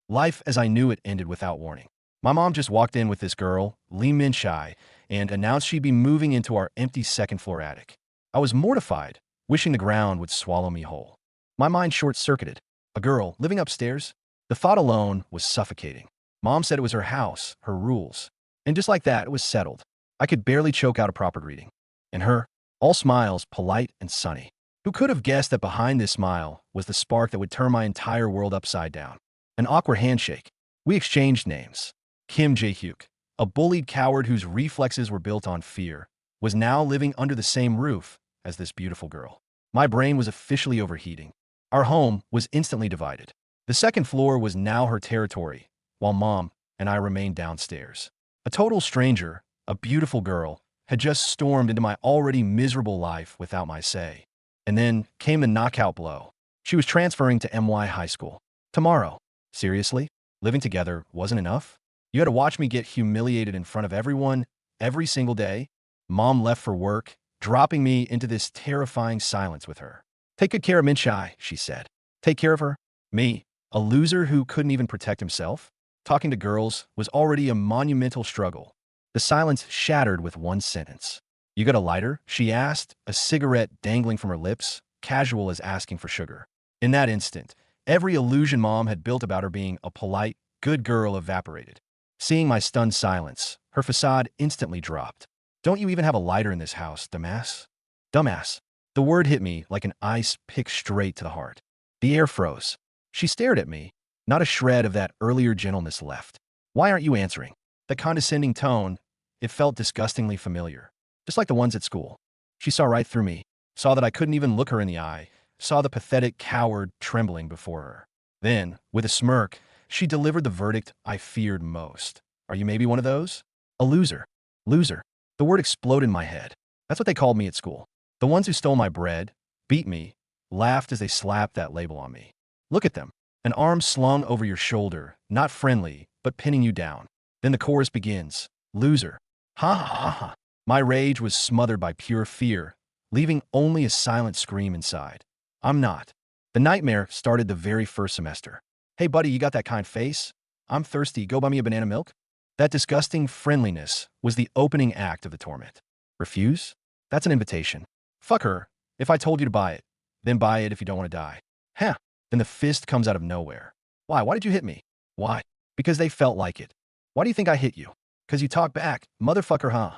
Life as I knew it ended without warning. My mom just walked in with this girl, Lee Min-chai, and announced she'd be moving into our empty second-floor attic. I was mortified, wishing the ground would swallow me whole. My mind short-circuited. A girl living upstairs? The thought alone was suffocating. Mom said it was her house, her rules. And just like that, it was settled. I could barely choke out a proper greeting. And her, all smiles, polite and sunny. Who could have guessed that behind this smile was the spark that would turn my entire world upside down? An awkward handshake. We exchanged names. Kim Jae-hyuk, a bullied coward whose reflexes were built on fear, was now living under the same roof as this beautiful girl. My brain was officially overheating. Our home was instantly divided. The second floor was now her territory, while Mom and I remained downstairs. A total stranger, a beautiful girl, had just stormed into my already miserable life without my say. And then came the knockout blow. She was transferring to MY High School. Tomorrow. Seriously? Living together wasn't enough? You had to watch me get humiliated in front of everyone, every single day? Mom left for work, dropping me into this terrifying silence with her. Take good care of Min-chai, she said. Take care of her? Me, a loser who couldn't even protect himself? Talking to girls was already a monumental struggle. The silence shattered with one sentence. You got a lighter? She asked, a cigarette dangling from her lips, casual as asking for sugar. In that instant, every illusion Mom had built about her being a polite, good girl evaporated. Seeing my stunned silence, her facade instantly dropped. Don't you even have a lighter in this house, dumbass? Dumbass. The word hit me like an ice pick straight to the heart. The air froze. She stared at me, not a shred of that earlier gentleness left. Why aren't you answering? The condescending tone, it felt disgustingly familiar. Just like the ones at school. She saw right through me, saw that I couldn't even look her in the eye, saw the pathetic coward trembling before her. Then, with a smirk, she delivered the verdict I feared most. Are you maybe one of those? A loser. Loser. The word exploded in my head. That's what they called me at school. The ones who stole my bread, beat me, laughed as they slapped that label on me. Look at them. An arm slung over your shoulder, not friendly, but pinning you down. Then the chorus begins. Loser. Ha ha ha ha. My rage was smothered by pure fear, leaving only a silent scream inside. I'm not. The nightmare started the very first semester. Hey buddy, you got that kind face? I'm thirsty, go buy me a banana milk? That disgusting friendliness was the opening act of the torment. Refuse? That's an invitation. Fuck her. If I told you to buy it, then buy it if you don't want to die. Huh. Then the fist comes out of nowhere. Why? Why did you hit me? Why? Because they felt like it. Why do you think I hit you? Because you talk back. Motherfucker, huh?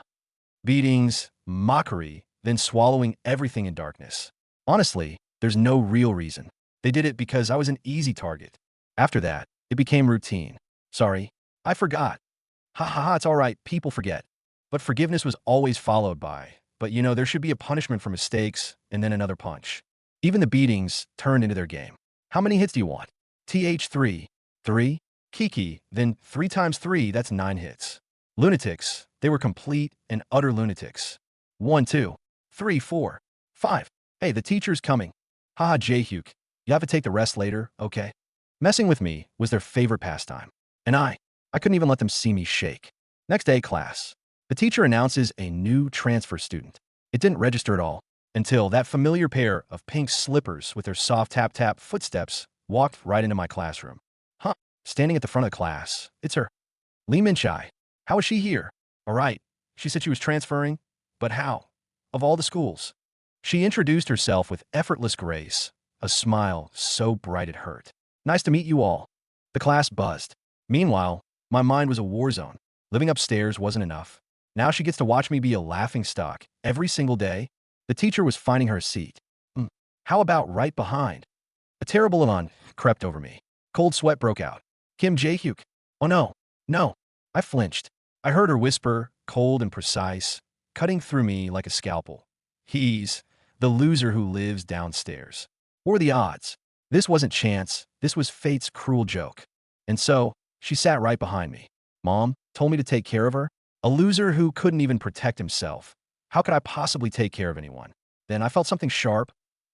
Beatings, mockery, then swallowing everything in darkness. Honestly, there's no real reason. They did it because I was an easy target. After that, it became routine. Sorry, I forgot. Ha ha ha, it's all right, people forget. But forgiveness was always followed by, but you know, there should be a punishment for mistakes and then another punch. Even the beatings turned into their game. How many hits do you want? TH3. 3? Kiki, then 3 times 3, that's 9 hits. Lunatics, they were complete and utter lunatics. 1, 2, 3, 4, 5. Hey, the teacher's coming. Haha, Jae-hyuk. You have to take the rest later, okay? Messing with me was their favorite pastime. And I couldn't even let them see me shake. Next day, class. The teacher announces a new transfer student. It didn't register at all until that familiar pair of pink slippers with their soft tap-tap footsteps walked right into my classroom. Huh, standing at the front of the class. It's her. Lee Min-chai. How is she here? All right. She said she was transferring, but how? Of all the schools. She introduced herself with effortless grace, a smile so bright it hurt. Nice to meet you all. The class buzzed. Meanwhile, my mind was a war zone. Living upstairs wasn't enough. Now she gets to watch me be a laughingstock every single day. The teacher was finding her a seat. How about right behind? A terrible alarm crept over me. Cold sweat broke out. Kim Jae-hyuk. Oh no, no. I flinched. I heard her whisper, cold and precise, cutting through me like a scalpel. He's the loser who lives downstairs. What were the odds? This wasn't chance. This was fate's cruel joke. And so, she sat right behind me. Mom told me to take care of her. A loser who couldn't even protect himself. How could I possibly take care of anyone? Then I felt something sharp,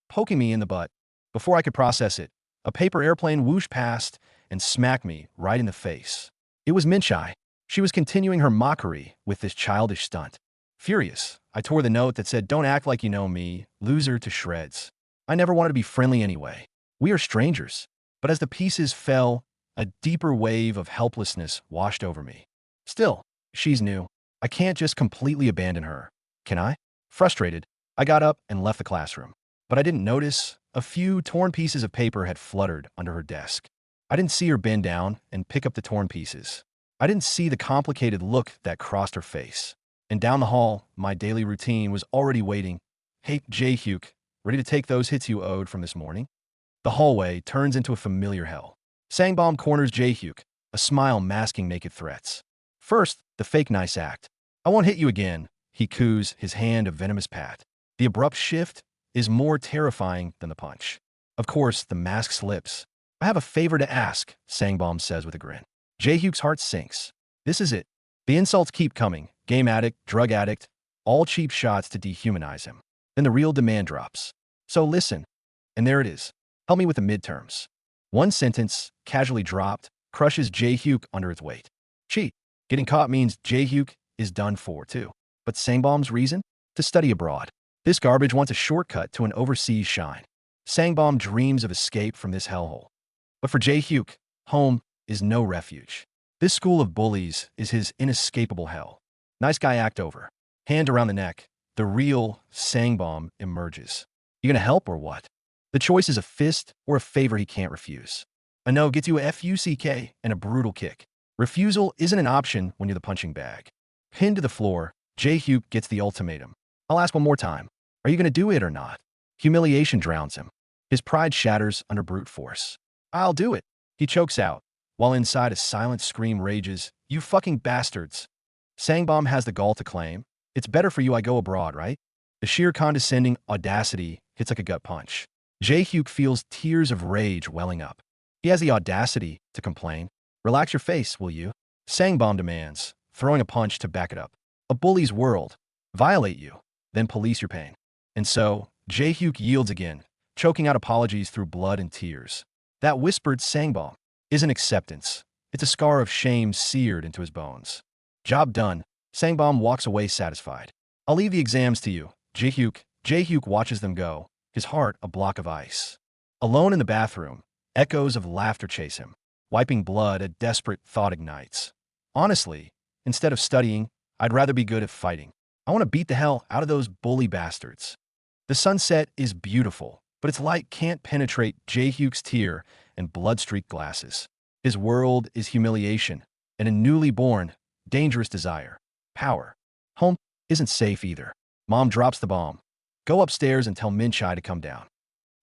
poking me in the butt. Before I could process it, a paper airplane whooshed past and smacked me right in the face. It was Min-chai. She was continuing her mockery with this childish stunt. Furious, I tore the note that said, "Don't act like you know me, loser," to shreds. I never wanted to be friendly anyway. We are strangers. But as the pieces fell, A deeper wave of helplessness washed over me. Still, she's new. I can't just completely abandon her. Can I? Frustrated, I got up and left the classroom. But I didn't notice a few torn pieces of paper had fluttered under her desk. I didn't see her bend down and pick up the torn pieces. I didn't see the complicated look that crossed her face. And down the hall, my daily routine was already waiting. Hey, Jae-hyuk, ready to take those hits you owed from this morning? The hallway turns into a familiar hell. Sangbom corners Jae-hyuk, a smile masking naked threats. First, the fake nice act. I won't hit you again, he coos, his hand a venomous pat. The abrupt shift is more terrifying than the punch. Of course, the mask slips. I have a favor to ask, Sangbom says with a grin. Jae-hyuk's heart sinks. This is it. The insults keep coming. Game addict, drug addict, all cheap shots to dehumanize him. Then the real demand drops. So listen. And there it is. Help me with the midterms. One sentence, casually dropped, crushes Jae-hyuk under its weight. Cheat. Getting caught means Jae-hyuk is done for, too. But Sangbom's reason? To study abroad. This garbage wants a shortcut to an overseas shine. Sangbom dreams of escape from this hellhole. But for Jae-hyuk, home is no refuge. This school of bullies is his inescapable hell. Nice guy act over. Hand around the neck. The real Sangbom emerges. You gonna help or what? The choice is a fist or a favor he can't refuse. A no gets you a FUCK and a brutal kick. Refusal isn't an option when you're the punching bag. Pinned to the floor, Jae-hyuk gets the ultimatum. I'll ask one more time. Are you gonna do it or not? Humiliation drowns him. His pride shatters under brute force. I'll do it. He chokes out, while inside a silent scream rages, you fucking bastards. Sangbom has the gall to claim, it's better for you I go abroad, right? The sheer condescending audacity hits like a gut punch. Jae-hyuk feels tears of rage welling up. He has the audacity to complain. Relax your face, will you? Sangbom demands, throwing a punch to back it up. A bully's world. Violate you, then police your pain. And so, Jae-hyuk yields again, choking out apologies through blood and tears. That whispered Sangbom isn't acceptance. It's a scar of shame seared into his bones. Job done. Sangbom walks away satisfied. I'll leave the exams to you, Jae-hyuk. Jae-hyuk watches them go, his heart a block of ice. Alone in the bathroom, echoes of laughter chase him. Wiping blood, a desperate thought ignites. Honestly, instead of studying, I'd rather be good at fighting. I want to beat the hell out of those bully bastards. The sunset is beautiful, but its light can't penetrate Jae-hyuk's tear and blood-streaked glasses. His world is humiliation and a newly born, dangerous desire. Power. Home isn't safe either. Mom drops the bomb. Go upstairs and tell Min-chai to come down.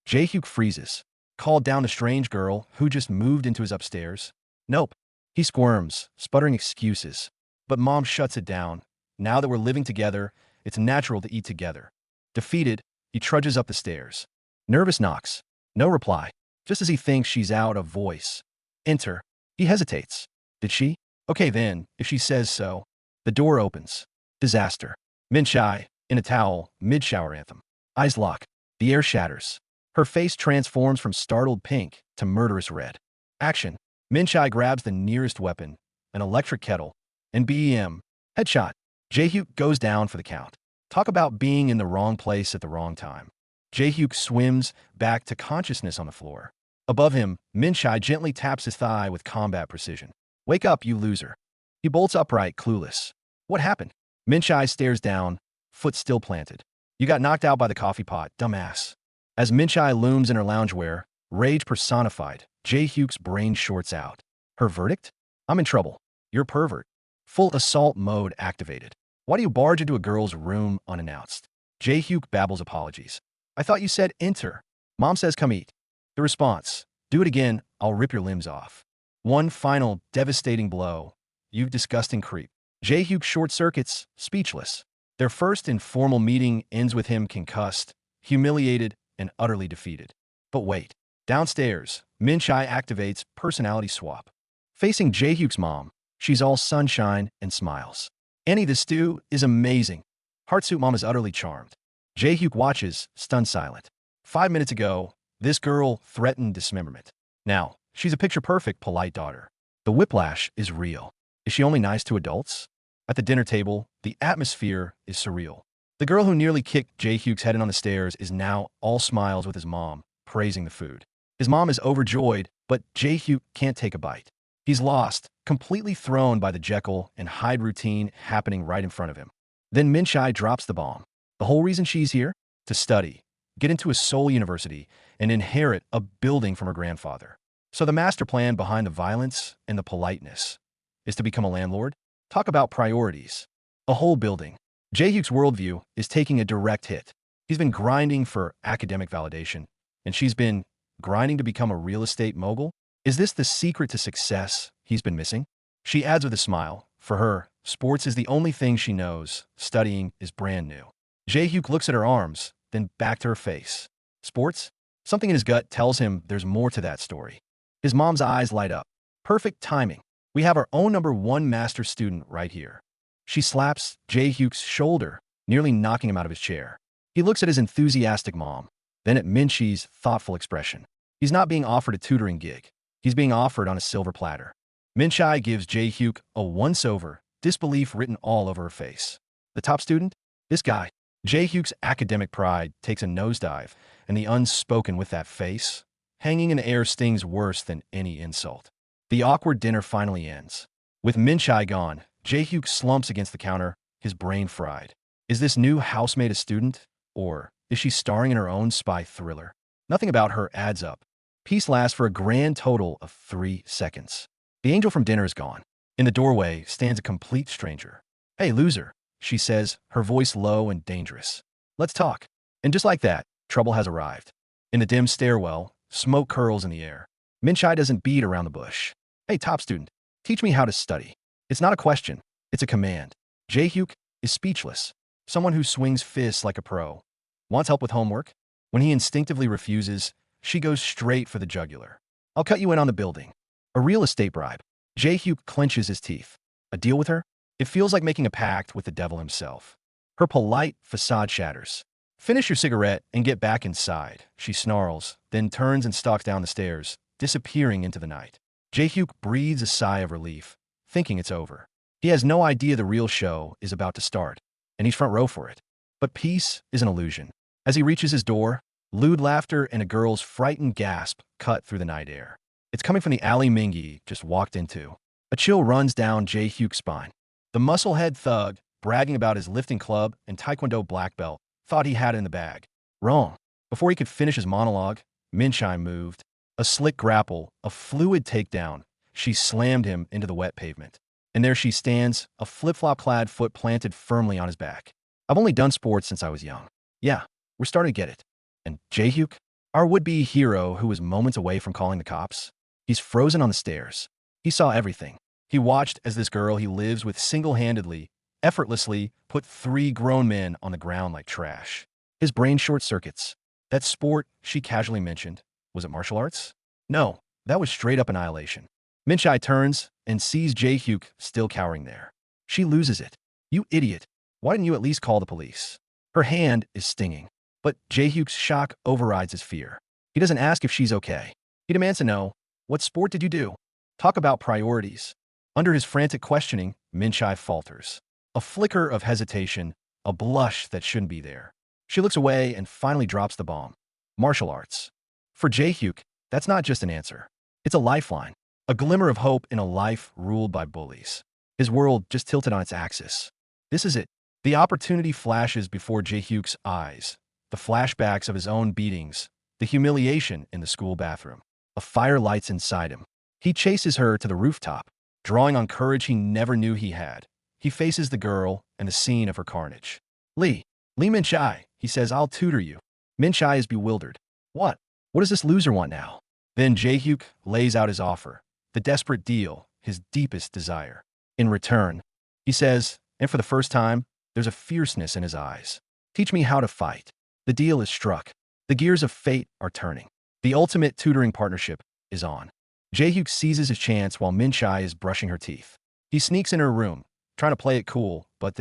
Jae-hyuk freezes. Called down the strange girl who just moved into his upstairs. Nope. He squirms, sputtering excuses. But Mom shuts it down. Now that we're living together, it's natural to eat together. Defeated, he trudges up the stairs. Nervous knocks. No reply. Just as he thinks she's out of voice. Enter. He hesitates. Did she? Okay then, if she says so. The door opens. Disaster. Min-chai, in a towel, mid-shower anthem. Eyes lock. The air shatters. Her face transforms from startled pink to murderous red. Action. Min-chai grabs the nearest weapon, an electric kettle, and BEM. Headshot. Jae-hyuk goes down for the count. Talk about being in the wrong place at the wrong time. Jae-hyuk swims back to consciousness on the floor. Above him, Min-chai gently taps his thigh with combat precision. Wake up, you loser. He bolts upright, clueless. What happened? Min-chai stares down, foot still planted. You got knocked out by the coffee pot, dumbass. As Min-chai looms in her loungewear, rage personified, Jae-hyuk's brain shorts out. Her verdict? I'm in trouble. You're a pervert. Full assault mode activated. Why do you barge into a girl's room unannounced? Jae-hyuk babbles apologies. I thought you said enter. Mom says come eat. The response, do it again, I'll rip your limbs off. One final devastating blow. You disgusting creep. Jae-hyuk short circuits, speechless. Their first informal meeting ends with him concussed, humiliated, and utterly defeated. But wait. Downstairs, Min-chai activates personality swap. Facing Jae-hyuk's mom, she's all sunshine and smiles. Annie the stew is amazing. Heartsuit mom is utterly charmed. Jae-hyuk watches, stunned silent. 5 minutes ago, this girl threatened dismemberment. Now, she's a picture-perfect, polite daughter. The whiplash is real. Is she only nice to adults? At the dinner table, the atmosphere is surreal. The girl who nearly kicked Jae-hyuk's head in on the stairs is now all smiles with his mom, praising the food. His mom is overjoyed, but Jae-hyuk can't take a bite. He's lost, completely thrown by the Jekyll and Hyde routine happening right in front of him. Then Min-chae drops the bomb. The whole reason she's here? To study, get into a Seoul university, and inherit a building from her grandfather. So the master plan behind the violence and the politeness is to become a landlord? Talk about priorities. A whole building. Jae-hyuk's worldview is taking a direct hit. He's been grinding for academic validation, and she's been grinding to become a real estate mogul. Is this the secret to success he's been missing? She adds with a smile. For her, sports is the only thing she knows. Studying is brand new. Jae-hyuk looks at her arms, then back to her face. Sports? Something in his gut tells him there's more to that story. His mom's eyes light up. Perfect timing. We have our own #1 master student right here. She slaps Jae-hyuk's shoulder, nearly knocking him out of his chair. He looks at his enthusiastic mom, then at Min-chae's thoughtful expression. He's not being offered a tutoring gig. He's being offered on a silver platter. Min-chae gives Jae-hyuk a once-over, disbelief written all over her face. The top student? This guy. Jae-hyuk's academic pride takes a nosedive, and the unspoken with that face, hanging in the air, stings worse than any insult. The awkward dinner finally ends. With Min-chae gone, Jae-hyuk slumps against the counter, his brain fried. Is this new housemate a student? Or is she starring in her own spy thriller? Nothing about her adds up. Peace lasts for a grand total of 3 seconds. The angel from dinner is gone. In the doorway stands a complete stranger. Hey, loser, she says, her voice low and dangerous. Let's talk. And just like that, trouble has arrived. In the dim stairwell, smoke curls in the air. Min-chae doesn't beat around the bush. Hey, top student, teach me how to study. It's not a question, it's a command. Jae-hyuk is speechless. Someone who swings fists like a pro. Wants help with homework? When he instinctively refuses, she goes straight for the jugular. I'll cut you in on the building. A real estate bribe. Jae-hyuk clenches his teeth. A deal with her? It feels like making a pact with the devil himself. Her polite facade shatters. Finish your cigarette and get back inside, she snarls, then turns and stalks down the stairs, disappearing into the night. Jae-hyuk breathes a sigh of relief, thinking it's over. He has no idea the real show is about to start, and he's front row for it. But peace is an illusion. As he reaches his door, lewd laughter and a girl's frightened gasp cut through the night air. It's coming from the alley Mingi just walked into. A chill runs down Jae-hyuk's spine. The muscle-head thug, bragging about his lifting club and taekwondo black belt, thought he had it in the bag. Wrong. Before he could finish his monologue, Min-chae moved. A slick grapple, a fluid takedown. She slammed him into the wet pavement. And there she stands, a flip-flop-clad foot planted firmly on his back. I've only done sports since I was young. Yeah, we're starting to get it. And Jae-hyuk, our would-be hero who was moments away from calling the cops, he's frozen on the stairs. He saw everything. He watched as this girl he lives with single-handedly, effortlessly, put 3 grown men on the ground like trash. His brain short-circuits. That sport she casually mentioned, was it martial arts? No, that was straight-up annihilation. Min-chae turns and sees Jae-hyuk still cowering there. She loses it. You idiot. Why didn't you at least call the police? Her hand is stinging. But Jae-hyuk's shock overrides his fear. He doesn't ask if she's okay. He demands to know, what sport did you do? Talk about priorities. Under his frantic questioning, Min-chae falters. A flicker of hesitation, a blush that shouldn't be there. She looks away and finally drops the bomb. Martial arts. For Jae-hyuk, that's not just an answer. It's a lifeline. A glimmer of hope in a life ruled by bullies. His world just tilted on its axis. This is it. The opportunity flashes before Jae-hyuk's eyes. The flashbacks of his own beatings. The humiliation in the school bathroom. A fire lights inside him. He chases her to the rooftop, drawing on courage he never knew he had. He faces the girl and the scene of her carnage. Lee Min-chae, he says, I'll tutor you. Min-chae is bewildered. What? What does this loser want now? Then Jae-hyuk lays out his offer. The desperate deal, his deepest desire. In return, he says, and for the first time, there's a fierceness in his eyes. Teach me how to fight. The deal is struck. The gears of fate are turning. The ultimate tutoring partnership is on. Jae-hyuk seizes his chance while Min-chae is brushing her teeth. He sneaks in her room, trying to play it cool, but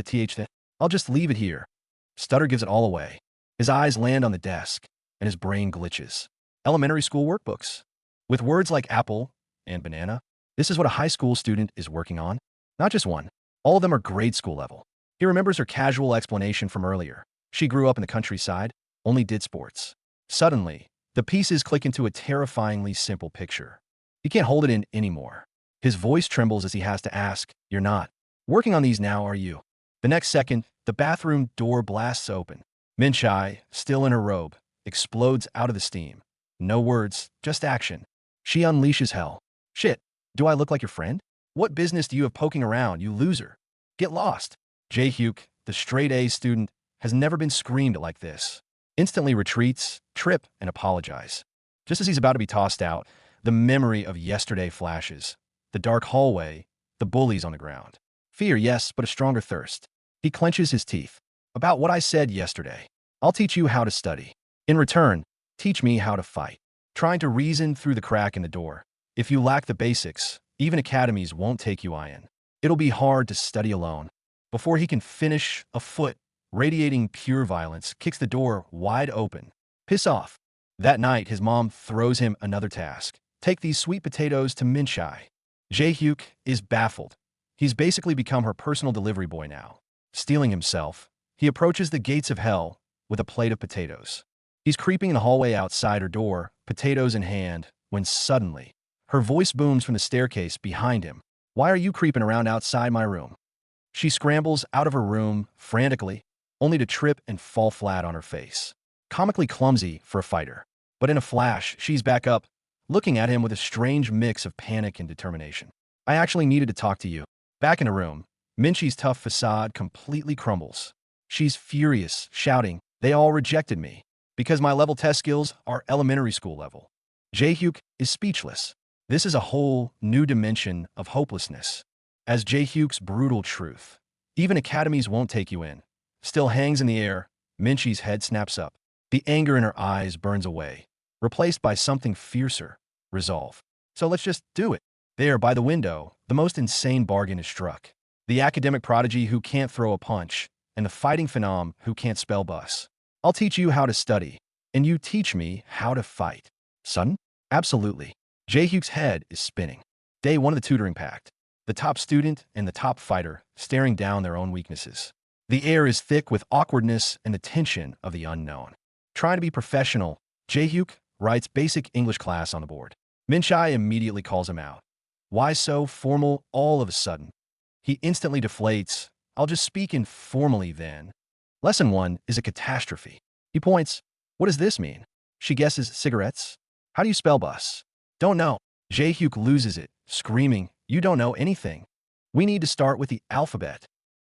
I'll just leave it here. Stutter gives it all away. His eyes land on the desk, and his brain glitches. Elementary school workbooks. With words like apple and banana, this is what a high school student is working on. Not just one. All of them are grade school level. He remembers her casual explanation from earlier. She grew up in the countryside, only did sports. Suddenly, The pieces click into a terrifyingly simple picture. He can't hold it in anymore. His voice trembles as he has to ask, "You're not working on these now, are you?" The next second, the bathroom door blasts open. Minchai, still in her robe, explodes out of the steam. No words, just action. She unleashes hell. "Shit, do I look like your friend? What business do you have poking around, you loser? Get lost." Jae-hyuk, the straight-A student, has never been screamed at like this. Instantly retreats, trip, and apologize. Just as he's about to be tossed out, the memory of yesterday flashes. The dark hallway, the bullies on the ground. Fear, yes, but a stronger thirst. He clenches his teeth. "About what I said yesterday. I'll teach you how to study. In return, teach me how to fight." Trying to reason through the crack in the door. If you lack the basics, even academies won't take you in. It'll be hard to study alone. Before he can finish, a foot, radiating pure violence, kicks the door wide open. "Piss off." That night, his mom throws him another task. "Take these sweet potatoes to Minchai." Jae-hyuk is baffled. He's basically become her personal delivery boy now. Steeling himself, he approaches the gates of hell with a plate of potatoes. He's creeping in the hallway outside her door, potatoes in hand, when suddenly, her voice booms from the staircase behind him. "Why are you creeping around outside my room?" She scrambles out of her room frantically, only to trip and fall flat on her face. Comically clumsy for a fighter. But in a flash, she's back up, looking at him with a strange mix of panic and determination. "I actually needed to talk to you." Back in the room, Minchi's tough facade completely crumbles. She's furious, shouting, "They all rejected me because my level test skills are elementary school level." Jae-hyuk is speechless. This is a whole new dimension of hopelessness. As Jae-hyuk's brutal truth, "Even academies won't take you in," still hangs in the air, Minchi's head snaps up. The anger in her eyes burns away, replaced by something fiercer, resolve. "So let's just do it." There, by the window, the most insane bargain is struck. The academic prodigy who can't throw a punch, and the fighting phenom who can't spell bus. "I'll teach you how to study, and you teach me how to fight." "Son?" "Absolutely." Jae-hyuk's head is spinning. Day one of the tutoring pact. The top student and the top fighter staring down their own weaknesses. The air is thick with awkwardness and the tension of the unknown. Trying to be professional, Jae-hyuk writes basic English class on the board. Minchai immediately calls him out. "Why so formal all of a sudden?" He instantly deflates. "I'll just speak informally then." Lesson 1 is a catastrophe. He points. "What does this mean?" She guesses cigarettes. "How do you spell bus?" "Don't know." Jae-hyuk loses it, screaming, "You don't know anything. We need to start with the alphabet."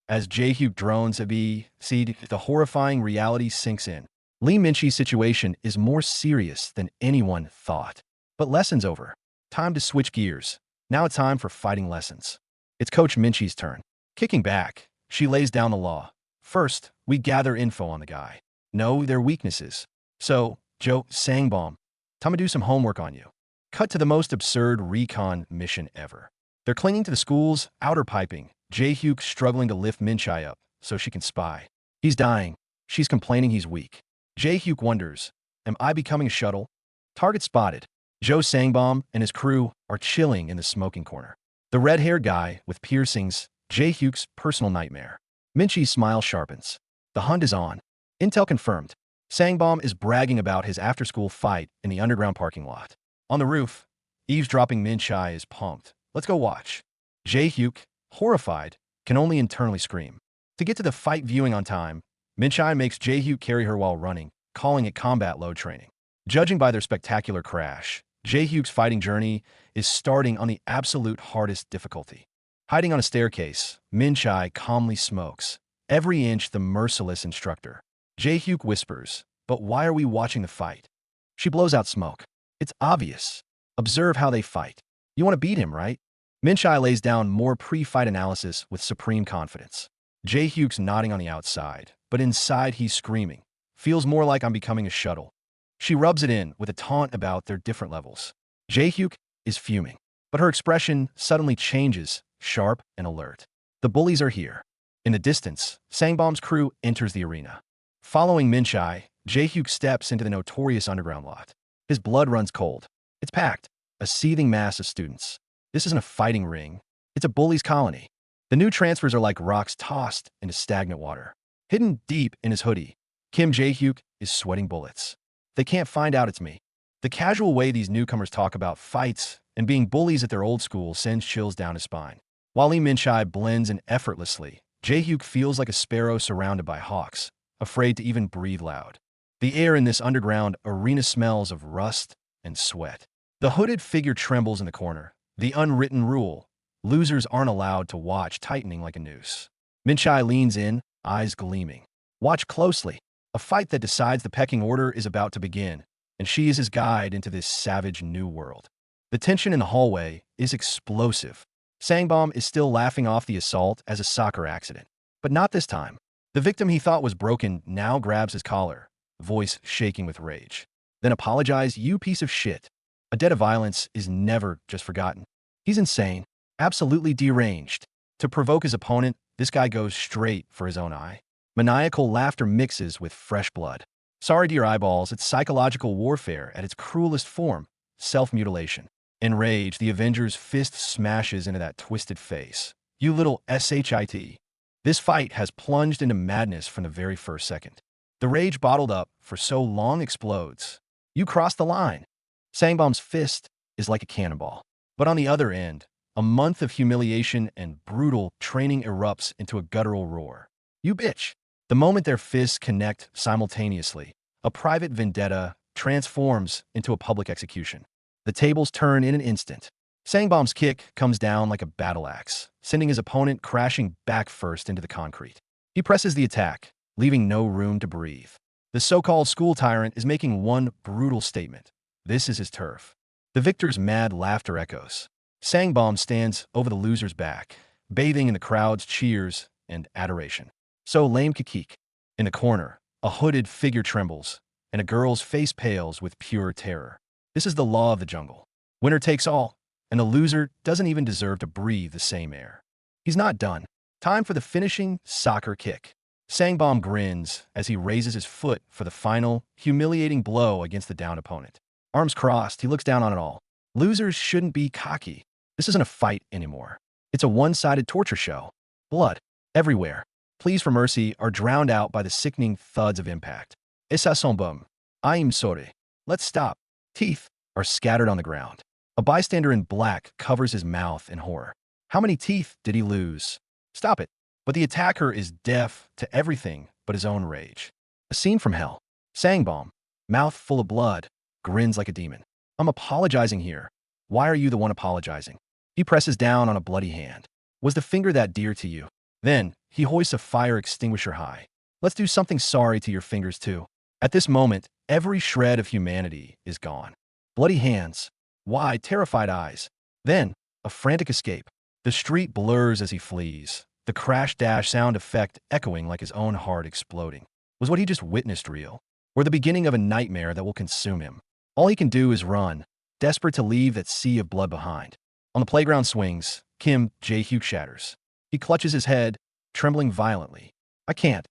As Jae-hyuk drones a B, C, the horrifying reality sinks in. Lee Minchi's situation is more serious than anyone thought. But lessons over. Time to switch gears. Now it's time for fighting lessons. It's Coach Minchi's turn. Kicking back, she lays down the law. "First, we gather info on the guy. Know their weaknesses. So, Joe Sangbom, time to do some homework on you." Cut to the most absurd recon mission ever. They're clinging to the school's outer piping, Jae-hyuk struggling to lift Minchai up so she can spy. He's dying. She's complaining he's weak. Jae-hyuk wonders, "Am I becoming a shuttle?" Target spotted. Joe Sangbom and his crew are chilling in the smoking corner. The red-haired guy with piercings, Jae-hyuk's personal nightmare. Minchi's smile sharpens. The hunt is on. Intel confirmed. Sangbom is bragging about his after-school fight in the underground parking lot. On the roof, eavesdropping Minchai is pumped. "Let's go watch." Jae-hyuk, horrified, can only internally scream. To get to the fight viewing on time, Minchai makes Jae-hyuk carry her while running, calling it combat load training. Judging by their spectacular crash, Jae-hyuk's fighting journey is starting on the absolute hardest difficulty. Hiding on a staircase, Minchai calmly smokes, every inch the merciless instructor. Jae-hyuk whispers, "But why are we watching the fight?" She blows out smoke. "It's obvious. Observe how they fight. You want to beat him, right?" Minchai lays down more pre-fight analysis with supreme confidence. Jae-hyuk's nodding on the outside, but inside he's screaming. "Feels more like I'm becoming a shuttle." She rubs it in with a taunt about their different levels. Jae-hyuk is fuming, but her expression suddenly changes, sharp and alert. The bullies are here. In the distance, Sangbom's crew enters the arena. Following Minchai, Jae-hyuk steps into the notorious underground lot. His blood runs cold. It's packed, a seething mass of students. This isn't a fighting ring. It's a bullies' colony. The new transfers are like rocks tossed into stagnant water. Hidden deep in his hoodie, Kim Jae-hyuk is sweating bullets. "They can't find out it's me." The casual way these newcomers talk about fights and being bullies at their old school sends chills down his spine. While Lee Min-chai blends in effortlessly, Jae-hyuk feels like a sparrow surrounded by hawks, afraid to even breathe loud. The air in this underground arena smells of rust and sweat. The hooded figure trembles in the corner. The unwritten rule: losers aren't allowed to watch tightening like a noose. Min-chai leans in, eyes gleaming. Watch closely. A fight that decides the pecking order is about to begin, and she is his guide into this savage new world. The tension in the hallway is explosive. Sangbom is still laughing off the assault as a soccer accident. But not this time. The victim he thought was broken now grabs his collar, voice shaking with rage. Then apologize, you piece of shit. A debt of violence is never just forgotten. He's insane, absolutely deranged. To provoke his opponent, this guy goes straight for his own eye. Maniacal laughter mixes with fresh blood. Sorry to your eyeballs, it's psychological warfare at its cruelest form, self-mutilation. Enraged, the Avenger's fist smashes into that twisted face. You little shit. This fight has plunged into madness from the very first second. The rage bottled up for so long explodes. You crossed the line. Sangbom's fist is like a cannonball. But on the other end, a month of humiliation and brutal training erupts into a guttural roar. You bitch. The moment their fists connect simultaneously, a private vendetta transforms into a public execution. The tables turn in an instant. Sangbom's kick comes down like a battle axe, sending his opponent crashing back first into the concrete. He presses the attack, leaving no room to breathe. The so-called school tyrant is making one brutal statement. This is his turf. The victor's mad laughter echoes. Sangbom stands over the loser's back, bathing in the crowd's cheers and adoration. So lame kikik. In the corner, a hooded figure trembles, and a girl's face pales with pure terror. This is the law of the jungle. Winner takes all, and the loser doesn't even deserve to breathe the same air. He's not done. Time for the finishing soccer kick. Sangbom grins as he raises his foot for the final, humiliating blow against the downed opponent. Arms crossed, he looks down on it all. Losers shouldn't be cocky. This isn't a fight anymore. It's a one-sided torture show. Blood everywhere. Pleas for mercy are drowned out by the sickening thuds of impact. Essa sombum. I'm sorry. Let's stop. Teeth are scattered on the ground. A bystander in black covers his mouth in horror. How many teeth did he lose? Stop it. But the attacker is deaf to everything but his own rage. A scene from hell. Sangbom, mouth full of blood, grins like a demon. I'm apologizing here. Why are you the one apologizing? He presses down on a bloody hand. Was the finger that dear to you? Then, he hoists a fire extinguisher high. Let's do something sorry to your fingers too. At this moment, every shred of humanity is gone. Bloody hands, wide, terrified eyes. Then, a frantic escape. The street blurs as he flees, the crash-dash sound effect echoing like his own heart exploding. Was what he just witnessed real? Or the beginning of a nightmare that will consume him? All he can do is run, desperate to leave that sea of blood behind. On the playground swings, Kim Jae-hyuk shatters. He clutches his head, trembling violently. I can't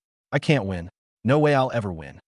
win. No way I'll ever win.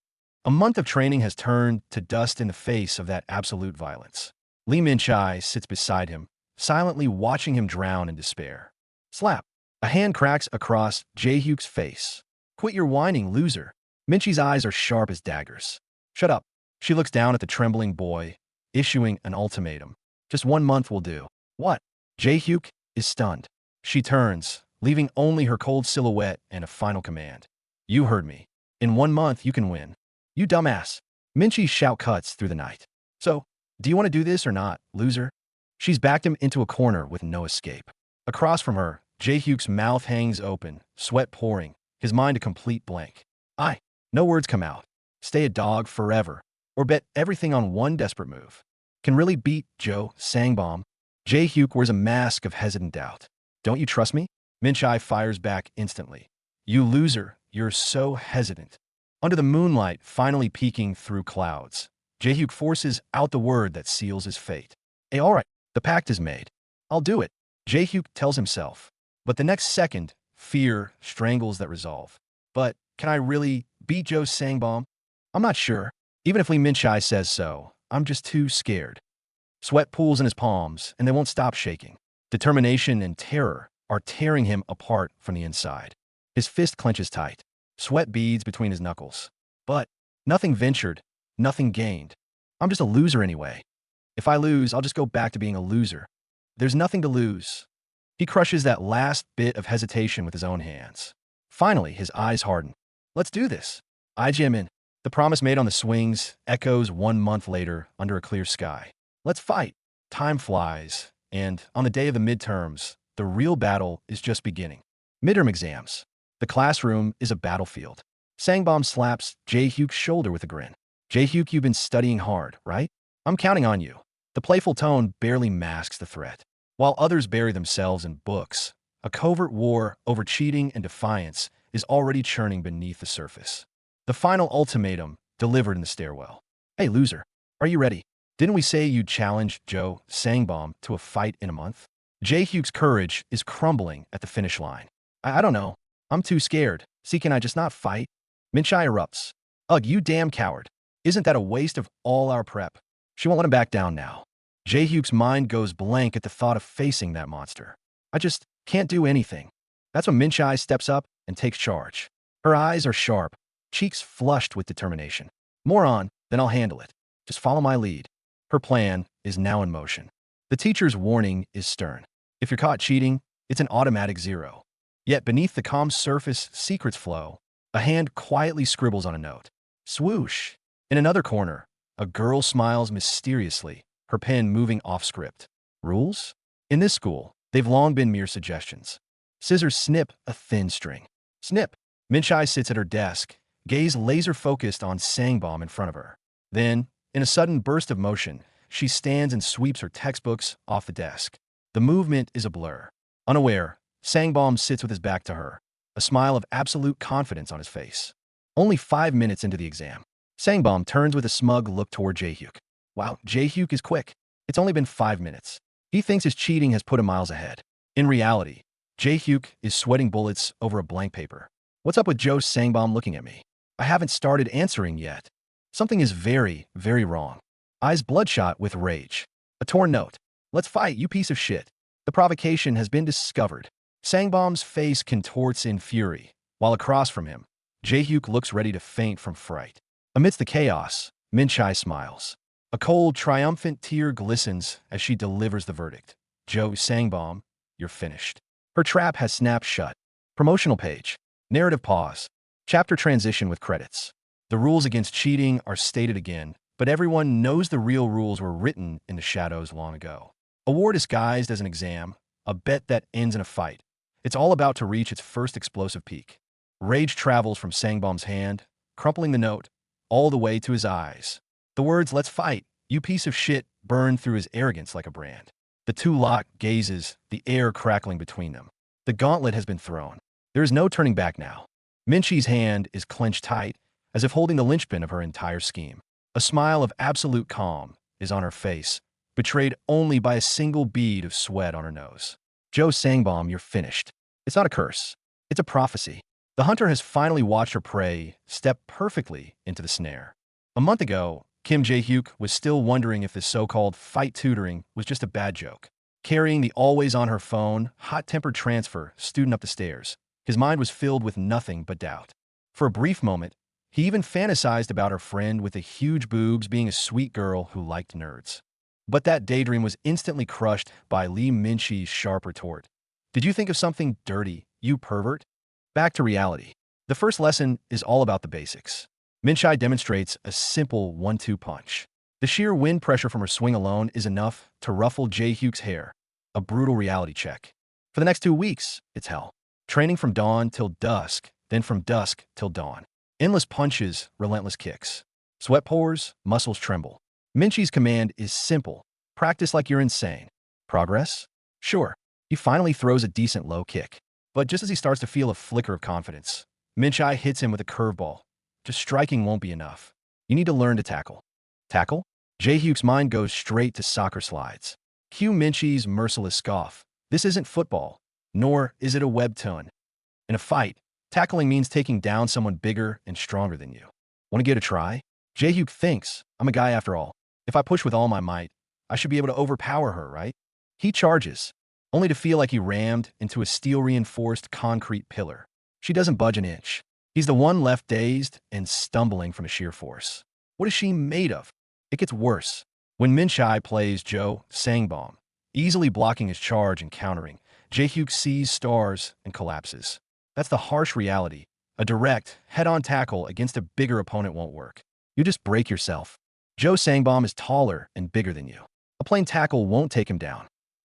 A month of training has turned to dust in the face of that absolute violence. Lee Min-chai sits beside him, silently watching him drown in despair. Slap. A hand cracks across Jae-hyuk's face. Quit your whining, loser. Min-chi's eyes are sharp as daggers. Shut up. She looks down at the trembling boy, issuing an ultimatum. Just 1 month will do. What? Jae-hyuk is stunned. She turns, leaving only her cold silhouette and a final command. You heard me. In 1 month, you can win. You dumbass. Min-chi's shout cuts through the night. So, do you want to do this or not, loser? She's backed him into a corner with no escape. Across from her, Jae-hyuk's mouth hangs open, sweat pouring, his mind a complete blank. No words come out. Stay a dog forever, or bet everything on one desperate move. Can really beat Joe Sangbom. Jae-hyuk wears a mask of hesitant doubt. Don't you trust me? Min-chai fires back instantly. You loser, you're so hesitant. Under the moonlight finally peeking through clouds, Jae-hyuk forces out the word that seals his fate. Hey, all right, the pact is made. I'll do it, Jae-hyuk tells himself. But the next second, fear strangles that resolve. But can I really beat Joe Sangbom? I'm not sure. Even if Lee Min-chai says so, I'm just too scared. Sweat pools in his palms, and they won't stop shaking. Determination and terror are tearing him apart from the inside. His fist clenches tight. Sweat beads between his knuckles. But nothing ventured, nothing gained. I'm just a loser anyway. If I lose, I'll just go back to being a loser. There's nothing to lose. He crushes that last bit of hesitation with his own hands. Finally, his eyes harden. Let's do this. I jam in. The promise made on the swings echoes 1 month later under a clear sky. Let's fight. Time flies, and on the day of the midterms, the real battle is just beginning. Midterm exams. The classroom is a battlefield. Sangbom slaps Jae-hyuk's shoulder with a grin. Jae-hyuk, you've been studying hard, right? I'm counting on you. The playful tone barely masks the threat. While others bury themselves in books, a covert war over cheating and defiance is already churning beneath the surface. The final ultimatum delivered in the stairwell. Hey, loser, are you ready? Didn't we say you'd challenge Joe Sangbom to a fight in a month? Jae-hyuk's courage is crumbling at the finish line. I don't know. I'm too scared. See, can I just not fight? Minchai erupts. Ugh, you damn coward. Isn't that a waste of all our prep? She won't let him back down now. Jae-hyuk's mind goes blank at the thought of facing that monster. I just can't do anything. That's when Minchai steps up and takes charge. Her eyes are sharp, cheeks flushed with determination. More on, then I'll handle it. Just follow my lead. Her plan is now in motion. The teacher's warning is stern. If you're caught cheating, it's an automatic 0. Yet beneath the calm surface secrets flow, a hand quietly scribbles on a note. Swoosh! In another corner, a girl smiles mysteriously, her pen moving off script. Rules? In this school, they've long been mere suggestions. Scissors snip a thin string. Snip! Minchai sits at her desk, gaze laser-focused on Sangbom in front of her. Then, in a sudden burst of motion, she stands and sweeps her textbooks off the desk. The movement is a blur. Unaware, Sangbom sits with his back to her, a smile of absolute confidence on his face. Only 5 minutes into the exam, Sangbom turns with a smug look toward Jae-hyuk. Wow, Jae-hyuk is quick. It's only been 5 minutes. He thinks his cheating has put him miles ahead. In reality, Jae-hyuk is sweating bullets over a blank paper. What's up with Joe Sangbom looking at me? I haven't started answering yet. Something is very, very wrong. Eyes bloodshot with rage. A torn note. Let's fight, you piece of shit. The provocation has been discovered. Sangbom's face contorts in fury, while across from him, Jae-hyuk looks ready to faint from fright. Amidst the chaos, Minchai smiles. A cold, triumphant tear glistens as she delivers the verdict. Joe Sangbom, you're finished. Her trap has snapped shut. Promotional page. Narrative pause. Chapter transition with credits. The rules against cheating are stated again, but everyone knows the real rules were written in the shadows long ago. A war disguised as an exam, a bet that ends in a fight. It's all about to reach its first explosive peak. Rage travels from Sangbom's hand, crumpling the note, all the way to his eyes. The words, let's fight, you piece of shit, burn through his arrogance like a brand. The two lock gazes, the air crackling between them. The gauntlet has been thrown. There is no turning back now. Minchai's hand is clenched tight, as if holding the linchpin of her entire scheme. A smile of absolute calm is on her face, betrayed only by a single bead of sweat on her nose. Joe Sangbom, you're finished. It's not a curse. It's a prophecy. The hunter has finally watched her prey step perfectly into the snare. A month ago, Kim Jae-hyuk was still wondering if this so-called fight tutoring was just a bad joke. Carrying the always-on-her phone, hot-tempered transfer student up the stairs, his mind was filled with nothing but doubt. For a brief moment, he even fantasized about her friend with the huge boobs being a sweet girl who liked nerds. But that daydream was instantly crushed by Lee Min-chi's sharp retort. Did you think of something dirty, you pervert? Back to reality. The first lesson is all about the basics. Min-chi demonstrates a simple 1-2 punch. The sheer wind pressure from her swing alone is enough to ruffle Jae-hyuk's hair. A brutal reality check. For the next 2 weeks, it's hell. Training from dawn till dusk, then from dusk till dawn. Endless punches, relentless kicks. Sweat pours, muscles tremble. Min-chi's command is simple. Practice like you're insane. Progress? Sure. He finally throws a decent low kick. But just as he starts to feel a flicker of confidence, Min-chi hits him with a curveball. Just striking won't be enough. You need to learn to tackle. Tackle? Jae-hyuk's mind goes straight to soccer slides. Cue Min-chi's merciless scoff. This isn't football, nor is it a webtoon. In a fight, tackling means taking down someone bigger and stronger than you. Want to give it a try? Jae-hyuk thinks, I'm a guy after all. If I push with all my might, I should be able to overpower her, right? He charges, only to feel like he rammed into a steel-reinforced concrete pillar. She doesn't budge an inch. He's the one left dazed and stumbling from a sheer force. What is she made of? It gets worse. When Minchai plays Joe Sangbom, easily blocking his charge and countering, Jae-hyuk sees stars and collapses. That's the harsh reality. A direct, head-on tackle against a bigger opponent won't work. You just break yourself. Joe Sangbom is taller and bigger than you. A plain tackle won't take him down.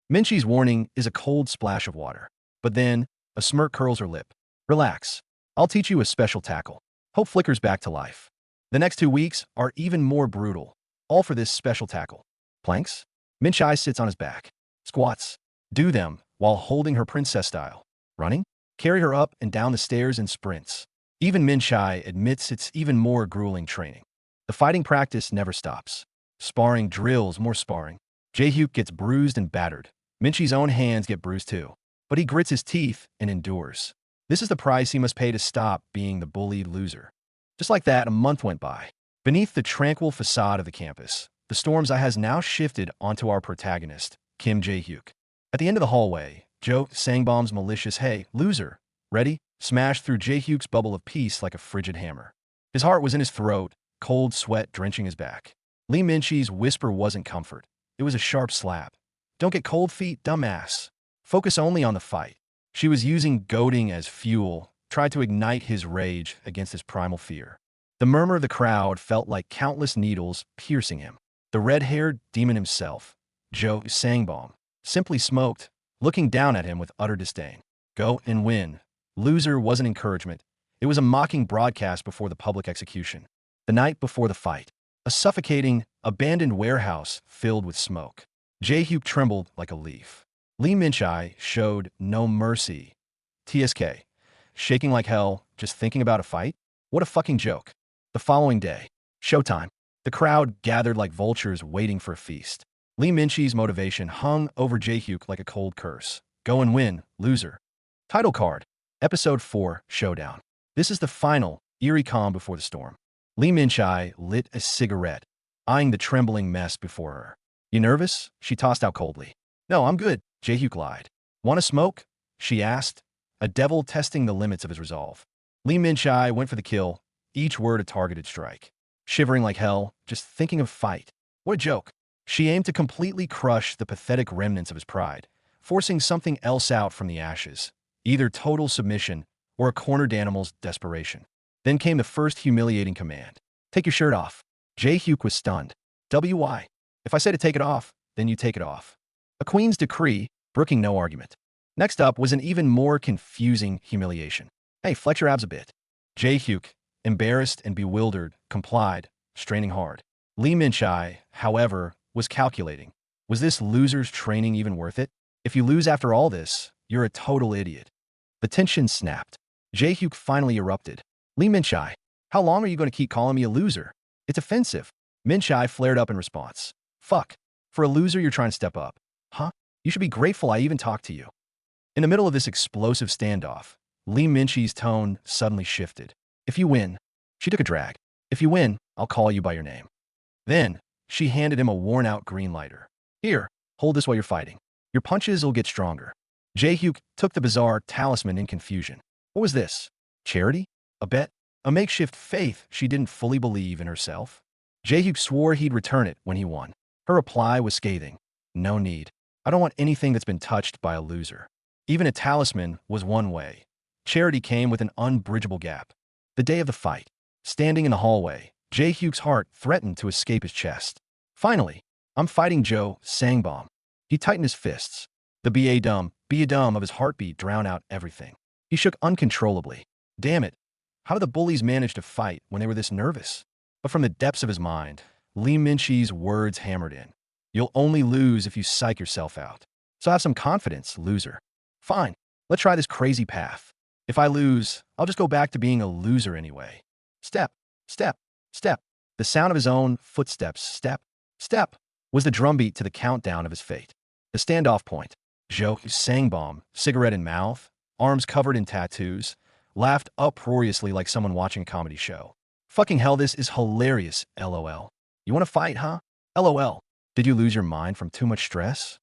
Minchi's warning is a cold splash of water. But then, a smirk curls her lip. Relax. I'll teach you a special tackle. Hope flickers back to life. The next 2 weeks are even more brutal. All for this special tackle. Planks? Minchai sits on his back. Squats. Do them while holding her princess style. Running? Carry her up and down the stairs in sprints. Even Minchai admits it's even more grueling training. The fighting practice never stops. Sparring drills, more sparring. Jae-hyuk gets bruised and battered. Minchi's own hands get bruised too. But he grits his teeth and endures. This is the price he must pay to stop being the bullied loser. Just like that, a month went by. Beneath the tranquil facade of the campus, the storm's eye has now shifted onto our protagonist, Kim Jae-hyuk. At the end of the hallway, Joe Sangbom's malicious "Hey, loser, ready?" smashed through Jae-hyuk's bubble of peace like a frigid hammer. His heart was in his throat, cold sweat drenching his back. Lee Min-chi's whisper wasn't comfort. It was a sharp slap. Don't get cold feet, dumbass. Focus only on the fight. She was using goading as fuel, tried to ignite his rage against his primal fear. The murmur of the crowd felt like countless needles piercing him. The red-haired demon himself, Joe Sangbom, simply smoked, looking down at him with utter disdain. Go and win. Loser wasn't encouragement. It was a mocking broadcast before the public execution. The night before the fight, a suffocating, abandoned warehouse filled with smoke. Jae-hyuk trembled like a leaf. Lee Min-chai showed no mercy. TSK. Shaking like hell, just thinking about a fight? What a fucking joke. The following day, showtime. The crowd gathered like vultures waiting for a feast. Lee Min-chi's motivation hung over Jae-hyuk like a cold curse. Go and win, loser. Title card. Episode 4, Showdown. This is the final, eerie calm before the storm. Lee Min-chai lit a cigarette, eyeing the trembling mess before her. You nervous? She tossed out coldly. No, I'm good, Jae-hyuk lied. Want a smoke? She asked, a devil testing the limits of his resolve. Lee Min-chai went for the kill, each word a targeted strike. Shivering like hell, just thinking of fight. What a joke. She aimed to completely crush the pathetic remnants of his pride, forcing something else out from the ashes, either total submission or a cornered animal's desperation. Then came the first humiliating command. Take your shirt off. Jae-hyuk was stunned. WY. If I say to take it off, then you take it off. A queen's decree, brooking no argument. Next up was an even more confusing humiliation. Hey, flex your abs a bit. Jae-hyuk, embarrassed and bewildered, complied, straining hard. Lee Min-chai, however, was calculating. Was this loser's training even worth it? If you lose after all this, you're a total idiot. The tension snapped. Jae-hyuk finally erupted. Lee Min-chai, how long are you going to keep calling me a loser? It's offensive. Min-chai flared up in response. Fuck. For a loser, you're trying to step up. Huh? You should be grateful I even talked to you. In the middle of this explosive standoff, Lee Min-chi's tone suddenly shifted. If you win, she took a drag. If you win, I'll call you by your name. Then, she handed him a worn-out green lighter. Here, hold this while you're fighting. Your punches will get stronger. Jae-hyuk took the bizarre talisman in confusion. What was this? Charity? A bet? A makeshift faith she didn't fully believe in herself? Jae-hyuk swore he'd return it when he won. Her reply was scathing. No need. I don't want anything that's been touched by a loser. Even a talisman was one way. Charity came with an unbridgeable gap. The day of the fight. Standing in the hallway, Jae-hyuk's heart threatened to escape his chest. Finally, I'm fighting Joe Sangbom. He tightened his fists. The be-a-dumb of his heartbeat drowned out everything. He shook uncontrollably. Damn it. How did the bullies manage to fight when they were this nervous? But from the depths of his mind, Lee Min-chi's words hammered in. You'll only lose if you psych yourself out. So have some confidence, loser. Fine, let's try this crazy path. If I lose, I'll just go back to being a loser anyway. Step, step, step. The sound of his own footsteps, step, step, was the drumbeat to the countdown of his fate. The standoff point. Joe Sangbom, cigarette in mouth, arms covered in tattoos, laughed uproariously like someone watching a comedy show. Fucking hell, this is hilarious, LOL. You want to fight, huh? LOL. Did you lose your mind from too much stress?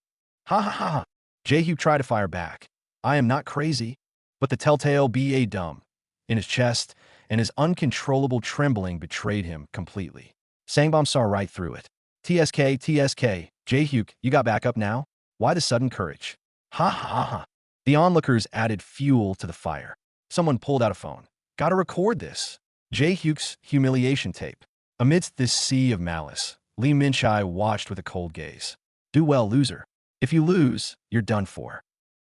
Ha ha ha ha. Jae-hyuk tried to fire back. I am not crazy, but the telltale be-a-dumb in his chest and his uncontrollable trembling betrayed him completely. Sangbom saw right through it. TSK, TSK, Jae-hyuk, you got back up now? Why the sudden courage? Ha ha ha. The onlookers added fuel to the fire. Someone pulled out a phone. Gotta record this. Jae-hyuk's humiliation tape. Amidst this sea of malice, Lee Min-chae watched with a cold gaze. Do well, loser. If you lose, you're done for.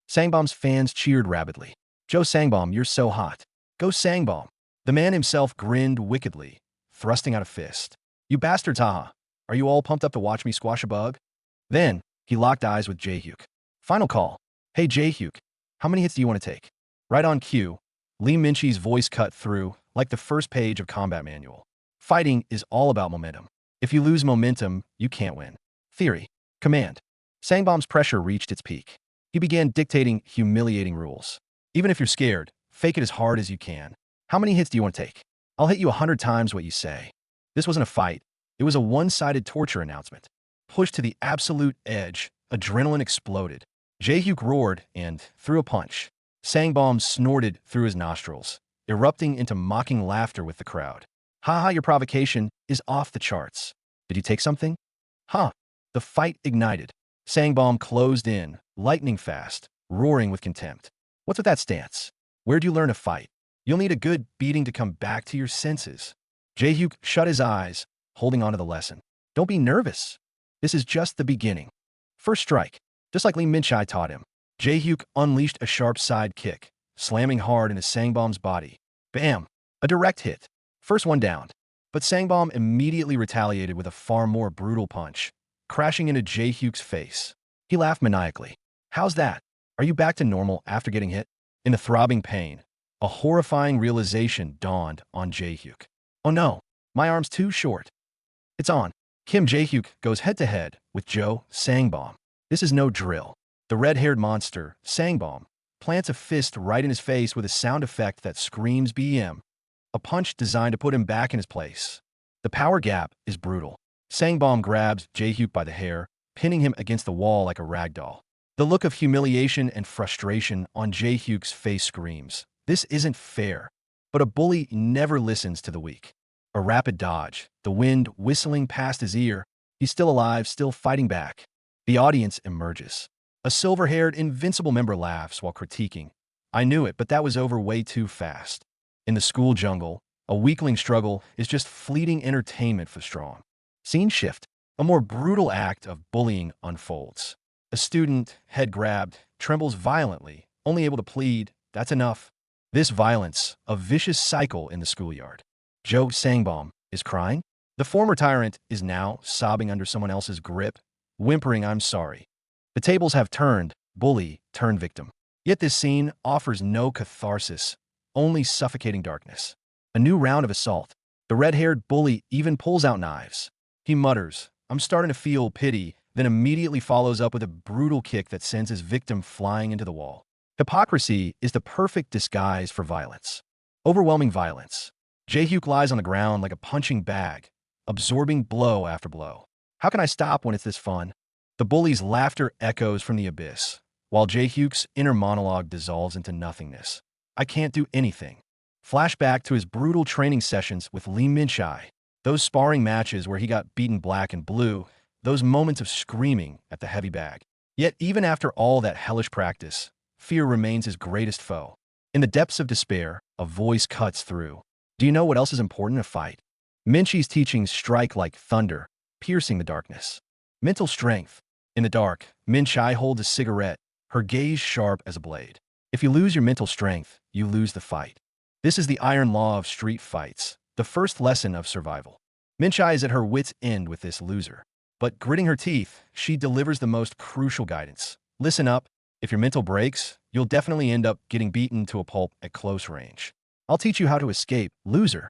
Sangbom's fans cheered rabidly. Joe Sangbom, you're so hot. Go Sangbom. The man himself grinned wickedly, thrusting out a fist. You bastards, haha. Are you all pumped up to watch me squash a bug? Then, he locked eyes with Jae-hyuk. Final call. Hey Jae-hyuk, how many hits do you want to take? Right on cue, Lee Min-chae's voice cut through, like the first page of combat manual. Fighting is all about momentum. If you lose momentum, you can't win. Theory. Command. Sangbom's pressure reached its peak. He began dictating humiliating rules. Even if you're scared, fake it as hard as you can. How many hits do you want to take? I'll hit you 100 times what you say. This wasn't a fight. It was a one-sided torture announcement. Pushed to the absolute edge, adrenaline exploded. Jae-hyuk roared and threw a punch. Sangbom snorted through his nostrils, erupting into mocking laughter with the crowd. Haha, your provocation is off the charts. Did you take something? Huh. The fight ignited. Sangbom closed in, lightning fast, roaring with contempt. What's with that stance? Where'd you learn to fight? You'll need a good beating to come back to your senses. Jae-hyuk shut his eyes, holding on to the lesson. Don't be nervous. This is just the beginning. First strike. Just like Lee Min-chae taught him. Jae-hyuk unleashed a sharp side kick, slamming hard into Sangbom's body. Bam! A direct hit. First one downed. But Sangbom immediately retaliated with a far more brutal punch, crashing into Jae-hyuk's face. He laughed maniacally. How's that? Are you back to normal after getting hit? In the throbbing pain, a horrifying realization dawned on Jae-hyuk. Oh no, my arm's too short. It's on. Kim Jae-hyuk goes head-to-head with Joe Sangbom. This is no drill. The red-haired monster, Sangbom, plants a fist right in his face with a sound effect that screams BM. A punch designed to put him back in his place. The power gap is brutal. Sangbom grabs Jae-hyuk by the hair, pinning him against the wall like a rag doll. The look of humiliation and frustration on Jae-hyuk's face screams, this isn't fair. But a bully never listens to the weak. A rapid dodge, the wind whistling past his ear. He's still alive, still fighting back. The audience emerges. A silver-haired, invincible member laughs while critiquing. I knew it, but that was over way too fast. In the school jungle, a weakling struggle is just fleeting entertainment for strong. Scene shift. A more brutal act of bullying unfolds. A student, head grabbed, trembles violently, only able to plead, that's enough. This violence, a vicious cycle in the schoolyard. Joe Sangbom is crying. The former tyrant is now sobbing under someone else's grip, whimpering, I'm sorry. The tables have turned, bully turned victim. Yet this scene offers no catharsis, only suffocating darkness. A new round of assault. The red-haired bully even pulls out knives. He mutters, I'm starting to feel pity, then immediately follows up with a brutal kick that sends his victim flying into the wall. Hypocrisy is the perfect disguise for violence. Overwhelming violence. Jae-hyuk lies on the ground like a punching bag, absorbing blow after blow. How can I stop when it's this fun? The bully's laughter echoes from the abyss, while Jae-hyuk's inner monologue dissolves into nothingness. I can't do anything. Flashback to his brutal training sessions with Lee Min-chae. Those sparring matches where he got beaten black and blue, those moments of screaming at the heavy bag. Yet even after all that hellish practice, fear remains his greatest foe. In the depths of despair, a voice cuts through. Do you know what else is important in a fight? Min-chae's teachings strike like thunder, piercing the darkness. Mental strength. In the dark, Min-chae holds a cigarette, her gaze sharp as a blade. If you lose your mental strength, you lose the fight. This is the iron law of street fights, the first lesson of survival. Min-chae is at her wit's end with this loser. But gritting her teeth, she delivers the most crucial guidance. Listen up. If your mental breaks, you'll definitely end up getting beaten to a pulp at close range. I'll teach you how to escape, loser.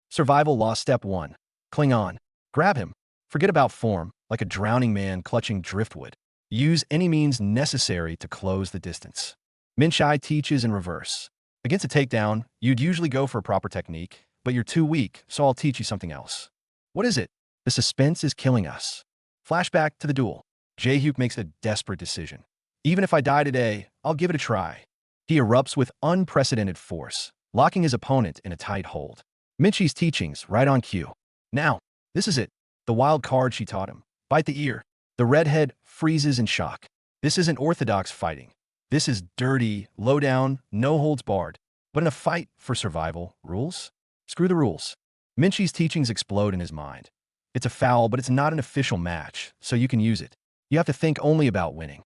Survival law step 1. Cling on. Grab him. Forget about form, like a drowning man clutching driftwood. Use any means necessary to close the distance. Min-chae teaches in reverse. Against a takedown, you'd usually go for a proper technique, but you're too weak, so I'll teach you something else. What is it? The suspense is killing us. Flashback to the duel. Jae-hyuk makes a desperate decision. Even if I die today, I'll give it a try. He erupts with unprecedented force, locking his opponent in a tight hold. Min-chae's teachings right on cue. Now, this is it. the wild card she taught him. Bite the ear. The redhead freezes in shock. This isn't orthodox fighting. This is dirty, low-down, no-holds-barred. But in a fight for survival, rules? Screw the rules. Minchie's teachings explode in his mind. It's a foul, but it's not an official match, so you can use it. You have to think only about winning.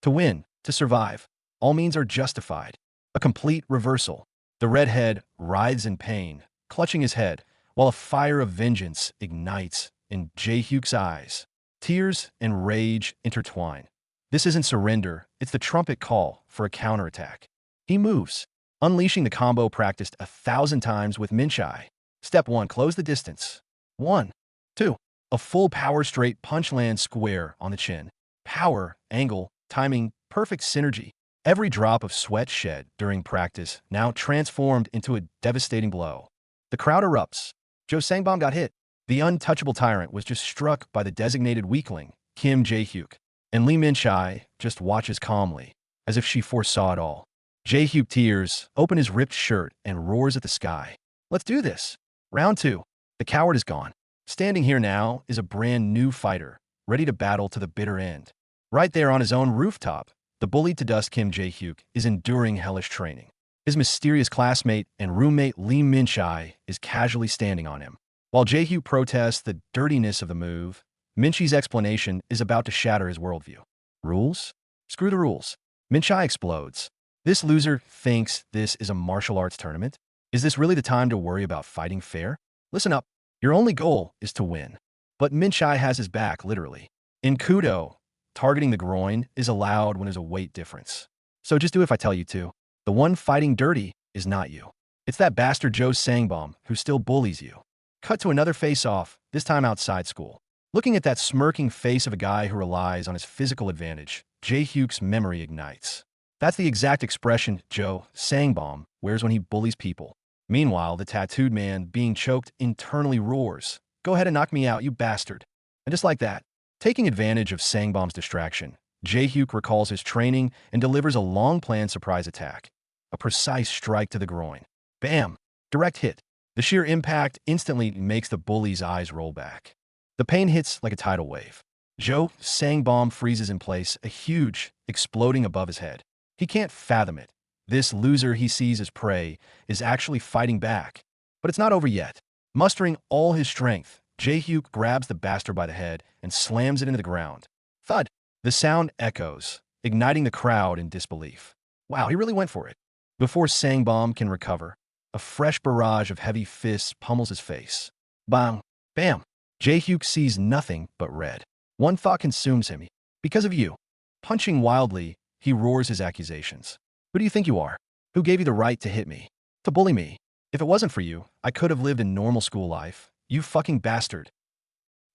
To win, to survive, all means are justified. A complete reversal. The redhead writhes in pain, clutching his head, while a fire of vengeance ignites in Jae-hyuk's eyes. Tears and rage intertwine. This isn't surrender, it's the trumpet call for a counterattack. He moves, unleashing the combo practiced 1,000 times with Minchai. Step 1. Close the distance. 1. 2. A full power straight punch lands square on the chin. Power, angle, timing, perfect synergy. Every drop of sweat shed during practice now transformed into a devastating blow. The crowd erupts. Jo Sangbom got hit. The untouchable tyrant was just struck by the designated weakling, Kim Jae-hyuk. And Lee Min-chai just watches calmly, as if she foresaw it all. Jae-hyuk tears, open his ripped shirt, and roars at the sky. Let's do this. Round 2. The coward is gone. Standing here now is a brand new fighter, ready to battle to the bitter end. Right there on his own rooftop, the bullied to dust Kim Jae-hyuk is enduring hellish training. His mysterious classmate and roommate Lee Min-chai is casually standing on him. While Jae-hyuk protests the dirtiness of the move, Minchie's explanation is about to shatter his worldview. Rules? Screw the rules. Min-chai explodes. This loser thinks this is a martial arts tournament? Is this really the time to worry about fighting fair? Listen up. Your only goal is to win. But Min-chai has his back, literally. In Kudo, targeting the groin is allowed when there's a weight difference. So just do if I tell you to. The one fighting dirty is not you. It's that bastard Jo Sangbom who still bullies you. Cut to another face-off, this time outside school. Looking at that smirking face of a guy who relies on his physical advantage, Jae-hyuk's memory ignites. That's the exact expression Jo Sangbom wears when he bullies people. Meanwhile, the tattooed man, being choked, internally roars, "Go ahead and knock me out, you bastard." And just like that, taking advantage of Sangbom's distraction, Jae-hyuk recalls his training and delivers a long-planned surprise attack. A precise strike to the groin. Bam! Direct hit. The sheer impact instantly makes the bully's eyes roll back. The pain hits like a tidal wave. Jo Sangbom freezes in place, a huge, exploding above his head. He can't fathom it. This loser he sees as prey is actually fighting back. But it's not over yet. Mustering all his strength, Jae-hyuk grabs the bastard by the head and slams it into the ground. Thud! The sound echoes, igniting the crowd in disbelief. Wow, he really went for it. Before Sangbom can recover, a fresh barrage of heavy fists pummels his face. Bang! Bam! Jae-hyuk sees nothing but red. One thought consumes him. Because of you. Punching wildly, he roars his accusations. Who do you think you are? Who gave you the right to hit me? To bully me? If it wasn't for you, I could have lived a normal school life. You fucking bastard.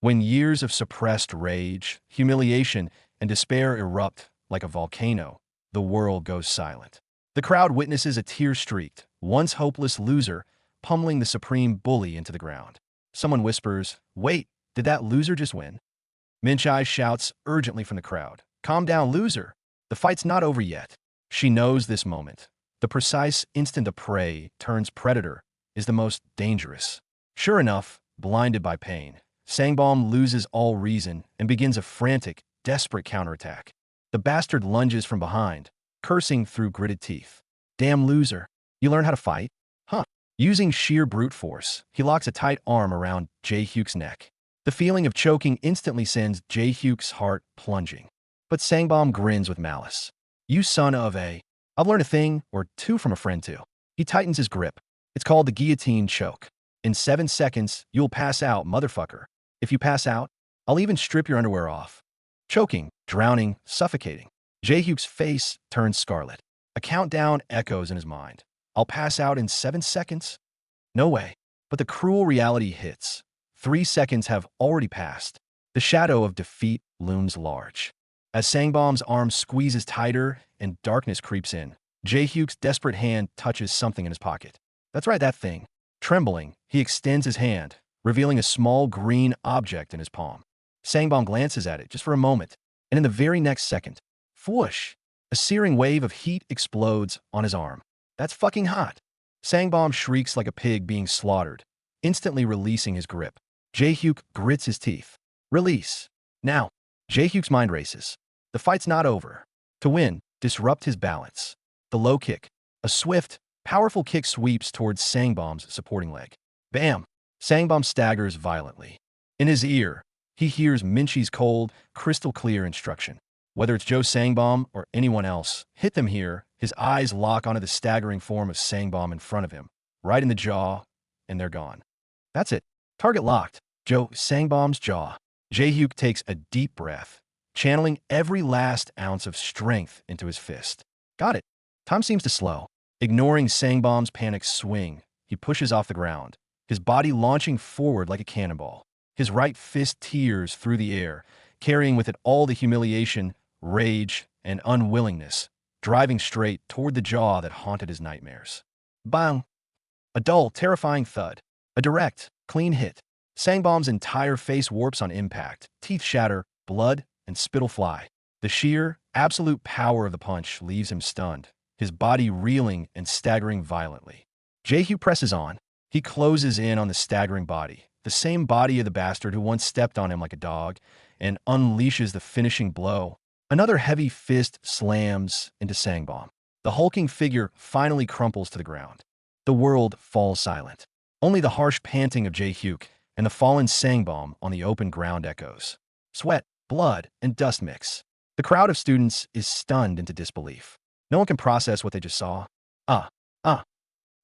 When years of suppressed rage, humiliation, and despair erupt like a volcano, the world goes silent. The crowd witnesses a tear-streaked, once hopeless loser pummeling the supreme bully into the ground. Someone whispers, "Wait, did that loser just win?" Min-chai shouts urgently from the crowd, "Calm down, loser. The fight's not over yet." She knows this moment. The precise instant a prey turns predator is the most dangerous. Sure enough, blinded by pain, Sangbom loses all reason and begins a frantic, desperate counterattack. The bastard lunges from behind, cursing through gritted teeth. "Damn loser. You learn how to fight? Huh?" Using sheer brute force, he locks a tight arm around Jae-hyuk's neck. The feeling of choking instantly sends Jae-hyuk's heart plunging. But Sangbom grins with malice. "You son of a... I've learned a thing or two from a friend too." He tightens his grip. It's called the guillotine choke. "In 7 seconds, you'll pass out, motherfucker. If you pass out, I'll even strip your underwear off." Choking, drowning, suffocating. Jae-hyuk's face turns scarlet. A countdown echoes in his mind. "I'll pass out in 7 seconds? No way." But the cruel reality hits. 3 seconds have already passed. The shadow of defeat looms large. As Sangbom's arm squeezes tighter and darkness creeps in, Jae-hyuk's desperate hand touches something in his pocket. That's right, that thing. Trembling, he extends his hand, revealing a small green object in his palm. Sangbom glances at it just for a moment, and in the very next second, whoosh, a searing wave of heat explodes on his arm. "That's fucking hot." Sangbom shrieks like a pig being slaughtered, instantly releasing his grip. Jae-hyuk grits his teeth. Release. Now. Jae-hyuk's mind races. The fight's not over. To win, disrupt his balance. The low kick. A swift, powerful kick sweeps towards Sangbom's supporting leg. Bam! Sangbom staggers violently. In his ear, he hears Minchi's cold, crystal-clear instruction. Whether it's Joe Sangbom or anyone else, hit them here. His eyes lock onto the staggering form of Sangbom in front of him, right in the jaw, and they're gone. That's it. Target locked. Joe Sangbom's jaw. Jae-hyuk takes a deep breath, channeling every last ounce of strength into his fist. Got it. Time seems to slow. Ignoring Sangbom's panicked swing, he pushes off the ground, his body launching forward like a cannonball. His right fist tears through the air, carrying with it all the humiliation, rage, and unwillingness, driving straight toward the jaw that haunted his nightmares. Bang! A dull, terrifying thud. A direct, clean hit. Sangbom's entire face warps on impact, teeth shatter, blood and spittle fly. The sheer, absolute power of the punch leaves him stunned, his body reeling and staggering violently. Jae-hyuk presses on. He closes in on the staggering body, the same body of the bastard who once stepped on him like a dog, and unleashes the finishing blow. Another heavy fist slams into Sangbom. The hulking figure finally crumples to the ground. The world falls silent. Only the harsh panting of Jae-hyuk and the fallen Sangbom on the open ground echoes. Sweat, blood, and dust mix. The crowd of students is stunned into disbelief. No one can process what they just saw.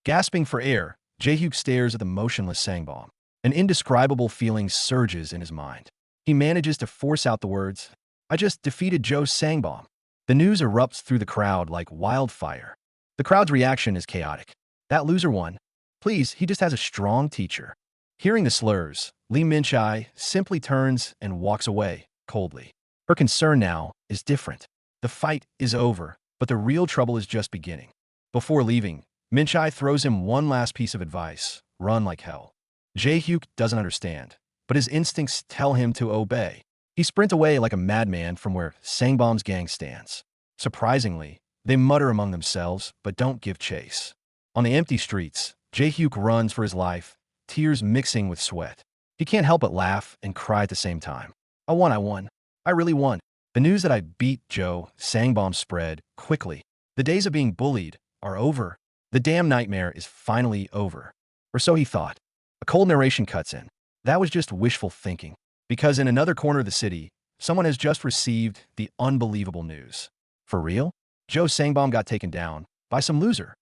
Gasping for air, Jae-hyuk stares at the motionless Sangbom. An indescribable feeling surges in his mind. He manages to force out the words, "I just defeated Joe Sangbom." The news erupts through the crowd like wildfire. The crowd's reaction is chaotic. That loser won. Please, he just has a strong teacher. Hearing the slurs, Lee Min-chai simply turns and walks away, coldly. Her concern now is different. The fight is over, but the real trouble is just beginning. Before leaving, Min-chai throws him one last piece of advice: run like hell. Jae-hyuk doesn't understand, but his instincts tell him to obey. He sprints away like a madman from where Sangbom's gang stands. Surprisingly, they mutter among themselves, but don't give chase. On the empty streets, Jae-hyuk runs for his life, tears mixing with sweat. He can't help but laugh and cry at the same time. I won. I really won. The news that I beat Joe Sangbom spread quickly. The days of being bullied are over. The damn nightmare is finally over. Or so he thought. A cold narration cuts in. That was just wishful thinking. Because in another corner of the city, someone has just received the unbelievable news. For real? Joe Sangbom got taken down by some loser.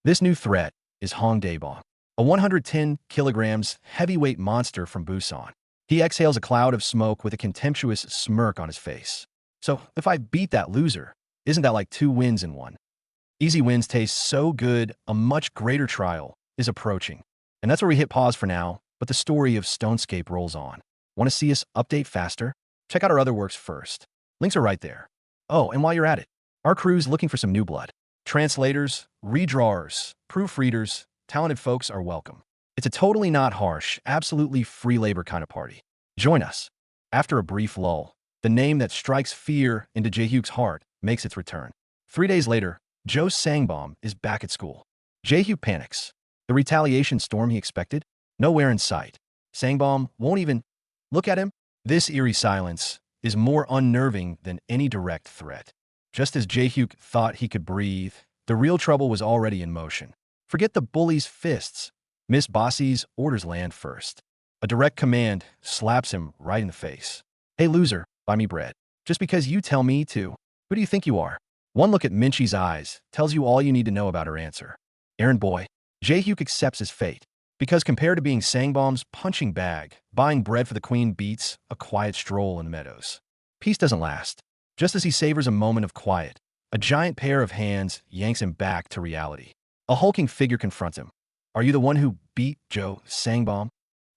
This new threat is Hong Daebong, a 110 kilograms heavyweight monster from Busan. He exhales a cloud of smoke with a contemptuous smirk on his face. So, if I beat that loser, isn't that like 2 wins in one? Easy wins taste so good, a much greater trial is approaching. And that's where we hit pause for now, but the story of Stonescape rolls on. Want to see us update faster? Check out our other works first. Links are right there. Oh, and while you're at it, our crew's looking for some new blood. Translators, redrawers, proofreaders, talented folks are welcome. It's a totally not harsh, absolutely free labor kind of party. Join us. After a brief lull, the name that strikes fear into Jae-hyuk's heart makes its return. 3 days later, Joe Sangbom is back at school. Jae-hyuk panics. The retaliation storm he expected? Nowhere in sight. Sangbom won't even look at him. This eerie silence is more unnerving than any direct threat. Just as Jae-hyuk thought he could breathe, the real trouble was already in motion. Forget the bully's fists. Miss Bossy's orders land first. A direct command slaps him right in the face. Hey loser, buy me bread. Just because you tell me to. Who do you think you are? One look at Minchi's eyes tells you all you need to know about her answer. Errand boy. Jae-hyuk accepts his fate. Because compared to being Sangbom's punching bag, buying bread for the queen beats a quiet stroll in the meadows. Peace doesn't last. Just as he savors a moment of quiet, a giant pair of hands yanks him back to reality. A hulking figure confronts him. Are you the one who beat Joe Sangbom?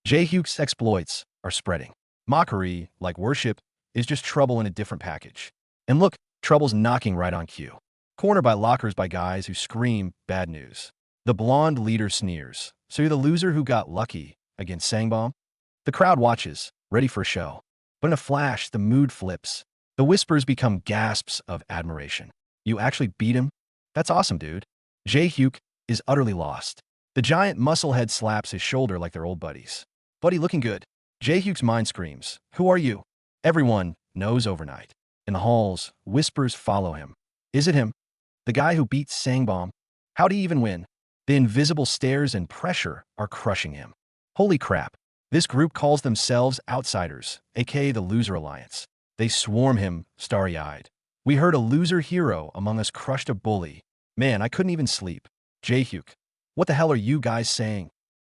Jae-hyuk's exploits are spreading. Mockery, like worship, is just trouble in a different package. And look, trouble's knocking right on cue. Cornered by lockers by guys who scream bad news. The blonde leader sneers. So you're the loser who got lucky against Sangbom? The crowd watches, ready for a show. But in a flash, the mood flips. The whispers become gasps of admiration. You actually beat him? That's awesome, dude. Jae-hyuk is utterly lost. The giant musclehead slaps his shoulder like they're old buddies. Buddy, looking good. Jae-hyuk's mind screams, "Who are you?" Everyone knows overnight. In the halls, whispers follow him. Is it him? The guy who beat Sangbom? How'd he even win? The invisible stares and pressure are crushing him. Holy crap. This group calls themselves Outsiders, aka the Loser Alliance. They swarm him, starry-eyed. We heard a loser hero among us crushed a bully. Man, I couldn't even sleep. Jae-hyuk, what the hell are you guys saying?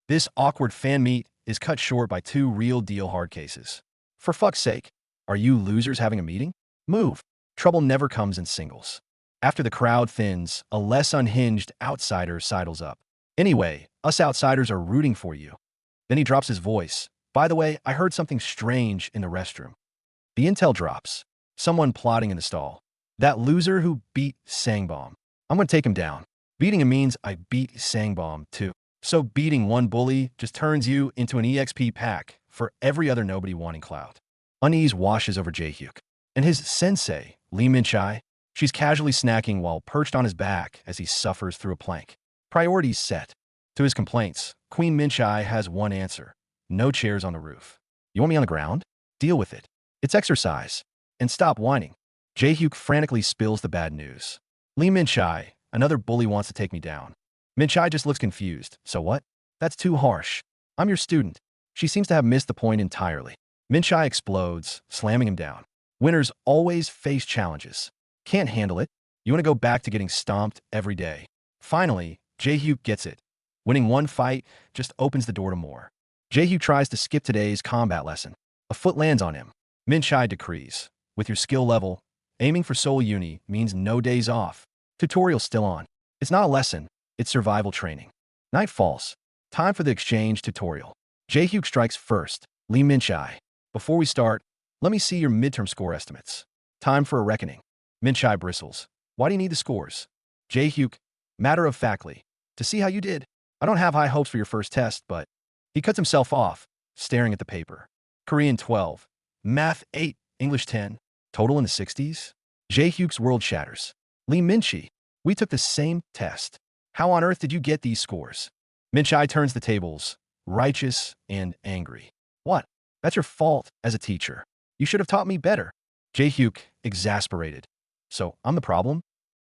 This awkward fan meet is cut short by two real-deal hard cases. For fuck's sake, are you losers having a meeting? Move. Trouble never comes in singles. After the crowd thins, a less unhinged outsider sidles up. Anyway, us outsiders are rooting for you. Then he drops his voice. By the way, I heard something strange in the restroom. The intel drops. Someone plotting in the stall. That loser who beat Sangbom. I'm gonna take him down. Beating him means I beat Sangbom too. So beating one bully just turns you into an EXP pack for every other nobody wanting clout. Unease washes over Jae-hyuk. And his sensei, Lee Min-chai, she's casually snacking while perched on his back as he suffers through a plank. Priorities set. To his complaints, Queen Min-chai has one answer. No chairs on the roof. You want me on the ground? Deal with it. It's exercise. And stop whining. Jae-hyuk frantically spills the bad news. Lee Min-chai, another bully wants to take me down. Min-chai just looks confused. So what? That's too harsh. I'm your student. She seems to have missed the point entirely. Min-chai explodes, slamming him down. Winners always face challenges. Can't handle it. You want to go back to getting stomped every day. Finally, Jae-hyuk gets it. Winning one fight just opens the door to more. Jae-hyuk tries to skip today's combat lesson. A foot lands on him. Min-chai decrees. With your skill level, aiming for Seoul Uni means no days off. Tutorial still on. It's not a lesson. It's survival training. Night falls. Time for the exchange tutorial. Jae-hyuk strikes first. Lee Min-chai. Before we start, let me see your midterm score estimates. Time for a reckoning. Min-chai bristles. Why do you need the scores? Jae-hyuk, matter-of-factly, to see how you did. I don't have high hopes for your first test, but he cuts himself off, staring at the paper. Korean 12, Math 8, English 10, total in the 60s? Jae-hyuk's world shatters. Lee Min-chi, we took the same test. How on earth did you get these scores? Min-chai turns the tables, righteous and angry. What? That's your fault as a teacher. You should have taught me better. Jae-hyuk, exasperated. So, I'm the problem?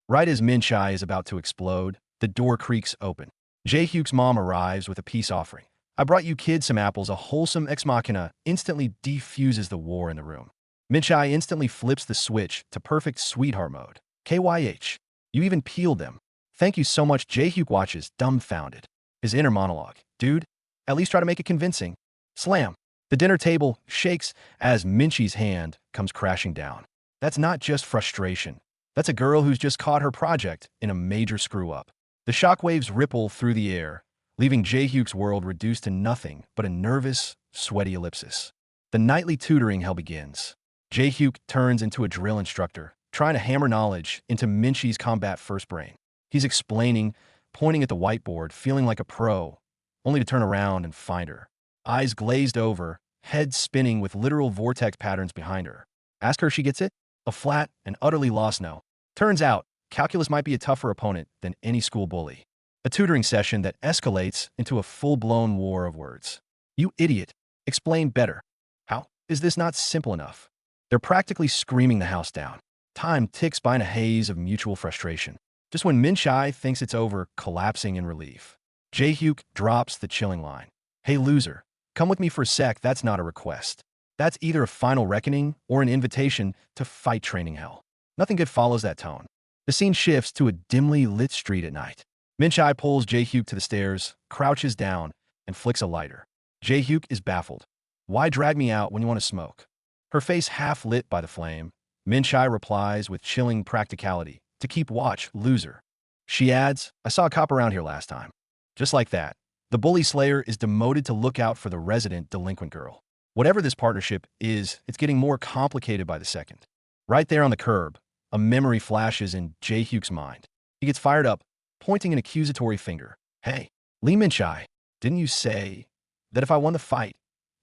Right as Min-chai is about to explode, the door creaks open. Jae-hyuk's mom arrives with a peace offering. I brought you kids some apples. A wholesome ex machina instantly defuses the war in the room. Min-chai instantly flips the switch to perfect sweetheart mode. KYH. You even peeled them. Thank you so much. Jae-hyuk watches, dumbfounded. His inner monologue. Dude, at least try to make it convincing. Slam. The dinner table shakes as Min-chi's hand comes crashing down. That's not just frustration. That's a girl who's just caught her project in a major screw-up. The shockwaves ripple through the air, leaving Jae-hyuk's world reduced to nothing but a nervous, sweaty ellipsis. The nightly tutoring hell begins. Jae-hyuk turns into a drill instructor, trying to hammer knowledge into Min-chi's combat first brain. He's explaining, pointing at the whiteboard, feeling like a pro, only to turn around and find her. Eyes glazed over, head spinning with literal vortex patterns behind her. Ask her if she gets it? A flat and utterly lost no. Turns out, calculus might be a tougher opponent than any school bully. A tutoring session that escalates into a full-blown war of words. You idiot. Explain better. How? Is this not simple enough? They're practically screaming the house down. Time ticks by in a haze of mutual frustration. Just when Min-chai thinks it's over, collapsing in relief. Jae-hyuk drops the chilling line. Hey loser, come with me for a sec. That's not a request. That's either a final reckoning or an invitation to fight training hell. Nothing good follows that tone. The scene shifts to a dimly lit street at night. Min-chai pulls Jae-hyuk to the stairs, crouches down, and flicks a lighter. Jae-hyuk is baffled. Why drag me out when you want to smoke? Her face half lit by the flame, Min-chai replies with chilling practicality. To keep watch, loser. She adds, I saw a cop around here last time. Just like that, the bully slayer is demoted to look out for the resident delinquent girl. Whatever this partnership is, it's getting more complicated by the second. Right there on the curb, a memory flashes in Jae-hyuk's mind. He gets fired up, pointing an accusatory finger. Hey, Lee Min-chai, didn't you say that if I won the fight,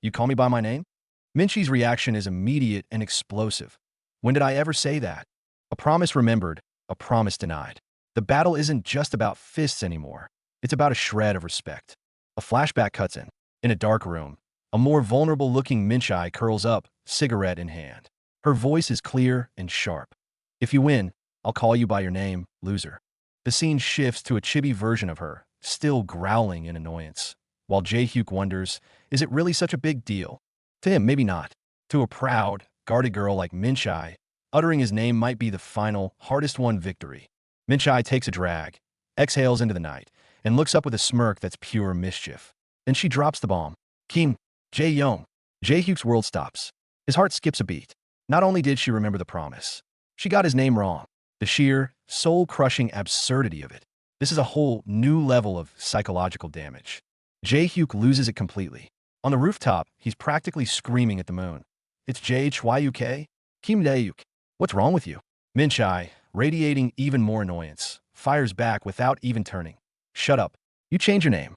you'd call me by my name? Min-chi's reaction is immediate and explosive. When did I ever say that? A promise remembered, a promise denied. The battle isn't just about fists anymore. It's about a shred of respect. A flashback cuts in. In a dark room, A more vulnerable-looking Minchai curls up, cigarette in hand. Her voice is clear and sharp. If you win, I'll call you by your name, loser. The scene shifts to a chibi version of her, still growling in annoyance. While Jae-hyuk wonders, is it really such a big deal? To him, maybe not. To a proud, guarded girl like Minchai, uttering his name might be the final, hardest-won victory. Minchai takes a drag, exhales into the night, and looks up with a smirk that's pure mischief. Then she drops the bomb. Kim, Jae-young. Jae-hyuk's world stops. His heart skips a beat. Not only did she remember the promise, she got his name wrong. The sheer, soul-crushing absurdity of it. This is a whole new level of psychological damage. Jae-hyuk loses it completely. On the rooftop, he's practically screaming at the moon. It's Jae-hyuk? Kim Dae-hyuk. What's wrong with you? Minchai, radiating even more annoyance, fires back without even turning. Shut up. You change your name.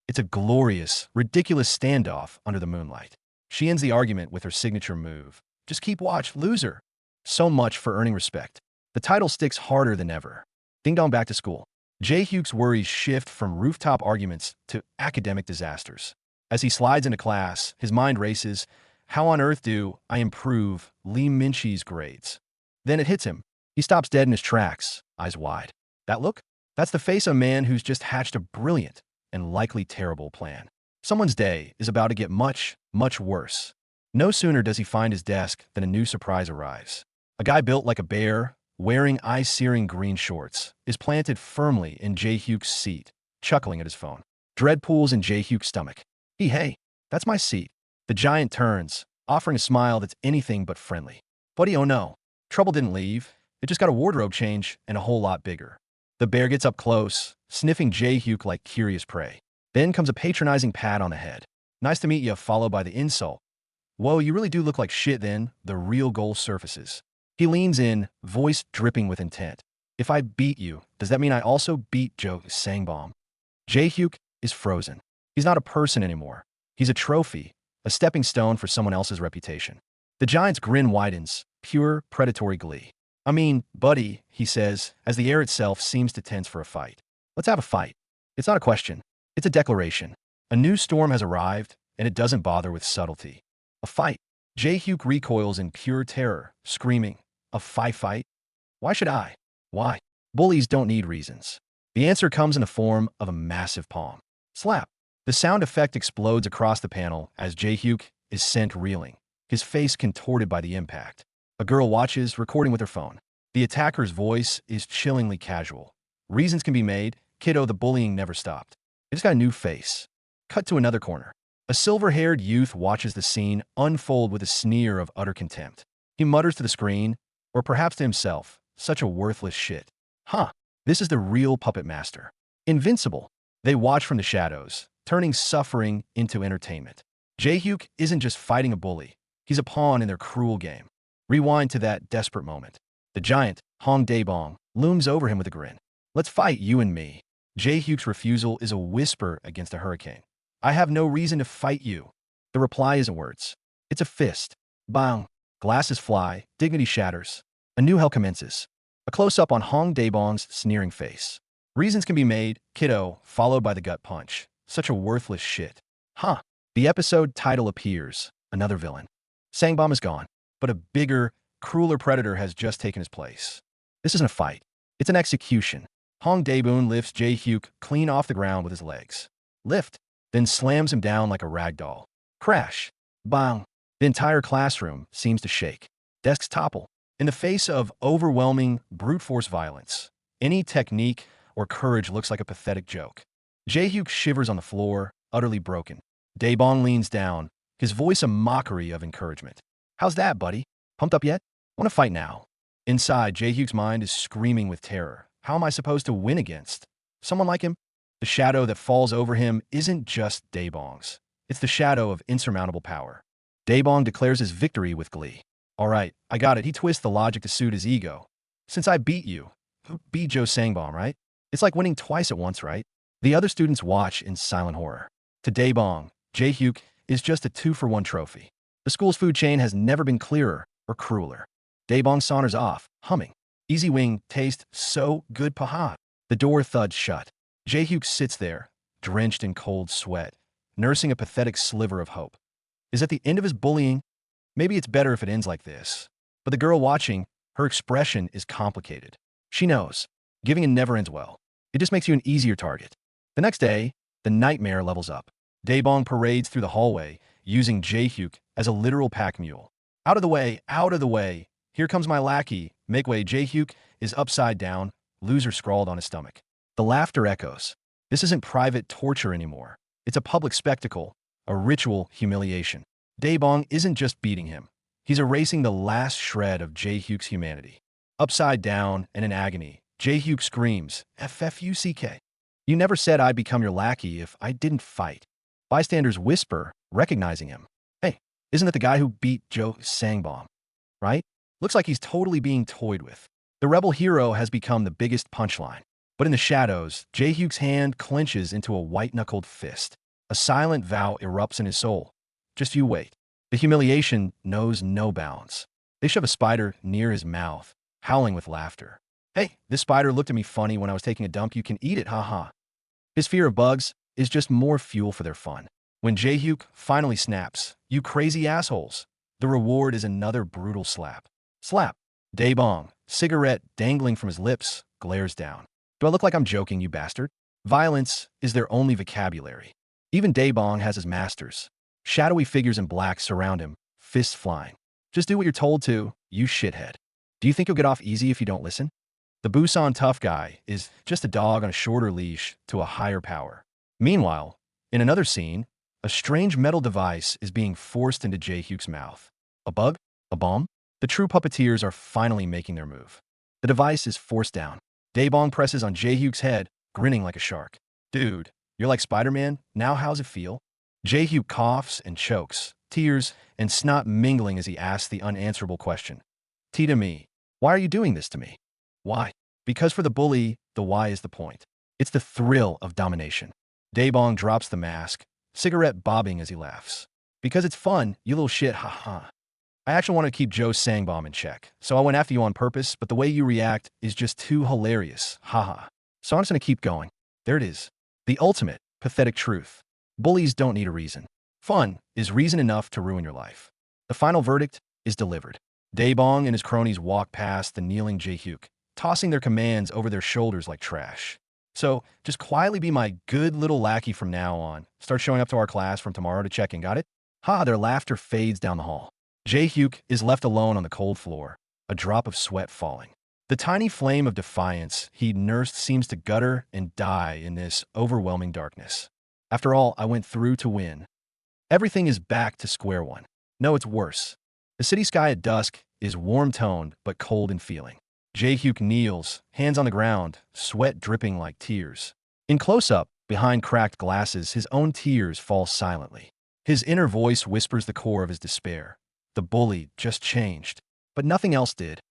It's a glorious, ridiculous standoff under the moonlight. She ends the argument with her signature move. Just keep watch, loser. So much for earning respect. The title sticks harder than ever. Ding dong back to school. Jae-hyuk's worries shift from rooftop arguments to academic disasters. As he slides into class, his mind races. How on earth do I improve Lee Min-chi's grades? Then it hits him. He stops dead in his tracks, eyes wide. That look? That's the face of a man who's just hatched a brilliant and likely terrible plan. Someone's day is about to get much, much worse. No sooner does he find his desk than a new surprise arrives. A guy built like a bear, wearing eye-searing green shorts, is planted firmly in Jae-hyuk's seat, chuckling at his phone. Dread pools in Jae-hyuk's stomach. Hey, that's my seat. The giant turns, offering a smile that's anything but friendly. Buddy, oh no. Trouble didn't leave. It just got a wardrobe change and a whole lot bigger. The bear gets up close, sniffing Jae-hyuk like curious prey. Then comes a patronizing pat on the head. Nice to meet you, followed by the insult. Whoa, you really do look like shit then. The real goal surfaces. He leans in, voice dripping with intent. If I beat you, does that mean I also beat Joe Sangbom? Jae-hyuk is frozen. He's not a person anymore. He's a trophy, a stepping stone for someone else's reputation. The giant's grin widens, pure predatory glee. I mean, buddy, he says, as the air itself seems to tense for a fight. Let's have a fight. It's not a question. It's a declaration. A new storm has arrived, and it doesn't bother with subtlety. A fight. Jae-hyuk recoils in pure terror, screaming, a fight? Why should I? Why? Bullies don't need reasons. The answer comes in the form of a massive palm. Slap. The sound effect explodes across the panel as Jae-hyuk is sent reeling, his face contorted by the impact. A girl watches, recording with her phone. The attacker's voice is chillingly casual. Reasons can be made. Kiddo, the bullying never stopped. It just got a new face. Cut to another corner. A silver-haired youth watches the scene unfold with a sneer of utter contempt. He mutters to the screen, or perhaps to himself, such a worthless shit. Huh, this is the real puppet master. Invincible. They watch from the shadows, turning suffering into entertainment. Jae-hyuk isn't just fighting a bully. He's a pawn in their cruel game. Rewind to that desperate moment. The giant, Hong Daebong, looms over him with a grin. Let's fight, you and me. Jae-hyuk's refusal is a whisper against a hurricane. I have no reason to fight you. The reply isn't words. It's a fist. Bang. Glasses fly, dignity shatters. A new hell commences. A close-up on Hong Daebong's sneering face. Reasons can be made, kiddo, followed by the gut punch. Such a worthless shit. Huh. The episode title appears. Another villain. Sangbom is gone, but a bigger, crueler predator has just taken his place. This isn't a fight. It's an execution. Hong Daebong lifts Jae-hyuk clean off the ground with his legs. Lift, then slams him down like a rag doll. Crash. Bang. The entire classroom seems to shake. Desks topple. In the face of overwhelming, brute force violence, any technique or courage looks like a pathetic joke. Jae-hyuk shivers on the floor, utterly broken. Daebong leans down, his voice a mockery of encouragement. How's that, buddy? Pumped up yet? Want to fight now? Inside, Jae-hyuk's mind is screaming with terror. How am I supposed to win against someone like him? The shadow that falls over him isn't just Daebong's. It's the shadow of insurmountable power. Daebong declares his victory with glee. All right, I got it. He twists the logic to suit his ego. Since I beat you, beat Joe Sangbom, right? It's like winning twice at once, right? The other students watch in silent horror. To Daebong, Jae-hyuk is just a 2-for-1 trophy. The school's food chain has never been clearer or crueler. Daebong saunters off, humming. Easy wing, taste so good, paha. The door thuds shut. Jae-hyuk sits there, drenched in cold sweat, nursing a pathetic sliver of hope. Is that the end of his bullying? Maybe it's better if it ends like this. But the girl watching, her expression is complicated. She knows. Giving in never ends well. It just makes you an easier target. The next day, the nightmare levels up. Daebong parades through the hallway, using Jae-hyuk as a literal pack mule. Out of the way, out of the way. Here comes my lackey. Make way. Jae-hyuk is upside down, loser scrawled on his stomach. The laughter echoes. This isn't private torture anymore. It's a public spectacle, a ritual humiliation. Daebong isn't just beating him. He's erasing the last shred of Jae-hyuk's humanity. Upside down and in agony, Jae-hyuk screams, FFUCK. You never said I'd become your lackey if I didn't fight. Bystanders whisper, recognizing him. Hey, isn't that the guy who beat Jo Sangbom? Right? Looks like he's totally being toyed with. The rebel hero has become the biggest punchline. But in the shadows, Jae-hyuk's hand clenches into a white-knuckled fist. A silent vow erupts in his soul. Just you wait. The humiliation knows no bounds. They shove a spider near his mouth, howling with laughter. Hey, this spider looked at me funny when I was taking a dump. You can eat it, haha. His fear of bugs is just more fuel for their fun. When Jae-hyuk finally snaps, you crazy assholes, the reward is another brutal slap. Slap. Daebong, cigarette dangling from his lips, glares down. Do I look like I'm joking, you bastard? Violence is their only vocabulary. Even Daebong has his masters. Shadowy figures in black surround him, fists flying. Just do what you're told to, you shithead. Do you think you'll get off easy if you don't listen? The Busan tough guy is just a dog on a shorter leash to a higher power. Meanwhile, in another scene, a strange metal device is being forced into Jae-hyuk's mouth. A bug? A bomb? The true puppeteers are finally making their move. The device is forced down. Daebong presses on Jae-hyuk's head, grinning like a shark. Dude, you're like Spider-Man? Now how's it feel? Jae-hyuk coughs and chokes, tears and snot mingling as he asks the unanswerable question. To me, why are you doing this to me? Why? Because for the bully, the why is the point. It's the thrill of domination. Daebong drops the mask, cigarette bobbing as he laughs. Because it's fun, you little shit, haha. I actually want to keep Jo Sangbom in check, so I went after you on purpose, but the way you react is just too hilarious, haha. So I'm just going to keep going. There it is. The ultimate, pathetic truth. Bullies don't need a reason. Fun is reason enough to ruin your life. The final verdict is delivered. Daebong and his cronies walk past the kneeling Jae-hyuk, tossing their commands over their shoulders like trash. So, just quietly be my good little lackey from now on. Start showing up to our class from tomorrow to check in, got it? Ha, their laughter fades down the hall. Jae-hyuk is left alone on the cold floor, a drop of sweat falling. The tiny flame of defiance he'd nursed seems to gutter and die in this overwhelming darkness. After all, I went through to win. Everything is back to square one. No, it's worse. The city sky at dusk is warm-toned but cold in feeling. Jae-hyuk kneels, hands on the ground, sweat dripping like tears. In close-up, behind cracked glasses, his own tears fall silently. His inner voice whispers the core of his despair. The bully just changed, but nothing else did.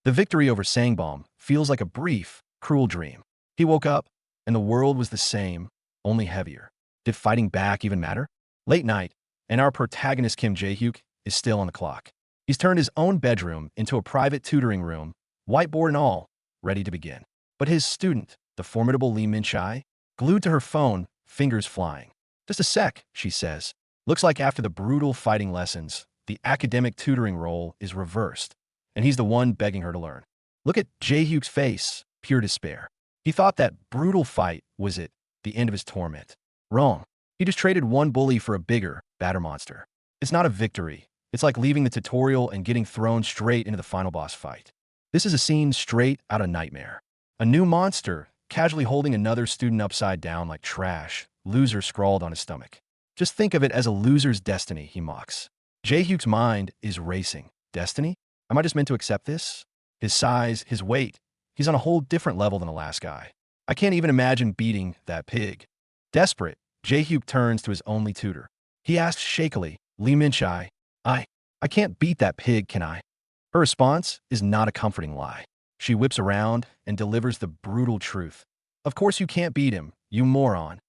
The victory over Sangbom feels like a brief, cruel dream. He woke up, and the world was the same, only heavier. Did fighting back even matter? Late night, and our protagonist Kim Jae-hyuk is still on the clock. He's turned his own bedroom into a private tutoring room, whiteboard and all, ready to begin. But his student, the formidable Lee Min-chai, glued to her phone, fingers flying. Just a sec, she says. Looks like after the brutal fighting lessons, the academic tutoring role is reversed, and he's the one begging her to learn. Look at Jae-hyuk's face, pure despair. He thought that brutal fight was it, the end of his torment. Wrong. He just traded one bully for a bigger, badder monster. It's not a victory. It's like leaving the tutorial and getting thrown straight into the final boss fight. This is a scene straight out of Nightmare. A new monster, casually holding another student upside down like trash, loser scrawled on his stomach. Just think of it as a loser's destiny, he mocks. Jae-hyuk's mind is racing. Destiny? Am I just meant to accept this? His size, his weight. He's on a whole different level than the last guy. I can't even imagine beating that pig. Desperate, Jae-hyuk turns to his only tutor. He asks shakily, Lee Min-chai, I can't beat that pig, can I? Her response is not a comforting lie. She whips around and delivers the brutal truth. Of course you can't beat him, you moron.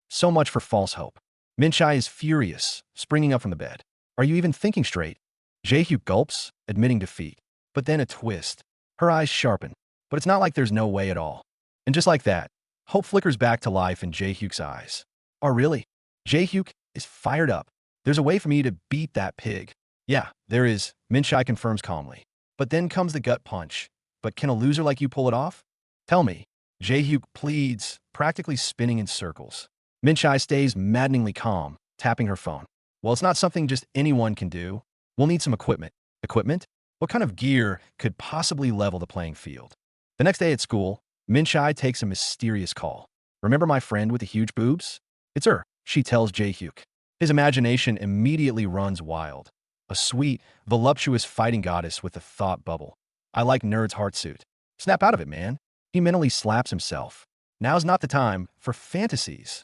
So much for false hope. Min-chai is furious, springing up from the bed. Are you even thinking straight? Jae-hyuk gulps, admitting defeat. But then a twist. Her eyes sharpen. But it's not like there's no way at all. And just like that, hope flickers back to life in Jae-hyuk's eyes. Oh, really? Jae-hyuk is fired up. There's a way for me to beat that pig. Yeah, there is, Minshai confirms calmly. But then comes the gut punch. But can a loser like you pull it off? Tell me. Jae-hyuk pleads, practically spinning in circles. Minshai stays maddeningly calm, tapping her phone. Well, it's not something just anyone can do. We'll need some equipment. Equipment? What kind of gear could possibly level the playing field? The next day at school, Minshai takes a mysterious call. Remember my friend with the huge boobs? It's her, she tells Jae-hyuk. His imagination immediately runs wild. A sweet, voluptuous fighting goddess with a thought bubble. I like nerd's heartsuit. Snap out of it, man. He mentally slaps himself. Now's not the time for fantasies.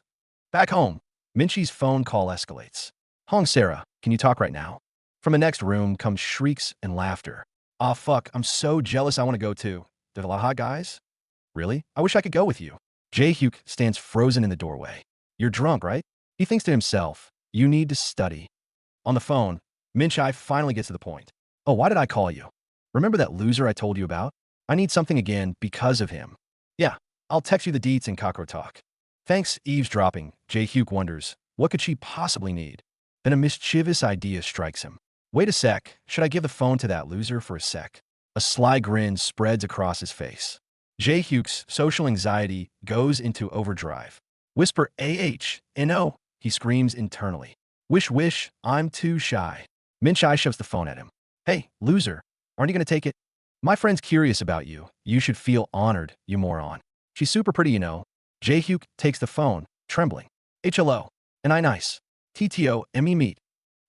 Back home, Minchi's phone call escalates. Hong Sarah, can you talk right now? From the next room comes shrieks and laughter. Aw fuck, I'm so jealous I want to go too. There's a lot of hot guys? Really? I wish I could go with you. Jae-hyuk stands frozen in the doorway. You're drunk, right? He thinks to himself, you need to study. On the phone, Minchai finally gets to the point. Oh, why did I call you? Remember that loser I told you about? I need something again because of him. Yeah, I'll text you the deets in Kakro Talk. Thanks, eavesdropping. Jae-hyuk wonders, what could she possibly need? Then a mischievous idea strikes him. Wait a sec, should I give the phone to that loser for a sec? A sly grin spreads across his face. Jae-hyuk's social anxiety goes into overdrive. Whisper AH, he screams internally. Wish, I'm too shy. Minchai shoves the phone at him. Hey, loser, aren't you going to take it? My friend's curious about you. You should feel honored, you moron. She's super pretty, you know. Jae-hyuk takes the phone, trembling. HLO, and I nice. TTO, ME meet.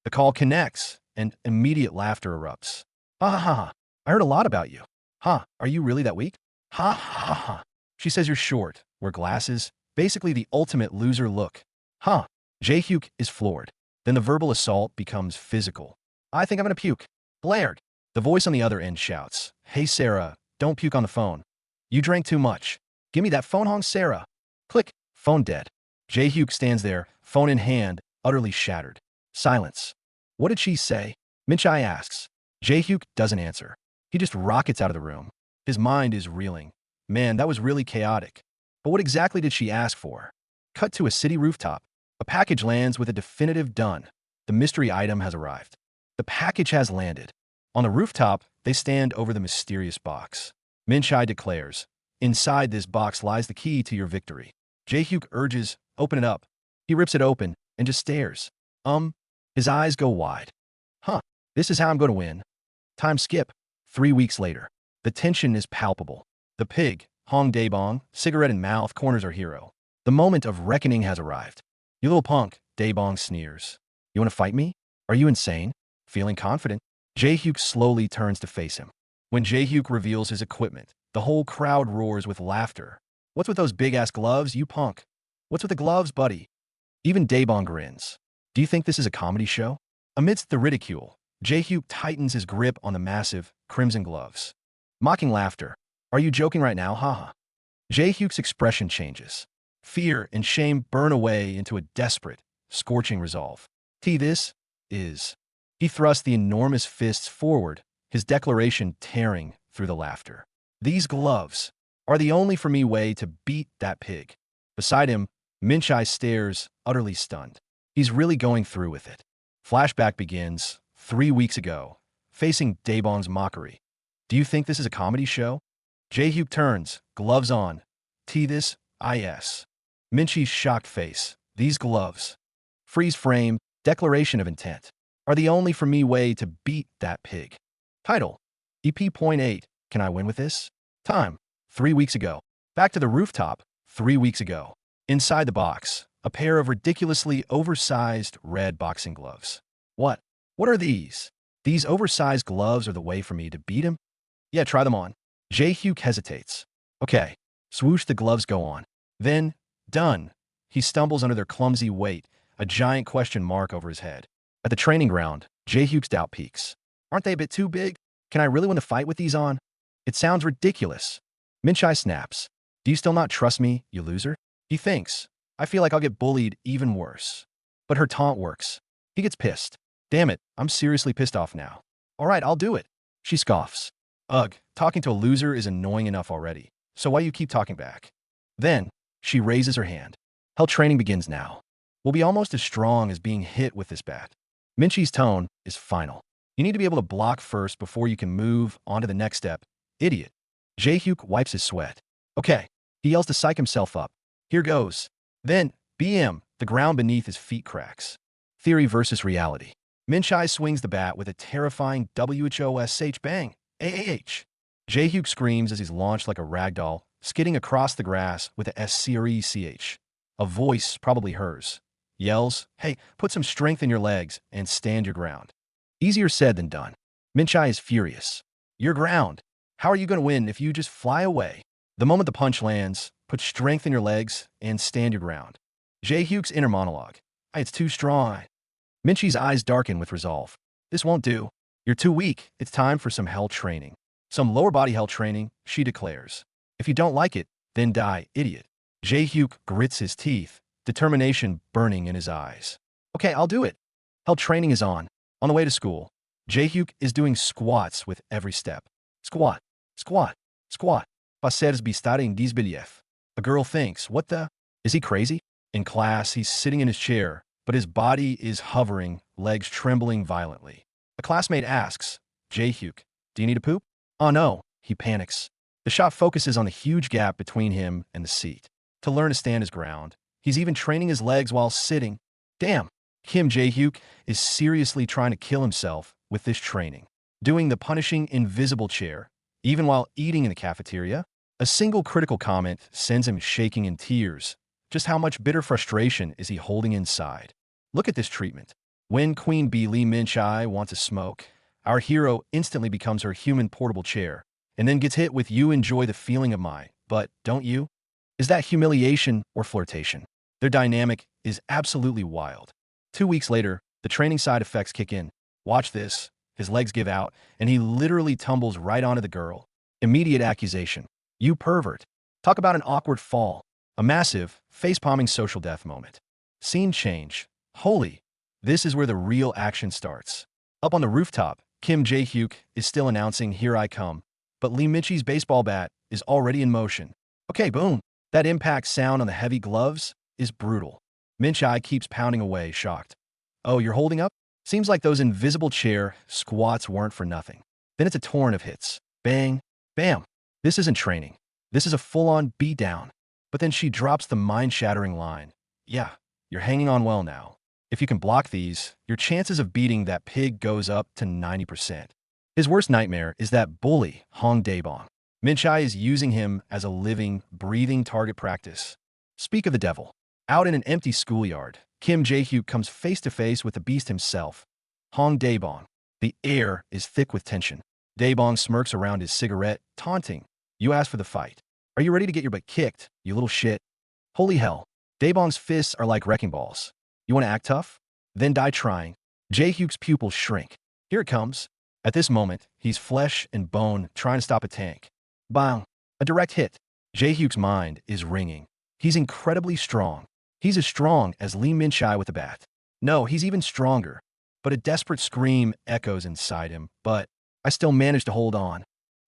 The call connects, and immediate laughter erupts. Ha ha ha, I heard a lot about you. Ha, are you really that weak? Ha ha ha. She says you're short, wear glasses, basically the ultimate loser look. Ha. Jae-hyuk is floored. Then the verbal assault becomes physical. I think I'm gonna puke. Blared. The voice on the other end shouts, Hey Sarah, don't puke on the phone. You drank too much. Give me that phone, Hong Sarah. Click. Phone dead. Jae-hyuk stands there, phone in hand, utterly shattered. Silence. What did she say? Minchai asks. Jae-hyuk doesn't answer. He just rockets out of the room. His mind is reeling. Man, that was really chaotic. But what exactly did she ask for? Cut to a city rooftop. A package lands with a definitive done. The mystery item has arrived. The package has landed. On the rooftop, they stand over the mysterious box. Minchai declares, inside this box lies the key to your victory. Jae-hyuk urges, open it up. He rips it open and just stares. His eyes go wide. Huh, this is how I'm going to win. Time skip. 3 weeks later. The tension is palpable. The pig, Hong Daebong, cigarette in mouth, corners our hero. The moment of reckoning has arrived. You little punk, Daebong sneers. You want to fight me? Are you insane? Feeling confident, Jae-hyuk slowly turns to face him. When Jae-hyuk reveals his equipment, the whole crowd roars with laughter. What's with those big-ass gloves, you punk? What's with the gloves, buddy? Even Daebong grins. Do you think this is a comedy show? Amidst the ridicule, Jae-hyuk tightens his grip on the massive, crimson gloves. Mocking laughter. Are you joking right now, haha? Jae-hyuk's expression changes. Fear and shame burn away into a desperate, scorching resolve. This is. He thrusts the enormous fists forward, his declaration tearing through the laughter. These gloves are the only for me way to beat that pig. Beside him, Minchai stares, utterly stunned. He's really going through with it. Flashback begins 3 weeks ago, facing Daebong's mockery. Do you think this is a comedy show? Jae-hyuk turns, gloves on. This is. Minchi's shocked face. These gloves. Freeze frame, declaration of intent. Are the only for me way to beat that pig. Title. EP.8. Can I win with this? Time. 3 weeks ago. Back to the rooftop. 3 weeks ago. Inside the box. A pair of ridiculously oversized red boxing gloves. What? What are these? These oversized gloves are the way for me to beat him? Yeah, try them on. Jae-hyuk hesitates. Okay. Swoosh, the gloves go on. Then, done. He stumbles under their clumsy weight, a giant question mark over his head. At the training ground, Jae-hyuk's doubt peaks. Aren't they a bit too big? Can I really win the fight with these on? It sounds ridiculous. Minchai snaps. Do you still not trust me, you loser? He thinks. I feel like I'll get bullied even worse. But her taunt works. He gets pissed. Damn it, I'm seriously pissed off now. All right, I'll do it. She scoffs. Ugh, talking to a loser is annoying enough already. So why you keep talking back? Then, she raises her hand. Hell training begins now. We'll be almost as strong as being hit with this bat. Minchi's tone is final. You need to be able to block first before you can move on to the next step. Idiot. Jae-hyuk wipes his sweat. Okay. He yells to psych himself up. Here goes. Then, BM, the ground beneath his feet cracks. Theory versus reality. Minchai swings the bat with a terrifying WHOSH bang. AAH. Jae-hyuk screams as he's launched like a ragdoll, skidding across the grass with a SCRECH. A voice, probably hers, yells, hey, put some strength in your legs and stand your ground. Easier said than done. Minchai is furious. You're ground. How are you going to win if you just fly away? The moment the punch lands, put strength in your legs and stand your ground. Jae-hyuk's inner monologue. It's too strong. Minchi's eyes darken with resolve. This won't do. You're too weak. It's time for some hell training. Some lower body hell training, she declares. If you don't like it, then die, idiot. Jae-hyuk grits his teeth, determination burning in his eyes. Okay, I'll do it. Hell training is on. On the way to school, Jae-hyuk is doing squats with every step. Squat, squat, squat. Paseres bistaring disbelief. A girl thinks, what the? Is he crazy? In class, he's sitting in his chair, but his body is hovering, legs trembling violently. A classmate asks, Jae-hyuk, do you need a poop? Oh no, he panics. The shot focuses on the huge gap between him and the seat. To learn to stand his ground, he's even training his legs while sitting. Damn, Kim Jae-hyuk is seriously trying to kill himself with this training. Doing the punishing invisible chair, even while eating in the cafeteria. A single critical comment sends him shaking in tears. Just how much bitter frustration is he holding inside? Look at this treatment. When Queen Bee Lee Min-chai wants to smoke, our hero instantly becomes her human portable chair, and then gets hit with you enjoy the feeling of my, but don't you? Is that humiliation or flirtation? Their dynamic is absolutely wild. 2 weeks later, the training side effects kick in. Watch this. His legs give out, and he literally tumbles right onto the girl. Immediate accusation. You pervert. Talk about an awkward fall. A massive, face-palming social death moment. Scene change. Holy. This is where the real action starts. Up on the rooftop, Kim Jae-hyuk is still announcing, here I come. But Lee Minchi's baseball bat is already in motion. Okay, boom. That impact sound on the heavy gloves is brutal. Minchai keeps pounding away, shocked. Oh, you're holding up? Seems like those invisible chair squats weren't for nothing. Then it's a torrent of hits. Bang. Bam. This isn't training. This is a full-on beatdown. But then she drops the mind-shattering line. Yeah, you're hanging on well now. If you can block these, your chances of beating that pig goes up to 90%. His worst nightmare is that bully, Hong Daebong. Minchai is using him as a living, breathing target practice. Speak of the devil. Out in an empty schoolyard, Kim Jae-hyuk comes face-to-face with the beast himself, Hong Daebong. The air is thick with tension. Daebong smirks around his cigarette, taunting. You asked for the fight. Are you ready to get your butt kicked, you little shit? Holy hell. Daebong's fists are like wrecking balls. You want to act tough? Then die trying. Jae-hyuk's pupils shrink. Here it comes. At this moment, he's flesh and bone trying to stop a tank. Bang. A direct hit. Jae-hyuk's mind is ringing. He's incredibly strong. He's as strong as Lee Min-chai with a bat. No, he's even stronger. But a desperate scream echoes inside him. But I still manage to hold on.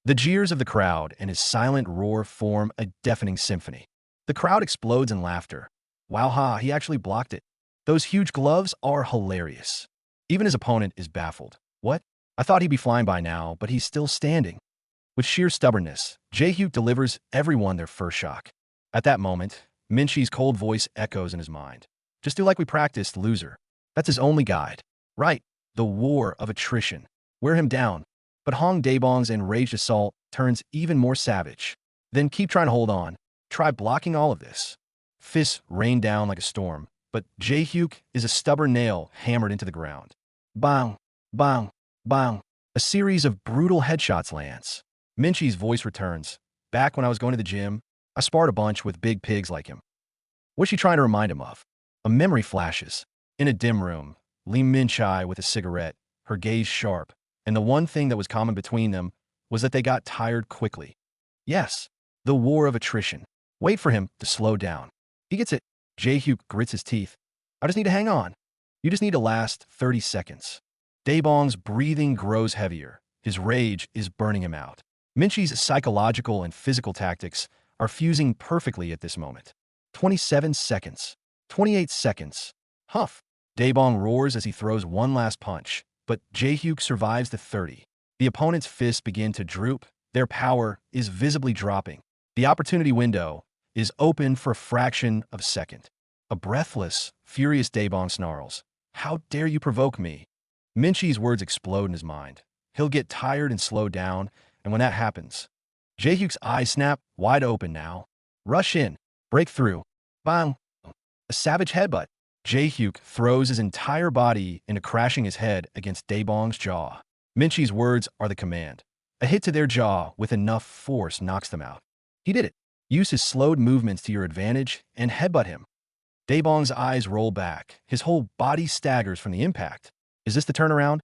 The jeers of the crowd and his silent roar form a deafening symphony. The crowd explodes in laughter. Wow, ha, he actually blocked it. Those huge gloves are hilarious. Even his opponent is baffled. What? I thought he'd be flying by now, but he's still standing. With sheer stubbornness, Jae-hyuk delivers everyone their first shock. At that moment, Minchi's cold voice echoes in his mind. Just do like we practiced, loser. That's his only guide. Right, the war of attrition. Wear him down. But Hong Daebong's enraged assault turns even more savage. Then keep trying to hold on. Try blocking all of this. Fists rain down like a storm, but Jae-hyuk is a stubborn nail hammered into the ground. Bang, bang, bang. A series of brutal headshots lands. Minchi's voice returns. Back when I was going to the gym, I sparred a bunch with big pigs like him. What's she trying to remind him of? A memory flashes. In a dim room, Lee Min-chai with a cigarette, her gaze sharp, and the one thing that was common between them was that they got tired quickly. Yes, the war of attrition. Wait for him to slow down. He gets it. Jae-hyuk grits his teeth. I just need to hang on. You just need to last 30 seconds. Daebong's breathing grows heavier. His rage is burning him out. Minchi's psychological and physical tactics are fusing perfectly at this moment. 27 seconds. 28 seconds. Huff. Daebong roars as he throws one last punch, but Jae-hyuk survives the 30. The opponent's fists begin to droop. Their power is visibly dropping. The opportunity window is open for a fraction of a second. A breathless, furious Daebong snarls, "How dare you provoke me?" Minchi's words explode in his mind. He'll get tired and slow down, and when that happens, Jae-hyuk's eyes snap wide open now. Rush in, break through. Bang! A savage headbutt. Jae-hyuk throws his entire body into crashing his head against Daebong's jaw. Minchi's words are the command. A hit to their jaw with enough force knocks them out. He did it. Use his slowed movements to your advantage and headbutt him. Daebong's eyes roll back. His whole body staggers from the impact. Is this the turnaround?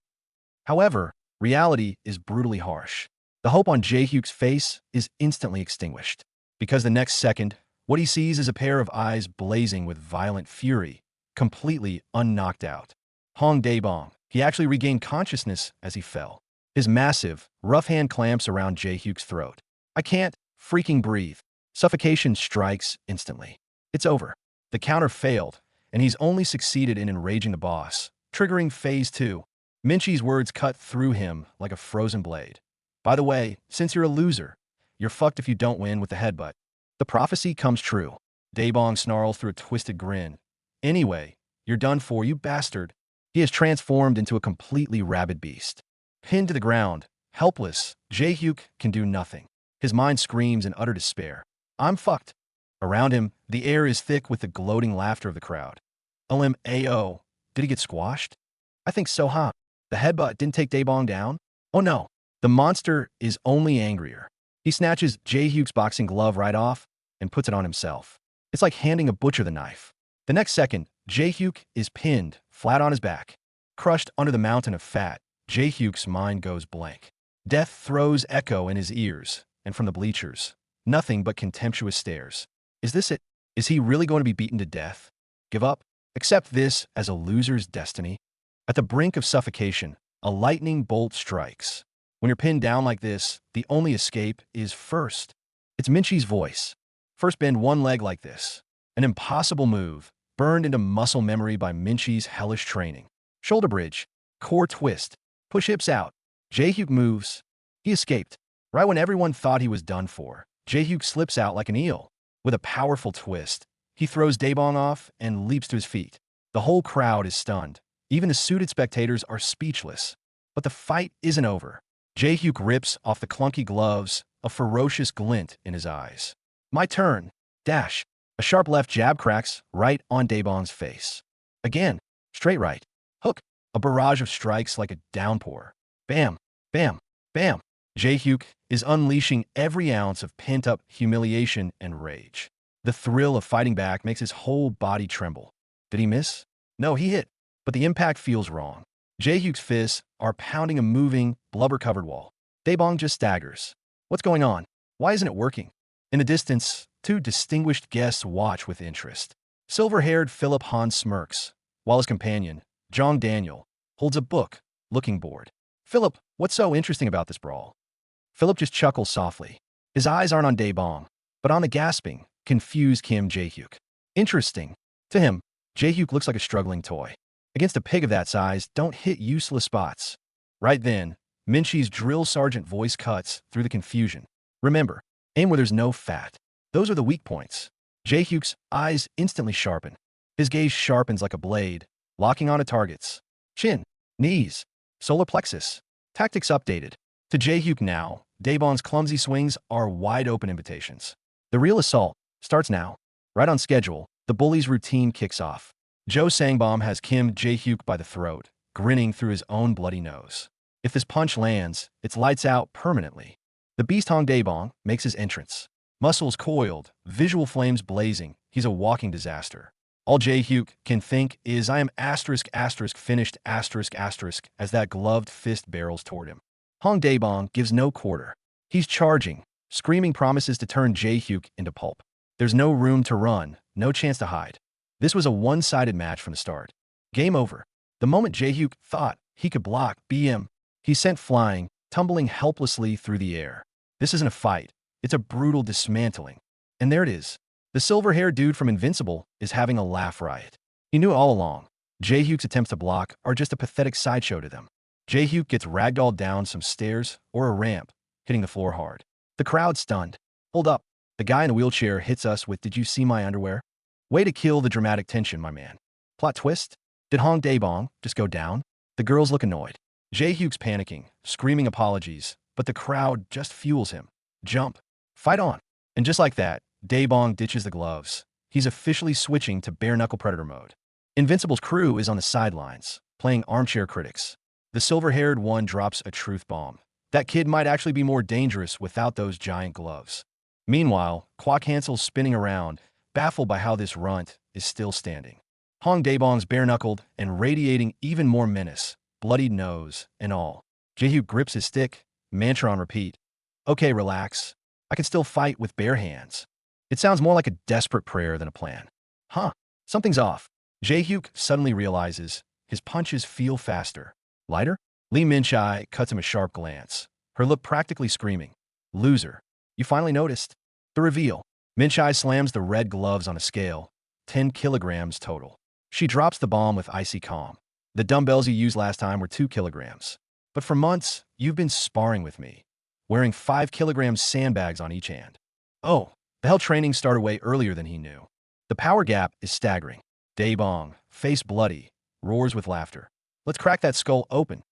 However, reality is brutally harsh. The hope on Jae-hyuk's face is instantly extinguished. Because the next second, what he sees is a pair of eyes blazing with violent fury, completely unknocked out. Hong Daebong. He actually regained consciousness as he fell. His massive, rough hand clamps around Jae-hyuk's throat. I can't freaking breathe. Suffocation strikes instantly. It's over. The counter failed, and he's only succeeded in enraging the boss, triggering Phase 2. Minchi's words cut through him like a frozen blade. By the way, since you're a loser, you're fucked if you don't win with the headbutt. The prophecy comes true. Daebong snarls through a twisted grin. Anyway, you're done for, you bastard. He has transformed into a completely rabid beast. Pinned to the ground, helpless, Jae-hyuk can do nothing. His mind screams in utter despair. I'm fucked. Around him, the air is thick with the gloating laughter of the crowd. LMAO. Did he get squashed? I think so, huh? The headbutt didn't take Daebong down? Oh no. The monster is only angrier. He snatches Jae-hyuk's boxing glove right off and puts it on himself. It's like handing a butcher the knife. The next second, Jae-hyuk is pinned, flat on his back. Crushed under the mountain of fat, Jae-hyuk's mind goes blank. Death throws echo in his ears, and from the bleachers, nothing but contemptuous stares. Is this it? Is he really going to be beaten to death? Give up? Accept this as a loser's destiny? At the brink of suffocation, a lightning bolt strikes. When you're pinned down like this, the only escape is first. It's Minchi's voice. First bend one leg like this. An impossible move, burned into muscle memory by Minchi's hellish training. Shoulder bridge, core twist, push hips out. Jae-hyuk moves. He escaped. Right when everyone thought he was done for, Jae-hyuk slips out like an eel. With a powerful twist, he throws Daebong off and leaps to his feet. The whole crowd is stunned. Even the suited spectators are speechless. But the fight isn't over. Jae-hyuk rips off the clunky gloves, a ferocious glint in his eyes. My turn. Dash. A sharp left jab cracks right on Daebong's face. Again. Straight right. Hook. A barrage of strikes like a downpour. Bam. Bam. Bam. Jae-hyuk is unleashing every ounce of pent-up humiliation and rage. The thrill of fighting back makes his whole body tremble. Did he miss? No, he hit. But the impact feels wrong. Jae-hyuk's fists are pounding a moving, blubber-covered wall. Daebong just staggers. What's going on? Why isn't it working? In the distance, two distinguished guests watch with interest. Silver-haired Philip Han smirks, while his companion, Jong Daniel, holds a book, looking bored. Philip, what's so interesting about this brawl? Philip just chuckles softly. His eyes aren't on Daebong, but on the gasping, confused Kim Jae-hyuk. Interesting. To him, Jae-hyuk looks like a struggling toy. Against a pig of that size, don't hit useless spots. Right then, Minchi's drill sergeant voice cuts through the confusion. Remember, aim where there's no fat. Those are the weak points. Jae-hyuk's eyes instantly sharpen. His gaze sharpens like a blade, locking onto targets. Chin, knees, solar plexus. Tactics updated. To Jae-hyuk now, Daebong's clumsy swings are wide-open invitations. The real assault starts now. Right on schedule, the bully's routine kicks off. Jo Sangbom has Kim Jae-hyuk by the throat, grinning through his own bloody nose. If this punch lands, it's lights out permanently. The beast Hong Daebong makes his entrance. Muscles coiled, visual flames blazing, he's a walking disaster. All Jae-hyuk can think is I am finished as that gloved fist barrels toward him. Hong Daebong gives no quarter. He's charging, screaming promises to turn Jae-hyuk into pulp. There's no room to run, no chance to hide. This was a one-sided match from the start. Game over. The moment Jae-hyuk thought he could block BM, he's sent flying, tumbling helplessly through the air. This isn't a fight. It's a brutal dismantling. And there it is. The silver-haired dude from Invincible is having a laugh riot. He knew it all along. Jae-hyuk's attempts to block are just a pathetic sideshow to them. Jae-hyuk gets ragdolled down some stairs or a ramp, hitting the floor hard. The crowd stunned. Hold up. The guy in the wheelchair hits us with, "Did you see my underwear?" Way to kill the dramatic tension, my man. Plot twist? Did Hong Daebong just go down? The girls look annoyed. Jae-hyuk's panicking, screaming apologies, but the crowd just fuels him. Jump. Fight on. And just like that, Daebong ditches the gloves. He's officially switching to bare-knuckle predator mode. Invincible's crew is on the sidelines, playing armchair critics. The silver-haired one drops a truth bomb. That kid might actually be more dangerous without those giant gloves. Meanwhile, Kwok Hansel's spinning around, baffled by how this runt is still standing. Hong Daebong's bare-knuckled and radiating even more menace, bloodied nose and all. Jae-hyuk grips his stick, mantra on repeat. Okay, relax. I can still fight with bare hands. It sounds more like a desperate prayer than a plan. Huh, something's off. Jae-hyuk suddenly realizes his punches feel faster. Lighter? Lee Min-chae cuts him a sharp glance, her look practically screaming. Loser. You finally noticed? The reveal. Min-chae slams the red gloves on a scale. 10 kilograms total. She drops the bomb with icy calm. The dumbbells you used last time were 2 kilograms. But for months, you've been sparring with me, wearing 5 kilograms sandbags on each hand. Oh, the hell training started way earlier than he knew. The power gap is staggering. Daebong, face bloody, roars with laughter. Let's crack that skull open.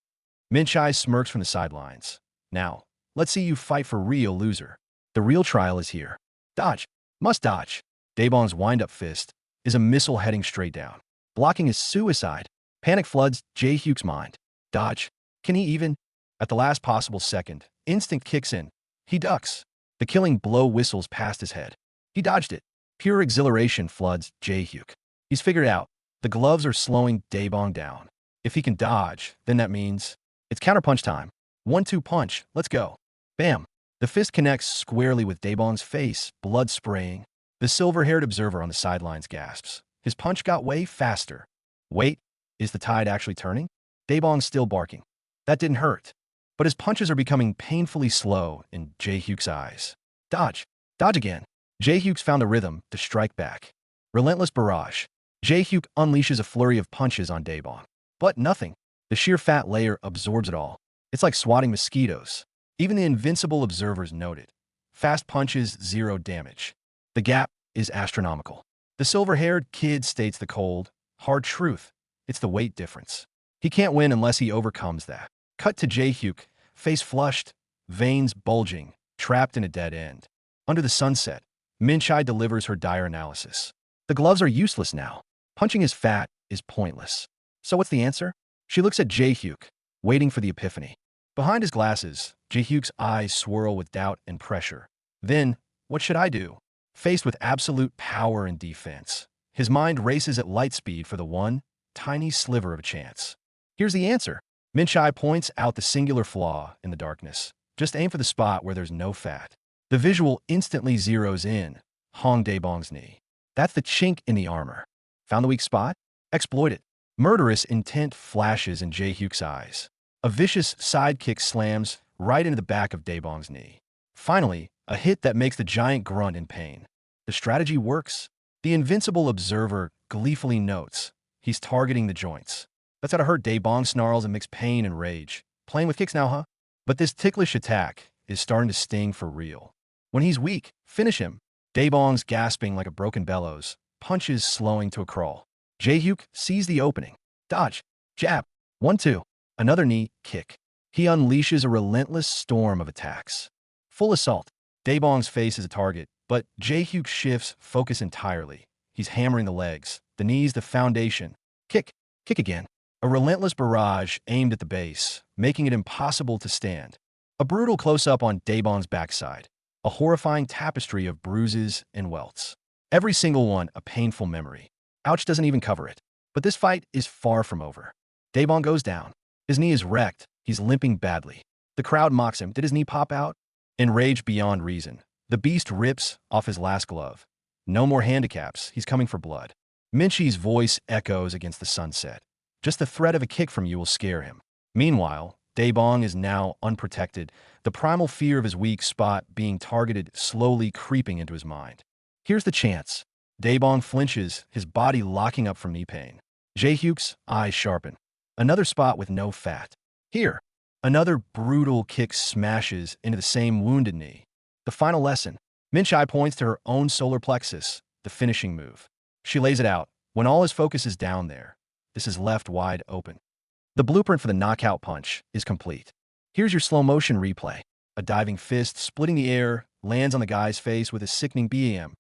Min-chae smirks from the sidelines. Now, let's see you fight for real, loser. The real trial is here. Dodge. Must dodge. Daebong's wind-up fist is a missile heading straight down. Blocking is suicide. Panic floods Jae-hyuk's mind. Dodge. Can he even? At the last possible second, instinct kicks in. He ducks. The killing blow whistles past his head. He dodged it. Pure exhilaration floods Jae-hyuk. He's figured out. The gloves are slowing Daebong down. If he can dodge, then that means it's counterpunch time. 1-2 punch. Let's go. Bam. The fist connects squarely with Daebong's face, blood spraying. The silver-haired observer on the sidelines gasps. His punch got way faster. Wait, is the tide actually turning? Daebong's still barking. That didn't hurt. But his punches are becoming painfully slow in Jae-hyuk's eyes. Dodge. Dodge again. Jae-hyuk's found a rhythm to strike back. Relentless barrage. Jae-hyuk unleashes a flurry of punches on Daebong. But nothing. The sheer fat layer absorbs it all. It's like swatting mosquitoes. Even the invincible observers note it. Fast punches, 0 damage. The gap is astronomical. The silver-haired kid states the cold, hard truth. It's the weight difference. He can't win unless he overcomes that. Cut to Jae-hyuk, face flushed, veins bulging, trapped in a dead end. Under the sunset, Min-chae delivers her dire analysis. The gloves are useless now. Punching his fat is pointless. So what's the answer? She looks at Jae-hyuk, waiting for the epiphany. Behind his glasses, Jae-hyuk's eyes swirl with doubt and pressure. Then, what should I do? Faced with absolute power and defense, his mind races at light speed for the one tiny sliver of a chance. Here's the answer. Min-chae points out the singular flaw in the darkness. Just aim for the spot where there's no fat. The visual instantly zeroes in Hong Daebong's knee. That's the chink in the armor. Found the weak spot? Exploit it. Murderous intent flashes in Jae-hyuk's eyes. A vicious sidekick slams right into the back of Daebong's knee. Finally, a hit that makes the giant grunt in pain. The strategy works. The invincible observer gleefully notes. He's targeting the joints. That's gotta hurt. Daebong snarls and mix pain and rage. Playing with kicks now, huh? But this ticklish attack is starting to sting for real. When he's weak, finish him. Daebong's gasping like a broken bellows, punches slowing to a crawl. Jae-hyuk sees the opening. Dodge. Jab. 1-2. Another knee, kick. He unleashes a relentless storm of attacks. Full assault. Daebong's face is a target, but Jae-hyuk shifts focus entirely. He's hammering the legs, the knees, the foundation. Kick. Kick again. A relentless barrage aimed at the base, making it impossible to stand. A brutal close-up on Daebong's backside. A horrifying tapestry of bruises and welts. Every single one a painful memory. Ouch doesn't even cover it. But this fight is far from over. Daebong goes down. His knee is wrecked. He's limping badly. The crowd mocks him. Did his knee pop out? Enraged beyond reason, the beast rips off his last glove. No more handicaps. He's coming for blood. Min-chae's voice echoes against the sunset. Just the threat of a kick from you will scare him. Meanwhile, Daebong is now unprotected, the primal fear of his weak spot being targeted slowly creeping into his mind. Here's the chance. Daebong flinches, his body locking up from knee pain. Jae-hyuk's eyes sharpen. Another spot with no fat. Here, another brutal kick smashes into the same wounded knee. The final lesson. Min-chai points to her own solar plexus, the finishing move. She lays it out, when all his focus is down there. This is left wide open. The blueprint for the knockout punch is complete. Here's your slow-motion replay. A diving fist splitting the air lands on the guy's face with a sickening BAM.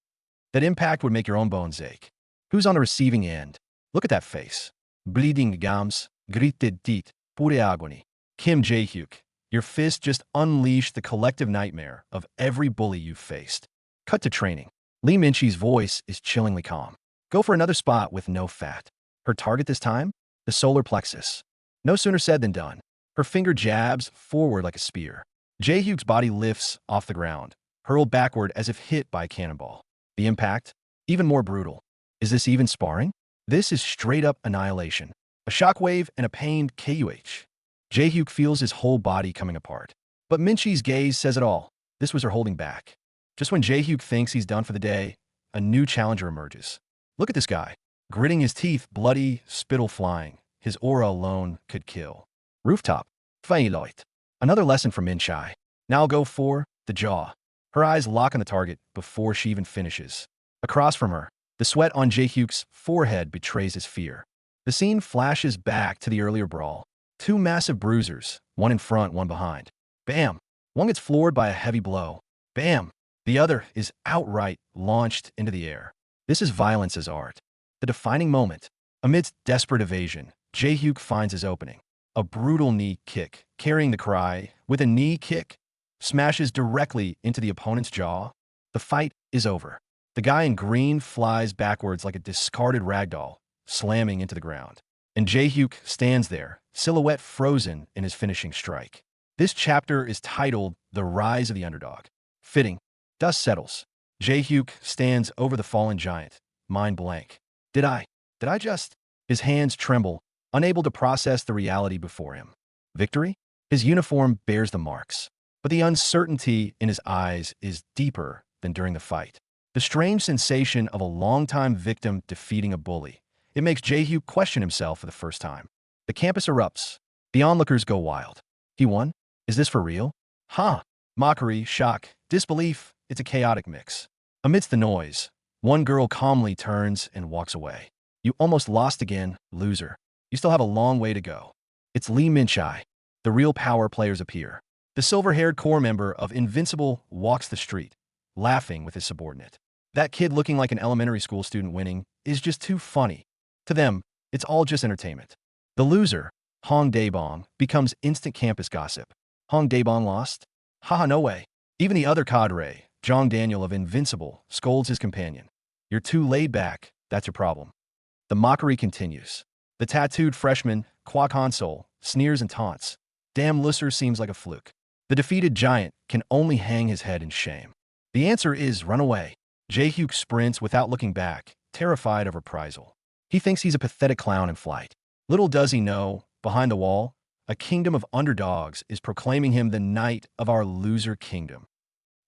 That impact would make your own bones ache. Who's on the receiving end? Look at that face. Bleeding gums, gritte dit, pure agony. Kim Jae-hyuk, your fist just unleashed the collective nightmare of every bully you've faced. Cut to training. Lee Min-chi's voice is chillingly calm. Go for another spot with no fat. Her target this time? The solar plexus. No sooner said than done. Her finger jabs forward like a spear. Jae-hyuk's body lifts off the ground, hurled backward as if hit by a cannonball. The impact? Even more brutal. Is this even sparring? This is straight-up annihilation. A shockwave and a pained KUH. Jae-hyuk feels his whole body coming apart. But Min-chi's gaze says it all. This was her holding back. Just when Jae-hyuk thinks he's done for the day, a new challenger emerges. Look at this guy. Gritting his teeth, bloody, spittle flying. His aura alone could kill. Rooftop. Feiloit. Another lesson from Min-chai. Now I'll go for the jaw. Her eyes lock on the target before she even finishes. Across from her, the sweat on Jae-hyuk's forehead betrays his fear. The scene flashes back to the earlier brawl. Two massive bruisers, one in front, one behind. Bam! One gets floored by a heavy blow. Bam! The other is outright launched into the air. This is violence as art. The defining moment. Amidst desperate evasion, Jae-hyuk finds his opening. A brutal knee kick, carrying the cry, with a knee kick, smashes directly into the opponent's jaw. The fight is over. The guy in green flies backwards like a discarded ragdoll, slamming into the ground. And Jae-hyuk stands there, silhouette frozen in his finishing strike. This chapter is titled The Rise of the Underdog. Fitting. Dust settles. Jae-hyuk stands over the fallen giant, mind blank. Did I just? His hands tremble, unable to process the reality before him. Victory? His uniform bears the marks, but the uncertainty in his eyes is deeper than during the fight. The strange sensation of a longtime victim defeating a bully. It makes Jae-hyuk question himself for the first time. The campus erupts. The onlookers go wild. He won? Is this for real? Huh. Mockery, shock, disbelief, it's a chaotic mix. Amidst the noise, one girl calmly turns and walks away. You almost lost again, loser. You still have a long way to go. It's Lee Min-chai. The real power players appear. The silver-haired core member of Invincible walks the street, laughing with his subordinate. That kid looking like an elementary school student winning is just too funny. To them, it's all just entertainment. The loser, Hong Daebong, becomes instant campus gossip. Hong Daebong lost? Haha, no way. Even the other cadre, Jong Daniel of Invincible, scolds his companion. You're too laid back, that's your problem. The mockery continues. The tattooed freshman, Kwa Console, sneers and taunts. Damn loser seems like a fluke. The defeated giant can only hang his head in shame. The answer is run away. Jae-hyuk sprints without looking back, terrified of reprisal. He thinks he's a pathetic clown in flight. Little does he know, behind the wall, a kingdom of underdogs is proclaiming him the knight of our loser kingdom.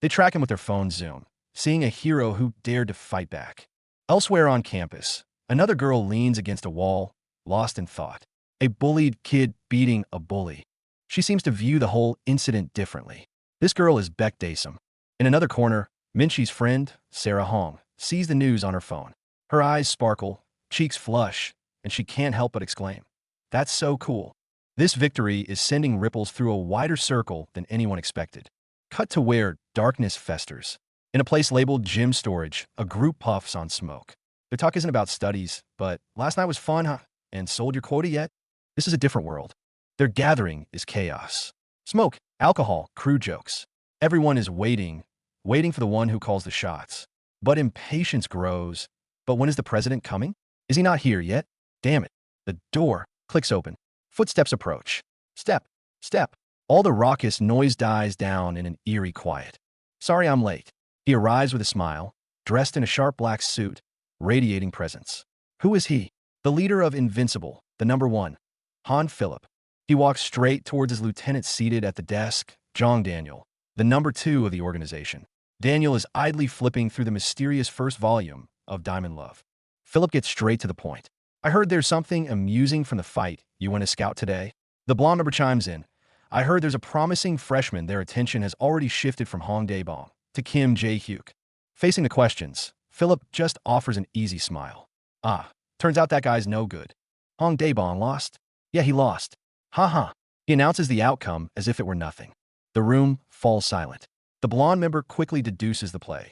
They track him with their phone zoom, seeing a hero who dared to fight back. Elsewhere on campus, another girl leans against a wall, lost in thought. A bullied kid beating a bully. She seems to view the whole incident differently. This girl is Baek Daesum. In another corner, Min-chi's friend, Sarah Hong, sees the news on her phone. Her eyes sparkle, cheeks flush, and she can't help but exclaim, "That's so cool." This victory is sending ripples through a wider circle than anyone expected. Cut to where darkness festers. In a place labeled gym storage, a group puffs on smoke. Their talk isn't about studies, but last night was fun, huh? And sold your quota yet? This is a different world. Their gathering is chaos. Smoke, alcohol, crude jokes. Everyone is waiting for the one who calls the shots. But impatience grows. But when is the president coming? Is he not here yet? Damn it. The door clicks open. Footsteps approach. Step, step. All the raucous noise dies down in an eerie quiet. Sorry I'm late. He arrives with a smile, dressed in a sharp black suit, radiating presence. Who is he? The leader of Invincible, the number one. Han Philip. He walks straight towards his lieutenant seated at the desk, Jong Daniel, the number two of the organization. Daniel is idly flipping through the mysterious first volume of Diamond Love. Philip gets straight to the point. I heard there's something amusing from the fight you went to scout today. The blonde member chimes in. I heard there's a promising freshman their attention has already shifted from Hong Daebong to Kim Jae-hyuk. Facing the questions, Philip just offers an easy smile. Ah, turns out that guy's no good. Hong Daebong lost? Yeah, he lost. Ha. He announces the outcome as if it were nothing. The room falls silent. The blonde member quickly deduces the play.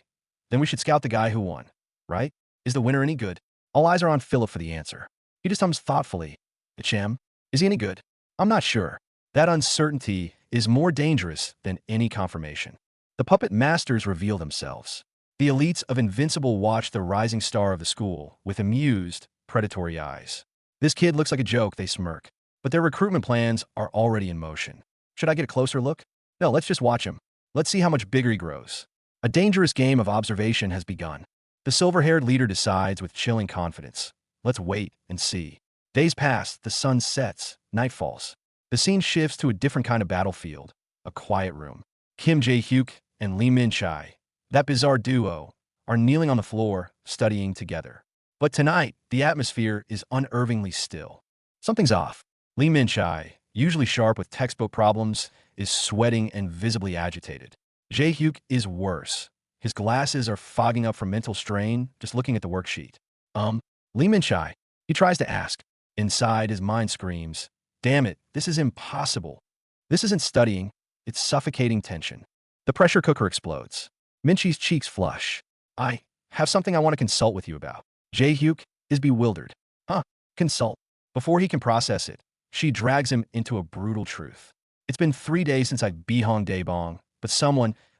Then we should scout the guy who won, right? Is the winner any good? All eyes are on Philip for the answer. He just hums thoughtfully. Ichem, is he any good? I'm not sure. That uncertainty is more dangerous than any confirmation. The puppet masters reveal themselves. The elites of Invincible watch the rising star of the school with amused, predatory eyes. This kid looks like a joke, they smirk. But their recruitment plans are already in motion. Should I get a closer look? No, let's just watch him. Let's see how much bigger he grows. A dangerous game of observation has begun. The silver-haired leader decides with chilling confidence. Let's wait and see. Days pass, the sun sets, night falls. The scene shifts to a different kind of battlefield, a quiet room. Kim Jae-hyuk and Lee Min-chai, that bizarre duo, are kneeling on the floor, studying together. But tonight, the atmosphere is unnervingly still. Something's off. Lee Min-chai, usually sharp with textbook problems, is sweating and visibly agitated. Jae-hyuk is worse. His glasses are fogging up from mental strain just looking at the worksheet. Lee Min-chai, he tries to ask. Inside, his mind screams, damn it, this is impossible. This isn't studying, it's suffocating tension. The pressure cooker explodes. Minchi's cheeks flush. I have something I want to consult with you about. Jae-hyuk is bewildered. Consult. Before he can process it, she drags him into a brutal truth. It's been 3 days since I beat Hong Daebong, but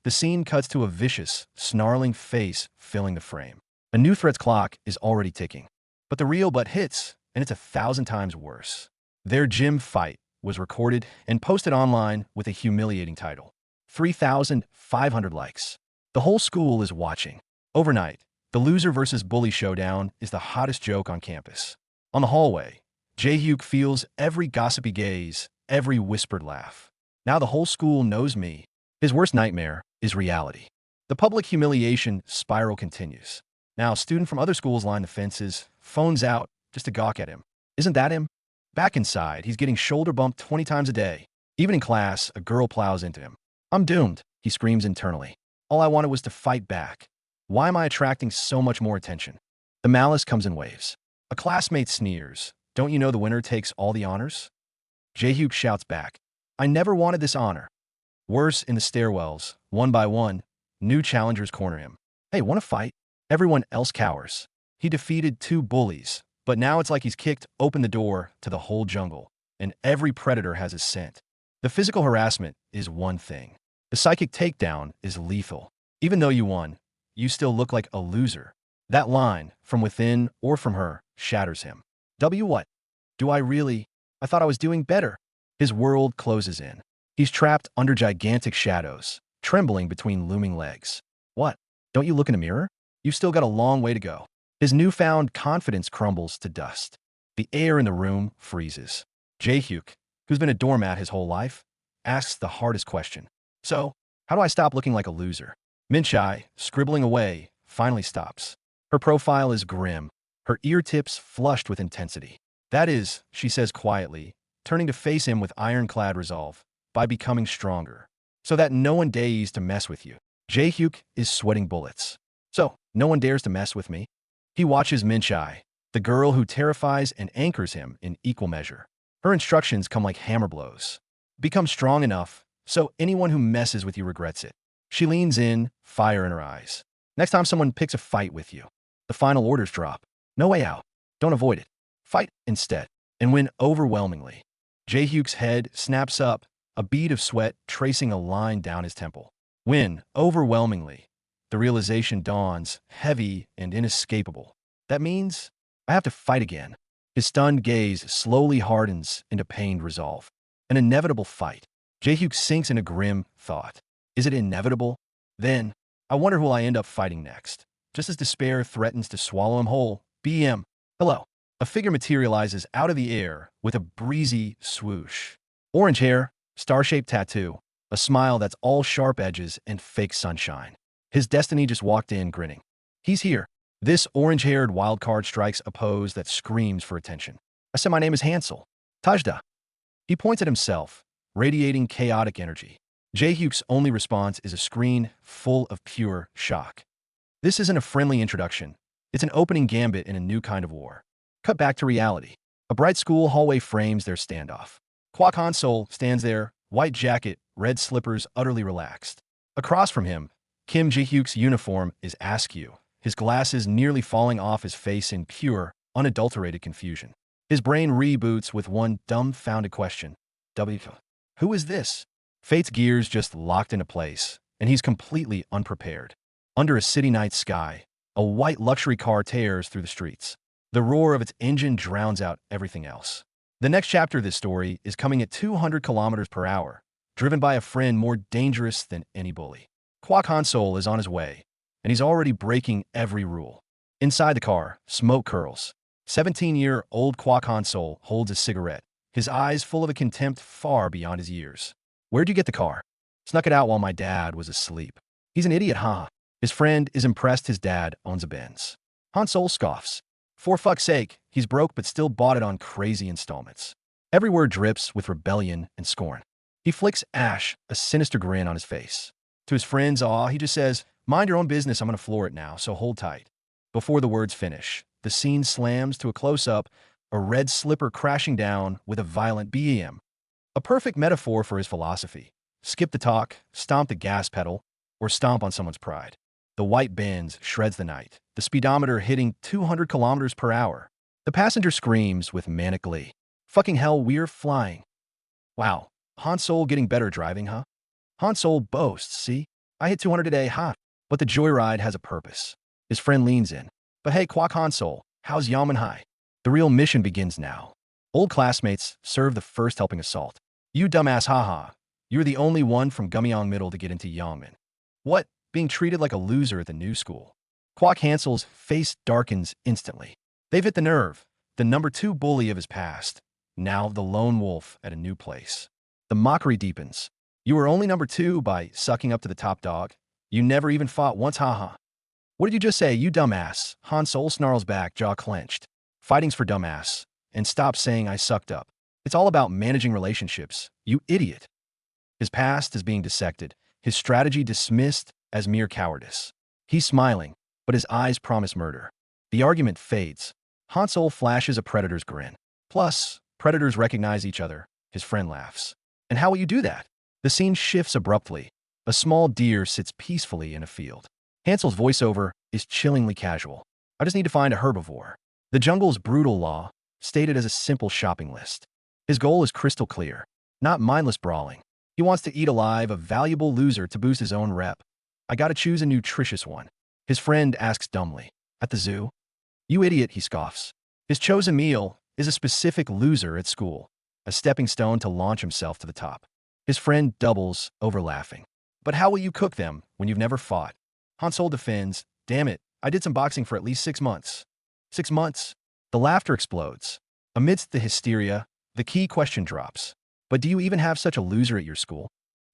the scene cuts to a vicious, snarling face filling the frame. A new threat's clock is already ticking. But the real butt hits, and it's 1,000 times worse. Their gym fight was recorded and posted online with a humiliating title. 3,500 likes. The whole school is watching. Overnight, the loser versus bully showdown is the hottest joke on campus. On the hallway, Jae-hyuk feels every gossipy gaze, every whispered laugh. Now the whole school knows me. His worst nightmare is reality. The public humiliation spiral continues. Now a student from other schools line the fences, phones out just to gawk at him. Isn't that him? Back inside, he's getting shoulder bumped 20 times a day. Even in class, a girl plows into him. I'm doomed, he screams internally. All I wanted was to fight back. Why am I attracting so much more attention? The malice comes in waves. A classmate sneers. Don't you know the winner takes all the honors? Jae-hyuk shouts back. I never wanted this honor. Worse, in the stairwells, one by one, new challengers corner him. Hey, want to fight? Everyone else cowers. He defeated 2 bullies, but now it's like he's kicked open the door to the whole jungle, and every predator has his scent. The physical harassment is one thing. The psychic takedown is lethal. Even though you won, you still look like a loser. That line, from within or from her, shatters him. What? Do I really? I thought I was doing better. His world closes in. He's trapped under gigantic shadows, trembling between looming legs. What? Don't you look in a mirror? You've still got a long way to go. His newfound confidence crumbles to dust. The air in the room freezes. Jae-hyuk, who's been a doormat his whole life, asks the hardest question. So, how do I stop looking like a loser? Min-chai, scribbling away, finally stops. Her profile is grim, her ear tips flushed with intensity. That is, she says quietly, turning to face him with ironclad resolve, by becoming stronger, so that no one dares to mess with you. Jae-hyuk is sweating bullets. So, no one dares to mess with me? He watches Min-chai, the girl who terrifies and anchors him in equal measure. Her instructions come like hammer blows. Become strong enough, so anyone who messes with you regrets it. She leans in, fire in her eyes. Next time someone picks a fight with you, the final orders drop. No way out. Don't avoid it. Fight instead, and win overwhelmingly. Jae-hyuk's head snaps up, a bead of sweat tracing a line down his temple. Win overwhelmingly. The realization dawns, heavy and inescapable. That means I have to fight again. His stunned gaze slowly hardens into pained resolve. An inevitable fight. Jae-hyuk sinks in a grim thought. Is it inevitable? Then, I wonder who I end up fighting next. Just as despair threatens to swallow him whole, BM. Hello. A figure materializes out of the air with a breezy swoosh. Orange hair, star-shaped tattoo, a smile that's all sharp edges and fake sunshine. His destiny just walked in grinning. He's here. This orange-haired wildcard strikes a pose that screams for attention. I said my name is Hansel. Tajda. He points at himself, radiating chaotic energy. Jae-hyuk's only response is a screen full of pure shock. This isn't a friendly introduction. It's an opening gambit in a new kind of war. Cut back to reality. A bright school hallway frames their standoff. Kwak Han-sol stands there, white jacket, red slippers, utterly relaxed. Across from him, Kim Jae-hyuk's uniform is askew, his glasses nearly falling off his face in pure, unadulterated confusion. His brain reboots with one dumbfounded question. Who is this? Fate's gears just locked into place, and he's completely unprepared. Under a city night sky, a white luxury car tears through the streets. The roar of its engine drowns out everything else. The next chapter of this story is coming at 200 kilometers per hour, driven by a friend more dangerous than any bully. Kwak Han-sol is on his way, and he's already breaking every rule. Inside the car, smoke curls. 17-year-old Kwak Han-sol holds a cigarette, his eyes full of a contempt far beyond his years. Where'd you get the car? Snuck it out while my dad was asleep. He's an idiot, huh? His friend is impressed his dad owns a Benz. Han-sol scoffs. For fuck's sake, he's broke but still bought it on crazy installments. Every word drips with rebellion and scorn. He flicks ash, a sinister grin on his face. To his friend's awe, he just says, mind your own business, I'm gonna floor it now, so hold tight. Before the words finish, the scene slams to a close-up, a red slipper crashing down with a violent BEM. A perfect metaphor for his philosophy. Skip the talk, stomp the gas pedal, or stomp on someone's pride. The white Benz shreds the night, the speedometer hitting 200 kilometers per hour. The passenger screams with manic glee. Fucking hell, we're flying. Wow, Han-sol getting better driving, huh? Han-sol boasts, see? I hit 200 today, huh? But the joyride has a purpose. His friend leans in. But hey, Kwak Han-sol, how's Yamen High? The real mission begins now. Old classmates serve the first helping assault. You dumbass haha. You're the only one from Gummyeong Middle to get into Yamen. What? Being treated like a loser at the new school. Kwak Han-sol's face darkens instantly. They've hit the nerve, the number 2 bully of his past. Now the lone wolf at a new place. The mockery deepens. You were only number 2 by sucking up to the top dog. You never even fought once, haha. What did you just say, you dumbass? Han-sol snarls back, jaw clenched. Fighting's for dumbass. And stop saying I sucked up. It's all about managing relationships, you idiot. His past is being dissected, his strategy dismissed as mere cowardice. He's smiling, but his eyes promise murder. The argument fades. Han-sol flashes a predator's grin. Plus, predators recognize each other. His friend laughs. And how will you do that? The scene shifts abruptly. A small deer sits peacefully in a field. Hansel's voiceover is chillingly casual. I just need to find a herbivore. The jungle's brutal law, stated as a simple shopping list. His goal is crystal clear, not mindless brawling. He wants to eat alive a valuable loser to boost his own rep. I gotta choose a nutritious one. His friend asks dumbly. At the zoo? You idiot, he scoffs. His chosen meal is a specific loser at school, a stepping stone to launch himself to the top. His friend doubles, over laughing. But how will you cook them when you've never fought? Han-sol defends, damn it, I did some boxing for at least 6 months. 6 months? The laughter explodes. Amidst the hysteria, the key question drops. But do you even have such a loser at your school?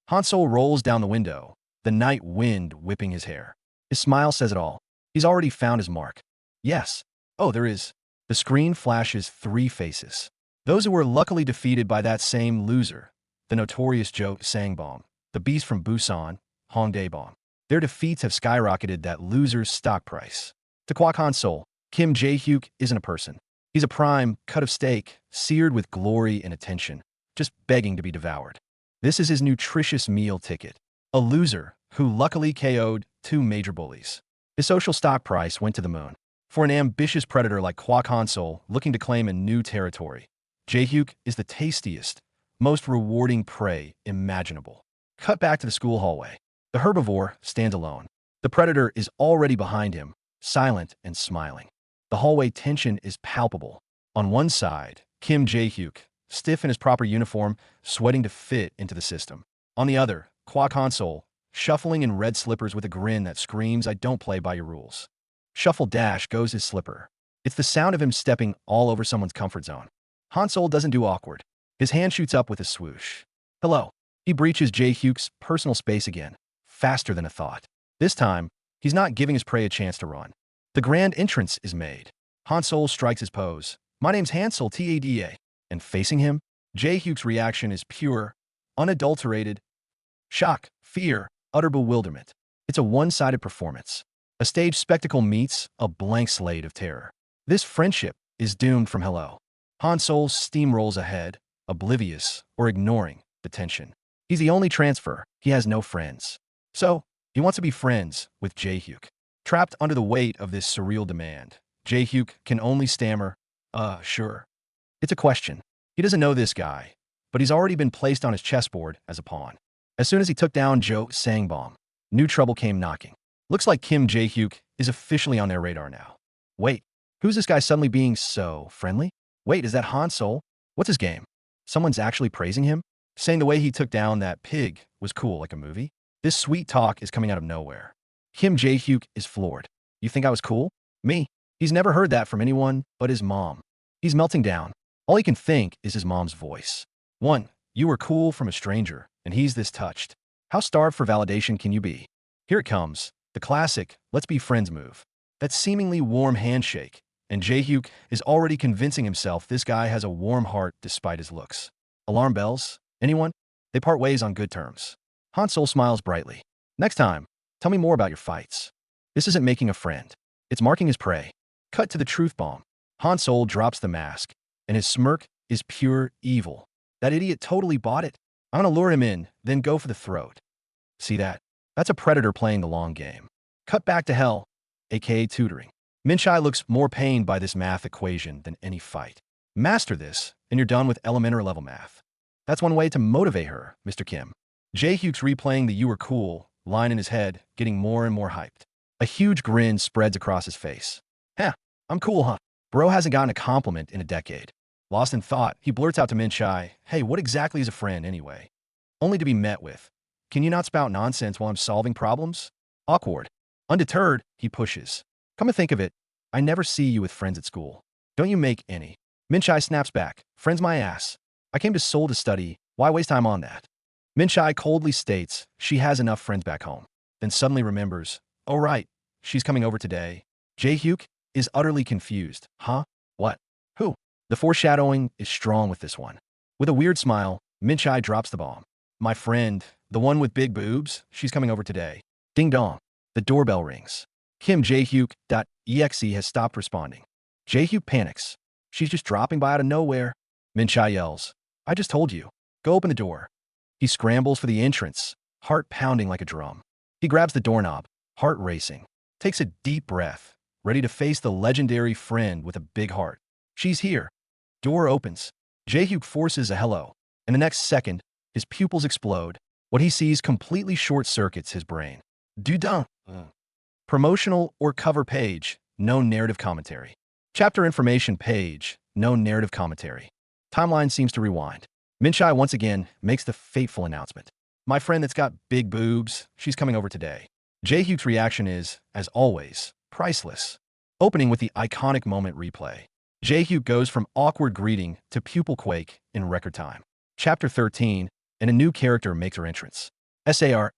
Han-sol rolls down the window, the night wind whipping his hair. His smile says it all. He's already found his mark. Yes. Oh, there is. The screen flashes 3 faces. Those who were luckily defeated by that same loser, the notorious Jo Sang-bom, the beast from Busan, Hong Dae-bom. Their defeats have skyrocketed that loser's stock price. To Kwak Han-sol, Kim Jae-hyuk isn't a person. He's a prime cut of steak, seared with glory and attention, just begging to be devoured. This is his nutritious meal ticket. A loser who luckily KO'd 2 major bullies. His social stock price went to the moon. For an ambitious predator like Kwak Han-sol looking to claim a new territory, Jae-hyuk is the tastiest, most rewarding prey imaginable. Cut back to the school hallway. The herbivore stands alone. The predator is already behind him, silent and smiling. The hallway tension is palpable. On one side, Kim Jae-hyuk, stiff in his proper uniform, sweating to fit into the system. On the other, Kwak Han-sol, shuffling in red slippers with a grin that screams, I don't play by your rules. Shuffle dash goes his slipper. It's the sound of him stepping all over someone's comfort zone. Han-sol doesn't do awkward. His hand shoots up with a swoosh. Hello. He breaches Jae-hyuk's personal space again, faster than a thought. This time, he's not giving his prey a chance to run. The grand entrance is made. Hansel strikes his pose. My name's Hansel, Tada. And facing him, Jae-hyuk's reaction is pure, unadulterated shock, fear, utter bewilderment. It's a one-sided performance. A stage spectacle meets a blank slate of terror. This friendship is doomed from hello. Hansel steamrolls ahead, oblivious or ignoring the tension. He's the only transfer. He has no friends. So, he wants to be friends with Jae-hyuk. Trapped under the weight of this surreal demand, Jae-hyuk can only stammer, sure. It's a question. He doesn't know this guy, but he's already been placed on his chessboard as a pawn. As soon as he took down Jo Sangbom, new trouble came knocking. Looks like Kim Jae-hyuk is officially on their radar now. Wait, who's this guy suddenly being so friendly? Wait, is that Hansel? What's his game? Someone's actually praising him? Saying the way he took down that pig was cool like a movie? This sweet talk is coming out of nowhere. Kim Jae-hyuk is floored. You think I was cool? Me? He's never heard that from anyone but his mom. He's melting down. All he can think is his mom's voice. One, you were cool from a stranger, and he's this touched. How starved for validation can you be? Here it comes, the classic, let's be friends move. That seemingly warm handshake, and Jae-hyuk is already convincing himself this guy has a warm heart despite his looks. Alarm bells? Anyone? They part ways on good terms. Hansel smiles brightly. Next time, tell me more about your fights. This isn't making a friend. It's marking his prey. Cut to the truth bomb. Hansel drops the mask, and his smirk is pure evil. That idiot totally bought it. I'm gonna lure him in, then go for the throat. See that? That's a predator playing the long game. Cut back to hell, aka tutoring. Minchai looks more pained by this math equation than any fight. Master this, and you're done with elementary level math. That's one way to motivate her, Mr. Kim. Jae-hyuk's replaying the "you were cool" line in his head, getting more and more hyped. A huge grin spreads across his face. Heh, I'm cool, huh? Bro hasn't gotten a compliment in a decade. Lost in thought, he blurts out to Minchai, hey, what exactly is a friend anyway? Only to be met with, can you not spout nonsense while I'm solving problems? Awkward. Undeterred, he pushes. Come to think of it, I never see you with friends at school. Don't you make any? Minchai snaps back, friends my ass. I came to Seoul to study, why waste time on that? Minchai coldly states she has enough friends back home, then suddenly remembers, oh right, she's coming over today. Jae-hyuk is utterly confused. Huh? What? Who? The foreshadowing is strong with this one. With a weird smile, Minchai drops the bomb. My friend, the one with big boobs, she's coming over today. Ding dong. The doorbell rings. Kim Jae-hyuk.exe has stopped responding. Jae-hyuk panics. She's just dropping by out of nowhere. Minchai yells, I just told you. Go open the door. He scrambles for the entrance, heart pounding like a drum. He grabs the doorknob, heart racing, takes a deep breath, ready to face the legendary friend with a big heart. She's here. Door opens. Jae-hyuk forces a hello, and the next second, his pupils explode. What he sees completely short-circuits his brain. Dudun. Promotional or cover page, no narrative commentary. Chapter information page, no narrative commentary. Timeline seems to rewind. Minchai once again makes the fateful announcement. My friend that's got big boobs, she's coming over today. Jae-hyuk's reaction is, as always, priceless. Opening with the iconic moment replay. Jae-hyuk goes from awkward greeting to pupil quake in record time. Chapter 13, and a new character makes her entrance. Sarahong.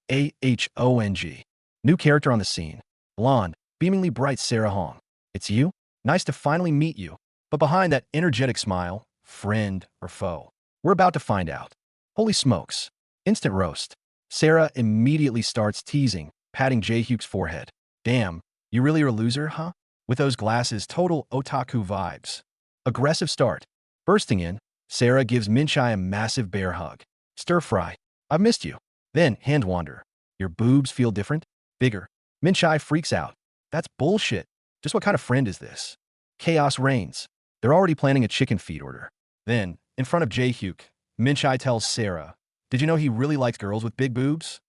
New character on the scene. Blonde, beamingly bright Sarah Hong. It's you? Nice to finally meet you. But behind that energetic smile, friend or foe? We're about to find out. Holy smokes. Instant roast. Sarah immediately starts teasing, patting Jae-hyuk's forehead. Damn, you really are a loser, huh? With those glasses, total otaku vibes. Aggressive start. Bursting in, Sarah gives Minchai a massive bear hug. Stir fry. I've missed you. Then, hand wander. Your boobs feel different? Bigger. Minchai freaks out. That's bullshit. Just what kind of friend is this? Chaos reigns. They're already planning a chicken feed order. Then, in front of Jae-hyuk, Minchai tells Sarah, did you know he really likes girls with big boobs?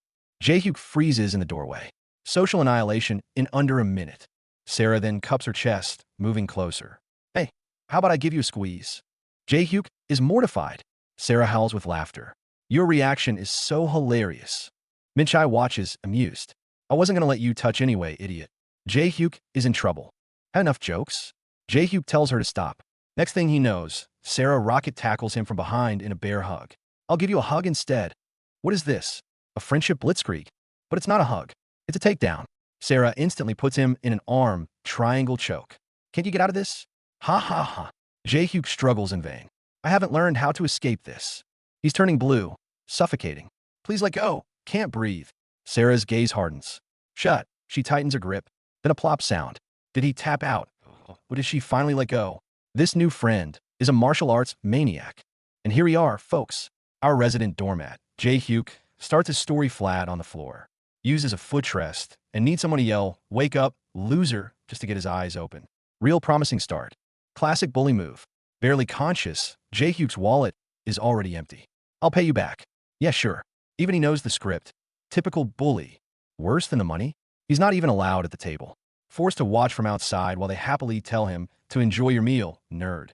Jae-hyuk freezes in the doorway. Social annihilation in under a minute. Sarah then cups her chest, moving closer. Hey, how about I give you a squeeze? Jae-hyuk is mortified. Sarah howls with laughter. Your reaction is so hilarious. Minchai watches, amused. I wasn't gonna let you touch anyway, idiot. Jae-hyuk is in trouble. Had enough jokes? Jae-hyuk tells her to stop. Next thing he knows, Sarah rocket tackles him from behind in a bear hug. I'll give you a hug instead. What is this? A friendship blitzkrieg? But it's not a hug. It's a takedown. Sarah instantly puts him in an arm triangle choke. Can't you get out of this? Ha ha ha. Jae-hyuk struggles in vain. I haven't learned how to escape this. He's turning blue, suffocating. Please let go. Can't breathe. Sarah's gaze hardens. Shut. She tightens her grip. Then a plop sound. Did he tap out? Or did she finally let go? This new friend is a martial arts maniac. And here we are, folks. Our resident doormat, Jae-hyuk, starts his story flat on the floor, uses a footrest, and needs someone to yell, "Wake up, loser," just to get his eyes open. Real promising start. Classic bully move. Barely conscious, Jae-hyuk's wallet is already empty. I'll pay you back. Yeah, sure. Even he knows the script. Typical bully. Worse than the money? He's not even allowed at the table. Forced to watch from outside while they happily tell him to enjoy your meal, nerd.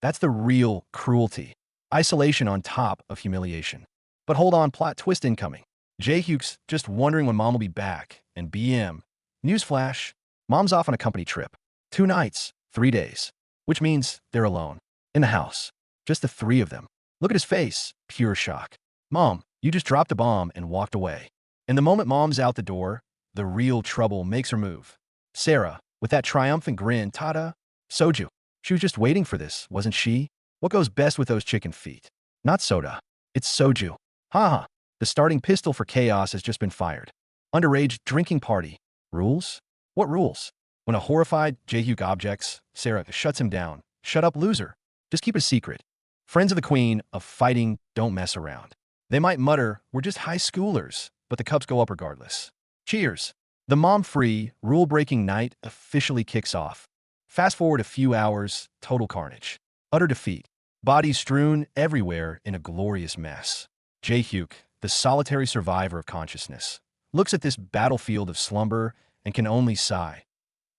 That's the real cruelty. Isolation on top of humiliation. But hold on, plot twist incoming. Jae-hyuk's just wondering when mom will be back, and BM. Newsflash, mom's off on a company trip. 2 nights, 3 days. Which means they're alone. In the house. Just the 3 of them. Look at his face. Pure shock. Mom, you just dropped a bomb and walked away. And the moment mom's out the door, the real trouble makes her move. Sarah, with that triumphant grin, ta-da. Soju. She was just waiting for this, wasn't she? What goes best with those chicken feet? Not soda. It's soju. Haha. The starting pistol for chaos has just been fired. Underage drinking party. Rules? What rules? When a horrified Jae-hyuk objects, Sarah shuts him down. Shut up, loser. Just keep it a secret. Friends of the queen of fighting don't mess around. They might mutter, we're just high schoolers, but the cups go up regardless. Cheers. The mom-free, rule-breaking night officially kicks off. Fast forward a few hours, total carnage. Utter defeat. Bodies strewn everywhere in a glorious mess. Jae-hyuk, the solitary survivor of consciousness, looks at this battlefield of slumber and can only sigh.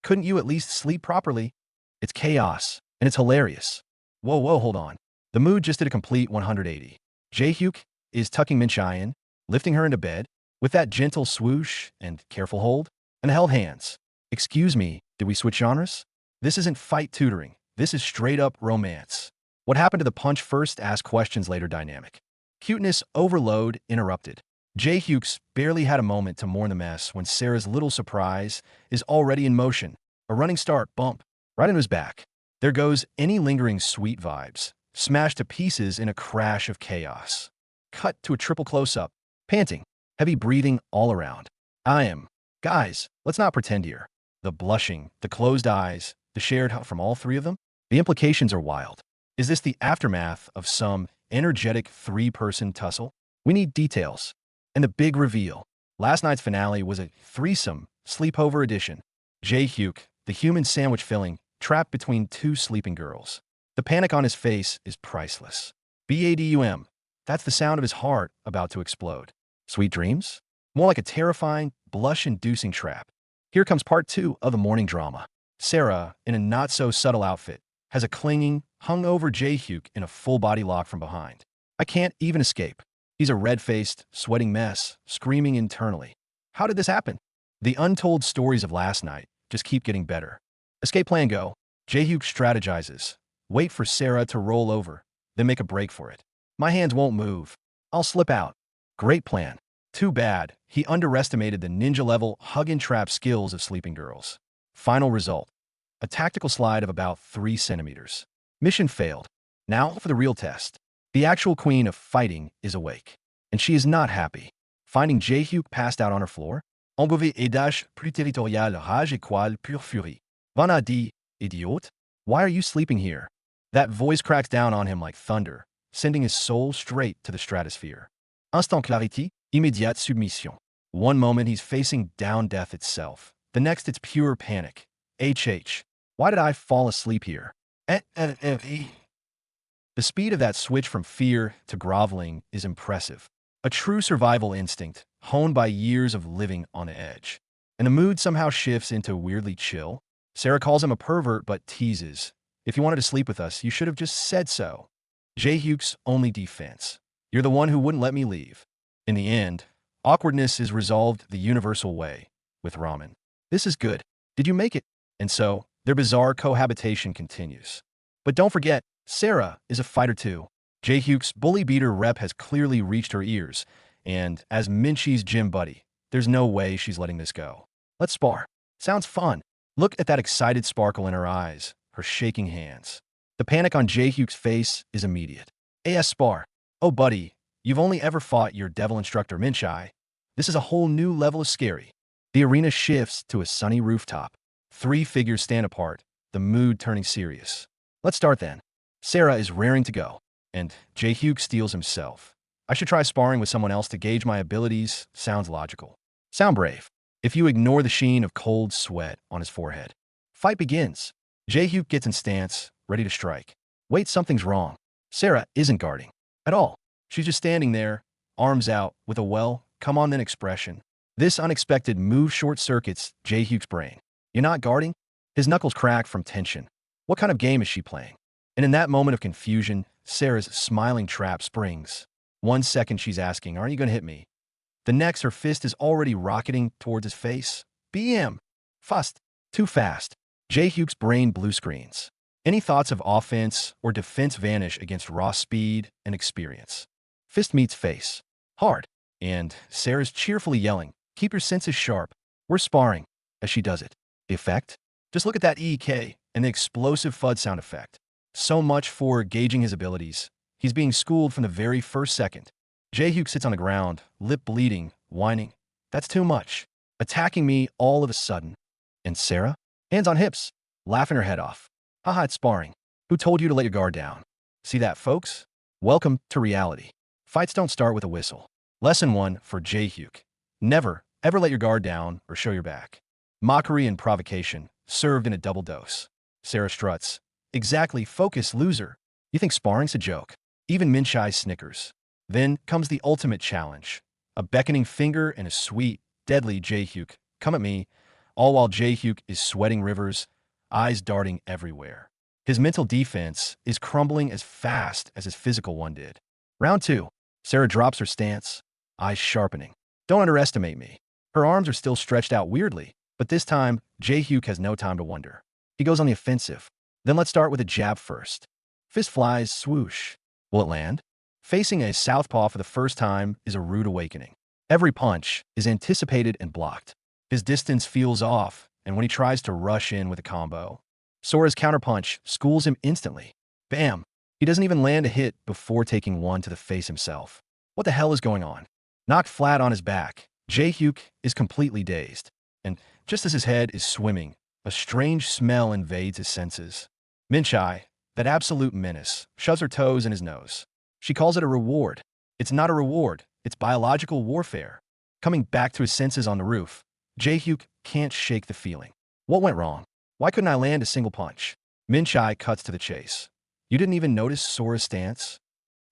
Couldn't you at least sleep properly? It's chaos, and it's hilarious. Whoa, hold on. The mood just did a complete 180. Jae-hyuk is tucking Min-chae in, lifting her into bed, with that gentle swoosh and careful hold, and held hands. Excuse me, did we switch genres? This isn't fight tutoring. This is straight-up romance. What happened to the punch first, ask questions later dynamic? Cuteness overload interrupted. Jae-hyuk's barely had a moment to mourn the mess when Sarah's little surprise is already in motion. A running start, bump, right into his back. There goes any lingering sweet vibes, smashed to pieces in a crash of chaos. Cut to a triple close-up, panting, heavy breathing all around. Guys, let's not pretend here. The blushing, the closed eyes, the shared hug from all 3 of them? The implications are wild. Is this the aftermath of some energetic 3-person tussle? We need details. And the big reveal. Last night's finale was a threesome, sleepover edition. Jae-hyuk, the human sandwich filling, trapped between 2 sleeping girls. The panic on his face is priceless. BADUM. That's the sound of his heart about to explode. Sweet dreams? More like a terrifying, blush-inducing trap. Here comes part 2 of the morning drama. Sarah, in a not-so-subtle outfit, has a clinging, hungover Jae-hyuk in a full-body lock from behind. I can't even escape. He's a red-faced, sweating mess, screaming internally. How did this happen? The untold stories of last night just keep getting better. Escape plan go. Jae-hyuk strategizes. Wait for Sarah to roll over, then make a break for it. My hands won't move. I'll slip out. Great plan. Too bad, he underestimated the ninja-level hug-and-trap skills of sleeping girls. Final result. A tactical slide of about 3 centimeters. Mission failed. Now for the real test. The actual queen of fighting is awake, and she is not happy. Finding Jae-hyuk passed out on her floor. Engouvé et dash plus territorial rage équale pure furie. Van a dit, idiote? Why are you sleeping here? That voice cracks down on him like thunder, sending his soul straight to the stratosphere. Instant clarity, immédiate submission. One moment he's facing down death itself. The next it's pure panic. Why did I fall asleep here? The speed of that switch from fear to groveling is impressive. A true survival instinct, honed by years of living on edge. And the mood somehow shifts into weirdly chill. Sarah calls him a pervert but teases. If you wanted to sleep with us, you should have just said so. Jae-hyuk's only defense. You're the one who wouldn't let me leave. In the end, awkwardness is resolved the universal way, with ramen. This is good. Did you make it? And so, their bizarre cohabitation continues. But don't forget, Sarah is a fighter too. Jae-hyuk's bully beater rep has clearly reached her ears, and as Min-chae's gym buddy, there's no way she's letting this go. Let's spar. Sounds fun. Look at that excited sparkle in her eyes, her shaking hands. The panic on Jae-hyuk's face is immediate. AS spar. Oh, buddy, you've only ever fought your devil instructor Minchai. This is a whole new level of scary. The arena shifts to a sunny rooftop. Three figures stand apart, the mood turning serious. Let's start then. Sarah is raring to go, and Jae-hyuk steels himself. I should try sparring with someone else to gauge my abilities. Sounds logical. Sound brave. If you ignore the sheen of cold sweat on his forehead. Fight begins. Jae-hyuk gets in stance, ready to strike. Wait, something's wrong. Sarah isn't guarding. At all. She's just standing there, arms out, with a come-on-then expression. This unexpected move short-circuits Jae-hyuk's brain. You're not guarding? His knuckles crack from tension. What kind of game is she playing? And in that moment of confusion, Sarah's smiling trap springs. 1 second she's asking, aren't you going to hit me? The next, her fist is already rocketing towards his face. BM. Fast. Too fast. Jae-hyuk's brain blue screens. Any thoughts of offense or defense vanish against raw speed and experience. Fist meets face. Hard. And Sarah's cheerfully yelling, keep your senses sharp. We're sparring. As she does it. The effect? Just look at that EK and the explosive FUD sound effect. So much for gauging his abilities. He's being schooled from the very first second. Jae-hyuk sits on the ground, lip bleeding, whining. That's too much. Attacking me all of a sudden. And Sarah? Hands on hips, laughing her head off. Haha, it's sparring. Who told you to let your guard down? See that, folks? Welcome to reality. Fights don't start with a whistle. Lesson 1 for Jae-hyuk. Never, ever let your guard down or show your back. Mockery and provocation, served in a double dose. Sarah struts. Exactly, focus, loser. You think sparring's a joke? Even Minchai snickers. Then comes the ultimate challenge. A beckoning finger and a sweet, deadly Jae-hyuk. Come at me, all while Jae-hyuk is sweating rivers, eyes darting everywhere. His mental defense is crumbling as fast as his physical one did. Round 2. Sarah drops her stance, eyes sharpening. Don't underestimate me. Her arms are still stretched out weirdly, but this time, Jae-hyuk has no time to wonder. He goes on the offensive. Then let's start with a jab first. Fist flies, swoosh. Will it land? Facing a southpaw for the first time is a rude awakening. Every punch is anticipated and blocked. His distance feels off, and when he tries to rush in with a combo, Sora's counterpunch schools him instantly. Bam! He doesn't even land a hit before taking one to the face himself. What the hell is going on? Knocked flat on his back, Jae-hyuk is completely dazed. And just as his head is swimming, a strange smell invades his senses. Minchai, that absolute menace, shoves her toes in his nose. She calls it a reward. It's not a reward, it's biological warfare. Coming back to his senses on the roof, Jae-hyuk can't shake the feeling. What went wrong? Why couldn't I land a single punch? Minchai cuts to the chase. You didn't even notice Sora's stance?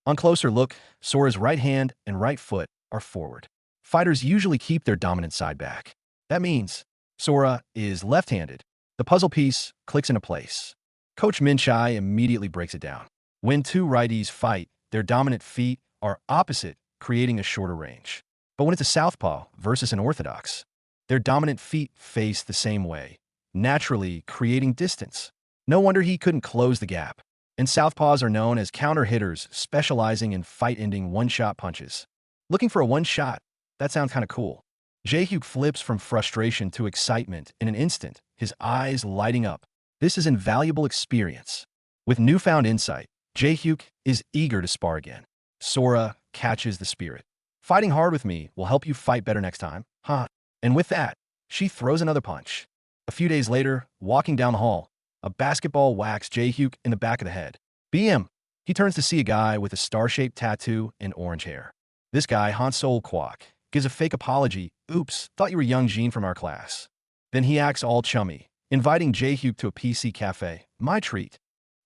On closer look, Sora's right hand and right foot are forward. Fighters usually keep their dominant side back. That means Sora is left-handed. The puzzle piece clicks into place. Coach Minchai immediately breaks it down. When two righties fight, their dominant feet are opposite, creating a shorter range. But when it's a southpaw versus an orthodox, their dominant feet face the same way, naturally creating distance. No wonder he couldn't close the gap. And southpaws are known as counter-hitters, specializing in fight-ending one-shot punches. Looking for a one-shot? That sounds kind of cool. Jae-hyuk flips from frustration to excitement in an instant, his eyes lighting up. This is invaluable experience. With newfound insight, Jae-hyuk is eager to spar again. Sora catches the spirit. Fighting hard with me will help you fight better next time, huh? And with that, she throws another punch. A few days later, walking down the hall, a basketball whacks Jae-hyuk in the back of the head. BM. He turns to see a guy with a star-shaped tattoo and orange hair. This guy, Hansol Kwok, gives a fake apology. Oops, thought you were young Jean from our class. Then he acts all chummy, inviting Jae-hyuk to a PC cafe. My treat.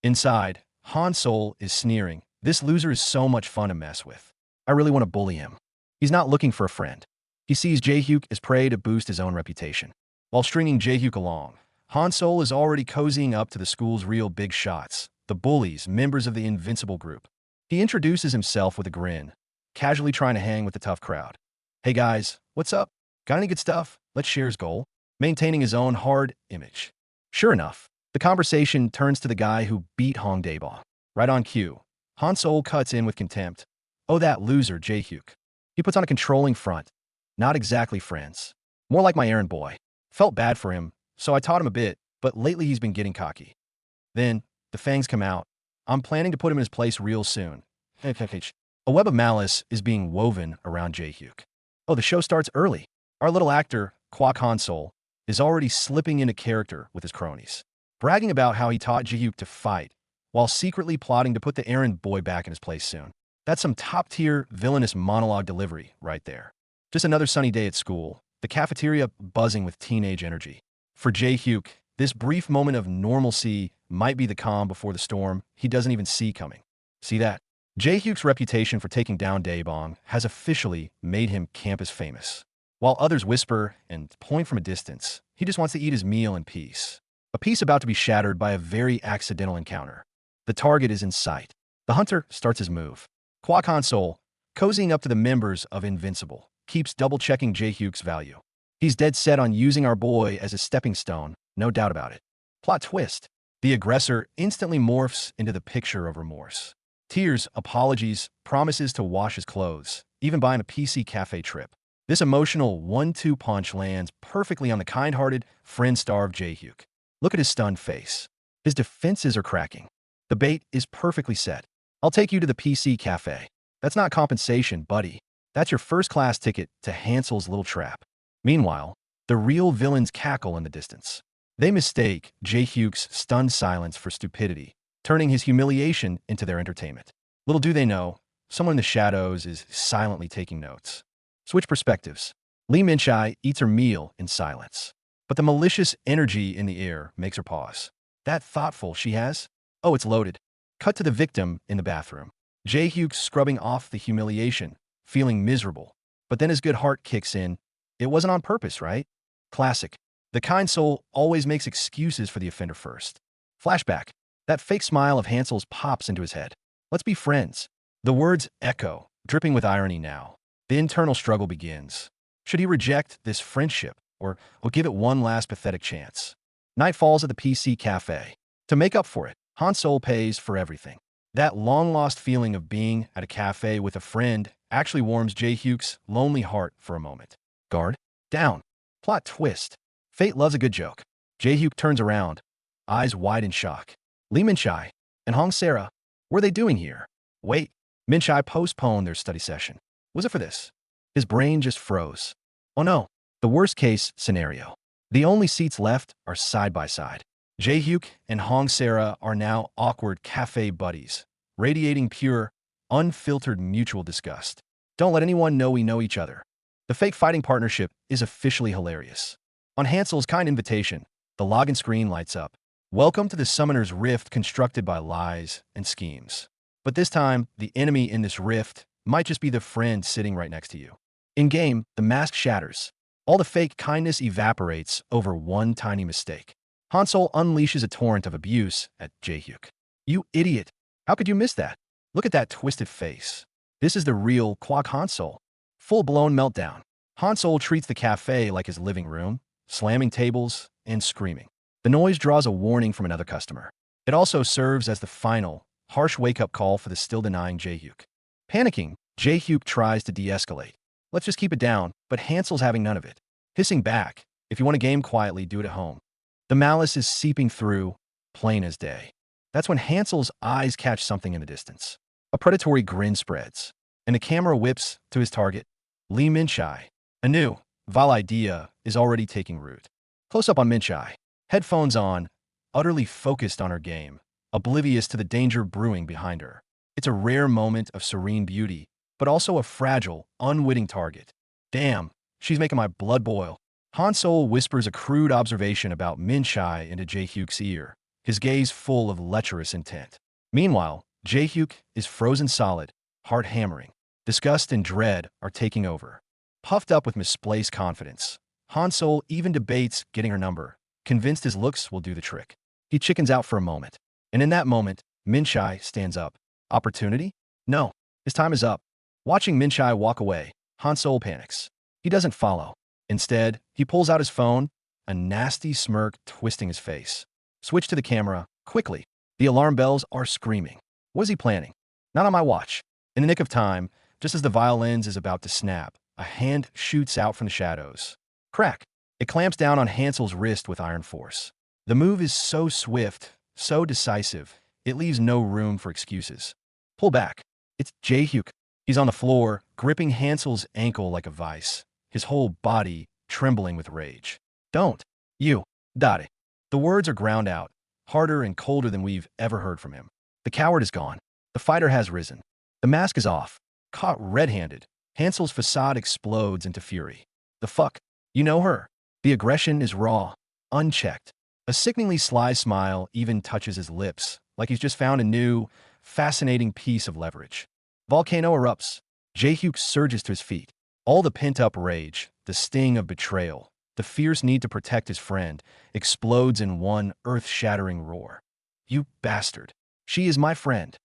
Inside, Hansol is sneering. This loser is so much fun to mess with. I really want to bully him. He's not looking for a friend. He sees Jae-hyuk as prey to boost his own reputation. While stringing Jae-hyuk along, Hansol is already cozying up to the school's real big shots, the bullies, members of the Invincible group. He introduces himself with a grin, casually trying to hang with the tough crowd. Hey guys, what's up? Got any good stuff? Let's share his goal. Maintaining his own hard image. Sure enough, the conversation turns to the guy who beat Hong Daebon. Right on cue, Hansol cuts in with contempt. Oh, that loser, Jae-hyuk. He puts on a controlling front. Not exactly friends. More like my errand boy. Felt bad for him, so I taught him a bit, but lately he's been getting cocky. Then, the fangs come out. I'm planning to put him in his place real soon. A web of malice is being woven around Jae-hyuk. Oh, the show starts early. Our little actor, Kwak Han-sol, is already slipping into character with his cronies, bragging about how he taught Jae-hyuk to fight, while secretly plotting to put the errand boy back in his place soon. That's some top-tier villainous monologue delivery right there. Just another sunny day at school, the cafeteria buzzing with teenage energy. For Jae-hyuk, this brief moment of normalcy might be the calm before the storm he doesn't even see coming. See that? Jae-hyuk's reputation for taking down Daebong has officially made him campus famous. While others whisper and point from a distance, he just wants to eat his meal in peace. A peace about to be shattered by a very accidental encounter. The target is in sight. The hunter starts his move. Kwak Han-sol, cozying up to the members of Invincible, keeps double-checking Jae-hyuk's value. He's dead set on using our boy as a stepping stone, no doubt about it. Plot twist. The aggressor instantly morphs into the picture of remorse. Tears, apologies, promises to wash his clothes, even buying a PC cafe trip. This emotional 1-2 punch lands perfectly on the kind-hearted, friend-starved Jae-hyuk. Look at his stunned face. His defenses are cracking. The bait is perfectly set. I'll take you to the PC cafe. That's not compensation, buddy. That's your first-class ticket to Hansel's little trap. Meanwhile, the real villains cackle in the distance. They mistake Jae-hyuk's stunned silence for stupidity, turning his humiliation into their entertainment. Little do they know, someone in the shadows is silently taking notes. Switch perspectives. Lee Min-chae eats her meal in silence. But the malicious energy in the air makes her pause. That thoughtful she has? Oh, it's loaded. Cut to the victim in the bathroom. Jae-hyuk scrubbing off the humiliation, feeling miserable. But then his good heart kicks in. It wasn't on purpose, right? Classic. The kind soul always makes excuses for the offender first. Flashback. That fake smile of Hansel's pops into his head. Let's be friends. The words echo, dripping with irony now. The internal struggle begins. Should he reject this friendship, or give it one last pathetic chance? Night falls at the PC cafe. To make up for it, Han-sol pays for everything. That long-lost feeling of being at a cafe with a friend actually warms Jae-hyuk's lonely heart for a moment. Guard down. Plot twist. Fate loves a good joke. Jae-hyuk turns around, eyes wide in shock. Lee Min-chae and Hong Sara, what are they doing here? Wait, Min-chae postponed their study session. Was it for this? His brain just froze. Oh no, the worst-case scenario. The only seats left are side by side. Jae-hyuk and Hong Sara are now awkward cafe buddies, radiating pure, unfiltered mutual disgust. Don't let anyone know we know each other. The fake fighting partnership is officially hilarious. On Hansel's kind invitation, the login screen lights up. Welcome to the Summoner's Rift constructed by lies and schemes. But this time, the enemy in this rift might just be the friend sitting right next to you. In-game, the mask shatters. All the fake kindness evaporates over one tiny mistake. Han-sol unleashes a torrent of abuse at Jae-hyuk. You idiot! How could you miss that? Look at that twisted face. This is the real Kwak Han-sol. Full-blown meltdown. Han-sol treats the cafe like his living room, slamming tables and screaming. The noise draws a warning from another customer. It also serves as the final, harsh wake-up call for the still-denying Jae-hyuk. Panicking, Jae-hyuk tries to de-escalate. Let's just keep it down, but Hansel's having none of it. Hissing back, if you want to game quietly, do it at home. The malice is seeping through, plain as day. That's when Hansel's eyes catch something in the distance. A predatory grin spreads, and the camera whips to his target, Lee Min-chae. A new, vile idea is already taking root. Close up on Min-chae. Headphones on, utterly focused on her game, oblivious to the danger brewing behind her. It's a rare moment of serene beauty, but also a fragile, unwitting target. Damn, she's making my blood boil. Han-sol whispers a crude observation about Min-chae into Jae-hyuk's ear, his gaze full of lecherous intent. Meanwhile, Jae-hyuk is frozen solid, heart hammering. Disgust and dread are taking over. Puffed up with misplaced confidence, Han-sol even debates getting her number, convinced his looks will do the trick. He chickens out for a moment. And in that moment, Min-chae stands up. Opportunity? No. His time is up. Watching Min-chae walk away, Han-sol panics. He doesn't follow. Instead, he pulls out his phone, a nasty smirk twisting his face. Switch to the camera, quickly. The alarm bells are screaming. What is he planning? Not on my watch. In the nick of time, just as the violins is about to snap, a hand shoots out from the shadows. Crack. It clamps down on Hansel's wrist with iron force. The move is so swift, so decisive, it leaves no room for excuses. Pull back. It's Jae-hyuk. He's on the floor, gripping Hansel's ankle like a vice, his whole body trembling with rage. Don't. You. Dare. The words are ground out, harder and colder than we've ever heard from him. The coward is gone. The fighter has risen. The mask is off. Caught red-handed, Hansel's facade explodes into fury. The fuck? You know her. The aggression is raw, unchecked. A sickeningly sly smile even touches his lips, like he's just found a new, fascinating piece of leverage. Volcano erupts. Jae-hyuk surges to his feet. All the pent-up rage, the sting of betrayal, the fierce need to protect his friend, explodes in one earth-shattering roar. You bastard. She is my friend.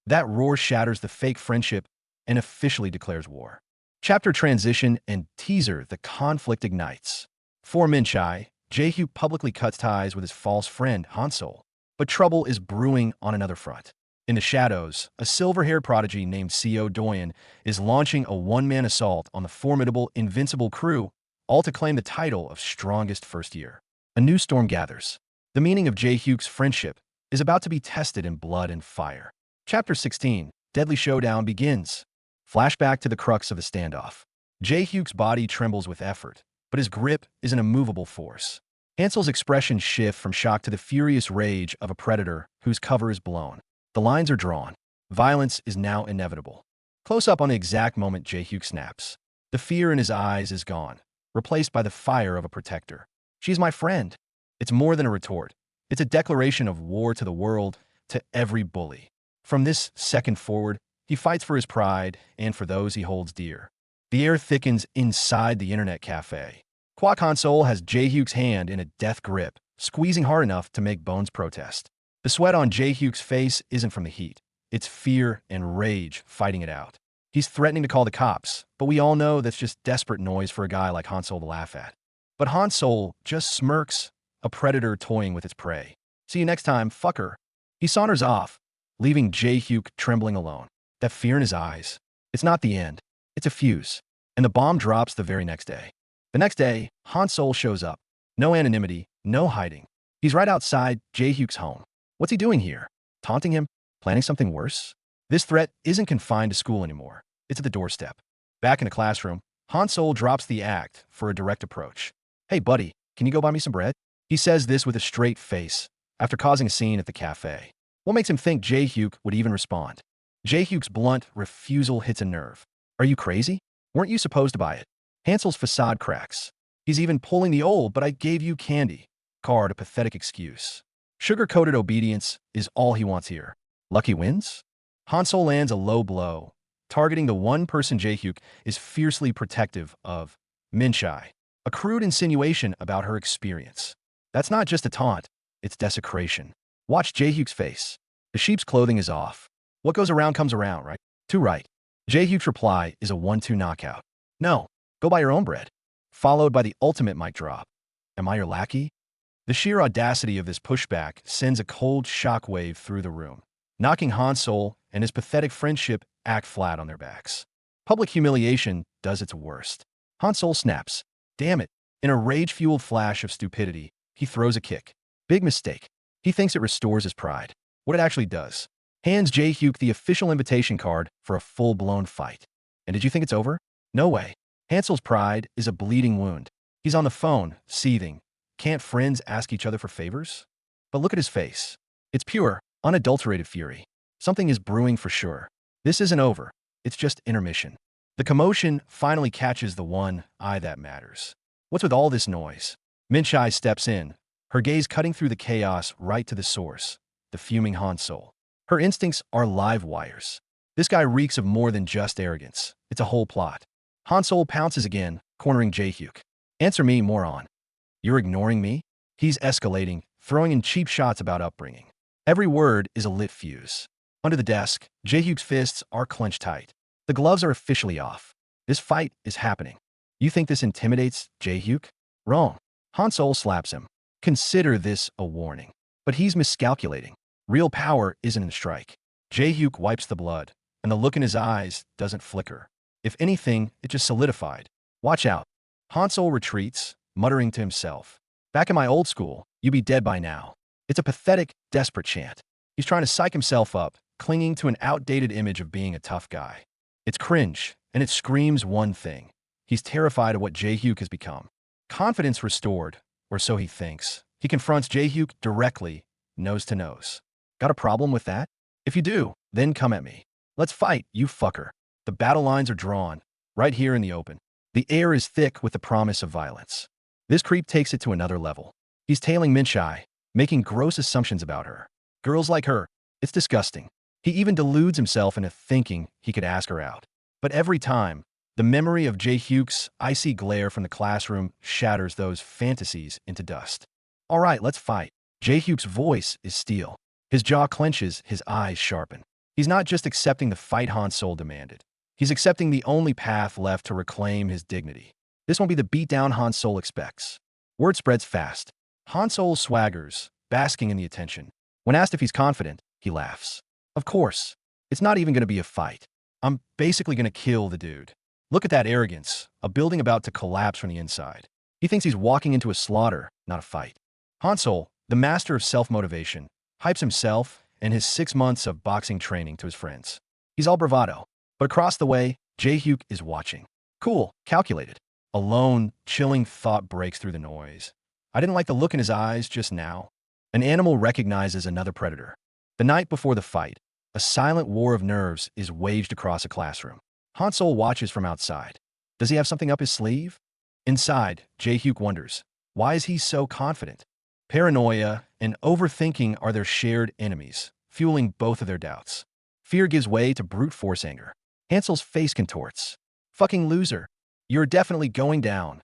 That roar shatters the fake friendship and officially declares war. Chapter transition and teaser, the conflict ignites. For Min-chae, Jae-hyuk publicly cuts ties with his false friend, Hansol. But trouble is brewing on another front. In the shadows, a silver-haired prodigy named Seo Doyen is launching a one-man assault on the formidable Invincible crew, all to claim the title of strongest first year. A new storm gathers. The meaning of Jae-hyuk's friendship is about to be tested in blood and fire. Chapter 16, Deadly Showdown begins. Flashback to the crux of the standoff. Jae-hyuk's body trembles with effort, but his grip is an immovable force. Hansel's expression shifts from shock to the furious rage of a predator whose cover is blown. The lines are drawn. Violence is now inevitable. Close up on the exact moment Jae-hyuk snaps. The fear in his eyes is gone, replaced by the fire of a protector. She's my friend. It's more than a retort. It's a declaration of war to the world, to every bully. From this second forward, he fights for his pride and for those he holds dear. The air thickens inside the internet cafe. Kwak Hansol has Jae-hyuk's hand in a death grip, squeezing hard enough to make Bones protest. The sweat on Jae-hyuk's face isn't from the heat. It's fear and rage fighting it out. He's threatening to call the cops, but we all know that's just desperate noise for a guy like Hansol to laugh at. But Hansol just smirks, a predator toying with its prey. See you next time, fucker. He saunters off, leaving Jae-hyuk trembling alone. That fear in his eyes. It's not the end. It's a fuse. And the bomb drops the very next day. The next day, Hansol shows up. No anonymity, no hiding. He's right outside Jae-hyuk's home. What's he doing here? Taunting him? Planning something worse? This threat isn't confined to school anymore. It's at the doorstep. Back in the classroom, Hansol drops the act for a direct approach. Hey, buddy, can you go buy me some bread? He says this with a straight face, after causing a scene at the cafe. What makes him think Jae-hyuk would even respond? Jae-hyuk's blunt refusal hits a nerve. Are you crazy? Weren't you supposed to buy it? Hansel's facade cracks. He's even pulling the old "but I gave you candy" card, a pathetic excuse. Sugar-coated obedience is all he wants here. Lucky wins? Hansol lands a low blow, targeting the one person Jae-hyuk is fiercely protective of, Min-chae. A crude insinuation about her experience. That's not just a taunt, it's desecration. Watch Jae-hyuk's face. The sheep's clothing is off. What goes around comes around, right? Too right. Jae-hyuk's reply is a 1-2 knockout. No, go buy your own bread. Followed by the ultimate mic drop. Am I your lackey? The sheer audacity of this pushback sends a cold shockwave through the room, knocking Hansol and his pathetic friendship act flat on their backs. Public humiliation does its worst. Hansol snaps. Damn it. In a rage-fueled flash of stupidity, he throws a kick. Big mistake. He thinks it restores his pride. What it actually does. Hands Jae-hyuk the official invitation card for a full-blown fight. And did you think it's over? No way. Hansel's pride is a bleeding wound. He's on the phone, seething. Can't friends ask each other for favors? But look at his face. It's pure, unadulterated fury. Something is brewing for sure. This isn't over. It's just intermission. The commotion finally catches the one eye that matters. What's with all this noise? Min-chae steps in, her gaze cutting through the chaos right to the source, the fuming Hansol. Her instincts are live wires. This guy reeks of more than just arrogance. It's a whole plot. Hansol pounces again, cornering Jae-hyuk. Answer me, moron. You're ignoring me? He's escalating, throwing in cheap shots about upbringing. Every word is a lit fuse. Under the desk, Jae-hyuk's fists are clenched tight. The gloves are officially off. This fight is happening. You think this intimidates Jae-hyuk? Wrong. Hansol slaps him. Consider this a warning. But he's miscalculating. Real power isn't in the strike. Jae-hyuk wipes the blood, and the look in his eyes doesn't flicker. If anything, it just solidified. Watch out. Hansol retreats, muttering to himself. Back in my old school, you'd be dead by now. It's a pathetic, desperate chant. He's trying to psych himself up, clinging to an outdated image of being a tough guy. It's cringe, and it screams one thing. He's terrified of what Jae-hyuk has become. Confidence restored, or so he thinks. He confronts Jae-hyuk directly, nose to nose. Got a problem with that? If you do, then come at me. Let's fight, you fucker. The battle lines are drawn, right here in the open. The air is thick with the promise of violence. This creep takes it to another level. He's tailing Minchai, making gross assumptions about her. Girls like her, it's disgusting. He even deludes himself into thinking he could ask her out. But every time, the memory of Jae-hyuk's icy glare from the classroom shatters those fantasies into dust. All right, let's fight. Jae-hyuk's voice is steel. His jaw clenches, his eyes sharpen. He's not just accepting the fight Han Sol demanded. He's accepting the only path left to reclaim his dignity. This won't be the beatdown Han Sol expects. Word spreads fast. Han Sol swaggers, basking in the attention. When asked if he's confident, he laughs. Of course. It's not even going to be a fight. I'm basically going to kill the dude. Look at that arrogance, a building about to collapse from the inside. He thinks he's walking into a slaughter, not a fight. Han Sol, the master of self-motivation, hypes himself and his 6 months of boxing training to his friends. He's all bravado. But across the way, Jae-hyuk is watching. Cool, calculated. A lone, chilling thought breaks through the noise. I didn't like the look in his eyes just now. An animal recognizes another predator. The night before the fight, a silent war of nerves is waged across a classroom. Han Sol watches from outside. Does he have something up his sleeve? Inside, Jae-hyuk wonders, why is he so confident? Paranoia and overthinking are their shared enemies, fueling both of their doubts. Fear gives way to brute force anger. Hansel's face contorts. Fucking loser. You're definitely going down.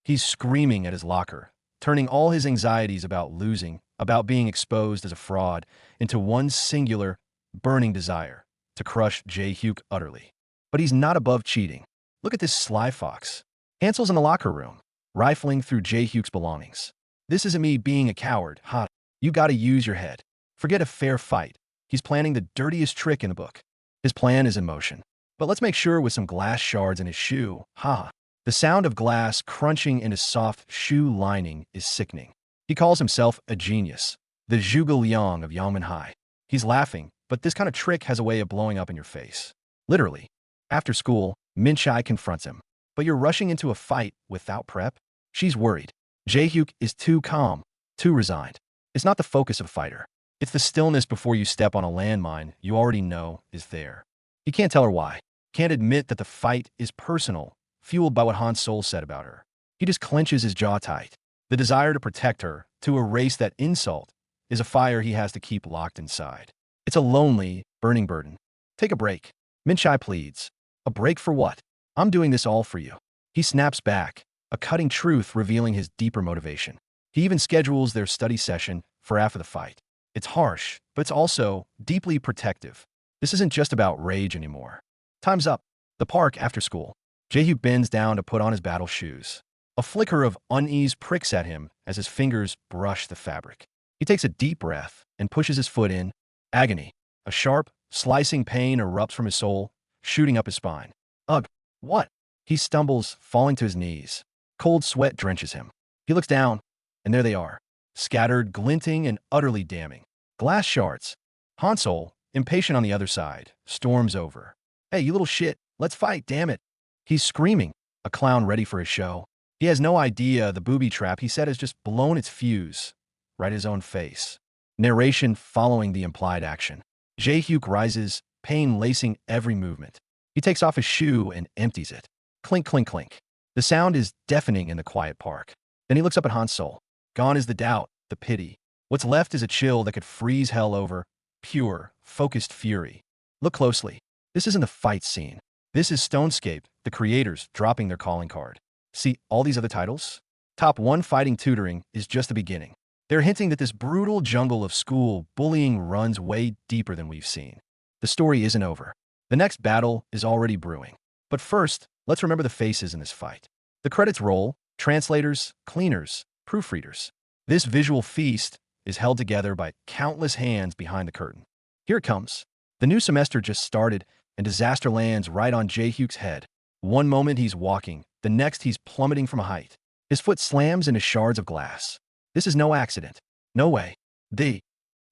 He's screaming at his locker, turning all his anxieties about losing, about being exposed as a fraud, into one singular, burning desire to crush Jae-hyuk utterly. But he's not above cheating. Look at this sly fox. Hansel's in the locker room, rifling through Jae-hyuk's belongings. This isn't me being a coward, ha. You gotta use your head. Forget a fair fight. He's planning the dirtiest trick in the book. His plan is in motion. But let's make sure with some glass shards in his shoe, ha. The sound of glass crunching in his soft shoe lining is sickening. He calls himself a genius, the Zhuge Liang of Yangmen High. He's laughing, but this kind of trick has a way of blowing up in your face. Literally. After school, Minchai confronts him. But you're rushing into a fight without prep? She's worried. Jae-hyuk is too calm, too resigned. It's not the focus of a fighter. It's the stillness before you step on a landmine you already know is there. He can't tell her why. Can't admit that the fight is personal, fueled by what Han Sol said about her. He just clenches his jaw tight. The desire to protect her, to erase that insult, is a fire he has to keep locked inside. It's a lonely, burning burden. Take a break. Minchai pleads. A break for what? I'm doing this all for you. He snaps back, a cutting truth revealing his deeper motivation. He even schedules their study session for after the fight. It's harsh, but it's also deeply protective. This isn't just about rage anymore. Time's up. The park after school. Jae-hyuk bends down to put on his battle shoes. A flicker of unease pricks at him as his fingers brush the fabric. He takes a deep breath and pushes his foot in. Agony. A sharp, slicing pain erupts from his soul, shooting up his spine. Ugh, what? He stumbles, falling to his knees. Cold sweat drenches him. He looks down, and there they are. Scattered, glinting, and utterly damning. Glass shards. Han Sol, impatient on the other side, storms over. Hey, you little shit, let's fight, damn it. He's screaming, a clown ready for his show. He has no idea the booby trap he set has just blown its fuse, right in his own face. Narration following the implied action. Jae-hyuk rises, pain lacing every movement. He takes off his shoe and empties it. Clink, clink, clink. The sound is deafening in the quiet park. Then he looks up at Han Sol. Gone is the doubt, the pity. What's left is a chill that could freeze hell over. Pure, focused fury. Look closely. This isn't a fight scene. This is Stonescape, the creators dropping their calling card. See all these other titles? Top 1 Fighting Tutoring is just the beginning. They're hinting that this brutal jungle of school bullying runs way deeper than we've seen. The story isn't over. The next battle is already brewing. But first, let's remember the faces in this fight. The credits roll, translators, cleaners, proofreaders. This visual feast is held together by countless hands behind the curtain. Here it comes. The new semester just started, and disaster lands right on Jae-hyuk's head. One moment he's walking, the next he's plummeting from a height. His foot slams into shards of glass. This is no accident. No way.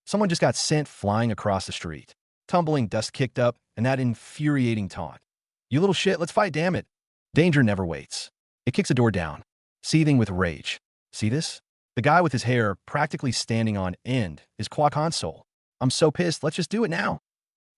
Someone just got sent flying across the street. Tumbling, dust kicked up, and that infuriating taunt. You little shit, let's fight, damn it. Danger never waits. It kicks a door down, seething with rage. See this? The guy with his hair practically standing on end is Kwa Console. I'm so pissed, let's just do it now.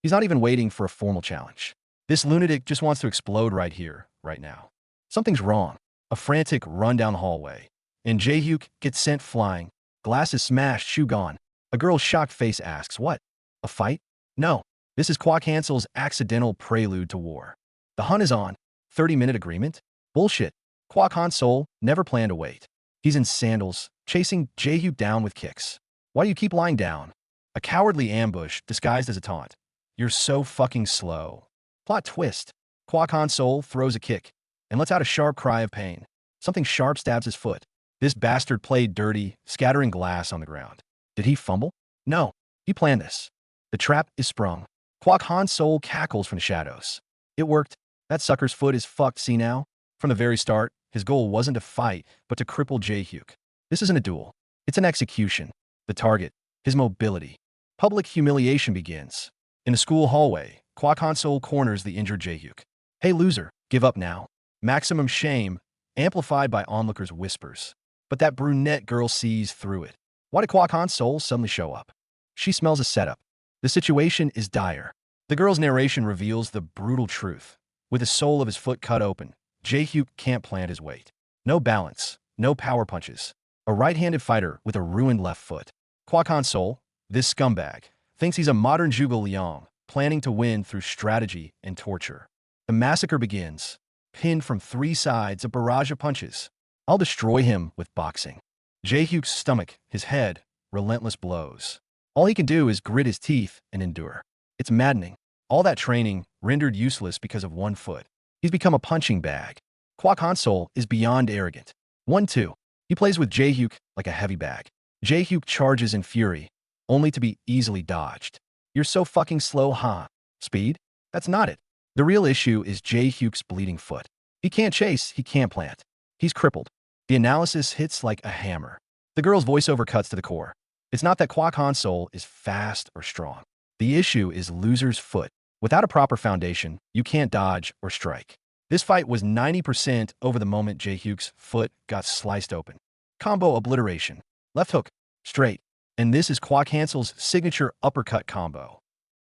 He's not even waiting for a formal challenge. This lunatic just wants to explode right here, right now. Something's wrong. A frantic run down the hallway. And Jae-hyuk gets sent flying. Glass is smashed, shoe gone. A girl's shocked face asks, what? A fight? No. This is Kwa Cancel's accidental prelude to war. The hunt is on. 30-minute agreement? Bullshit. Kwa Console never planned to wait. He's in sandals, chasing Jae-hyuk down with kicks. Why do you keep lying down? A cowardly ambush disguised as a taunt. You're so fucking slow. Plot twist. Kwa Console throws a kick and lets out a sharp cry of pain. Something sharp stabs his foot. This bastard played dirty, scattering glass on the ground. Did he fumble? No. He planned this. The trap is sprung. Kwa Console cackles from the shadows. It worked. That sucker's foot is fucked, see now? From the very start, his goal wasn't to fight, but to cripple Jae-hyuk. This isn't a duel. It's an execution. The target, his mobility. Public humiliation begins. In the school hallway, Kwa Console corners the injured Jae-hyuk. Hey loser, give up now. Maximum shame, amplified by onlookers' whispers. But that brunette girl sees through it. Why did Kwa Console suddenly show up? She smells a setup. The situation is dire. The girl's narration reveals the brutal truth. With the sole of his foot cut open, Jae-hyuk can't plant his weight. No balance, no power punches. A right-handed fighter with a ruined left foot. Kwa Console, this scumbag, thinks he's a modern Zhuge Liang, planning to win through strategy and torture. The massacre begins. Pinned from three sides, a barrage of punches. I'll destroy him with boxing. Jae-hyuk's stomach, his head, relentless blows. All he can do is grit his teeth and endure. It's maddening. All that training rendered useless because of one foot. He's become a punching bag. Kwa Console is beyond arrogant. 1-2. He plays with Jae-hyuk like a heavy bag. Jae-hyuk charges in fury, only to be easily dodged. You're so fucking slow, huh? Speed? That's not it. The real issue is Jae-hyuk's bleeding foot. He can't chase, he can't plant. He's crippled. The analysis hits like a hammer. The girl's voiceover cuts to the core. It's not that Kwa Console is fast or strong. The issue is loser's foot. Without a proper foundation, you can't dodge or strike. This fight was 90% over the moment Jae-hyuk's foot got sliced open. Combo obliteration. Left hook. Straight. And this is Kwa Cancel's signature uppercut combo.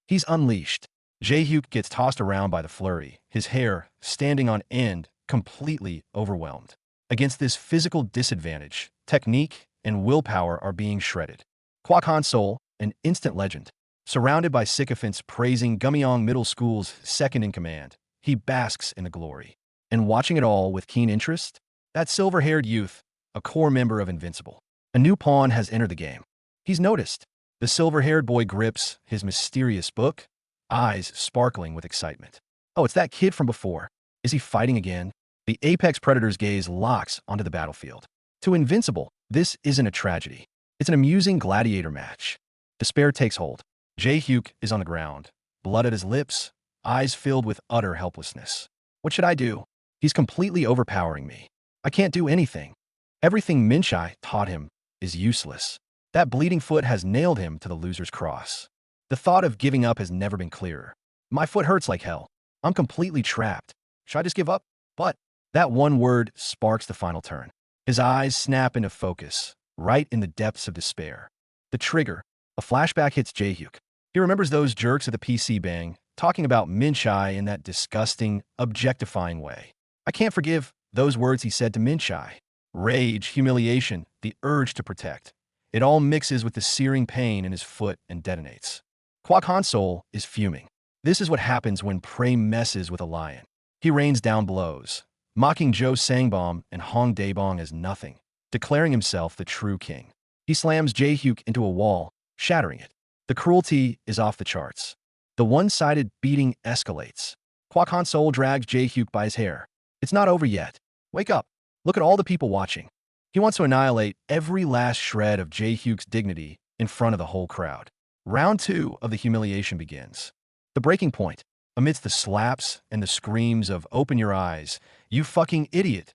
He's unleashed. Jae-hyuk gets tossed around by the flurry, his hair standing on end, completely overwhelmed. Against this physical disadvantage, technique and willpower are being shredded. Kwa Console, an instant legend. Surrounded by sycophants praising Gummyong Middle School's second-in-command, he basks in the glory. And watching it all with keen interest, that silver-haired youth, a core member of Invincible. A new pawn has entered the game. He's noticed. The silver-haired boy grips his mysterious book, eyes sparkling with excitement. Oh, it's that kid from before. Is he fighting again? The apex predator's gaze locks onto the battlefield. To Invincible, this isn't a tragedy. It's an amusing gladiator match. Despair takes hold. Jae-hyuk is on the ground, blood at his lips, eyes filled with utter helplessness. What should I do? He's completely overpowering me. I can't do anything. Everything Minshai taught him is useless. That bleeding foot has nailed him to the loser's cross. The thought of giving up has never been clearer. My foot hurts like hell. I'm completely trapped. Should I just give up? But that one word sparks the final turn. His eyes snap into focus, right in the depths of despair. The trigger. A flashback hits Jae-hyuk. He remembers those jerks at the PC bang, talking about Minshai in that disgusting, objectifying way. I can't forgive those words he said to Minshai. Rage, humiliation, the urge to protect. It all mixes with the searing pain in his foot and detonates. Kwa Console is fuming. This is what happens when prey messes with a lion. He rains down blows, mocking Zhou Sangbom and Hong Daebong as nothing, declaring himself the true king. He slams Jae-hyuk into a wall, shattering it. The cruelty is off the charts. The one-sided beating escalates. Kwa Console drags Jae-hyuk by his hair. It's not over yet. Wake up. Look at all the people watching. He wants to annihilate every last shred of Jae-hyuk's dignity in front of the whole crowd. Round 2 of the humiliation begins. The breaking point. Amidst the slaps and the screams of "Open your eyes, you fucking idiot,"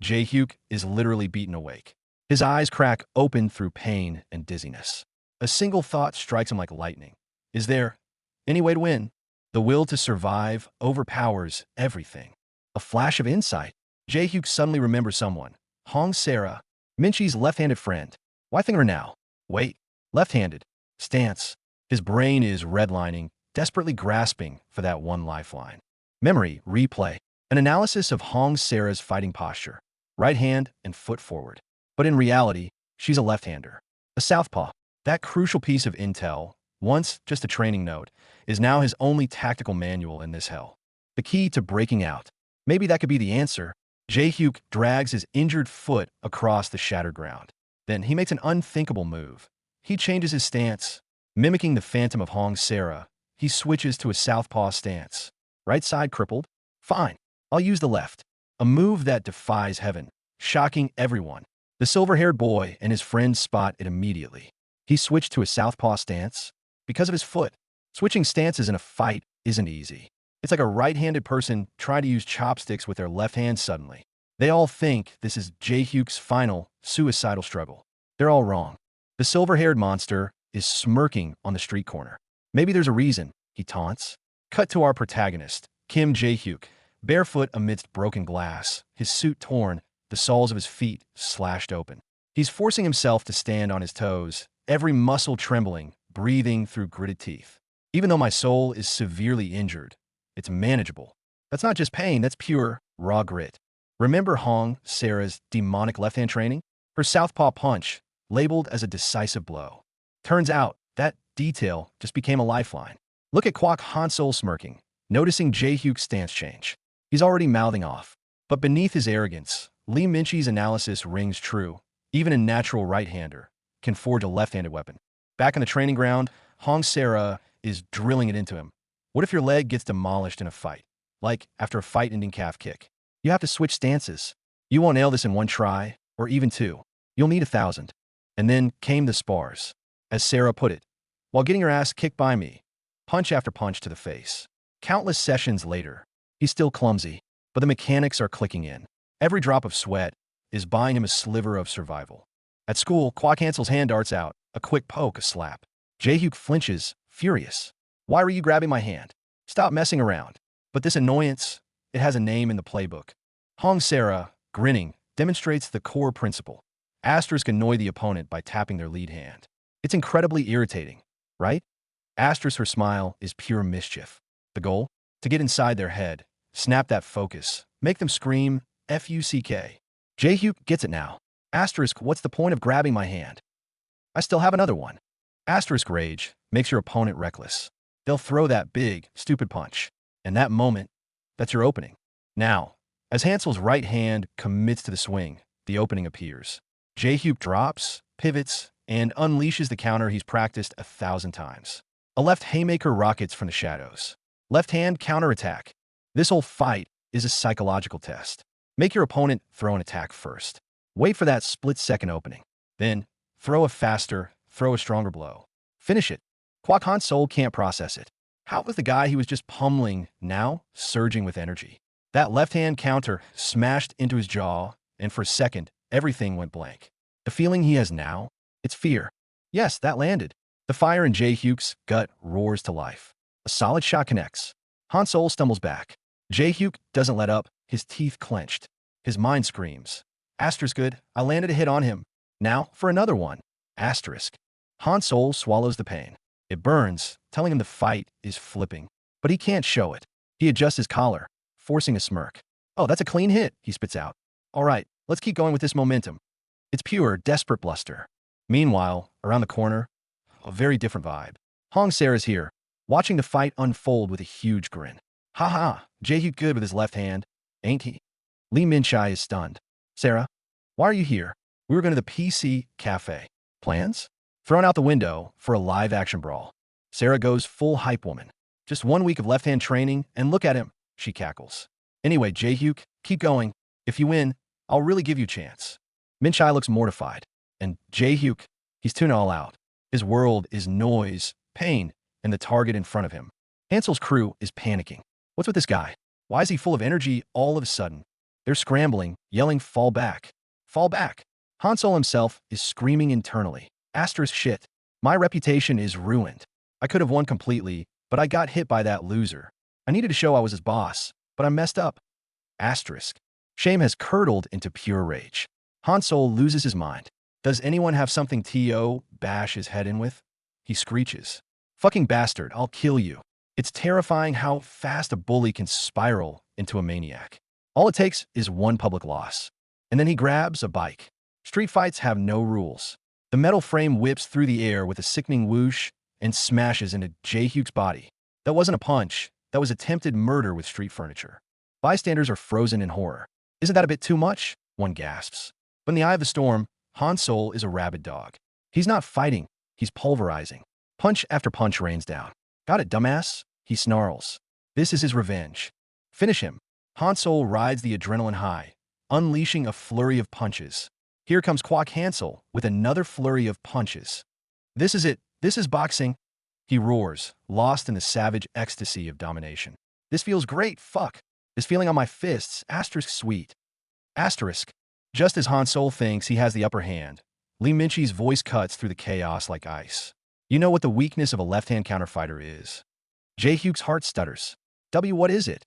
Jae-hyuk is literally beaten awake. His eyes crack open through pain and dizziness. A single thought strikes him like lightning. Is there any way to win? The will to survive overpowers everything. A flash of insight. Jae-hyuk suddenly remembers someone. Hong Sarah, Minchi's left-handed friend. Why think of her now? Wait, left-handed. Stance. His brain is redlining, desperately grasping for that one lifeline. Memory, replay. An analysis of Hong Sarah's fighting posture. Right hand and foot forward. But in reality, she's a left-hander. A southpaw. That crucial piece of intel, once just a training note, is now his only tactical manual in this hell. The key to breaking out. Maybe that could be the answer. Jae-hyuk drags his injured foot across the shattered ground. Then he makes an unthinkable move. He changes his stance. Mimicking the phantom of Hong Sarah, he switches to a southpaw stance. Right side crippled? Fine, I'll use the left. A move that defies heaven, shocking everyone. The silver-haired boy and his friends spot it immediately. He switched to a southpaw stance because of his foot. Switching stances in a fight isn't easy. It's like a right-handed person trying to use chopsticks with their left hand suddenly. They all think this is Jae-hyuk's final, suicidal struggle. They're all wrong. The silver-haired monster is smirking on the street corner. Maybe there's a reason, he taunts. Cut to our protagonist, Kim Jae-hyuk, barefoot amidst broken glass, his suit torn, the soles of his feet slashed open. He's forcing himself to stand on his toes, every muscle trembling, breathing through gritted teeth. Even though my soul is severely injured, it's manageable. That's not just pain, that's pure, raw grit. Remember Hong Sarah's demonic left-hand training? Her southpaw punch, labeled as a decisive blow. Turns out, that detail just became a lifeline. Look at Kwak Han-sol smirking, noticing Jae-hyuk's stance change. He's already mouthing off. But beneath his arrogance, Lee Min-chi's analysis rings true. Even a natural right-hander can forge a left-handed weapon. Back on the training ground, Hong Sarah is drilling it into him. What if your leg gets demolished in a fight? Like after a fight-ending calf kick. You have to switch stances. You won't nail this in one try, or even two. You'll need 1,000. And then came the spars. As Sarah put it, while getting her ass kicked by me, punch after punch to the face. Countless sessions later, he's still clumsy, but the mechanics are clicking in. Every drop of sweat is buying him a sliver of survival. At school, Kwak Han-sol's hand darts out, a quick poke, a slap. Jae-hyuk flinches, furious. Why were you grabbing my hand? Stop messing around. But this annoyance, it has a name in the playbook. Hong Sarah, grinning, demonstrates the core principle. Asterisk annoy the opponent by tapping their lead hand. It's incredibly irritating, right? Asterisk her smile is pure mischief. The goal? To get inside their head, snap that focus, make them scream, F-U-C-K. Jae-hyuk gets it now. Asterisk, what's the point of grabbing my hand? I still have another one. Asterisk rage makes your opponent reckless. They'll throw that big, stupid punch. And that moment, that's your opening. Now, as Han-sol's right hand commits to the swing, the opening appears. Jae-hyuk drops, pivots, and unleashes the counter he's practiced 1,000 times. A left haymaker rockets from the shadows. Left hand counterattack. This whole fight is a psychological test. Make your opponent throw an attack first. Wait for that split-second opening. Then, throw a faster, throw a stronger blow. Finish it. Kwak Han-sol can't process it. How was the guy he was just pummeling now surging with energy? That left-hand counter smashed into his jaw, and for a second, everything went blank. The feeling he has now? It's fear. Yes, that landed. The fire in Jae-hyuk's gut roars to life. A solid shot connects. Han-sol stumbles back. Jae-hyuk doesn't let up, his teeth clenched. His mind screams. Asterisk good, I landed a hit on him. Now for another one. Asterisk. Han-sol swallows the pain. It burns, telling him the fight is flipping. But he can't show it. He adjusts his collar, forcing a smirk. Oh, that's a clean hit, he spits out. All right, let's keep going with this momentum. It's pure, desperate bluster. Meanwhile, around the corner, a very different vibe. Hong Sarah's here, watching the fight unfold with a huge grin. Ha ha, Jae-hyuk good with his left hand, ain't he? Lee Min-chi is stunned. Sarah, why are you here? We were going to the PC cafe. Plans? Thrown out the window for a live-action brawl. Sarah goes full hype woman. Just 1 week of left-hand training, and look at him, she cackles. Anyway, Jae-hyuk, keep going. If you win, I'll really give you a chance. Min-chi looks mortified. And Jae-hyuk, he's tuned all out. His world is noise, pain, and the target in front of him. Han-sol's crew is panicking. What's with this guy? Why is he full of energy all of a sudden? They're scrambling, yelling, fall back. Fall back. Hansel himself is screaming internally. Asterisk shit. My reputation is ruined. I could have won completely, but I got hit by that loser. I needed to show I was his boss, but I messed up. Asterisk. Shame has curdled into pure rage. Hansel loses his mind. Does anyone have something to bash his head in with? He screeches. Fucking bastard, I'll kill you. It's terrifying how fast a bully can spiral into a maniac. All it takes is one public loss. And then he grabs a bike. Street fights have no rules. The metal frame whips through the air with a sickening whoosh and smashes into Jay Hugh's body. That wasn't a punch. That was attempted murder with street furniture. Bystanders are frozen in horror. Isn't that a bit too much? One gasps. But in the eye of the storm, Hansel is a rabid dog. He's not fighting. He's pulverizing. Punch after punch rains down. Got it, dumbass? He snarls. This is his revenge. Finish him. Hansel rides the adrenaline high, unleashing a flurry of punches. Here comes Quack Hansel with another flurry of punches. This is it. This is boxing. He roars, lost in the savage ecstasy of domination. This feels great, fuck. This feeling on my fists, asterisk sweet. Asterisk. Just as Hansel thinks he has the upper hand, Lee Minchie's voice cuts through the chaos like ice. You know what the weakness of a left-hand counterfighter is. Jay Hugh's heart stutters. What is it?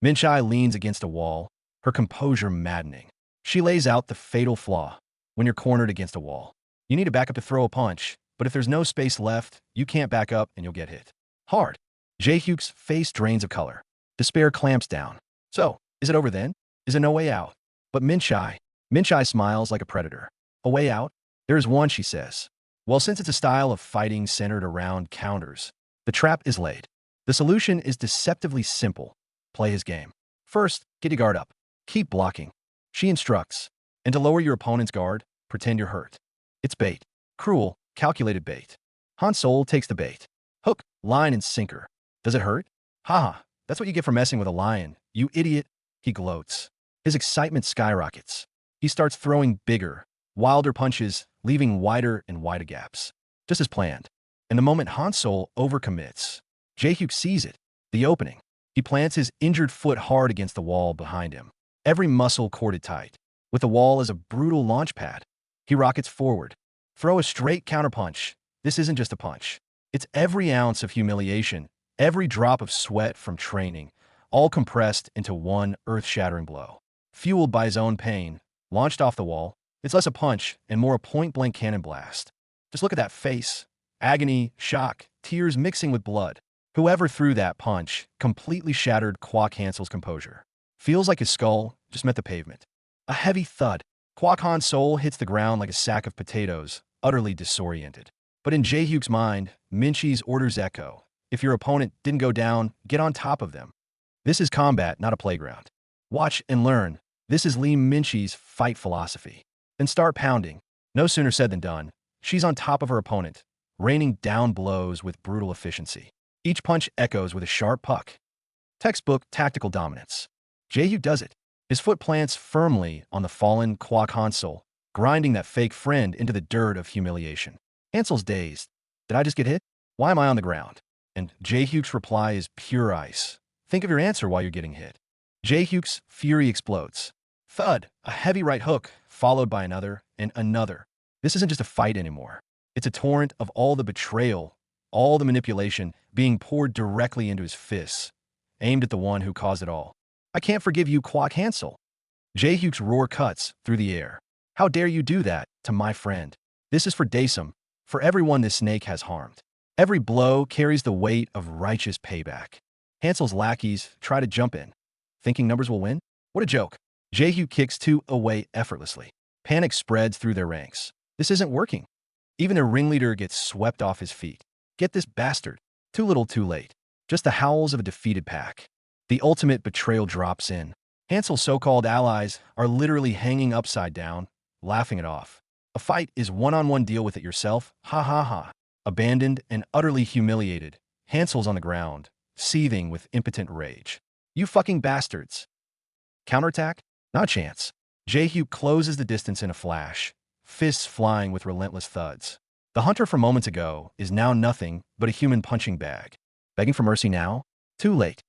Minchie leans against a wall, her composure maddening. She lays out the fatal flaw. When you're cornered against a wall, you need to back up to throw a punch, but if there's no space left, you can't back up and you'll get hit. Hard. Jay Hugh's face drains of color. Despair clamps down. So, is it over then? Is there no way out? But Minchie smiles like a predator. A way out? There is one, she says. Well, since it's a style of fighting centered around counters, the trap is laid. The solution is deceptively simple. Play his game. First, get your guard up. Keep blocking. She instructs. And to lower your opponent's guard, pretend you're hurt. It's bait. Cruel, calculated bait. Hansel takes the bait. Hook, line, and sinker. Does it hurt? Haha, that's what you get for messing with a lion, you idiot. He gloats. His excitement skyrockets. He starts throwing bigger, wilder punches, leaving wider and wider gaps. Just as planned. And the moment Hansel overcommits, Jay Hugh sees it. The opening. He plants his injured foot hard against the wall behind him. Every muscle corded tight. With the wall as a brutal launch pad. He rockets forward. Throw a straight counterpunch. This isn't just a punch. It's every ounce of humiliation, every drop of sweat from training, all compressed into one earth-shattering blow. Fueled by his own pain, launched off the wall, it's less a punch and more a point-blank cannon blast. Just look at that face. Agony, shock, tears mixing with blood. Whoever threw that punch completely shattered Quack Hansel's composure. Feels like his skull just met the pavement. A heavy thud. Quack Hansel hits the ground like a sack of potatoes, utterly disoriented. But in Jay Hugh's mind, Minchie's orders echo. If your opponent didn't go down, get on top of them. This is combat, not a playground. Watch and learn. This is Lee Minchie's fight philosophy. Then start pounding. No sooner said than done. She's on top of her opponent, raining down blows with brutal efficiency. Each punch echoes with a sharp puck. Textbook tactical dominance. Jay Hugh does it. His foot plants firmly on the fallen Quack Hansel, grinding that fake friend into the dirt of humiliation. Hansel's dazed. Did I just get hit? Why am I on the ground? And Jay Hugh's reply is pure ice. Think of your answer while you're getting hit. Jay Hugh's fury explodes. Thud, a heavy right hook, followed by another and another. This isn't just a fight anymore. It's a torrent of all the betrayal, all the manipulation being poured directly into his fists, aimed at the one who caused it all. I can't forgive you, Quack Hansel. Jay Hugh's roar cuts through the air. How dare you do that to my friend? This is for Daysum, for everyone this snake has harmed. Every blow carries the weight of righteous payback. Hansel's lackeys try to jump in, thinking numbers will win? What a joke. Jay Hugh kicks two away effortlessly. Panic spreads through their ranks. This isn't working. Even their ringleader gets swept off his feet. Get this bastard. Too little, too late. Just the howls of a defeated pack. The ultimate betrayal drops in. Hansel's so-called allies are literally hanging upside down, laughing it off. A fight is one-on-one, deal with it yourself. Ha ha ha. Abandoned and utterly humiliated, Hansel's on the ground, seething with impotent rage. You fucking bastards. Counterattack? Not a chance. Jay Hugh closes the distance in a flash, fists flying with relentless thuds. The hunter from moments ago is now nothing but a human punching bag. Begging for mercy now? Too late.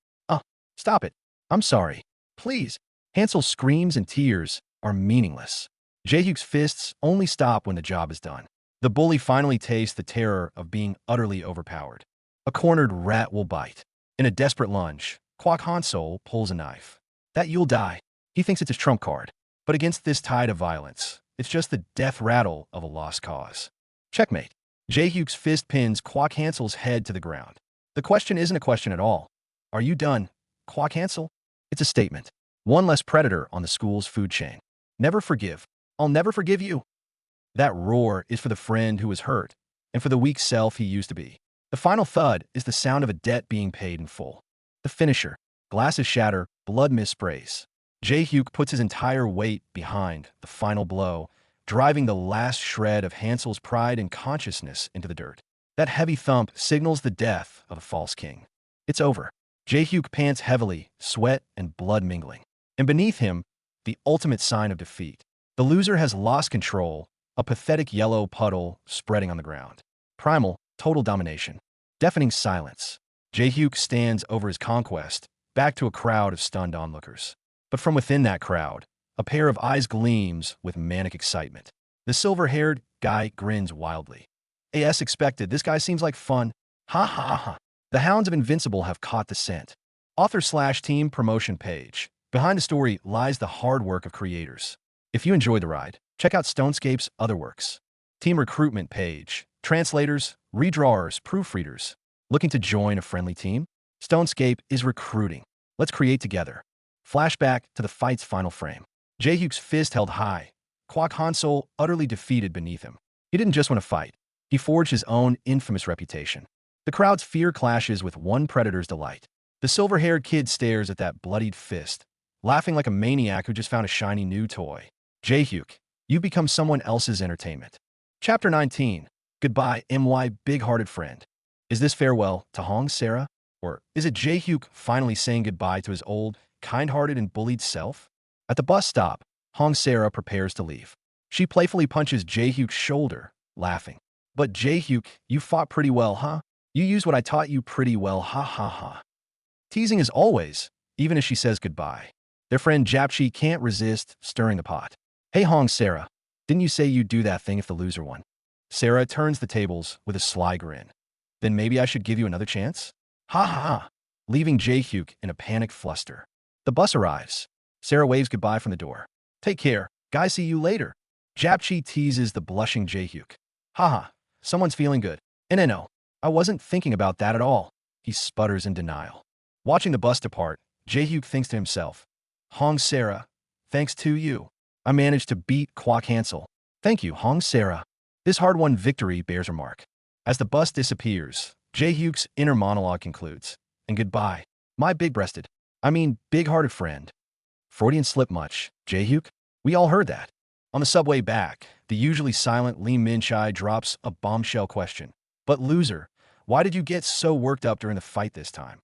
Stop it. I'm sorry. Please. Hansel's screams and tears are meaningless. Jae-hyuk's fists only stop when the job is done. The bully finally tastes the terror of being utterly overpowered. A cornered rat will bite. In a desperate lunge, Kwak Hansol pulls a knife. That you'll die. He thinks it's his trump card. But against this tide of violence, it's just the death rattle of a lost cause. Checkmate. Jae-hyuk's fist pins Kwak Hansel's head to the ground. The question isn't a question at all. Are you done, Kwak Hansel? It's a statement. One less predator on the school's food chain. Never forgive. I'll never forgive you. That roar is for the friend who was hurt, and for the weak self he used to be. The final thud is the sound of a debt being paid in full. The finisher. Glasses shatter, blood mist sprays. Jae-hyuk puts his entire weight behind the final blow, driving the last shred of Hansel's pride and consciousness into the dirt. That heavy thump signals the death of the false king. It's over. Jae-hyuk pants heavily, sweat and blood mingling. And beneath him, the ultimate sign of defeat. The loser has lost control, a pathetic yellow puddle spreading on the ground. Primal, total domination. Deafening silence. Jae-hyuk stands over his conquest, back to a crowd of stunned onlookers. But from within that crowd, a pair of eyes gleams with manic excitement. The silver-haired guy grins wildly. As expected, this guy seems like fun. Ha ha ha. The Hounds of Invincible have caught the scent. Author/team promotion page. Behind the story lies the hard work of creators. If you enjoy the ride, check out Stonescape's other works. Team recruitment page. Translators, redrawers, proofreaders. Looking to join a friendly team? Stonescape is recruiting. Let's create together. Flashback to the fight's final frame. Jae-hyuk's fist held high. Kwak Hansol utterly defeated beneath him. He didn't just want to fight. He forged his own infamous reputation. The crowd's fear clashes with one predator's delight. The silver-haired kid stares at that bloodied fist, laughing like a maniac who just found a shiny new toy. Jae-hyuk, you've become someone else's entertainment. Chapter 19. Goodbye, my big-hearted friend. Is this farewell to Hong Sarah? Or is it Jae-hyuk finally saying goodbye to his old, kind-hearted and bullied self? At the bus stop, Hong Sarah prepares to leave. She playfully punches Jae-hyuk's shoulder, laughing. But Jae-hyuk, you fought pretty well, huh? You used what I taught you pretty well, ha ha ha. Teasing as always, even as she says goodbye. Their friend Japchi can't resist stirring the pot. Hey Hong Sarah, didn't you say you'd do that thing if the loser won? Sarah turns the tables with a sly grin. Then maybe I should give you another chance? Ha ha ha, leaving Jae-hyuk in a panicked fluster. The bus arrives. Sarah waves goodbye from the door. Take care, guys, see you later. Japchi teases the blushing Jae-hyuk. Haha, someone's feeling good. And no, I wasn't thinking about that at all. He sputters in denial. Watching the bus depart, Jae-hyuk thinks to himself, Hong Sarah, thanks to you, I managed to beat Kwak Hansel. Thank you, Hong Sarah. This hard-won victory bears remark. As the bus disappears, Jae-hyuk's inner monologue concludes. And goodbye, my big-hearted friend. Freudian slip much, Jae-hyuk? We all heard that. On the subway back, the usually silent Lee Min-chai drops a bombshell question. But loser, why did you get so worked up during the fight this time?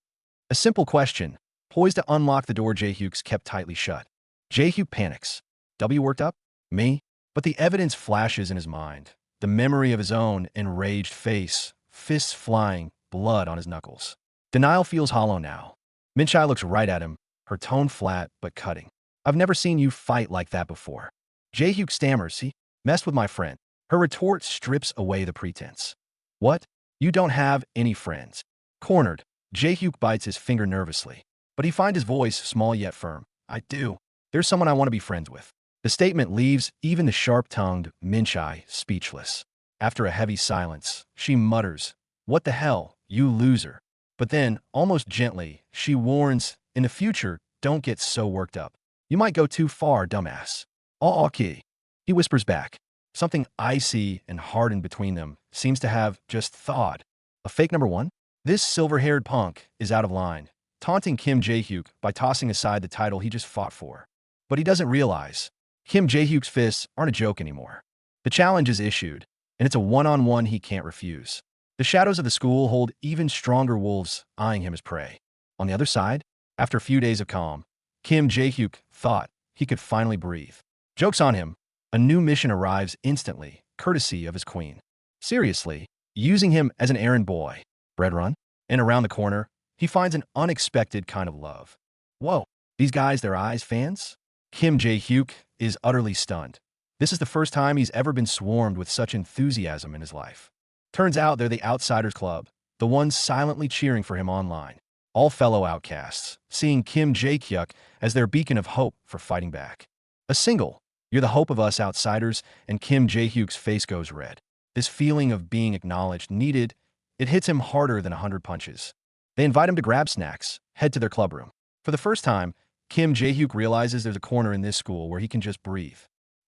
A simple question, poised to unlock the door Jae-hyuk's kept tightly shut. Jae-hyuk panics. W worked up? Me? But the evidence flashes in his mind. The memory of his own enraged face, fists flying, blood on his knuckles. Denial feels hollow now. Min-chai looks right at him, her tone flat but cutting. I've never seen you fight like that before. Jae-hyuk stammers, he messed with my friend. Her retort strips away the pretense. What? You don't have any friends. Cornered, Jae-hyuk bites his finger nervously. But he finds his voice small yet firm. I do. There's someone I want to be friends with. The statement leaves even the sharp-tongued Min-chai speechless. After a heavy silence, she mutters, What the hell, you loser. But then, almost gently, she warns, in the future, don't get so worked up. You might go too far, dumbass. Okay. He whispers back. Something icy and hardened between them seems to have just thawed. A fake number one? This silver-haired punk is out of line, taunting Kim Jae-hyuk by tossing aside the title he just fought for. But he doesn't realize, Kim Jae-hyuk's fists aren't a joke anymore. The challenge is issued, and it's a one-on-one he can't refuse. The shadows of the school hold even stronger wolves eyeing him as prey. On the other side, after a few days of calm, Kim Jae-hyuk thought he could finally breathe. Joke's on him. A new mission arrives instantly, courtesy of his queen. Seriously, using him as an errand boy. Bread run? And around the corner, he finds an unexpected kind of love. Whoa, these guys, their eyes fans? Kim Jae-hyuk is utterly stunned. This is the first time he's ever been swarmed with such enthusiasm in his life. Turns out they're the Outsiders Club, the ones silently cheering for him online. All fellow outcasts, seeing Kim Jae-hyuk as their beacon of hope for fighting back. A single, "You're the hope of us outsiders," and Kim Jae-hyuk's face goes red. This feeling of being acknowledged, needed, it hits him harder than 100 punches. They invite him to grab snacks, head to their club room. For the first time, Kim Jae-hyuk realizes there's a corner in this school where he can just breathe.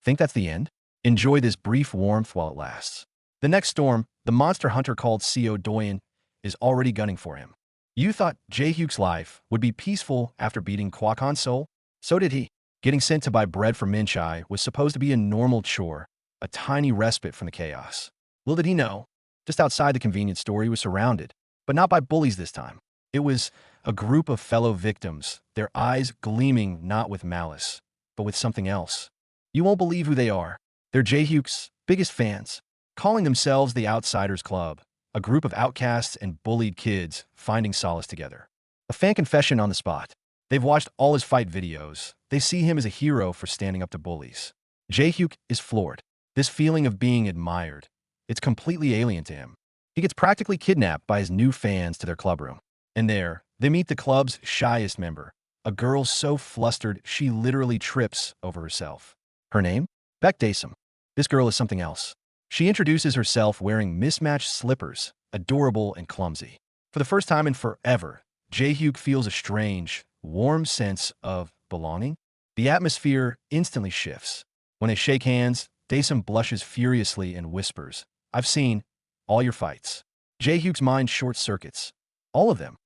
Think that's the end? Enjoy this brief warmth while it lasts. The next storm, the monster hunter called Seo Doyen, is already gunning for him. You thought Jae-hyuk's life would be peaceful after beating Kwakon Seol? So did he. Getting sent to buy bread for Minchai was supposed to be a normal chore, a tiny respite from the chaos. Little did he know, just outside the convenience store he was surrounded, but not by bullies this time. It was a group of fellow victims, their eyes gleaming not with malice, but with something else. You won't believe who they are. They're Jae-hyuk's biggest fans, calling themselves the Outsiders Club, a group of outcasts and bullied kids finding solace together. A fan confession on the spot. They've watched all his fight videos. They see him as a hero for standing up to bullies. Jae-hyuk is floored. This feeling of being admired, it's completely alien to him. He gets practically kidnapped by his new fans to their club room. And there, they meet the club's shyest member, a girl so flustered she literally trips over herself. Her name? Baek Daesum. This girl is something else. She introduces herself wearing mismatched slippers, adorable and clumsy. For the first time in forever, Jae-hyuk feels a strange, warm sense of belonging. The atmosphere instantly shifts. When they shake hands, Daesum blushes furiously and whispers, "I've seen all your fights." Jae-hyuk's mind short-circuits. All of them.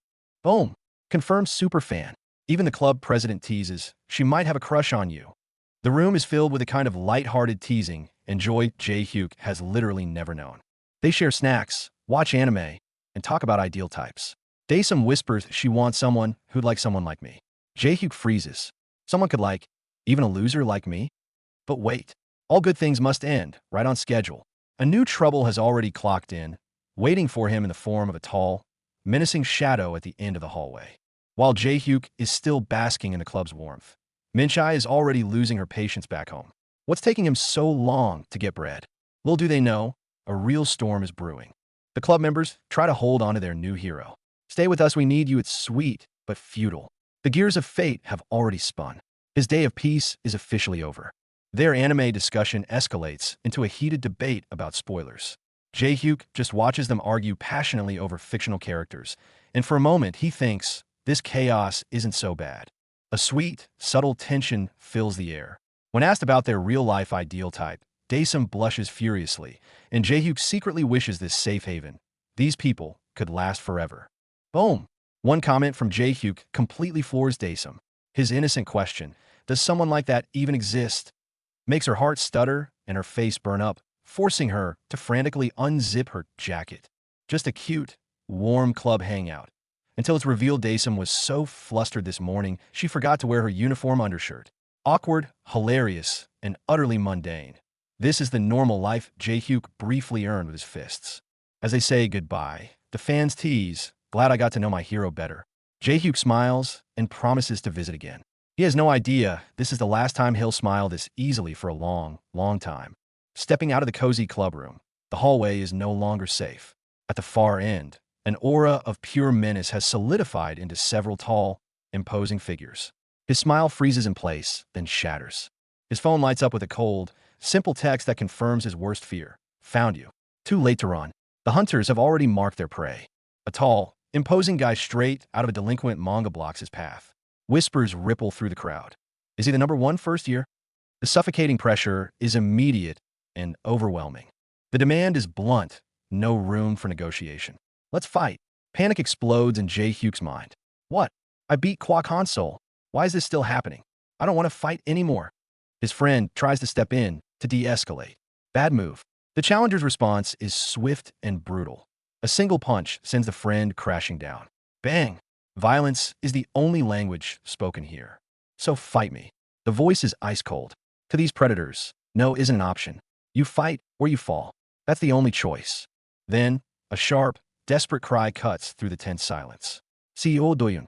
Boom. Confirmed superfan. Even the club president teases, "She might have a crush on you." The room is filled with a kind of light-hearted teasing and joy Jae-hyuk has literally never known. They share snacks, watch anime, and talk about ideal types. Daesum whispers she wants someone who'd like someone like me. Jae-hyuk freezes. Someone could like, even a loser like me? But wait. All good things must end, right on schedule. A new trouble has already clocked in, waiting for him in the form of a tall, menacing shadow at the end of the hallway. While Jae-hyuk is still basking in the club's warmth, Minchai is already losing her patience back home. What's taking him so long to get bread? Little do they know, a real storm is brewing. The club members try to hold on to their new hero. "Stay with us, we need you." It's sweet, but futile. The gears of fate have already spun. His day of peace is officially over. Their anime discussion escalates into a heated debate about spoilers. Jae-hyuk just watches them argue passionately over fictional characters, and for a moment he thinks this chaos isn't so bad. A sweet, subtle tension fills the air. When asked about their real-life ideal type, Daesum blushes furiously, and Jae-hyuk secretly wishes this safe haven, these people, could last forever. Boom! One comment from Jae-hyuk completely floors Daesum. His innocent question, "Does someone like that even exist?" makes her heart stutter and her face burn up, forcing her to frantically unzip her jacket. Just a cute, warm club hangout. Until it's revealed Daesum was so flustered this morning, she forgot to wear her uniform undershirt. Awkward, hilarious, and utterly mundane. This is the normal life Jae-hyuk briefly earned with his fists. As they say goodbye, the fans tease, "Glad I got to know my hero better." Jae-hyuk smiles and promises to visit again. He has no idea this is the last time he'll smile this easily for a long, long time. Stepping out of the cozy club room, the hallway is no longer safe. At the far end, an aura of pure menace has solidified into several tall, imposing figures. His smile freezes in place, then shatters. His phone lights up with a cold, simple text that confirms his worst fear. "Found you. Too late to run." The hunters have already marked their prey. A tall, imposing guy straight out of a delinquent manga blocks his path. Whispers ripple through the crowd. Is he the #1 first year? The suffocating pressure is immediate and overwhelming. The demand is blunt, no room for negotiation. "Let's fight." Panic explodes in Jae-hyuk's mind. "What? I beat Kwakon Seol. Why is this still happening? I don't want to fight anymore." His friend tries to step in to de-escalate. Bad move. The challenger's response is swift and brutal. A single punch sends the friend crashing down. Bang! Violence is the only language spoken here. "So fight me." The voice is ice cold. To these predators, no isn't an option. You fight or you fall. That's the only choice. Then, a sharp, desperate cry cuts through the tense silence. Seo Doyun.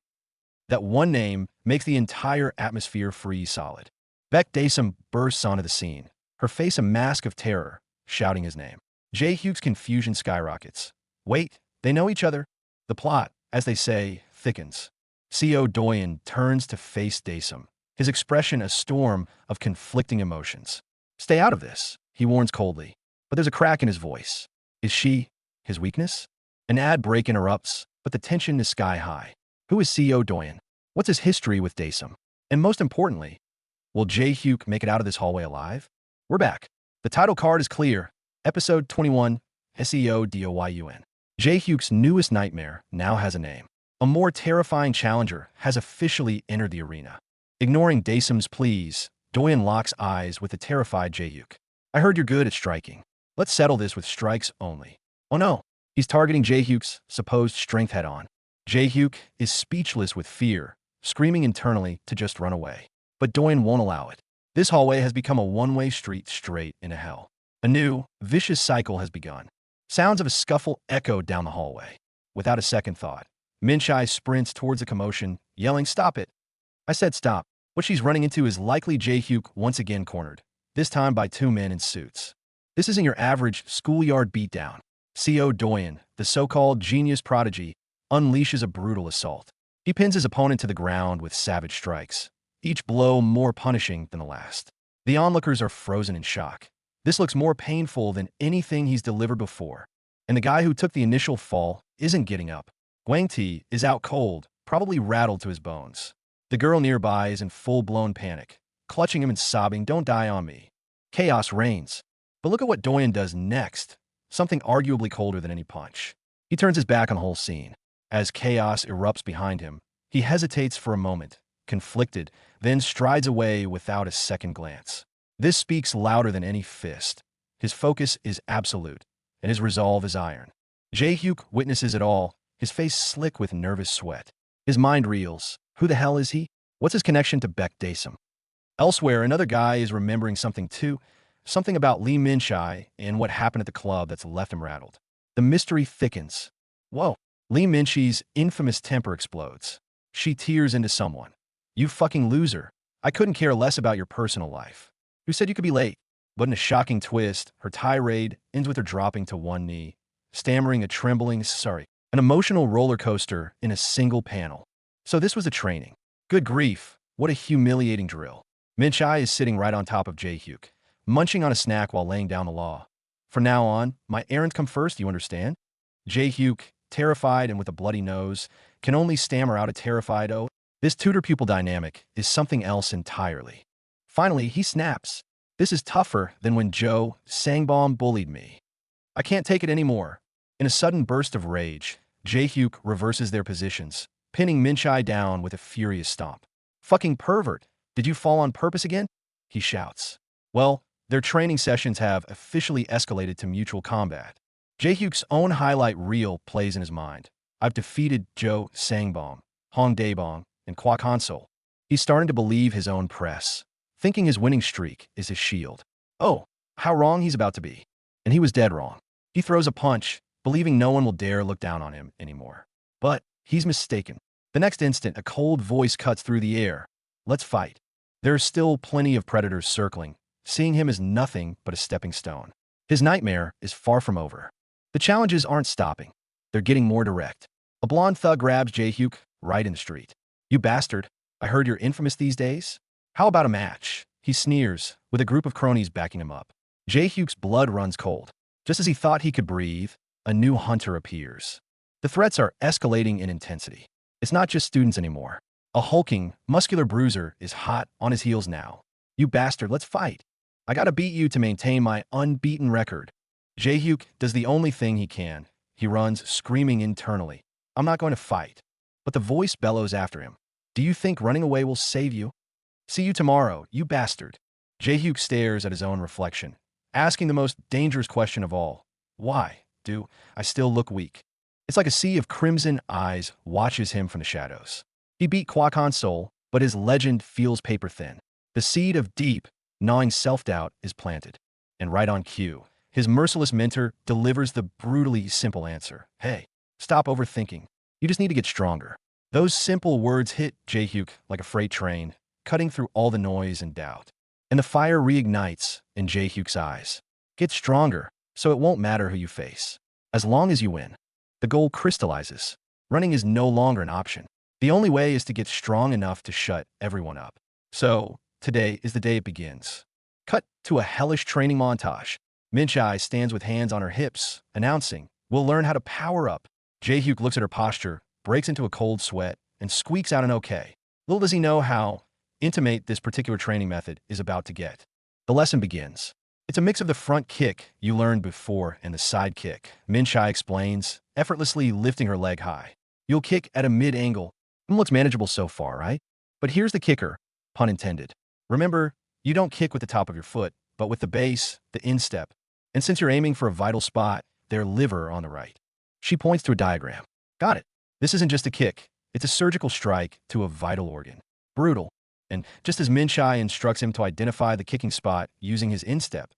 That one name makes the entire atmosphere freeze solid. Beck Dasom bursts onto the scene, her face a mask of terror, shouting his name. Jae-hyuk's confusion skyrockets. Wait, they know each other? The plot, as they say, thickens. Seo Doyen turns to face Dasom, his expression a storm of conflicting emotions. Stay out of this, he warns coldly. But there's a crack in his voice. Is she his weakness? An ad break interrupts, but the tension is sky high. Who is Seo Doyen? What's his history with Dasom? And most importantly, will Jae-hyuk make it out of this hallway alive? We're back. The title card is clear. Episode 21, Seo Doyun. Jae-hyuk's newest nightmare now has a name. A more terrifying challenger has officially entered the arena. Ignoring Dasom's pleas, Doyen locks eyes with the terrified Jae-hyuk. I heard you're good at striking. Let's settle this with strikes only. Oh no, he's targeting Jae-hyuk's supposed strength head-on. Jae-hyuk is speechless with fear, screaming internally to just run away. But Doyen won't allow it. This hallway has become a one-way street straight into hell. A new, vicious cycle has begun. Sounds of a scuffle echoed down the hallway. Without a second thought, Minshai sprints towards the commotion, yelling, "Stop it!" I said stop. What she's running into is likely Jae-hyuk once again cornered, this time by two men in suits. This isn't your average schoolyard beatdown. Seo Doyen, the so-called genius prodigy, unleashes a brutal assault. He pins his opponent to the ground with savage strikes, each blow more punishing than the last. The onlookers are frozen in shock. This looks more painful than anything he's delivered before. And the guy who took the initial fall isn't getting up. Gwangti is out cold, probably rattled to his bones. The girl nearby is in full-blown panic, clutching him and sobbing, "Don't die on me." Chaos reigns. But look at what Doyen does next, something arguably colder than any punch. He turns his back on the whole scene. As chaos erupts behind him, he hesitates for a moment, conflicted, then strides away without a second glance. This speaks louder than any fist. His focus is absolute, and his resolve is iron. Jae-hyuk witnesses it all, his face slick with nervous sweat. His mind reels. Who the hell is he? What's his connection to Beck Dasom? Elsewhere, another guy is remembering something too, something about Lee Min-shai and what happened at the club that's left him rattled. The mystery thickens. Whoa, Lee Min-shai's infamous temper explodes. She tears into someone. "You fucking loser. I couldn't care less about your personal life. Who said you could be late?" But in a shocking twist, her tirade ends with her dropping to one knee, stammering a trembling sorry. An emotional roller coaster in a single panel. So this was a training. Good grief, what a humiliating drill. Min-shai is sitting right on top of Jae-hyuk, munching on a snack while laying down the law. From now on, my errands come first, you understand? Jae-hyuk, terrified and with a bloody nose, can only stammer out a terrified "oh." This tutor-pupil dynamic is something else entirely. Finally, he snaps. "This is tougher than when Joe Sangbom bullied me. I can't take it anymore." In a sudden burst of rage, Jae-hyuk reverses their positions, pinning Min-shai down with a furious stomp. "Fucking pervert! Did you fall on purpose again?" he shouts. Well, their training sessions have officially escalated to mutual combat. Jae-hyuk's own highlight reel plays in his mind. I've defeated Joe Sangbom, Hong Daebong, and Kwak Hansol. He's starting to believe his own press, thinking his winning streak is his shield. Oh, how wrong he's about to be. And he was dead wrong. He throws a punch, believing no one will dare look down on him anymore. But he's mistaken. The next instant, a cold voice cuts through the air. "Let's fight." There are still plenty of predators circling, seeing him as nothing but a stepping stone. His nightmare is far from over. The challenges aren't stopping. They're getting more direct. A blonde thug grabs Jae-hyuk right in the street. "You bastard, I heard you're infamous these days. How about a match?" He sneers, with a group of cronies backing him up. Jae-hyuk's blood runs cold. Just as he thought he could breathe, a new hunter appears. The threats are escalating in intensity. It's not just students anymore. A hulking, muscular bruiser is hot on his heels now. "You bastard, let's fight. I gotta beat you to maintain my unbeaten record." Jae-hyuk does the only thing he can. He runs, screaming internally, "I'm not going to fight." But the voice bellows after him. "Do you think running away will save you? See you tomorrow, you bastard." Jae-hyuk stares at his own reflection, asking the most dangerous question of all. Why do I still look weak? It's like a sea of crimson eyes watches him from the shadows. He beat Kwak Hansol, but his legend feels paper thin. The seed of deep, gnawing self-doubt is planted. And right on cue, his merciless mentor delivers the brutally simple answer. "Hey, stop overthinking. You just need to get stronger." Those simple words hit Jae-hyuk like a freight train, cutting through all the noise and doubt. and the fire reignites in Jae-hyuk's eyes. Get stronger, so it won't matter who you face. As long as you win. The goal crystallizes. Running is no longer an option. The only way is to get strong enough to shut everyone up. So, today is the day it begins. Cut to a hellish training montage. Min-chae stands with hands on her hips, announcing, "We'll learn how to power up." Jae-hyuk looks at her posture, breaks into a cold sweat, and squeaks out an okay. Little does he know how intimate this particular training method is about to get. The lesson begins. It's a mix of the front kick you learned before and the side kick. Min-chae explains, effortlessly lifting her leg high. You'll kick at a mid-angle. It looks manageable so far, right? But here's the kicker, pun intended. Remember, you don't kick with the top of your foot, but with the base, the instep. And since you're aiming for a vital spot, their liver on the right. She points to a diagram. Got it. This isn't just a kick. It's a surgical strike to a vital organ. Brutal. And just as Min-chae instructs him to identify the kicking spot using his instep,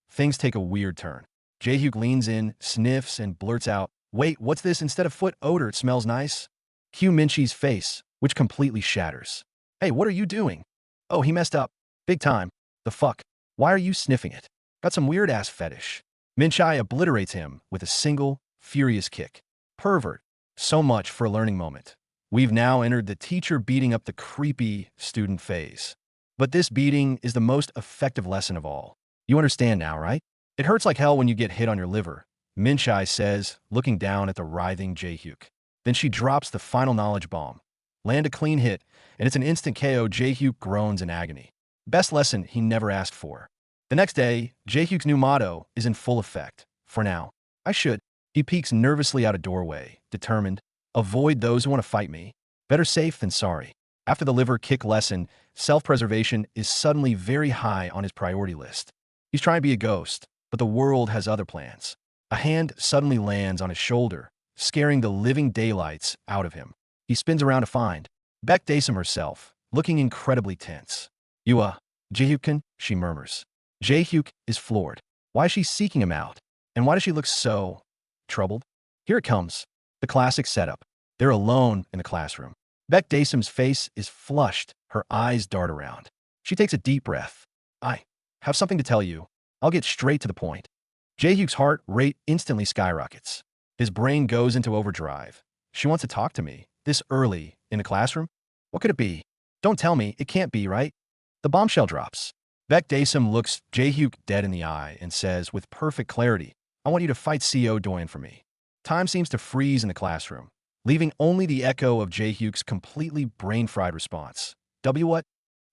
things take a weird turn. Jae-hyuk leans in, sniffs, and blurts out, "Wait, what's this instead of foot odor? It smells nice." Cue Min-chae's face, which completely shatters. "Hey, what are you doing?" "Oh, he messed up. Big time. The fuck? Why are you sniffing it? Got some weird-ass fetish." Min-chae obliterates him with a single, furious kick. Pervert. So much for a learning moment. We've now entered the teacher beating up the creepy student phase. But this beating is the most effective lesson of all. You understand now, right? It hurts like hell when you get hit on your liver, Min-chae says, looking down at the writhing Jae-hyuk. Then she drops the final knowledge bomb. Land a clean hit, and it's an instant KO. Jae-hyuk groans in agony. Best lesson he never asked for. The next day, Jae-hyuk's new motto is in full effect. For now. I should. He peeks nervously out a doorway, determined. Avoid those who want to fight me. Better safe than sorry. After the liver kick lesson, self-preservation is suddenly very high on his priority list. He's trying to be a ghost, but the world has other plans. A hand suddenly lands on his shoulder, scaring the living daylights out of him. He spins around to find Baek Daesum herself, looking incredibly tense. Jae-hyuk-kun, she murmurs. Jae-hyuk is floored. Why is she seeking him out? And why does she look so troubled? Here it comes. The classic setup. They're alone in the classroom. Baek Daesum's face is flushed. Her eyes dart around. She takes a deep breath. I have something to tell you. I'll get straight to the point. Jae-hyuk's heart rate instantly skyrockets. His brain goes into overdrive. She wants to talk to me, this early, in the classroom? What could it be? Don't tell me, it can't be, right? The bombshell drops. Baek Daesum looks Jae-hyuk dead in the eye and says with perfect clarity, I want you to fight CO Doyen for me. Time seems to freeze in the classroom, leaving only the echo of Jae-hyuk's completely brain-fried response. What?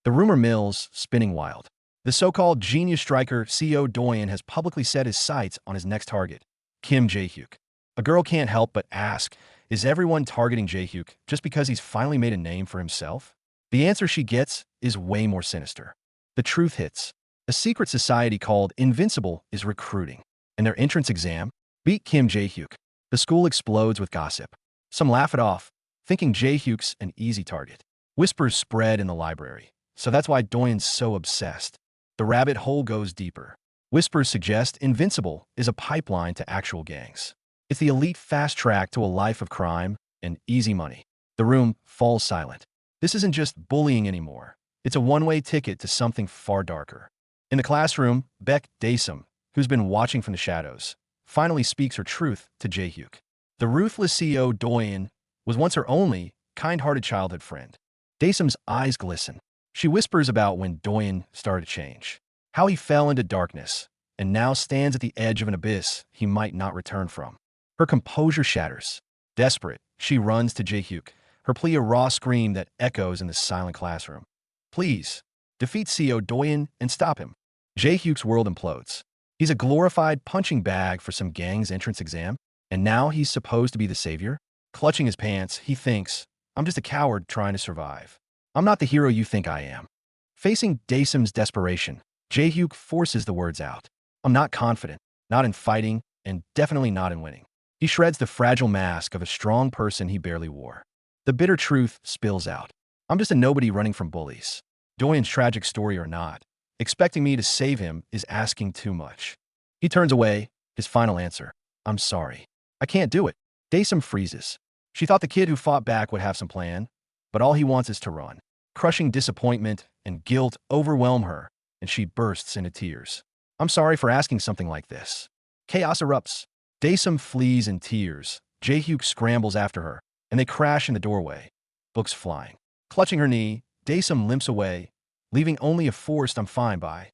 The rumor mills, spinning wild. The so-called genius striker CO Doyen has publicly set his sights on his next target, Kim Jae-hyuk. A girl can't help but ask, is everyone targeting Jae-hyuk just because he's finally made a name for himself? The answer she gets is way more sinister. The truth hits. A secret society called Invincible is recruiting, and their entrance exam beat Kim Jae-hyuk. The school explodes with gossip. Some laugh it off, thinking Jae-hyuk's an easy target. Whispers spread in the library, so that's why Doyen's so obsessed. The rabbit hole goes deeper. Whispers suggest Invincible is a pipeline to actual gangs. It's the elite fast track to a life of crime and easy money. The room falls silent. This isn't just bullying anymore. It's a one-way ticket to something far darker. In the classroom, Baek Daesum, who's been watching from the shadows, finally speaks her truth to Jae-hyuk. The ruthless CEO Doyen was once her only, kind-hearted childhood friend. Daesum's eyes glisten. She whispers about when Doyen started to change, how he fell into darkness, and now stands at the edge of an abyss he might not return from. Her composure shatters. Desperate, she runs to Jae-hyuk, her plea a raw scream that echoes in the silent classroom. Please, defeat CEO Doyen and stop him. Jae-hyuk's world implodes. He's a glorified punching bag for some gang's entrance exam, and now he's supposed to be the savior? Clutching his pants, he thinks, I'm just a coward trying to survive. I'm not the hero you think I am. Facing Daesum's desperation, Jae-hyuk forces the words out. I'm not confident, not in fighting, and definitely not in winning. He shreds the fragile mask of a strong person he barely wore. The bitter truth spills out. I'm just a nobody running from bullies. Doyen's tragic story or not, expecting me to save him is asking too much. He turns away, his final answer. I'm sorry. I can't do it. Daesum freezes. She thought the kid who fought back would have some plan, but all he wants is to run. Crushing disappointment and guilt overwhelm her, and she bursts into tears. I'm sorry for asking something like this. Chaos erupts. Daesum flees in tears. Jae-hyuk scrambles after her, and they crash in the doorway, books flying. Clutching her knee, Daesum limps away, leaving only a forced "I'm fine" by.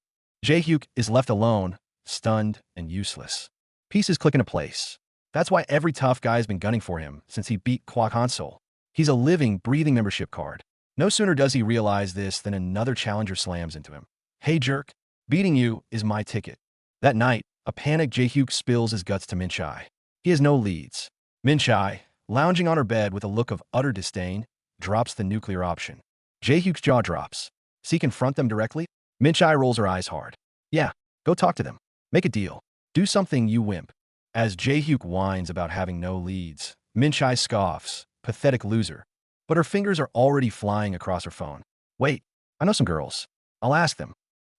Jae-hyuk is left alone, stunned and useless. Pieces click into place. That's why every tough guy has been gunning for him since he beat Kwak Han-sol. He's a living, breathing membership card. No sooner does he realize this than another challenger slams into him. Hey jerk, beating you is my ticket. That night, a panicked Jae-hyuk spills his guts to Min-chae. He has no leads. Min-chae, lounging on her bed with a look of utter disdain, drops the nuclear option. Jae-hyuk's jaw drops. Does he confront them directly? Min-chae rolls her eyes hard. Yeah, go talk to them. Make a deal. Do something, you wimp. As Jae-hyuk whines about having no leads, Min-chae scoffs. Pathetic loser. But her fingers are already flying across her phone. Wait, I know some girls. I'll ask them.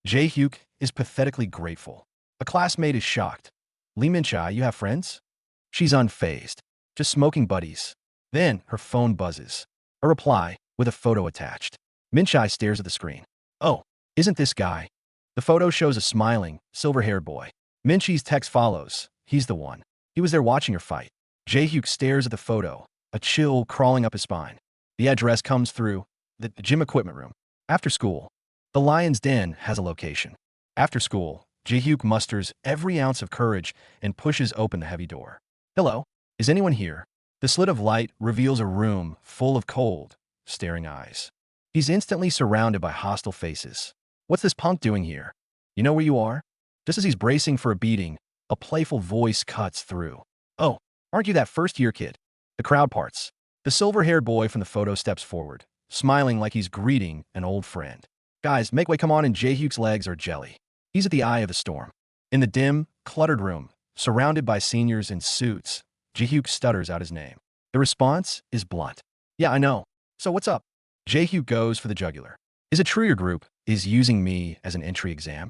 Jae-hyuk is pathetically grateful. A classmate is shocked. Lee Min-chae, you have friends? She's unfazed. Just smoking buddies. Then her phone buzzes. A reply, with a photo attached. Min-chae stares at the screen. Oh, isn't this guy? The photo shows a smiling, silver-haired boy. Min-chae's text follows. He's the one. He was there watching her fight. Jae-hyuk stares at the photo, a chill crawling up his spine. The address comes through. The gym equipment room. After school. The Lion's Den has a location. After school, Jae-hyuk musters every ounce of courage and pushes open the heavy door. Hello? Is anyone here? The slit of light reveals a room full of cold, staring eyes. He's instantly surrounded by hostile faces. What's this punk doing here? You know where you are? Just as he's bracing for a beating, a playful voice cuts through. Oh, aren't you that first-year kid? The crowd parts. The silver-haired boy from the photo steps forward, smiling like he's greeting an old friend. Guys, make way, come on, and Jae-hyuk's legs are jelly. He's at the eye of the storm. In the dim, cluttered room, surrounded by seniors in suits, Jae-hyuk stutters out his name. The response is blunt. Yeah, I know. So what's up? Jae-hyuk goes for the jugular. Is it true your group is using me as an entry exam?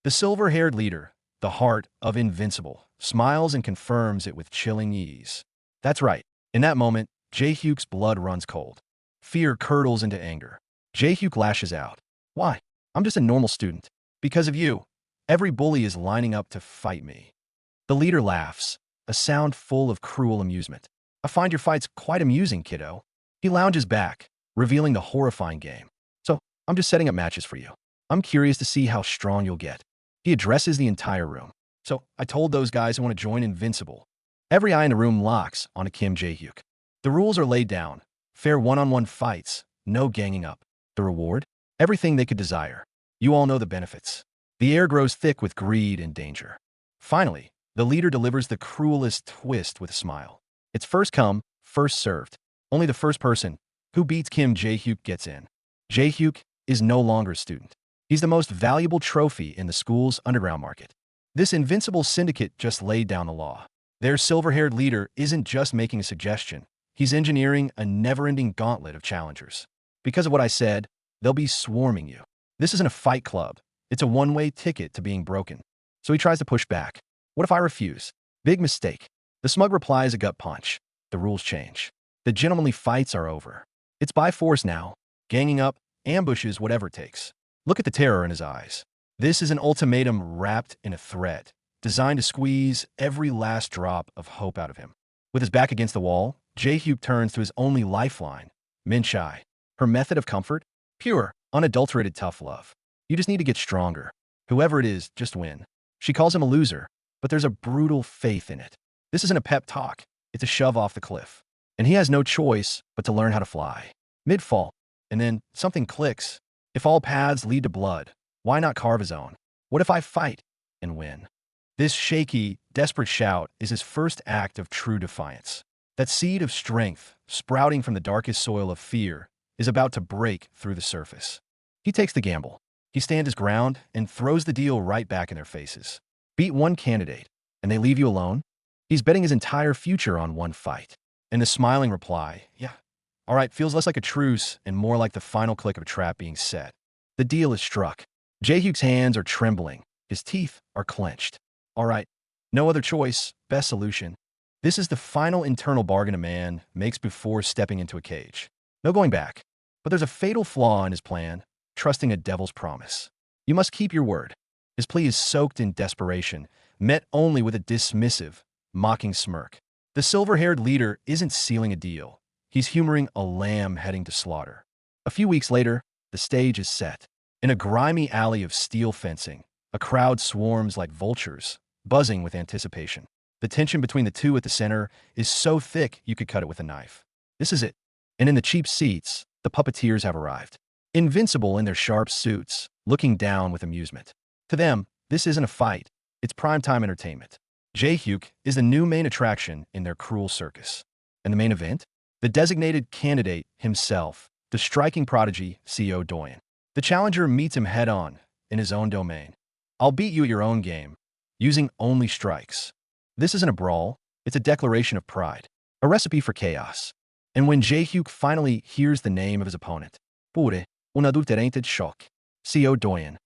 The silver-haired leader, the heart of Invincible, smiles and confirms it with chilling ease. That's right. In that moment, Jae-hyuk's blood runs cold. Fear curdles into anger. Jae-hyuk lashes out. Why? I'm just a normal student. Because of you, every bully is lining up to fight me. The leader laughs, a sound full of cruel amusement. I find your fights quite amusing, kiddo. He lounges back, revealing the horrifying game. So, I'm just setting up matches for you. I'm curious to see how strong you'll get. He addresses the entire room. So, I told those guys I want to join Invincible. Every eye in the room locks onto Kim Jae-hyuk. The rules are laid down. Fair one-on-one fights, no ganging up. The reward? Everything they could desire. You all know the benefits. The air grows thick with greed and danger. Finally, the leader delivers the cruelest twist with a smile. It's first come, first served. Only the first person who beats Kim Jae-hyuk gets in. Jae-hyuk is no longer a student. He's the most valuable trophy in the school's underground market. This invincible syndicate just laid down the law. Their silver-haired leader isn't just making a suggestion. He's engineering a never-ending gauntlet of challengers. Because of what I said, they'll be swarming you. This isn't a fight club. It's a one-way ticket to being broken. So he tries to push back. What if I refuse? Big mistake. The smug reply is a gut punch. The rules change. The gentlemanly fights are over. It's by force now. Ganging up, ambushes, whatever it takes. Look at the terror in his eyes. This is an ultimatum wrapped in a threat, designed to squeeze every last drop of hope out of him. With his back against the wall, Jae-hyuk turns to his only lifeline, Min-chae. Her method of comfort? Pure, unadulterated tough love. You just need to get stronger. Whoever it is, just win. She calls him a loser, but there's a brutal faith in it. This isn't a pep talk. It's a shove off the cliff. And he has no choice but to learn how to fly. Mid-fall. And then something clicks. If all paths lead to blood, why not carve his own? What if I fight and win? This shaky, desperate shout is his first act of true defiance. That seed of strength, sprouting from the darkest soil of fear, is about to break through the surface. He takes the gamble. He stands his ground and throws the deal right back in their faces. Beat one candidate, and they leave you alone? He's betting his entire future on one fight. And the smiling reply, yeah, all right, feels less like a truce and more like the final click of a trap being set. The deal is struck. Jae-hyuk's hands are trembling. His teeth are clenched. All right, no other choice, best solution. This is the final internal bargain a man makes before stepping into a cage. No going back. But there's a fatal flaw in his plan, trusting a devil's promise. You must keep your word. His plea is soaked in desperation, met only with a dismissive, mocking smirk. The silver-haired leader isn't sealing a deal. He's humoring a lamb heading to slaughter. A few weeks later, the stage is set. In a grimy alley of steel fencing, a crowd swarms like vultures, buzzing with anticipation. The tension between the two at the center is so thick you could cut it with a knife. This is it. And in the cheap seats, the puppeteers have arrived. Invincible in their sharp suits, looking down with amusement. To them, this isn't a fight. It's primetime entertainment. Jae-hyuk is the new main attraction in their cruel circus. And the main event? The designated candidate himself, the striking prodigy, Seo Doyen. The challenger meets him head-on, in his own domain. I'll beat you at your own game, using only strikes. This isn't a brawl, it's a declaration of pride, a recipe for chaos. And when Jae-hyuk finally hears the name of his opponent, Pure, un adulterated shock, Seo Doyen,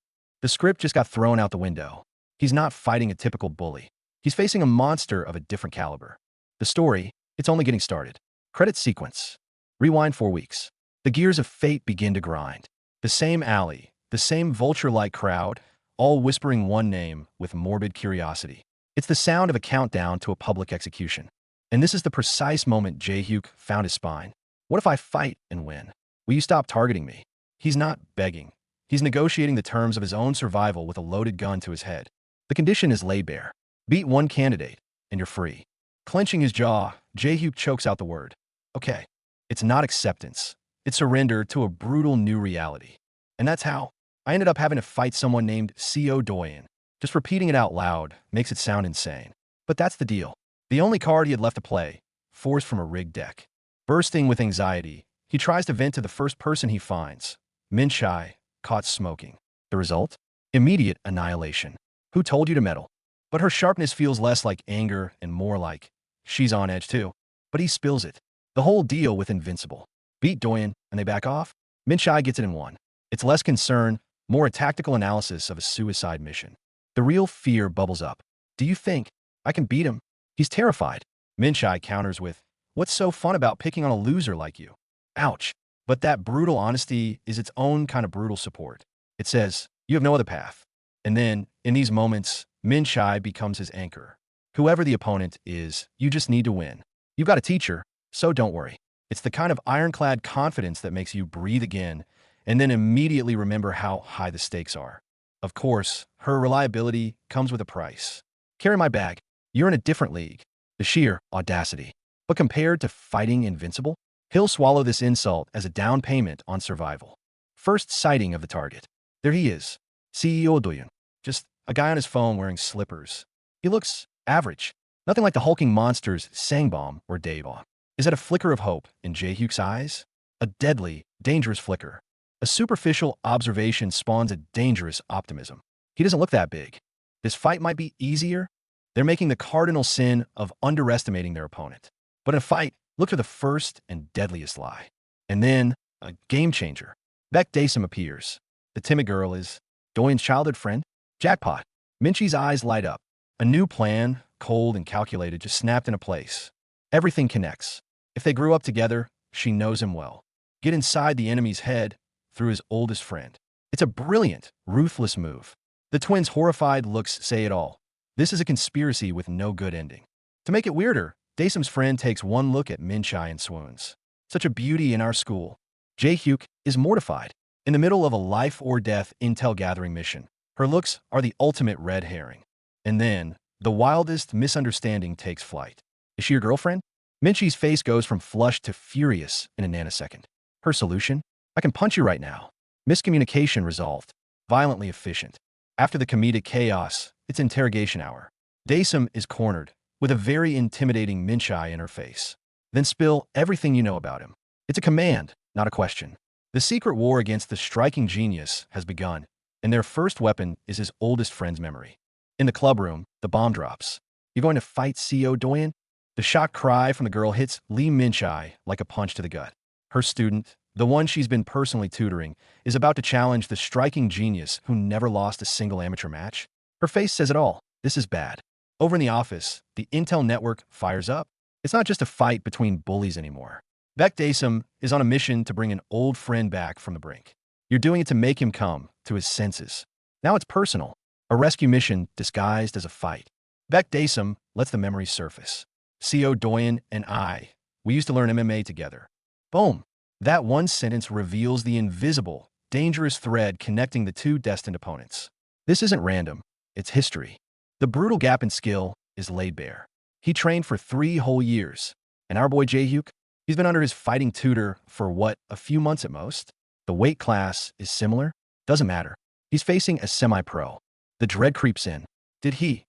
the script just got thrown out the window. He's not fighting a typical bully. He's facing a monster of a different caliber. The story, it's only getting started. Credit sequence. Rewind 4 weeks. The gears of fate begin to grind. The same alley, the same vulture-like crowd, all whispering one name with morbid curiosity. It's the sound of a countdown to a public execution. And this is the precise moment Jae-hyuk found his spine. What if I fight and win? Will you stop targeting me? He's not begging. He's negotiating the terms of his own survival with a loaded gun to his head. The condition is laid bare. Beat one candidate, and you're free. Clenching his jaw, Jae-hyuk chokes out the word. Okay, it's not acceptance. It's surrender to a brutal new reality. And that's how I ended up having to fight someone named Seo Doyen. Just repeating it out loud makes it sound insane. But that's the deal. The only card he had left to play, forced from a rigged deck. Bursting with anxiety, he tries to vent to the first person he finds. Min-shai, caught smoking. The result? Immediate annihilation. Who told you to meddle? But her sharpness feels less like anger and more like, she's on edge too. But he spills it. The whole deal with Invincible. Beat Doyen, and they back off. Min-shai gets it in one. It's less concern, more a tactical analysis of a suicide mission. The real fear bubbles up. Do you think I can beat him? He's terrified. Min-shai counters with, what's so fun about picking on a loser like you? Ouch. But that brutal honesty is its own kind of brutal support. It says, you have no other path. And then, in these moments, Min-shai becomes his anchor. Whoever the opponent is, you just need to win. You've got a teacher, so don't worry. It's the kind of ironclad confidence that makes you breathe again and then immediately remember how high the stakes are. Of course, her reliability comes with a price. Carry my bag. You're in a different league. The sheer audacity. But compared to fighting Invincible, he'll swallow this insult as a down payment on survival. First sighting of the target. There he is. Seo Doyen. Just a guy on his phone wearing slippers. He looks average. Nothing like the hulking monsters Sangbom or Daewon. Is that a flicker of hope in Jae-hyuk's eyes? A deadly, dangerous flicker. A superficial observation spawns a dangerous optimism. He doesn't look that big. This fight might be easier. They're making the cardinal sin of underestimating their opponent. But in a fight, look for the first and deadliest lie. And then, a game changer. Baek Daesum appears. The timid girl is Doyen's childhood friend. Jackpot. Minchi's eyes light up. A new plan, cold and calculated, just snapped into place. Everything connects. If they grew up together, she knows him well. Get inside the enemy's head through his oldest friend. It's a brilliant, ruthless move. The twins' horrified looks say it all. This is a conspiracy with no good ending. To make it weirder, Daesum's friend takes one look at Min-shai and swoons. Such a beauty in our school. Jae-hyuk is mortified. In the middle of a life-or-death intel-gathering mission, her looks are the ultimate red herring. And then, the wildest misunderstanding takes flight. Is she your girlfriend? Minchi's face goes from flushed to furious in a nanosecond. Her solution? I can punch you right now. Miscommunication resolved. Violently efficient. After the comedic chaos, it's interrogation hour. Daesum is cornered, with a very intimidating Min-shai in her face. Then spill everything you know about him. It's a command, not a question. The secret war against the striking genius has begun, and their first weapon is his oldest friend's memory. In the clubroom, the bomb drops. You going to fight Seo Doyen? The shocked cry from the girl hits Lee Min-shai like a punch to the gut. Her student, the one she's been personally tutoring, is about to challenge the striking genius who never lost a single amateur match. Her face says it all. This is bad. Over in the office, the Intel network fires up. It's not just a fight between bullies anymore. Baek Daesum is on a mission to bring an old friend back from the brink. You're doing it to make him come to his senses. Now it's personal. A rescue mission disguised as a fight. Beck Dasom lets the memory surface. Co Doyen and I, we used to learn MMA together. Boom. That one sentence reveals the invisible, dangerous thread connecting the two destined opponents. This isn't random. It's history. The brutal gap in skill is laid bare. He trained for 3 whole years. And our boy Jae-hyuk, he's been under his fighting tutor for what, a few months at most? The weight class is similar? Doesn't matter. He's facing a semi-pro. The dread creeps in. Did he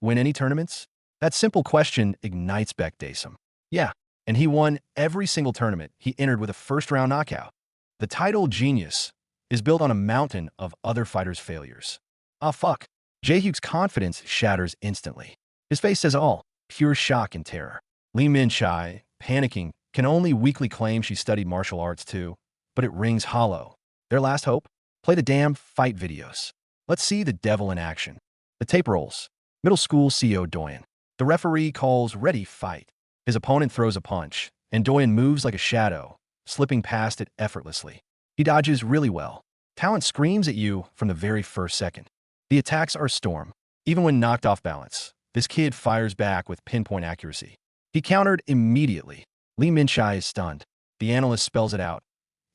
win any tournaments? That simple question ignites Beck Dasom. Yeah, and he won every single tournament he entered with a first-round knockout. The title Genius is built on a mountain of other fighters' failures. Ah, fuck. Jae-hyuk's confidence shatters instantly. His face says all, pure shock and terror. Lee Min-chae, panicking, can only weakly claim she studied martial arts too, but it rings hollow. Their last hope? Play the damn fight videos. Let's see the devil in action. The tape rolls. Middle school CO Doyen. The referee calls ready, fight. His opponent throws a punch, and Doyen moves like a shadow, slipping past it effortlessly. He dodges really well. Talent screams at you from the very first second. The attacks are storm. Even when knocked off balance, this kid fires back with pinpoint accuracy. He countered immediately. Lee Min-chae is stunned. The analyst spells it out.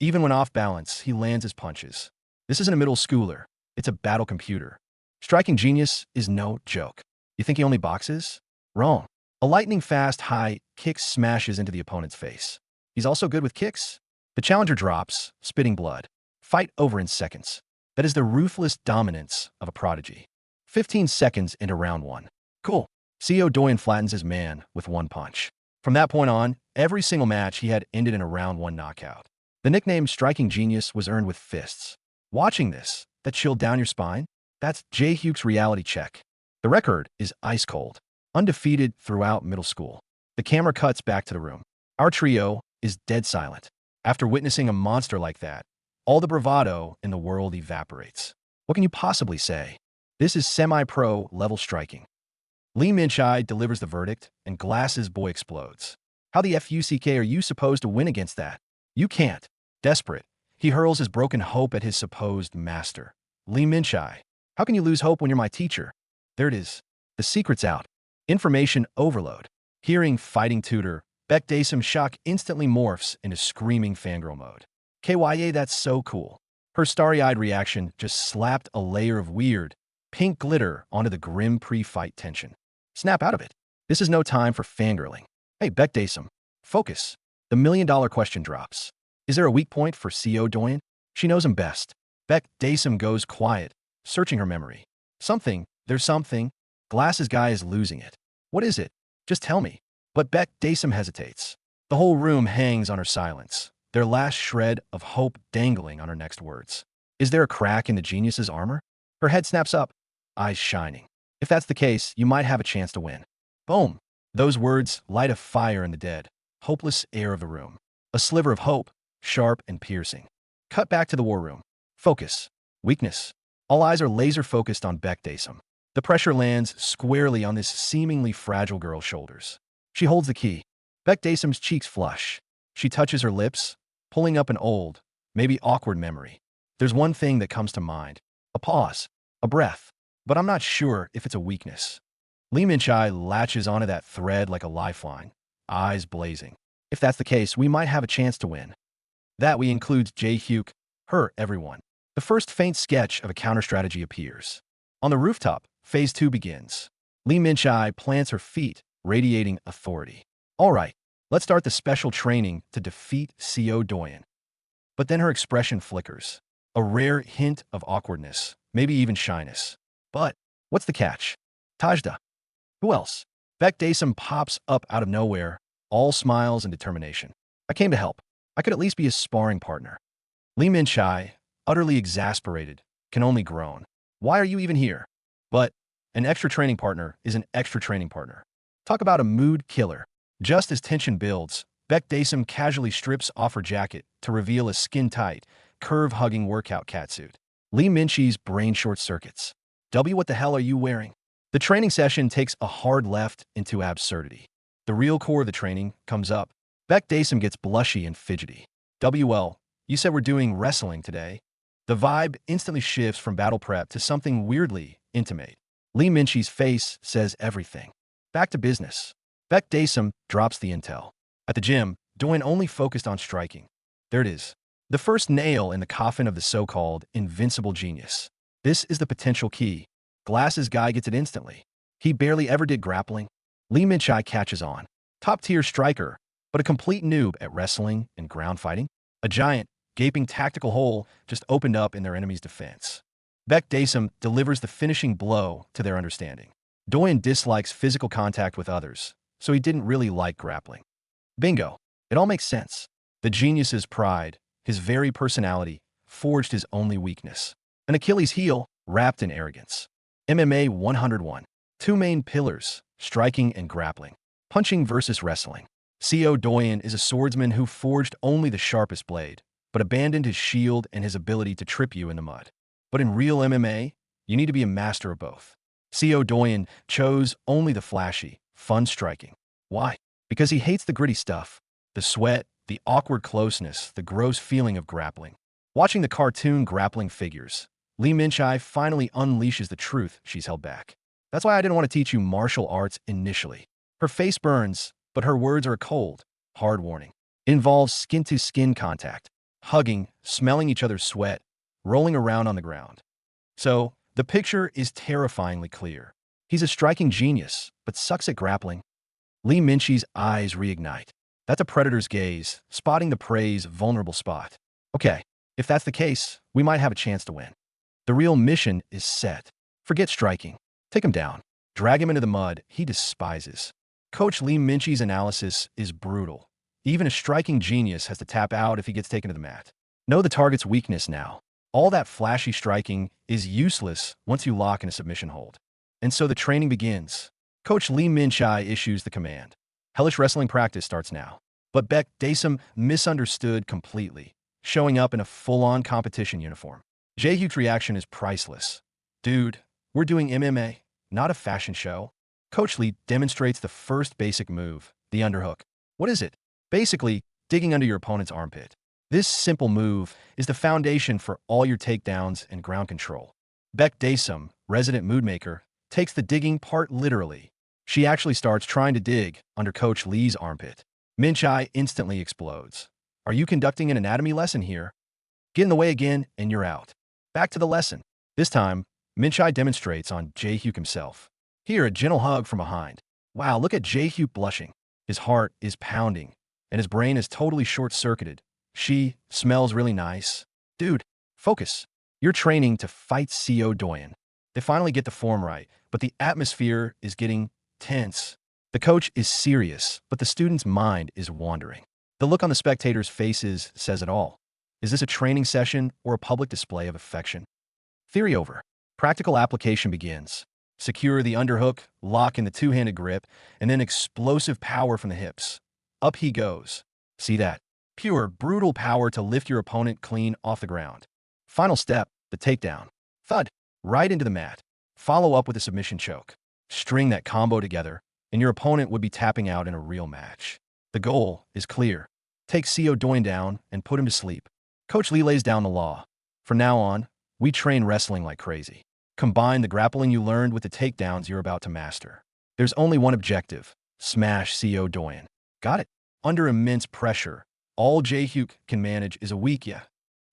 Even when off balance, he lands his punches. This isn't a middle schooler. It's a battle computer. Striking genius is no joke. You think he only boxes? Wrong. A lightning-fast high kick smashes into the opponent's face. He's also good with kicks. The challenger drops, spitting blood. Fight over in seconds. That is the ruthless dominance of a prodigy. 15 seconds into round 1. Cool. CO Doyen flattens his man with one punch. From that point on, every single match he had ended in a round 1 knockout. The nickname Striking Genius was earned with fists. Watching this, that chilled down your spine? That's Jae-hyuk's reality check. The record is ice cold. Undefeated throughout middle school. The camera cuts back to the room. Our trio is dead silent. After witnessing a monster like that, all the bravado in the world evaporates. What can you possibly say? This is semi-pro level striking. Lee Min-chae delivers the verdict, and Glass's boy explodes. How the fuck are you supposed to win against that? You can't. Desperate, he hurls his broken hope at his supposed master. Lee Min-chae, how can you lose hope when you're my teacher? There it is. The secret's out. Information overload. Hearing fighting tutor, Beck Dasom's shock instantly morphs into screaming fangirl mode. KYA, that's so cool. Her starry-eyed reaction just slapped a layer of weird, pink glitter onto the grim pre-fight tension. Snap out of it. This is no time for fangirling. Hey, Beck Dasom, focus. The million-dollar question drops. Is there a weak point for CO Doyen? She knows him best. Beck Dasom goes quiet, searching her memory. There's something. Glass's guy is losing it. What is it? Just tell me. But Beck Dasom hesitates. The whole room hangs on her silence, their last shred of hope dangling on her next words. Is there a crack in the genius's armor? Her head snaps up, eyes shining. If that's the case, you might have a chance to win. Boom. Those words light a fire in the dead, hopeless air of the room. A sliver of hope, sharp and piercing. Cut back to the war room. Focus. Weakness. All eyes are laser-focused on Beck Dasom. The pressure lands squarely on this seemingly fragile girl's shoulders. She holds the key. Beck Dasom's cheeks flush. She touches her lips, pulling up an old, maybe awkward memory. There's one thing that comes to mind. A pause. A breath. But I'm not sure if it's a weakness. Lee Min-chae latches onto that thread like a lifeline, eyes blazing. If that's the case, we might have a chance to win. That we includes Jae-hyuk, her, everyone. The first faint sketch of a counter-strategy appears. On the rooftop, Phase 2 begins. Lee Min-chae plants her feet, radiating authority. All right, let's start the special training to defeat CO Doyen. But then her expression flickers. A rare hint of awkwardness, maybe even shyness. But what's the catch? Tajda. Who else? Beck Dasom pops up out of nowhere, all smiles and determination. I came to help. I could at least be a sparring partner. Lee Min-chae, utterly exasperated, can only groan. Why are you even here? But an extra training partner is an extra training partner. Talk about a mood killer. Just as tension builds, Beck Dasom casually strips off her jacket to reveal a skin-tight, curve-hugging workout catsuit. Lee Min-chae's brain short-circuits. What the hell are you wearing? The training session takes a hard left into absurdity. The real core of the training comes up. Beck Dasom gets blushy and fidgety. You said we're doing wrestling today. The vibe instantly shifts from battle prep to something weirdly intimate. Lee Minchi's face says everything. Back to business. Beck Dasom drops the intel. At the gym, Doyen only focused on striking. There it is. The first nail in the coffin of the so-called invincible genius. This is the potential key. Glasses guy gets it instantly. He barely ever did grappling. Lee Minchai catches on. Top-tier striker, but a complete noob at wrestling and ground fighting. A giant, gaping tactical hole just opened up in their enemy's defense. Beck Dasom delivers the finishing blow to their understanding. Doyen dislikes physical contact with others, so he didn't really like grappling. Bingo. It all makes sense. The genius's pride, his very personality, forged his only weakness. An Achilles heel wrapped in arrogance. MMA 101. Two main pillars, striking and grappling. Punching versus wrestling. Co. Doyen is a swordsman who forged only the sharpest blade, but abandoned his shield and his ability to trip you in the mud. But in real MMA, you need to be a master of both. Co. Doyen chose only the flashy, fun striking. Why? Because he hates the gritty stuff. The sweat, the awkward closeness, the gross feeling of grappling. Watching the cartoon grappling figures, Lee Minchai finally unleashes the truth she's held back. That's why I didn't want to teach you martial arts initially. Her face burns, but her words are a cold, hard warning. It involves skin-to-skin contact, hugging, smelling each other's sweat, rolling around on the ground. So, the picture is terrifyingly clear. He's a striking genius, but sucks at grappling. Lee Minchie's eyes reignite. That's a predator's gaze, spotting the prey's vulnerable spot. Okay, if that's the case, we might have a chance to win. The real mission is set. Forget striking. Take him down. Drag him into the mud he despises. Coach Lee Minchie's analysis is brutal. Even a striking genius has to tap out if he gets taken to the mat. Know the target's weakness now. All that flashy striking is useless once you lock in a submission hold. And so the training begins. Coach Lee Minchai issues the command. Hellish wrestling practice starts now. But Beck Dasom misunderstood completely, showing up in a full-on competition uniform. Jae-hyuk's reaction is priceless. Dude, we're doing MMA, not a fashion show. Coach Lee demonstrates the first basic move, the underhook. What is it? Basically, digging under your opponent's armpit. This simple move is the foundation for all your takedowns and ground control. Beck Dasom, resident moodmaker, takes the digging part literally. She actually starts trying to dig under Coach Lee's armpit. Minchai instantly explodes. Are you conducting an anatomy lesson here? Get in the way again, and you're out. Back to the lesson. This time, Minchai demonstrates on Jae-hyuk himself. Here, a gentle hug from behind. Wow, look at Jae-hyuk blushing. His heart is pounding, and his brain is totally short-circuited. She smells really nice. Dude, focus. You're training to fight Co. Doyen. They finally get the form right, but the atmosphere is getting tense. The coach is serious, but the student's mind is wandering. The look on the spectators' faces says it all. Is this a training session or a public display of affection? Theory over. Practical application begins. Secure the underhook, lock in the two-handed grip, and then explosive power from the hips. Up he goes. See that? Pure, brutal power to lift your opponent clean off the ground. Final step, the takedown. Thud. Right into the mat. Follow up with a submission choke. String that combo together, and your opponent would be tapping out in a real match. The goal is clear. Take Co. Doyen down and put him to sleep. Coach Lee lays down the law. From now on, we train wrestling like crazy. Combine the grappling you learned with the takedowns you're about to master. There's only one objective. Smash Co. Doyen. Got it? Under immense pressure, all Jae-hyuk can manage is a weak yeah.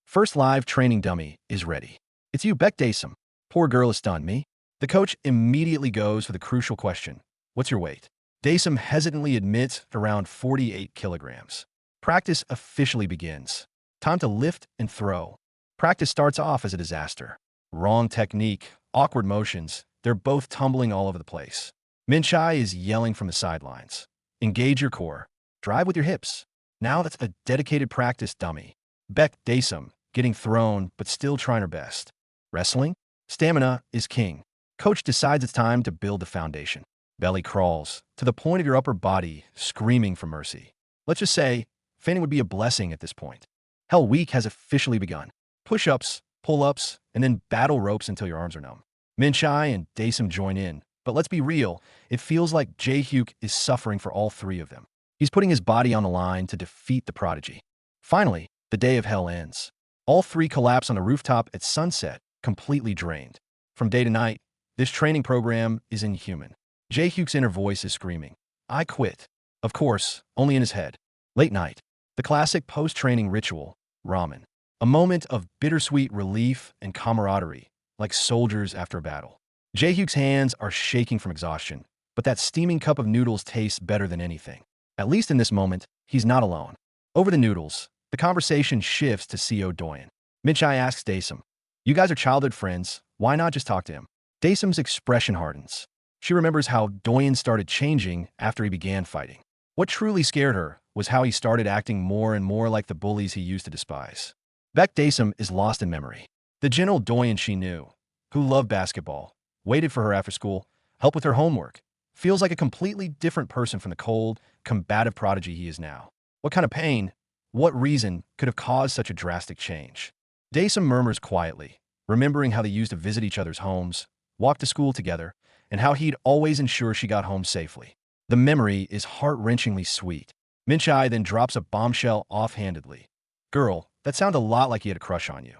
First live training dummy is ready. It's you, Beck Dasom. Poor girl is stunned. Me? The coach immediately goes for the crucial question. What's your weight? Dasom hesitantly admits around 48 kilograms. Practice officially begins. Time to lift and throw. Practice starts off as a disaster. Wrong technique, awkward motions, they're both tumbling all over the place. Minchai is yelling from the sidelines. Engage your core. Drive with your hips. Now that's a dedicated practice dummy. Beck Dasom, getting thrown but still trying her best. Wrestling? Stamina is king. Coach decides it's time to build the foundation. Belly crawls, to the point of your upper body, screaming for mercy. Let's just say, fainting would be a blessing at this point. Hell Week has officially begun. Push-ups, pull-ups, and then battle ropes until your arms are numb. Minchai and Dasom join in, but let's be real, it feels like Jae-hyuk is suffering for all three of them. He's putting his body on the line to defeat the prodigy. Finally, the day of hell ends. All three collapse on the rooftop at sunset, completely drained. From day to night, this training program is inhuman. Jae-hyuk's inner voice is screaming, I quit. Of course, only in his head. Late night. The classic post-training ritual, ramen. A moment of bittersweet relief and camaraderie, like soldiers after a battle. Jae-hyuk's hands are shaking from exhaustion, but that steaming cup of noodles tastes better than anything. At least in this moment, he's not alone. Over the noodles, the conversation shifts to Co Doyen. Minchai asks Daesum, you guys are childhood friends, why not just talk to him? Daesum's expression hardens. She remembers how Doyen started changing after he began fighting. What truly scared her was how he started acting more and more like the bullies he used to despise. Beck Daesum is lost in memory. The gentle Doyen she knew, who loved basketball, waited for her after school, helped with her homework, feels like a completely different person from the cold, combative prodigy he is now. What kind of pain, what reason could have caused such a drastic change? Daesum murmurs quietly, remembering how they used to visit each other's homes, walk to school together, and how he'd always ensure she got home safely. The memory is heart-wrenchingly sweet. Minchai then drops a bombshell offhandedly. Girl, that sounded a lot like he had a crush on you.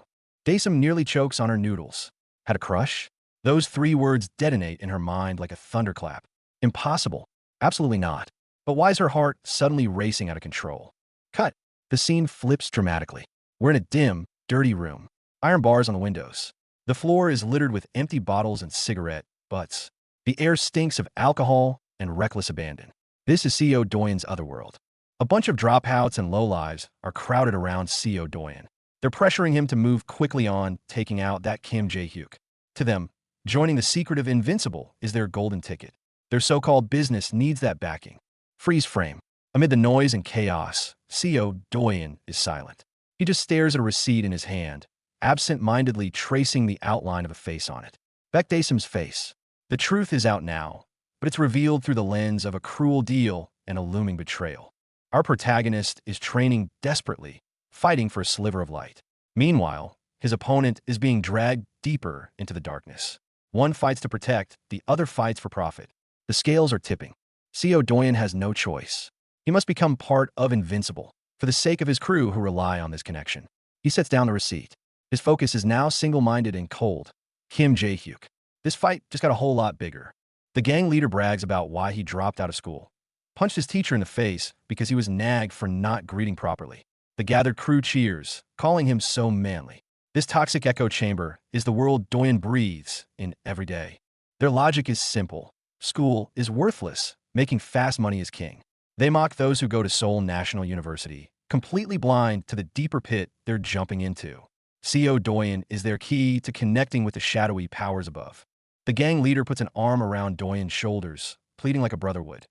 Daesum nearly chokes on her noodles. Had a crush? Those three words detonate in her mind like a thunderclap. Impossible. Absolutely not. But why is her heart suddenly racing out of control? Cut. The scene flips dramatically. We're in a dim, dirty room. Iron bars on the windows. The floor is littered with empty bottles and cigarette butts. The air stinks of alcohol and reckless abandon. This is Co Doyen's otherworld. A bunch of dropouts and lowlives are crowded around Co Doyen. They're pressuring him to move quickly on, taking out that Kim Jae-hyuk. To them, joining the secretive Invincible is their golden ticket. Their so-called business needs that backing. Freeze frame. Amid the noise and chaos, Co Doyen is silent. He just stares at a receipt in his hand, absent-mindedly tracing the outline of a face on it. Beck Daesum's face. The truth is out now, but it's revealed through the lens of a cruel deal and a looming betrayal. Our protagonist is training desperately, fighting for a sliver of light. Meanwhile, his opponent is being dragged deeper into the darkness. One fights to protect, the other fights for profit. The scales are tipping. Co Doyen has no choice. He must become part of Invincible, for the sake of his crew who rely on this connection. He sets down the receipt. His focus is now single-minded and cold. Kim Jae-hyuk. This fight just got a whole lot bigger. The gang leader brags about why he dropped out of school. Punched his teacher in the face because he was nagged for not greeting properly. The gathered crew cheers, calling him so manly. This toxic echo chamber is the world Doyen breathes in every day. Their logic is simple. School is worthless. Making fast money is king. They mock those who go to Seoul National University, completely blind to the deeper pit they're jumping into. Co Doyen is their key to connecting with the shadowy powers above. The gang leader puts an arm around Doyen's shoulders, pleading like a brother would.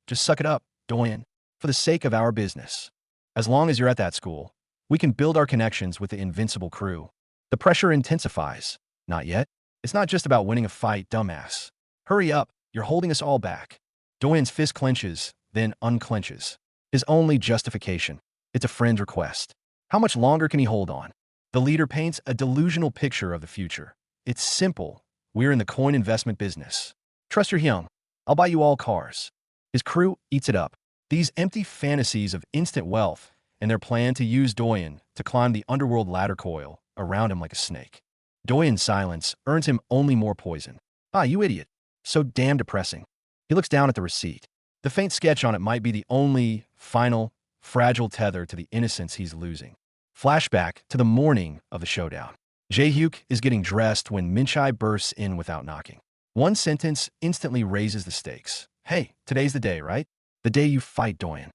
Just suck it up, Doyen, for the sake of our business. As long as you're at that school, we can build our connections with the Invincible crew. The pressure intensifies. Not yet. It's not just about winning a fight, dumbass. Hurry up, you're holding us all back. Doyen's fist clenches, then unclenches. His only justification. It's a friend's request. How much longer can he hold on? The leader paints a delusional picture of the future. It's simple. We're in the coin investment business. Trust your Hyung. I'll buy you all cars. His crew eats it up. These empty fantasies of instant wealth and their plan to use Doyen to climb the underworld ladder coil around him like a snake. Doyen's silence earns him only more poison. Ah, you idiot. So damn depressing. He looks down at the receipt. The faint sketch on it might be the only, final, fragile tether to the innocence he's losing. Flashback to the morning of the showdown. Jae-hyuk is getting dressed when Minchai bursts in without knocking. One sentence instantly raises the stakes. Hey, today's the day, right? The day you fight Doyen.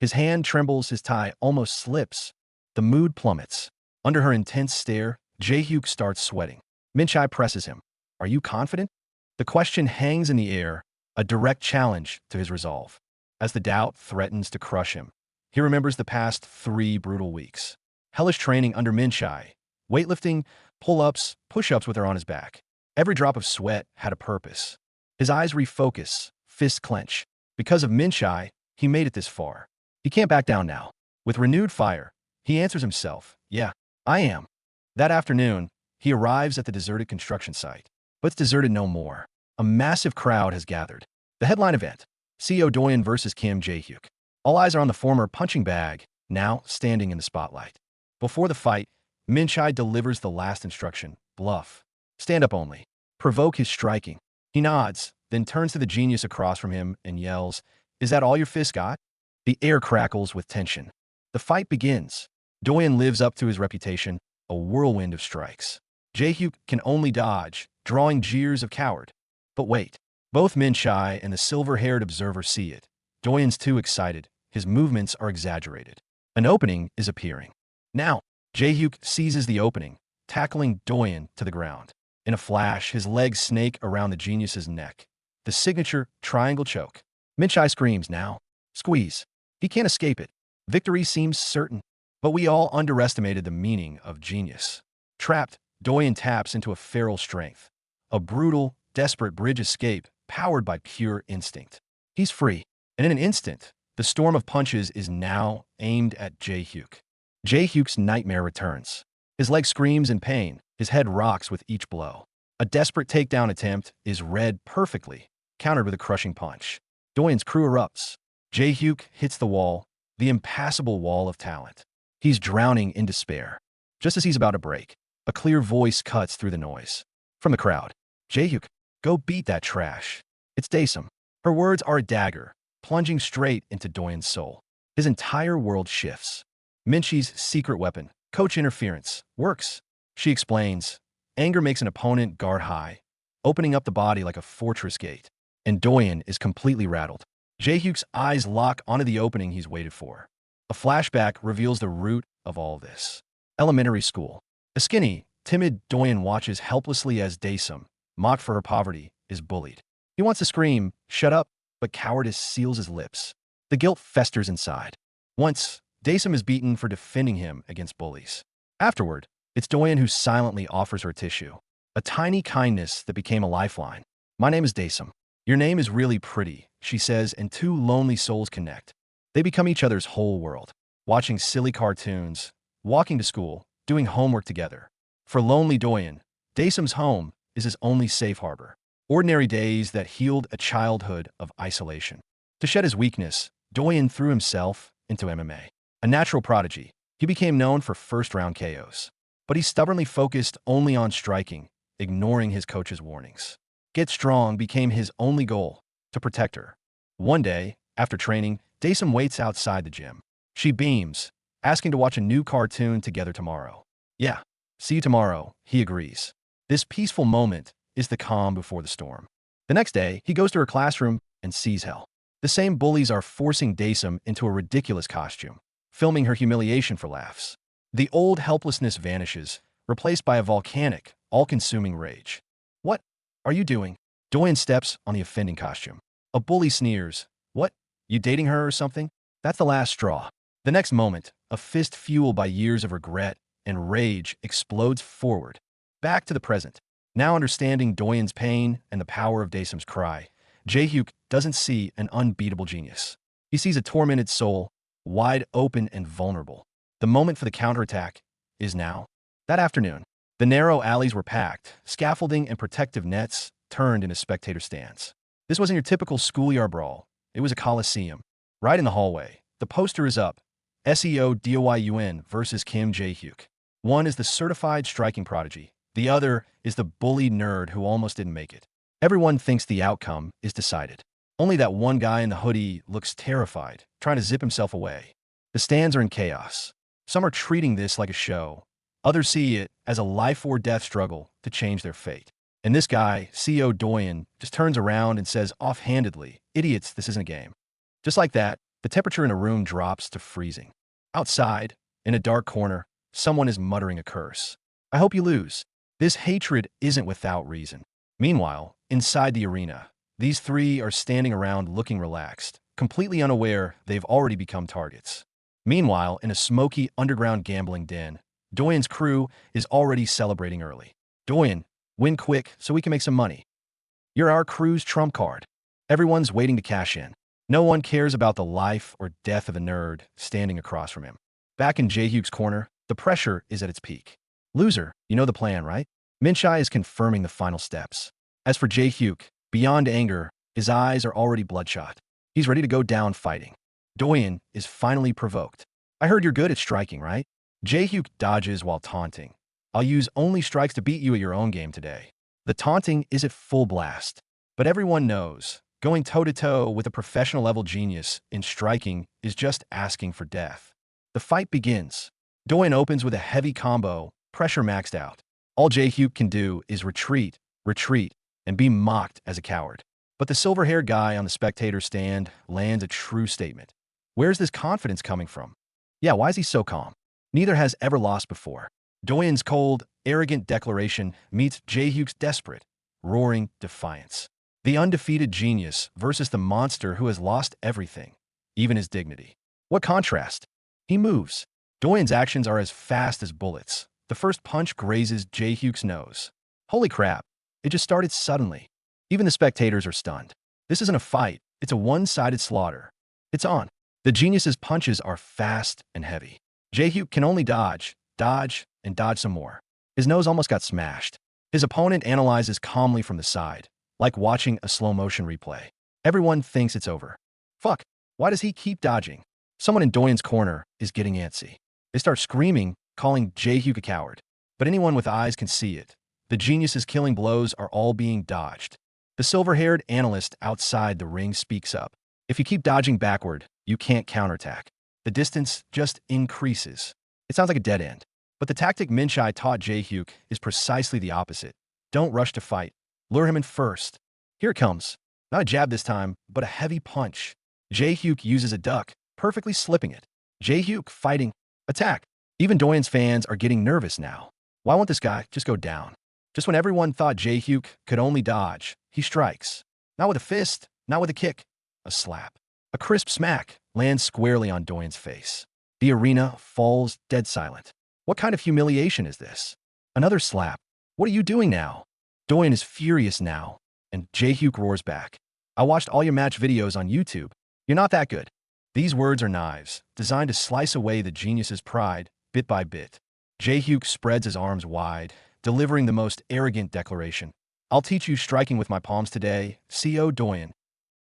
His hand trembles, his tie almost slips. The mood plummets. Under her intense stare, Jae-hyuk starts sweating. Minchai presses him. Are you confident? The question hangs in the air, a direct challenge to his resolve. As the doubt threatens to crush him, he remembers the past 3 brutal weeks. Hellish training under Minchai. Weightlifting, pull-ups, push-ups with her on his back. Every drop of sweat had a purpose. His eyes refocus, fists clench. Because of Minchai, he made it this far. He can't back down now. With renewed fire, he answers himself, yeah, I am. That afternoon, he arrives at the deserted construction site. But it's deserted no more. A massive crowd has gathered. The headline event, Co Doyen versus Kim Jae-hyuk. All eyes are on the former punching bag, now standing in the spotlight. Before the fight, Minchai delivers the last instruction. Bluff. Stand up only. Provoke his striking. He nods, then turns to the genius across from him and yells, "Is that all your fist got?" The air crackles with tension. The fight begins. Doyen lives up to his reputation, a whirlwind of strikes. Jae-hyuk can only dodge, drawing jeers of coward. But wait. Both Minchai and the silver-haired observer see it. Doyen's too excited. His movements are exaggerated. An opening is appearing. Now, Jae-hyuk seizes the opening, tackling Doyen to the ground. In a flash, his legs snake around the genius's neck. The signature triangle choke. Minchai screams now. Squeeze. He can't escape it. Victory seems certain. But we all underestimated the meaning of genius. Trapped, Doyen taps into a feral strength. A brutal, desperate bridge escape powered by pure instinct. He's free. And in an instant, the storm of punches is now aimed at Jae-hyuk. Jae-hyuk's nightmare returns. His leg screams in pain. His head rocks with each blow. A desperate takedown attempt is read perfectly, countered with a crushing punch. Doyen's crew erupts. Jae-hyuk hits the wall, the impassable wall of talent. He's drowning in despair. Just as he's about to break, a clear voice cuts through the noise. From the crowd, "Jae-hyuk, go beat that trash." It's Daesum. Her words are a dagger, plunging straight into Doyen's soul. His entire world shifts. Minchi's secret weapon, coach interference, works. She explains. Anger makes an opponent guard high, opening up the body like a fortress gate. And Doyen is completely rattled. Jae-hyuk's eyes lock onto the opening he's waited for. A flashback reveals the root of all this. Elementary school. A skinny, timid Doyen watches helplessly as Daesum, mocked for her poverty, is bullied. He wants to scream, "Shut up," but cowardice seals his lips. The guilt festers inside. Once, Daesum is beaten for defending him against bullies. Afterward, it's Doyen who silently offers her tissue. A tiny kindness that became a lifeline. "My name is Daesum. Your name is really pretty," she says, and two lonely souls connect. They become each other's whole world, watching silly cartoons, walking to school, doing homework together. For lonely Doyen, Daesum's home is his only safe harbor. Ordinary days that healed a childhood of isolation. To shed his weakness, Doyen threw himself into MMA. A natural prodigy, he became known for first-round KOs. But he stubbornly focused only on striking, ignoring his coach's warnings. Get strong became his only goal, to protect her. One day, after training, Daesum waits outside the gym. She beams, asking to watch a new cartoon together tomorrow. "Yeah, see you tomorrow," he agrees. This peaceful moment is the calm before the storm. The next day, he goes to her classroom and sees hell. The same bullies are forcing Daesum into a ridiculous costume, filming her humiliation for laughs. The old helplessness vanishes, replaced by a volcanic, all-consuming rage. "What are you doing?" Doyen steps on the offending costume. A bully sneers. "What? You dating her or something?" That's the last straw. The next moment, a fist fueled by years of regret and rage explodes forward. Back to the present. Now understanding Doyen's pain and the power of Daesum's cry, Jae-hyuk doesn't see an unbeatable genius. He sees a tormented soul, wide open and vulnerable. The moment for the counterattack is now. That afternoon, the narrow alleys were packed, scaffolding and protective nets turned into spectator stands. This wasn't your typical schoolyard brawl. It was a coliseum. Right in the hallway, the poster is up. SEO Doyun versus Kim Jae-hyuk. One is the certified striking prodigy. The other is the bullied nerd who almost didn't make it. Everyone thinks the outcome is decided. Only that one guy in the hoodie looks terrified, trying to zip himself away. The stands are in chaos. Some are treating this like a show. Others see it as a life-or-death struggle to change their fate. And this guy, CEO Doyen, just turns around and says offhandedly, "Idiots, this isn't a game." Just like that, the temperature in a room drops to freezing. Outside, in a dark corner, someone is muttering a curse. "I hope you lose." This hatred isn't without reason. Meanwhile, inside the arena, these three are standing around looking relaxed, completely unaware they've already become targets. Meanwhile, in a smoky underground gambling den, Doyen's crew is already celebrating early. "Doyen, win quick so we can make some money. You're our crew's trump card." Everyone's waiting to cash in. No one cares about the life or death of a nerd standing across from him. Back in Jae-hyuk's corner, the pressure is at its peak. "Loser, you know the plan, right?" Minchai is confirming the final steps. As for Jae-hyuk, beyond anger, his eyes are already bloodshot. He's ready to go down fighting. Doyen is finally provoked. "I heard you're good at striking, right? Jae-hyuk dodges while taunting. I'll use only strikes to beat you at your own game today. The taunting is at full blast. But everyone knows, going toe-to-toe with a professional-level genius in striking is just asking for death. The fight begins. Doyen opens with a heavy combo, pressure maxed out. All Jae-hyuk can do is retreat, and be mocked as a coward. But the silver-haired guy on the spectator stand lands a true statement. Where's this confidence coming from? Yeah, why is he so calm? Neither has ever lost before. Doyen's cold, arrogant declaration meets Jae-hyuk's desperate, roaring defiance. The undefeated genius versus the monster who has lost everything, even his dignity. What contrast? He moves. Doyen's actions are as fast as bullets. The first punch grazes Jae-hyuk's nose. Holy crap, it just started suddenly. Even the spectators are stunned. This isn't a fight, it's a one-sided slaughter. It's on. The genius's punches are fast and heavy. Jae-hyuk can only dodge, and dodge some more. His nose almost got smashed. His opponent analyzes calmly from the side, like watching a slow-motion replay. Everyone thinks it's over. Fuck, why does he keep dodging? Someone in Doyen's corner is getting antsy. They start screaming, calling Jae-hyuk a coward. But anyone with eyes can see it. The genius's killing blows are all being dodged. The silver-haired analyst outside the ring speaks up. If you keep dodging backward, you can't counterattack. The distance just increases. It sounds like a dead end. But the tactic Minchai taught Jae-hyuk is precisely the opposite. Don't rush to fight. Lure him in first. Here it comes. Not a jab this time, but a heavy punch. Jae-hyuk uses a duck, perfectly slipping it. Jae-hyuk fighting. Attack. Even Doyen's fans are getting nervous now. Why won't this guy just go down? Just when everyone thought Jae-hyuk could only dodge, he strikes. Not with a fist, not with a kick. A slap. A crisp smack lands squarely on Doyen's face. The arena falls dead silent. What kind of humiliation is this? Another slap. What are you doing now? Doyen is furious now, and Jae-hyuk roars back. I watched all your match videos on YouTube. You're not that good. These words are knives, designed to slice away the genius's pride, bit by bit. Jae-hyuk spreads his arms wide, delivering the most arrogant declaration. I'll teach you striking with my palms today, CO Doyen.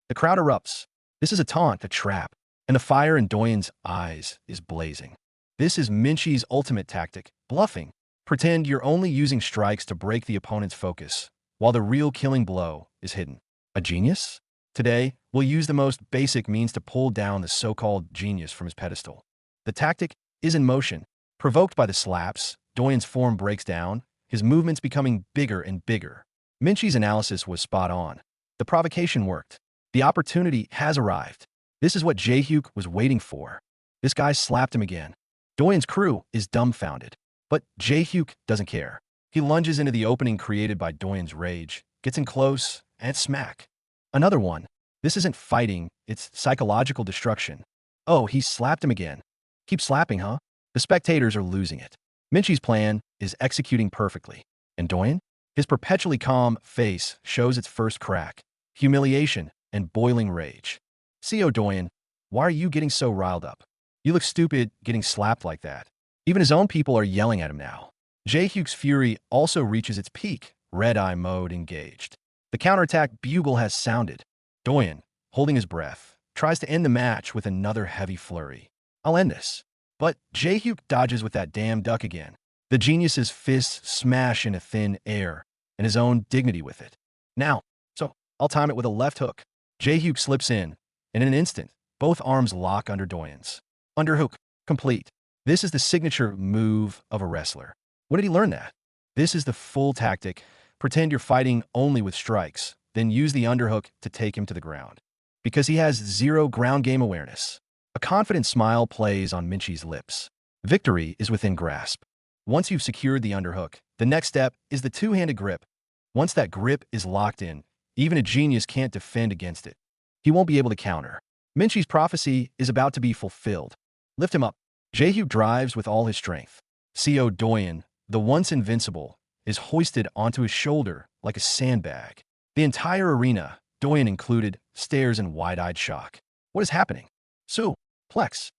The crowd erupts. This is a taunt, a trap, and the fire in Doyen's eyes is blazing. This is Minchi's ultimate tactic, bluffing. Pretend you're only using strikes to break the opponent's focus, while the real killing blow is hidden. A genius? Today, we'll use the most basic means to pull down the so-called genius from his pedestal. The tactic is in motion. Provoked by the slaps, Doyen's form breaks down, his movements becoming bigger and bigger. Minchi's analysis was spot on. The provocation worked. The opportunity has arrived. This is what Jae-hyuk was waiting for. This guy slapped him again. Doyen's crew is dumbfounded. But Jae-hyuk doesn't care. He lunges into the opening created by Doyen's rage, gets in close, and smack. Another one. This isn't fighting, it's psychological destruction. Oh, he slapped him again. Keep slapping, huh? The spectators are losing it. Minchi's plan is executing perfectly. And Doyen? His perpetually calm face shows its first crack. Humiliation and boiling rage. CO Doyen, why are you getting so riled up? You look stupid getting slapped like that. Even his own people are yelling at him now. Jae-hyuk's fury also reaches its peak, red-eye mode engaged. The counterattack bugle has sounded. Doyen, holding his breath, tries to end the match with another heavy flurry. I'll end this. But Jae-hyuk dodges with that damn duck again. The genius's fists smash into thin air, and his own dignity with it. Now, so I'll time it with a left hook. Jae-hyuk slips in, and in an instant, both arms lock under Doyen's. Underhook, complete. This is the signature move of a wrestler. When did he learn that? This is the full tactic. Pretend you're fighting only with strikes, then use the underhook to take him to the ground. Because he has zero ground game awareness. A confident smile plays on Minchi's lips. Victory is within grasp. Once you've secured the underhook, the next step is the two-handed grip. Once that grip is locked in, even a genius can't defend against it. He won't be able to counter. Minchi's prophecy is about to be fulfilled. Lift him up. Jae-hyuk drives with all his strength. CO Doyen, the once invincible, is hoisted onto his shoulder like a sandbag. The entire arena, Doyen included, stares in wide-eyed shock. What is happening? Suplex,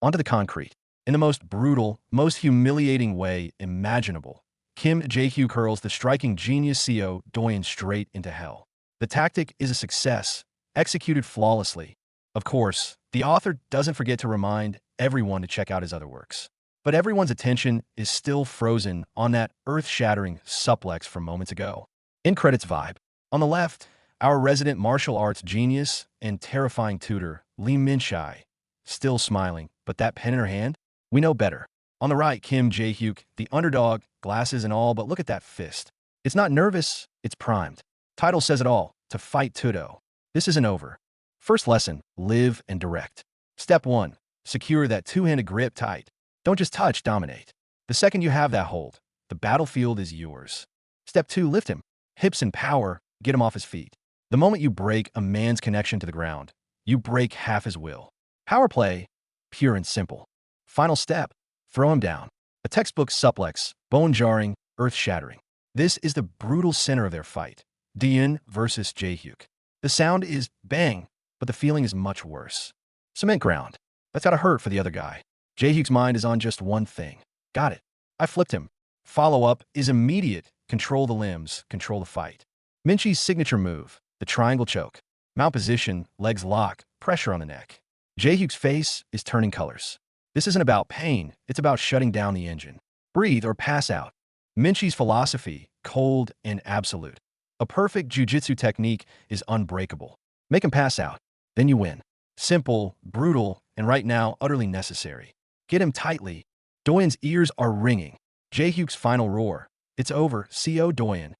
onto the concrete. In the most brutal, most humiliating way imaginable, Kim Jae-hyuk hurls the striking genius CO Doyen straight into hell. The tactic is a success, executed flawlessly. Of course, the author doesn't forget to remind everyone to check out his other works. but everyone's attention is still frozen on that earth-shattering suplex from moments ago. In credits vibe. On the left, our resident martial arts genius and terrifying tutor, Lee Min-shai, still smiling, but that pen in her hand? We know better. On the right, Kim Jae-hyuk, the underdog, glasses and all, but look at that fist. It's not nervous, it's primed. Title says it all, to fight Tudo. This isn't over. First lesson, live and direct. Step 1, secure that two-handed grip tight. Don't just touch, dominate. The second you have that hold, the battlefield is yours. Step 2, lift him. Hips and power, get him off his feet. The moment you break a man's connection to the ground, you break half his will. Power play, pure and simple. Final step, throw him down. A textbook suplex, bone-jarring, earth-shattering. This is the brutal center of their fight. Dean versus Jae-hyuk. The sound is bang, but the feeling is much worse. Cement ground. That's gotta hurt for the other guy. Jae-hyuk's mind is on just one thing. Got it. I flipped him. Follow-up is immediate. Control the limbs, control the fight. Minchi's signature move, the triangle choke. Mount position, legs lock, pressure on the neck. Jae-hyuk's face is turning colors. This isn't about pain, it's about shutting down the engine. Breathe or pass out. Minchi's philosophy, cold and absolute. A perfect jiu-jitsu technique is unbreakable. Make him pass out, then you win. Simple, brutal, and right now utterly necessary. Get him tightly. Doyen's ears are ringing. Jae-hyuk's final roar. It's over, CO Doyen.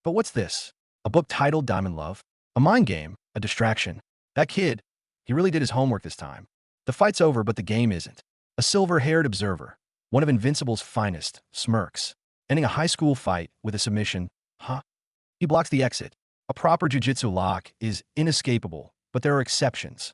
But what's this? A book titled Diamond Love? A mind game? A distraction? That kid, he really did his homework this time. The fight's over, but the game isn't. A silver-haired observer, one of Invincible's finest, smirks, ending a high school fight with a submission. Huh? He blocks the exit. A proper jiu-jitsu lock is inescapable, but there are exceptions.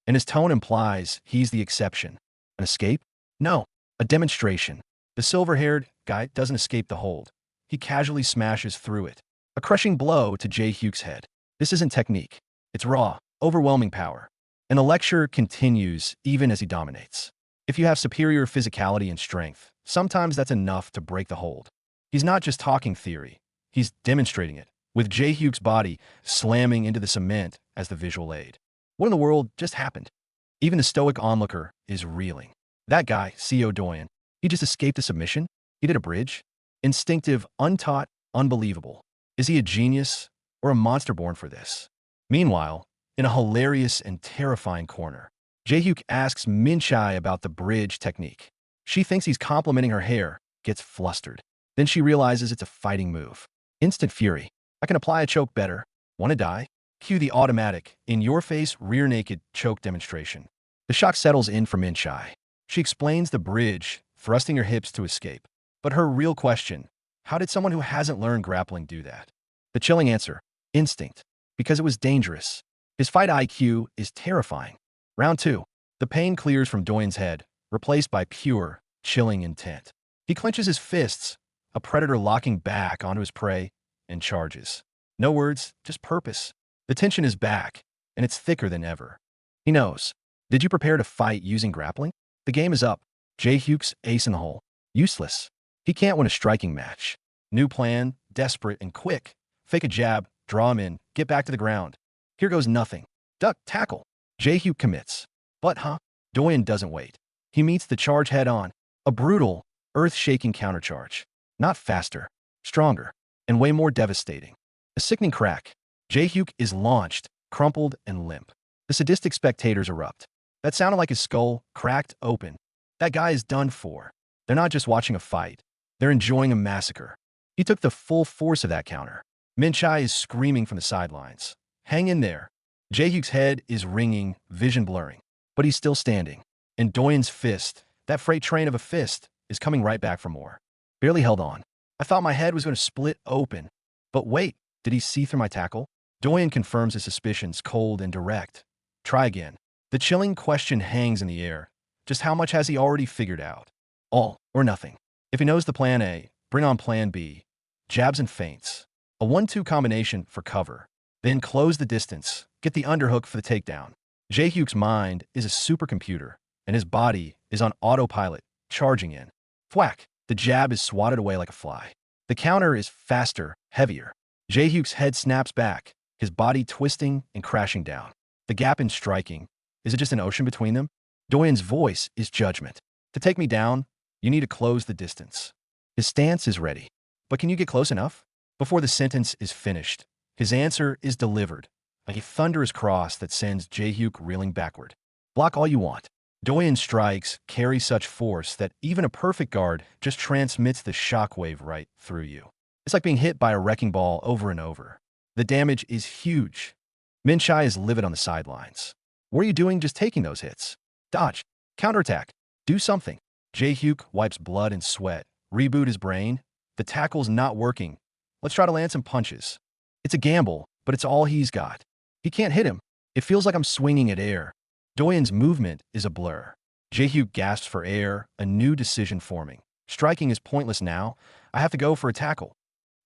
And his tone implies he's the exception. An escape? No, a demonstration. The silver-haired guy doesn't escape the hold. He casually smashes through it. A crushing blow to Jae-hyuk's head. This isn't technique. It's raw, overwhelming power. And the lecture continues even as he dominates. If you have superior physicality and strength, sometimes that's enough to break the hold. He's not just talking theory. He's demonstrating it, with Jae-hyuk's body slamming into the cement as the visual aid. What in the world just happened? Even the stoic onlooker is reeling. That guy, CO Doyen, he just escaped a submission? He did a bridge? Instinctive, untaught, unbelievable. Is he a genius or a monster born for this? Meanwhile, in a hilarious and terrifying corner, Jae-hyuk asks Min-shai about the bridge technique. She thinks he's complimenting her hair, gets flustered. Then she realizes it's a fighting move. Instant fury. I can apply a choke better. Want to die? Cue the automatic, in-your-face, rear-naked choke demonstration. The shock settles in for Min-shai. She explains the bridge, thrusting her hips to escape. But her real question, how did someone who hasn't learned grappling do that? The chilling answer, instinct. Because it was dangerous. His fight IQ is terrifying. Round 2. The pain clears from Doyen's head, replaced by pure, chilling intent. He clenches his fists, a predator locking back onto his prey, and charges. No words, just purpose. The tension is back, and it's thicker than ever. He knows. Did you prepare to fight using grappling? The game is up. Jae-hyuk's ace in the hole. Useless. He can't win a striking match. New plan, desperate and quick. Fake a jab, draw him in, get back to the ground. Here goes nothing. Duck, tackle. Jae-hyuk commits. But, Doyen doesn't wait. He meets the charge head-on. A brutal, earth-shaking countercharge. Not faster, stronger, and way more devastating. A sickening crack. Jae-hyuk is launched, crumpled, and limp. The sadistic spectators erupt. That sounded like his skull cracked open. That guy is done for. They're not just watching a fight. They're enjoying a massacre. He took the full force of that counter. Min-shai is screaming from the sidelines. Hang in there. Jae-hyuk's head is ringing, vision blurring. But he's still standing. And Doyen's fist, that freight train of a fist, is coming right back for more. Barely held on. I thought my head was going to split open. But wait, did he see through my tackle? Doyen confirms his suspicions, cold and direct. Try again. The chilling question hangs in the air. Just how much has he already figured out? All or nothing. If he knows the plan A, bring on plan B. Jabs and feints. A 1-2 combination for cover. Then close the distance. Get the underhook for the takedown. Jae-hyuk's mind is a supercomputer, and his body is on autopilot, charging in. Thwack! The jab is swatted away like a fly. The counter is faster, heavier. Jae-hyuk's head snaps back, his body twisting and crashing down. The gap in striking. Is it just an ocean between them? Doyen's voice is judgment. To take me down, You need to close the distance. His stance is ready. But can you get close enough? Before the sentence is finished, his answer is delivered, like a thunderous cross that sends Jae-hyuk reeling backward. Block all you want. Doyen's strikes carry such force that even a perfect guard just transmits the shockwave right through you. It's like being hit by a wrecking ball over and over. The damage is huge. Min-shai is livid on the sidelines. What are you doing just taking those hits? Dodge. Counterattack. Do something. Jae-hyuk wipes blood and sweat. Reboot his brain. The tackle's not working. Let's try to land some punches. It's a gamble, but it's all he's got. He can't hit him. It feels like I'm swinging at air. Doyen's movement is a blur. Jae-hyuk gasps for air, a new decision forming. Striking is pointless now. I have to go for a tackle.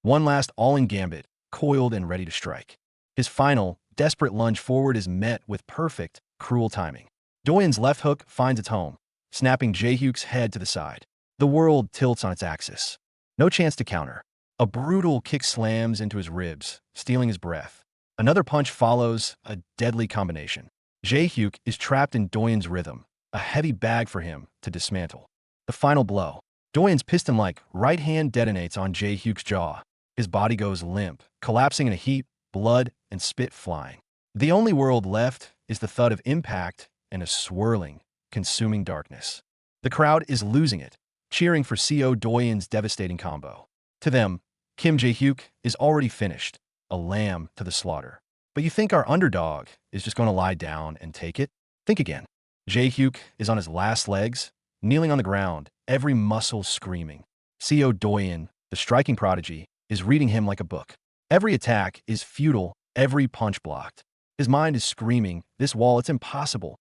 One last all-in gambit, coiled and ready to strike. His final, desperate lunge forward is met with perfect, cruel timing. Doyen's left hook finds its home, snapping Jae-hyuk's head to the side. The world tilts on its axis. No chance to counter. A brutal kick slams into his ribs, stealing his breath. Another punch follows, a deadly combination. Jae-hyuk is trapped in Doyen's rhythm, a heavy bag for him to dismantle. The final blow. Doyen's piston-like right hand detonates on Jae-hyuk's jaw. His body goes limp, collapsing in a heap, blood and spit flying. The only world left is the thud of impact and a swirling, consuming darkness. The crowd is losing it, cheering for Co. Doyen's devastating combo. To them, Kim Jae-hyuk is already finished, a lamb to the slaughter. But you think our underdog is just going to lie down and take it? Think again. Jae-hyuk is on his last legs, kneeling on the ground, every muscle screaming. Co. Doyen, the striking prodigy, is reading him like a book. Every attack is futile, every punch blocked. His mind is screaming, this wall, it's impossible.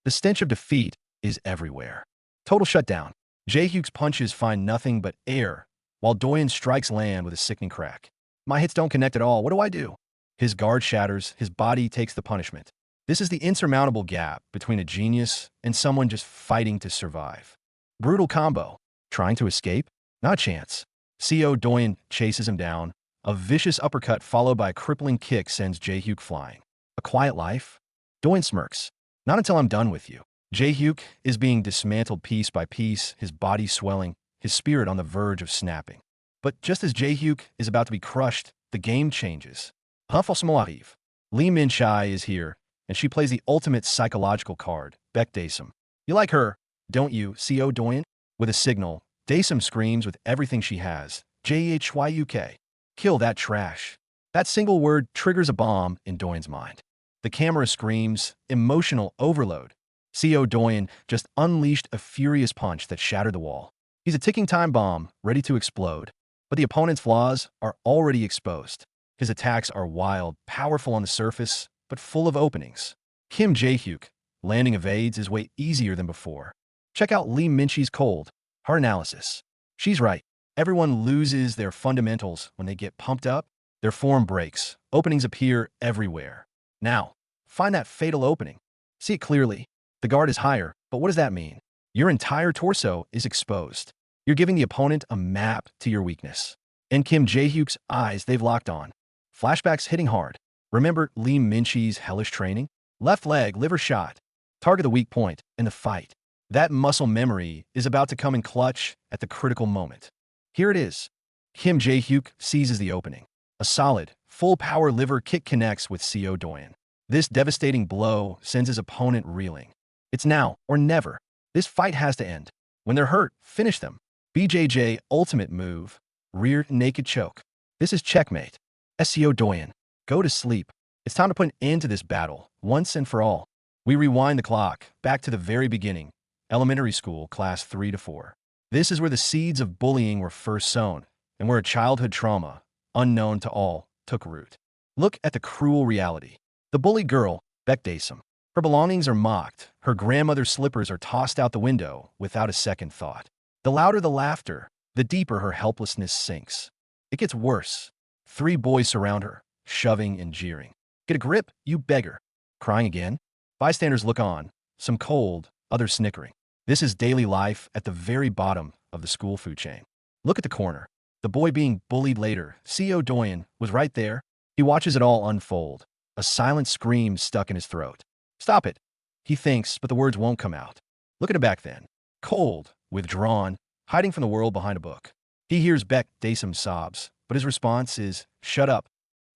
The stench of defeat is everywhere. Total shutdown. Jae-hyuk's punches find nothing but air, while Doyen's strikes land with a sickening crack. My hits don't connect at all. What do I do? His guard shatters, his body takes the punishment. This is the insurmountable gap between a genius and someone just fighting to survive. Brutal combo. Trying to escape? Not a chance. Co. Doyen chases him down. A vicious uppercut followed by a crippling kick sends Jae-hyuk flying. A quiet life? Doyen smirks. Not until I'm done with you. Jae-hyuk is being dismantled piece by piece, his body swelling, his spirit on the verge of snapping. But just as Jae-hyuk is about to be crushed, the game changes. Arrive. Lee Min-shai is here, and she plays the ultimate psychological card, Baek Daesum. You like her, don't you, Co. Doyen? With a signal, Daesum screams with everything she has, Jhyuk. Kill that trash. That single word triggers a bomb in Doyen's mind. The camera screams, emotional overload. Co. Doyen just unleashed a furious punch that shattered the wall. He's a ticking time bomb, ready to explode. But the opponent's flaws are already exposed. His attacks are wild, powerful on the surface, but full of openings. Kim Jae-hyuk, landing evades is way easier than before. Check out Lee Min-shai's cold, hard analysis. She's right. Everyone loses their fundamentals when they get pumped up. Their form breaks. Openings appear everywhere. Now, find that fatal opening. See it clearly. The guard is higher, but what does that mean? Your entire torso is exposed. You're giving the opponent a map to your weakness. In Kim Jae-hyuk's eyes, they've locked on. Flashbacks hitting hard. Remember Lee Min-shai's hellish training? Left leg, liver shot. Target the weak point in the fight. That muscle memory is about to come in clutch at the critical moment. Here it is. Kim Jae-hyuk seizes the opening. A solid, full-power liver kick connects with Co. Doyen. This devastating blow sends his opponent reeling. It's now or never. This fight has to end. When they're hurt, finish them. BJJ ultimate move. Rear naked choke. This is checkmate. Co. Doyen, go to sleep. It's time to put an end to this battle, once and for all. We rewind the clock, back to the very beginning. Elementary school, class 3 to 4. This is where the seeds of bullying were first sown, and where a childhood trauma, unknown to all, took root. Look at the cruel reality. The bullied girl, Baek Daesum. Her belongings are mocked. Her grandmother's slippers are tossed out the window without a second thought. The louder the laughter, the deeper her helplessness sinks. It gets worse. 3 boys surround her, shoving and jeering. Get a grip, you beggar. Crying again? Bystanders look on, some cold, others snickering. This is daily life at the very bottom of the school food chain. Look at the corner. The boy being bullied later, Co. Doyen, was right there. He watches it all unfold. A silent scream stuck in his throat. Stop it. He thinks, but the words won't come out. Look at him back then. Cold, withdrawn, hiding from the world behind a book. He hears Beck Daysum sobs, but his response is, "Shut up."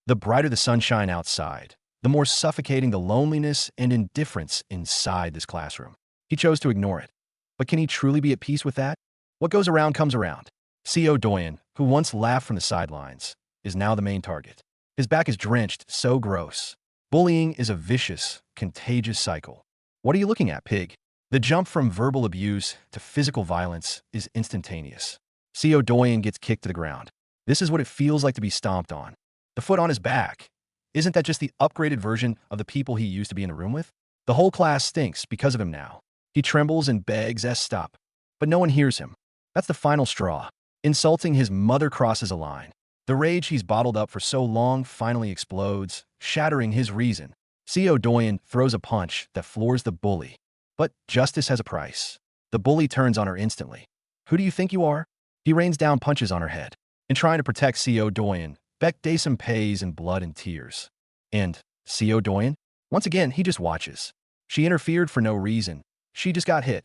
The brighter the sunshine outside, the more suffocating the loneliness and indifference inside this classroom. He chose to ignore it. But can he truly be at peace with that? What goes around comes around. Co Doyen, who once laughed from the sidelines, is now the main target. His back is drenched, so gross. Bullying is a vicious, contagious cycle. What are you looking at, pig? The jump from verbal abuse to physical violence is instantaneous. Co Doyen gets kicked to the ground. This is what it feels like to be stomped on. The foot on his back. Isn't that just the upgraded version of the people he used to be in the room with? The whole class stinks because of him now. He trembles and begs stop. But no one hears him. That's the final straw. Insulting his mother crosses a line. The rage he's bottled up for so long finally explodes, shattering his reason. Co Doyen throws a punch that floors the bully. But justice has a price. The bully turns on her instantly. Who do you think you are? He rains down punches on her head. In trying to protect Co Doyen, Beck Daysum pays in blood and tears. And Co Doyen? Once again, he just watches. She interfered for no reason. She just got hit.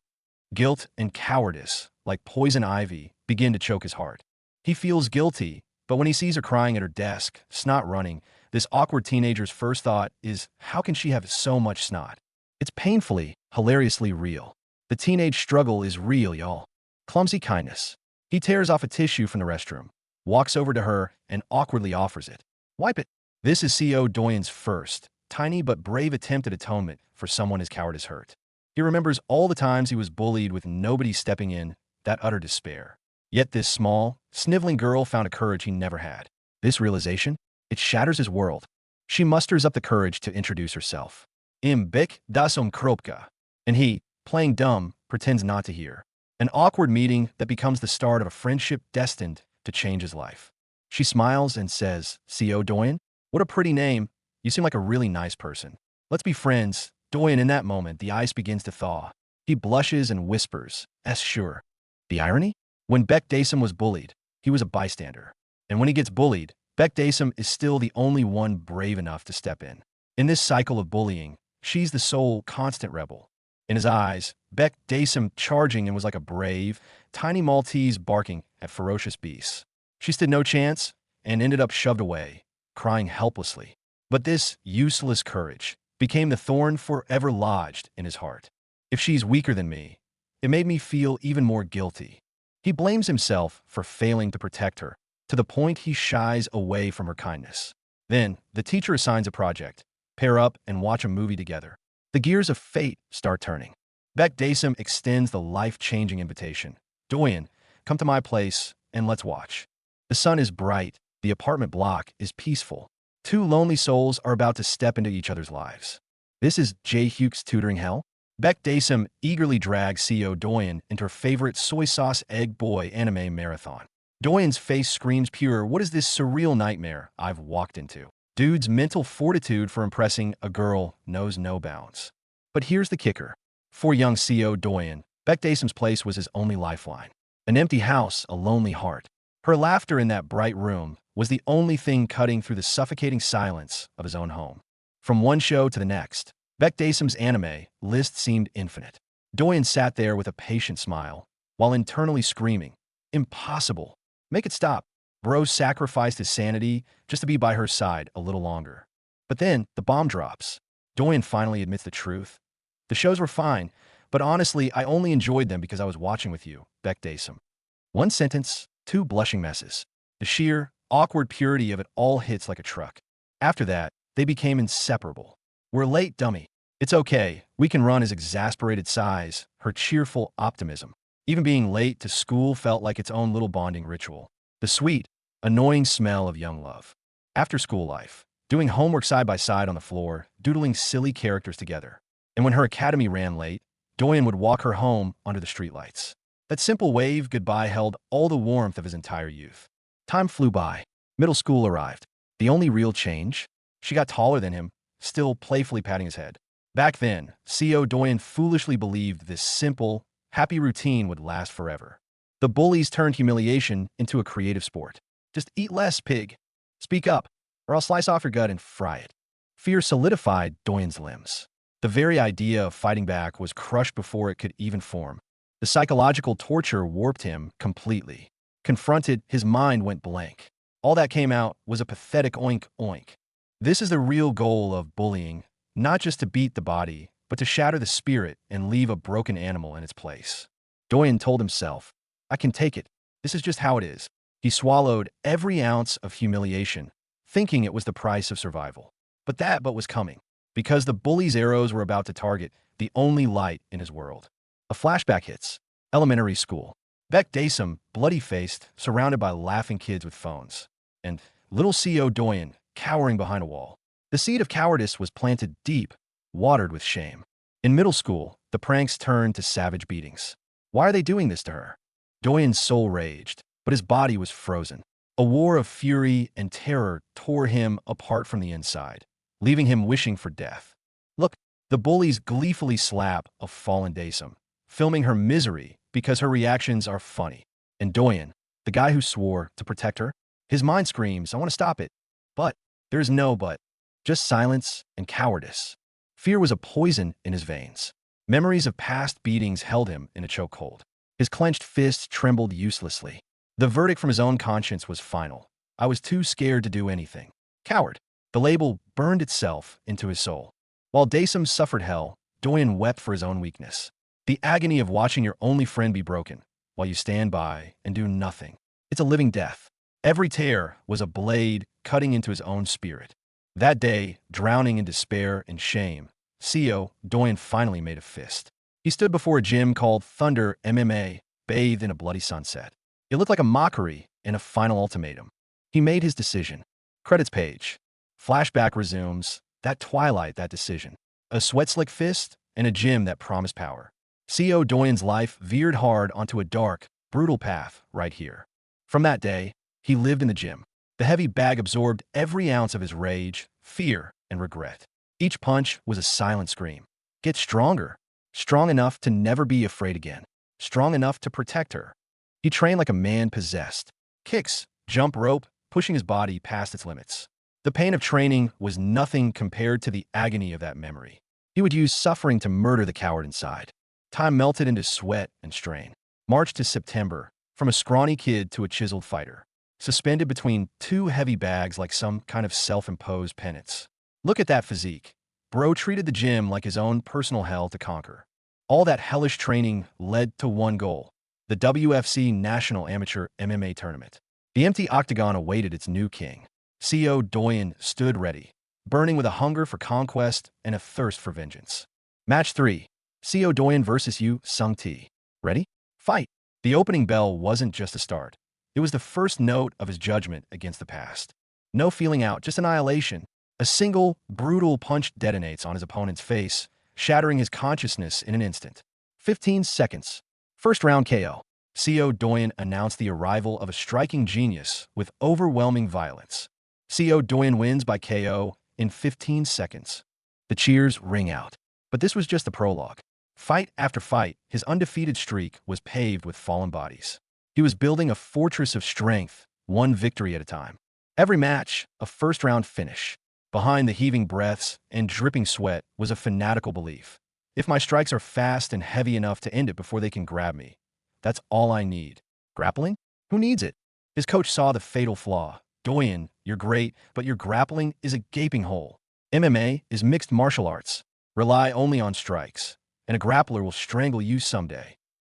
Guilt and cowardice, like poison ivy, begin to choke his heart. He feels guilty, but when he sees her crying at her desk, snot running, this awkward teenager's first thought is, how can she have so much snot? It's painfully, hilariously real. The teenage struggle is real, y'all. Clumsy kindness. He tears off a tissue from the restroom, walks over to her, and awkwardly offers it. Wipe it. This is Co Doyen's first, tiny but brave attempt at atonement for someone his cowardice hurt. He remembers all the times he was bullied with nobody stepping in, that utter despair. Yet this small, sniveling girl found a courage he never had. This realization, it shatters his world. She musters up the courage to introduce herself. Bik dasum kropka. And he, playing dumb, pretends not to hear. An awkward meeting that becomes the start of a friendship destined to change his life. She smiles and says, Co Doyen? What a pretty name. You seem like a really nice person. Let's be friends. Doyen, in that moment, the ice begins to thaw. He blushes and whispers, sure. The irony? When Beck Daysum was bullied, he was a bystander. And when he gets bullied, Beck Daysum is still the only one brave enough to step in. In this cycle of bullying, she's the sole constant rebel. In his eyes, Beck Daysum charging and was like a brave, tiny Maltese barking at ferocious beasts. She stood no chance and ended up shoved away, crying helplessly. But this useless courage became the thorn forever lodged in his heart. If she's weaker than me, it made me feel even more guilty. He blames himself for failing to protect her, to the point he shies away from her kindness. Then, the teacher assigns a project. Pair up and watch a movie together. The gears of fate start turning. Beck Daysum extends the life-changing invitation. Doyen, come to my place and let's watch. The sun is bright. The apartment block is peaceful. Two lonely souls are about to step into each other's lives. This is J. Hughes tutoring hell? Beck Daysum eagerly drags Co Doyen into her favorite soy sauce egg boy anime marathon. Doyen's face screams pure, what is this surreal nightmare I've walked into? Dude's mental fortitude for impressing a girl knows no bounds. But here's the kicker. For young Co Doyen, Beck Daysum's place was his only lifeline. An empty house, a lonely heart. Her laughter in that bright room was the only thing cutting through the suffocating silence of his own home. From one show to the next, Beck Daysum's anime list seemed infinite. Doyen sat there with a patient smile, while internally screaming, impossible. Make it stop. Bro sacrificed his sanity just to be by her side a little longer. But then, the bomb drops. Doyen finally admits the truth. The shows were fine, but honestly, I only enjoyed them because I was watching with you, Beck Daysum. One sentence, two blushing messes. The sheer, awkward purity of it all hits like a truck. After that, they became inseparable. We're late, dummy. It's okay. We can run his exasperated sighs, her cheerful optimism. Even being late to school felt like its own little bonding ritual. The sweet, annoying smell of young love. After school life, doing homework side by side on the floor, doodling silly characters together. And when her academy ran late, Doyen would walk her home under the streetlights. That simple wave goodbye held all the warmth of his entire youth. Time flew by. Middle school arrived. The only real change? She got taller than him, still playfully patting his head. Back then, Co Doyen foolishly believed this simple, happy routine would last forever. The bullies turned humiliation into a creative sport. Just eat less, pig. Speak up, or I'll slice off your gut and fry it. Fear solidified Doyen's limbs. The very idea of fighting back was crushed before it could even form. The psychological torture warped him completely. Confronted, his mind went blank. All that came out was a pathetic oink oink. This is the real goal of bullying, not just to beat the body, but to shatter the spirit and leave a broken animal in its place. Doyen told himself, I can take it. This is just how it is. He swallowed every ounce of humiliation, thinking it was the price of survival. But was coming, because the bully's arrows were about to target the only light in his world. A flashback hits. Elementary school. Beck Daysum, bloody-faced, surrounded by laughing kids with phones. And little C.O. Doyen, cowering behind a wall. The seed of cowardice was planted deep, watered with shame. In middle school, the pranks turned to savage beatings. Why are they doing this to her? Doyen's soul raged, but his body was frozen. A war of fury and terror tore him apart from the inside, leaving him wishing for death. Look, the bullies gleefully slap a fallen Daysum, filming her misery because her reactions are funny. And Doyen, the guy who swore to protect her, his mind screams, I want to stop it. But there's no but. Just silence and cowardice. Fear was a poison in his veins. Memories of past beatings held him in a chokehold. His clenched fists trembled uselessly. The verdict from his own conscience was final. I was too scared to do anything. Coward. The label burned itself into his soul. While Daysum suffered hell, Doyen wept for his own weakness. The agony of watching your only friend be broken, while you stand by and do nothing. It's a living death. Every tear was a blade cutting into his own spirit. That day, drowning in despair and shame, C.O. Doyen finally made a fist. He stood before a gym called Thunder MMA, bathed in a bloody sunset. It looked like a mockery and a final ultimatum. He made his decision. Credits page. Flashback resumes. That twilight, that decision. A sweat-slick fist and a gym that promised power. C.O. Doyen's life veered hard onto a dark, brutal path right here. From that day, he lived in the gym. The heavy bag absorbed every ounce of his rage, fear, and regret. Each punch was a silent scream. Get stronger. Strong enough to never be afraid again. Strong enough to protect her. He trained like a man possessed. Kicks, jump rope, pushing his body past its limits. The pain of training was nothing compared to the agony of that memory. He would use suffering to murder the coward inside. Time melted into sweat and strain. March to September, from a scrawny kid to a chiseled fighter. Suspended between two heavy bags like some kind of self-imposed penance. Look at that physique. Bro treated the gym like his own personal hell to conquer. All that hellish training led to one goal: the WFC National Amateur MMA Tournament. The empty octagon awaited its new king. C.O. Doyen stood ready, burning with a hunger for conquest and a thirst for vengeance. Match 3. C.O. Doyen vs. Yu Sung-T. Ready? Fight! The opening bell wasn't just a start. It was the first note of his judgment against the past. No feeling out, just annihilation. A single, brutal punch detonates on his opponent's face, shattering his consciousness in an instant. 15 seconds. First round KO. C.O. Doyen announced the arrival of a striking genius with overwhelming violence. C.O. Doyen wins by KO in 15 seconds. The cheers ring out. But this was just the prologue. Fight after fight, his undefeated streak was paved with fallen bodies. He was building a fortress of strength, one victory at a time. Every match, a first-round finish. Behind the heaving breaths and dripping sweat was a fanatical belief. If my strikes are fast and heavy enough to end it before they can grab me, that's all I need. Grappling? Who needs it? His coach saw the fatal flaw. Doyen, you're great, but your grappling is a gaping hole. MMA is mixed martial arts. Rely only on strikes, and a grappler will strangle you someday.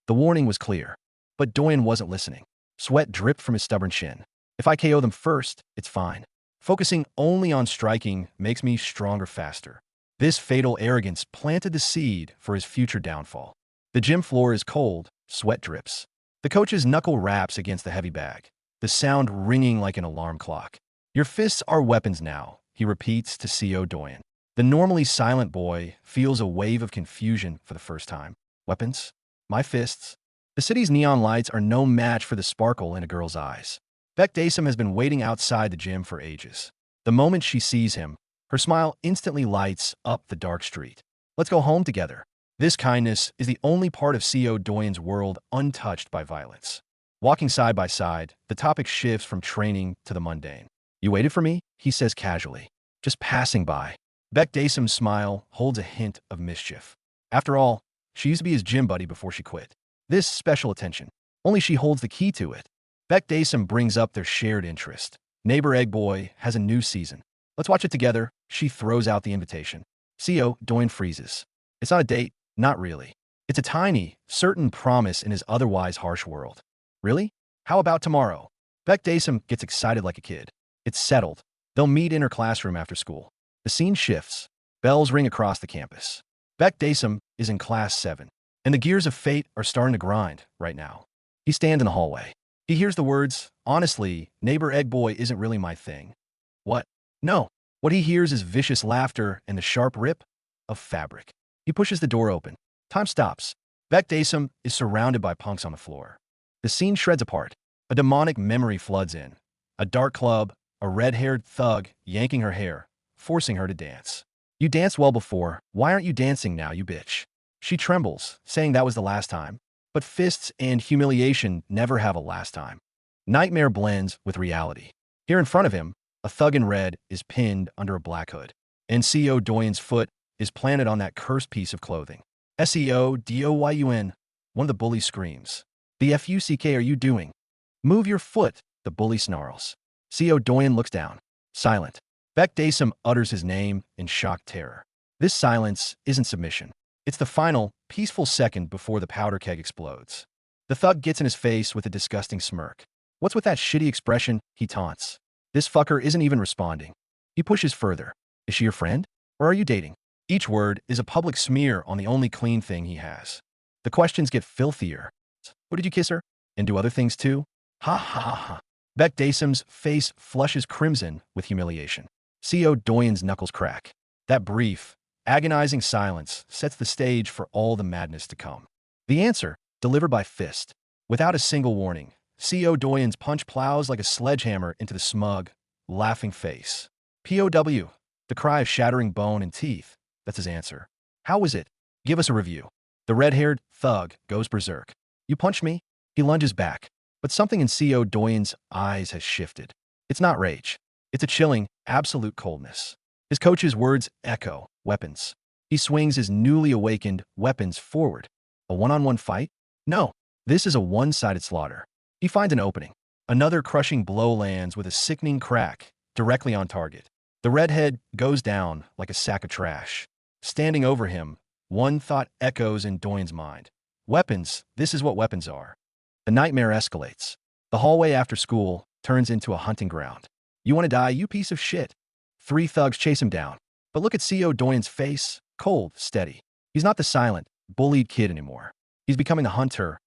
The warning was clear, but Doyen wasn't listening. Sweat dripped from his stubborn chin. If I KO them first, it's fine. Focusing only on striking makes me stronger faster. This fatal arrogance planted the seed for his future downfall. The gym floor is cold, sweat drips. The coach's knuckle raps against the heavy bag, the sound ringing like an alarm clock. Your fists are weapons now, he repeats to C.O. Doyen. The normally silent boy feels a wave of confusion for the first time. Weapons? My fists? The city's neon lights are no match for the sparkle in a girl's eyes. Beck Daysum has been waiting outside the gym for ages. The moment she sees him, her smile instantly lights up the dark street. Let's go home together. This kindness is the only part of C.O. Doyen's world untouched by violence. Walking side by side, the topic shifts from training to the mundane. You waited for me? He says casually. Just passing by. Beck Daysum's smile holds a hint of mischief. After all, she used to be his gym buddy before she quit. This special attention. Only she holds the key to it. Beck Dasom brings up their shared interest. Neighbor Egg Boy has a new season. Let's watch it together. She throws out the invitation. CO Doyen freezes. It's not a date. Not really. It's a tiny, certain promise in his otherwise harsh world. Really? How about tomorrow? Beck Dasom gets excited like a kid. It's settled. They'll meet in her classroom after school. The scene shifts. Bells ring across the campus. Beck Dasom is in class 7, and the gears of fate are starting to grind right now. He stands in the hallway. He hears the words, "Honestly, neighbor Egg Boy isn't really my thing." What? No. What he hears is vicious laughter and the sharp rip of fabric. He pushes the door open. Time stops. Beck Dasom is surrounded by punks on the floor. The scene shreds apart. A demonic memory floods in. A dark club, a red-haired thug yanking her hair, forcing her to dance. You danced well before. Why aren't you dancing now, you bitch? She trembles, saying that was the last time. But fists and humiliation never have a last time. Nightmare blends with reality. Here in front of him, a thug in red is pinned under a black hood. And CO Doyen's foot is planted on that cursed piece of clothing. SEO-DOYUN. One of the bullies screams. The FUCK are you doing? Move your foot, the bully snarls. CO Doyen looks down. Silent. Beck Dasom utters his name in shocked terror. This silence isn't submission. It's the final, peaceful second before the powder keg explodes. The thug gets in his face with a disgusting smirk. What's with that shitty expression? He taunts. This fucker isn't even responding. He pushes further. Is she your friend? Or are you dating? Each word is a public smear on the only clean thing he has. The questions get filthier. Oh, did you kiss her? And do other things too? Ha ha ha. Beck Dasom's face flushes crimson with humiliation. CO Doyen's knuckles crack. That brief, agonizing silence sets the stage for all the madness to come. The answer, delivered by fist. Without a single warning, CO Doyen's punch plows like a sledgehammer into the smug, laughing face. POW, the cry of shattering bone and teeth. That's his answer. How was it? Give us a review. The red-haired thug goes berserk. You punched me? He lunges back. But something in CO Doyen's eyes has shifted. It's not rage. It's a chilling, absolute coldness. His coach's words echo, weapons. He swings his newly awakened weapons forward. A one-on-one fight? No. This is a one-sided slaughter. He finds an opening. Another crushing blow lands with a sickening crack, directly on target. The redhead goes down like a sack of trash. Standing over him, one thought echoes in Doyen's mind. Weapons, this is what weapons are. The nightmare escalates. The hallway after school turns into a hunting ground. You want to die, you piece of shit. 3 thugs chase him down. But look at CO Doyen's face, cold, steady. He's not the silent, bullied kid anymore. He's becoming the hunter,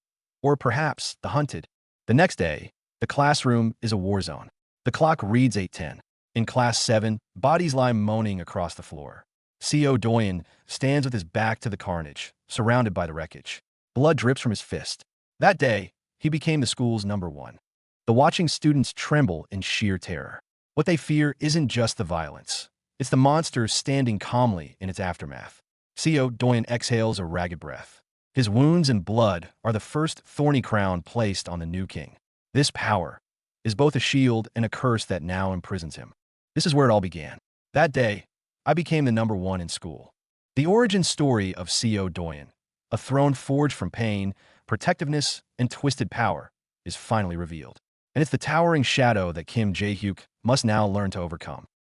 or perhaps the hunted. The next day, the classroom is a war zone. The clock reads 8:10. In class 7, bodies lie moaning across the floor. CO Doyen stands with his back to the carnage, surrounded by the wreckage. Blood drips from his fist. That day, he became the school's #1. The watching students tremble in sheer terror. What they fear isn't just the violence. It's the monster standing calmly in its aftermath. CO Doyen exhales a ragged breath. His wounds and blood are the first thorny crown placed on the new king. This power is both a shield and a curse that now imprisons him. This is where it all began. That day, I became the #1 in school. The origin story of CO Doyen, a throne forged from pain, protectiveness, and twisted power, is finally revealed. And it's the towering shadow that Kim Jae-hyuk must now learn to overcome.